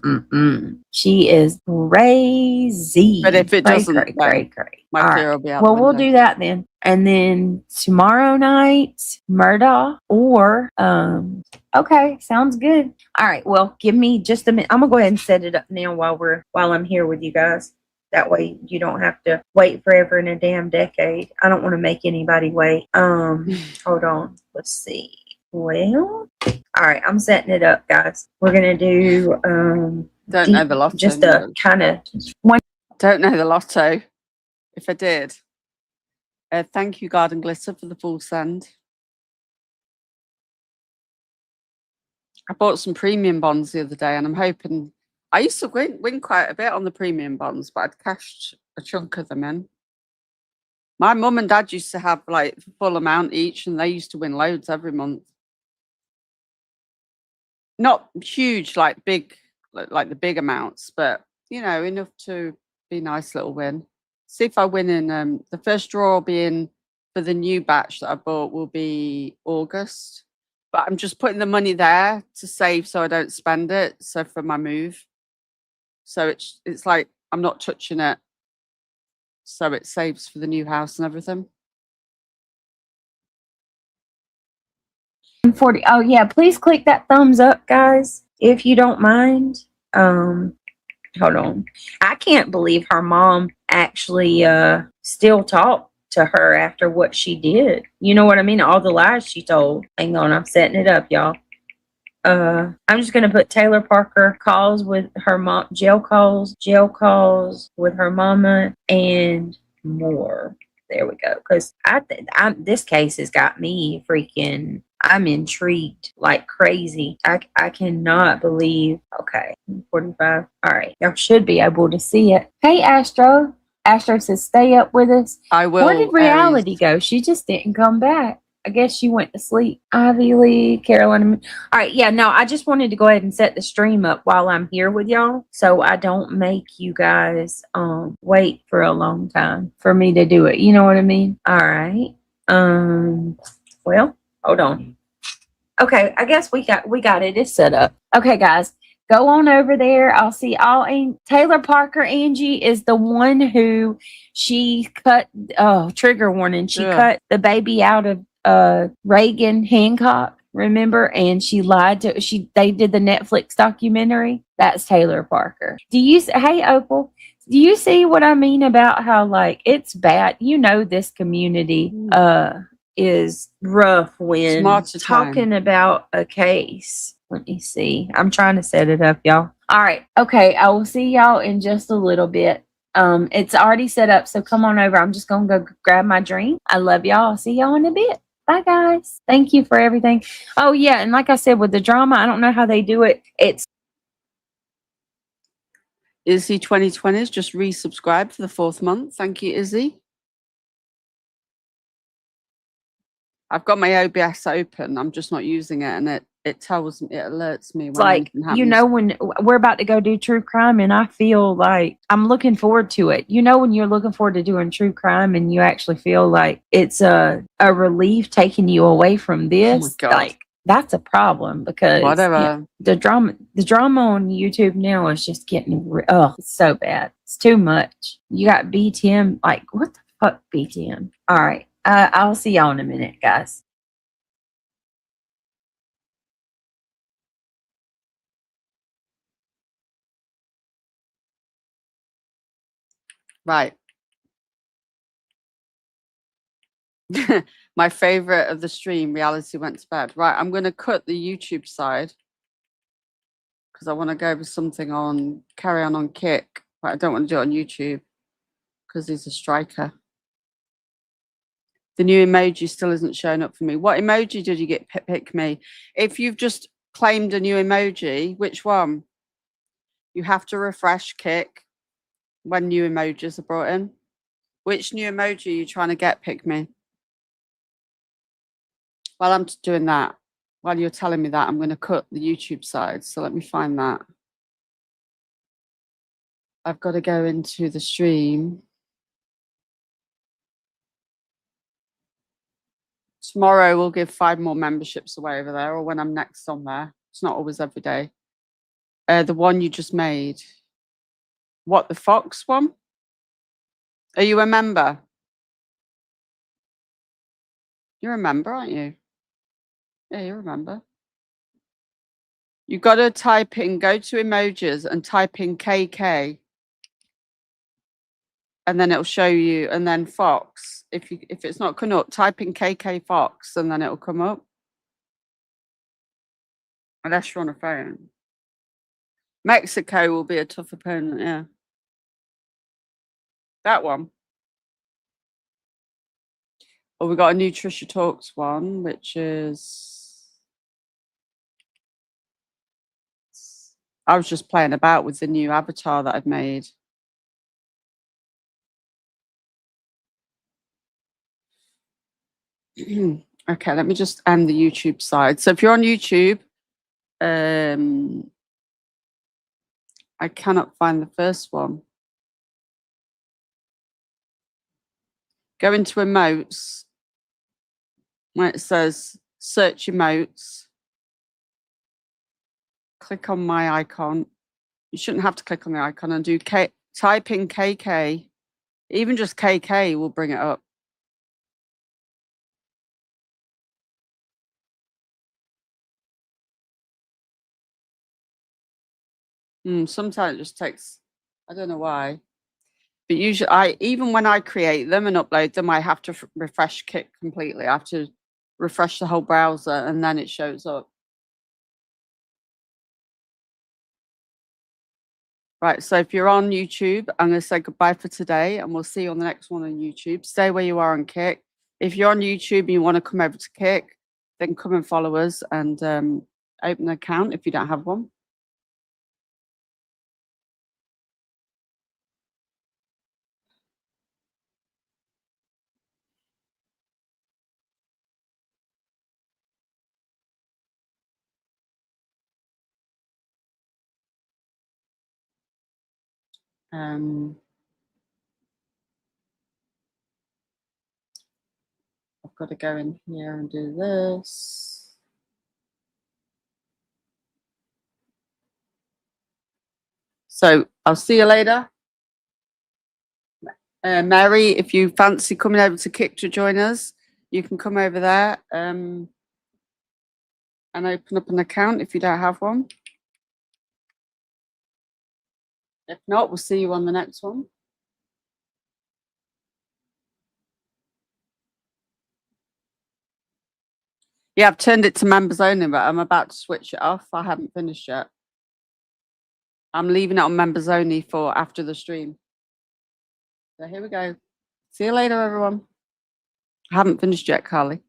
Speaker 5: She is crazy.
Speaker 3: But if it doesn't,
Speaker 5: great.
Speaker 3: My fear will be out.
Speaker 5: Well, we'll do that then. And then tomorrow night, Murda or okay, sounds good. All right, well, give me just a minute. I'm gonna go ahead and set it up now while I'm here with you guys. That way you don't have to wait forever in a damn decade. I don't want to make anybody wait. Hold on. Let's see. Well, all right, I'm setting it up, guys. We're gonna do
Speaker 3: don't know the lotto.
Speaker 5: Just a kind of one.
Speaker 3: Don't know the lotto. If I did, thank you, Garden Glitter, for the full send. I bought some premium bonds the other day, and I'm hoping. I used to win quite a bit on the premium bonds, but I'd cashed a chunk of them in. My mum and dad used to have like full amount each, and they used to win loads every month. Not huge, like the big amounts, but you know, enough to be a nice little win. See if I win in the first draw will be in for the new batch that I bought will be August. But I'm just putting the money there to save so I don't spend it. So for my move. So it's like I'm not touching it. So it saves for the new house and everything.
Speaker 5: 40. Oh yeah, please click that thumbs up, guys, if you don't mind. Hold on. I can't believe her mom actually still talked to her after what she did. You know what I mean? All the lies she told. Hang on, I'm setting it up, y'all. I'm just gonna put Taylor Parker calls with her mom, jail calls with her mama, and more. There we go. Because this case has got me freaking. I'm intrigued like crazy. I cannot believe. Okay, 45. All right, y'all should be able to see it. Hey, Astro. Astro says, "Stay up with us."
Speaker 3: I will.
Speaker 5: Where did Reality go? She just didn't come back. I guess she went to sleep. Ivy Lee, Carolyn. All right, yeah, no, I just wanted to go ahead and set the stream up while I'm here with y'all, so I don't make you guys wait for a long time for me to do it. You know what I mean? All right. Well, hold on. Okay, I guess we got it. It's set up. Okay, guys. Go on over there. I'll see all. Taylor Parker, Angie, is the one who she cut. Oh, trigger warning. She cut the baby out of Reagan Hancock. Remember? And she lied to. They did the Netflix documentary. That's Taylor Parker. Hey, Opal. Do you see what I mean about how like it's bad? You know, this community is rough when talking about a case. Let me see. I'm trying to set it up, y'all. All right. Okay. I will see y'all in just a little bit. It's already set up, so come on over. I'm just gonna go grab my drink. I love y'all. I'll see y'all in a bit. Bye, guys. Thank you for everything. Oh yeah, and like I said, with the drama, I don't know how they do it. It's
Speaker 3: Izzy 2020's just resubscribed for the 4th month. Thank you, Izzy. I've got my OBS open. I'm just not using it, and it tells me, it alerts me when
Speaker 5: like,
Speaker 3: anything happens.
Speaker 5: you know, when we're about to go do true crime, and I feel like I'm looking forward to it. You know, when you're looking forward to doing true crime, and you actually feel like it's a relief taking you away from this.
Speaker 3: God.
Speaker 5: Like, that's a problem because
Speaker 3: Whatever.
Speaker 5: the drama on YouTube now is just getting it's so bad. It's too much. You got B10. Like, what the fuck, B10? All right. I'll see y'all in a minute, guys.
Speaker 3: Right. My favorite of the stream, reality went to bed. Right, I'm going to cut the YouTube side because I want to go over something on carry on Kick, but I don't want to do it on YouTube because he's a striker. The new emoji still isn't showing up for me. What emoji did you get, pick me? If you've just claimed a new emoji, which one? You have to refresh Kick when new emojis are brought in. Which new emoji are you trying to get, pick me? While I'm doing that, while you're telling me that, I'm going to cut the YouTube side. So let me find that. I've got to go into the stream. Tomorrow we'll give 5 more memberships away over there, or when I'm next on there. It's not always every day. The one you just made. What, the Fox one? Are you a member? You're a member, aren't you? Yeah, you remember. You've got to type in, go to emojis and type in KK. And then it'll show you, and then Fox. If it's not coming up, type in KK Fox and then it'll come up. Unless you're on a phone. Mexico will be a tough opponent, yeah. That one. Oh, we got a new Trisha Talks one, which is... I was just playing about with the new avatar that I've made. Okay, let me just end the YouTube side. So if you're on YouTube, I cannot find the first one. Go into emotes, where it says search emotes. Click on my icon. You shouldn't have to click on the icon and do type in KK. Even just KK will bring it up. Sometimes it just takes, I don't know why. But usually, even when I create them and upload them, I have to refresh Kick completely. I have to refresh the whole browser and then it shows up. Right, so if you're on YouTube, I'm going to say goodbye for today and we'll see you on the next one on YouTube. Stay where you are on Kick. If you're on YouTube and you want to come over to Kick, then come and follow us and open an account if you don't have one. I've got to go in here and do this. So I'll see you later. Mary, if you fancy coming over to Kick to join us, you can come over there and open up an account if you don't have one. If not, we'll see you on the next one. Yeah, I've turned it to members only, but I'm about to switch it off. I haven't finished yet. I'm leaving it on members only for after the stream. So here we go. See you later, everyone. I haven't finished yet, Carly.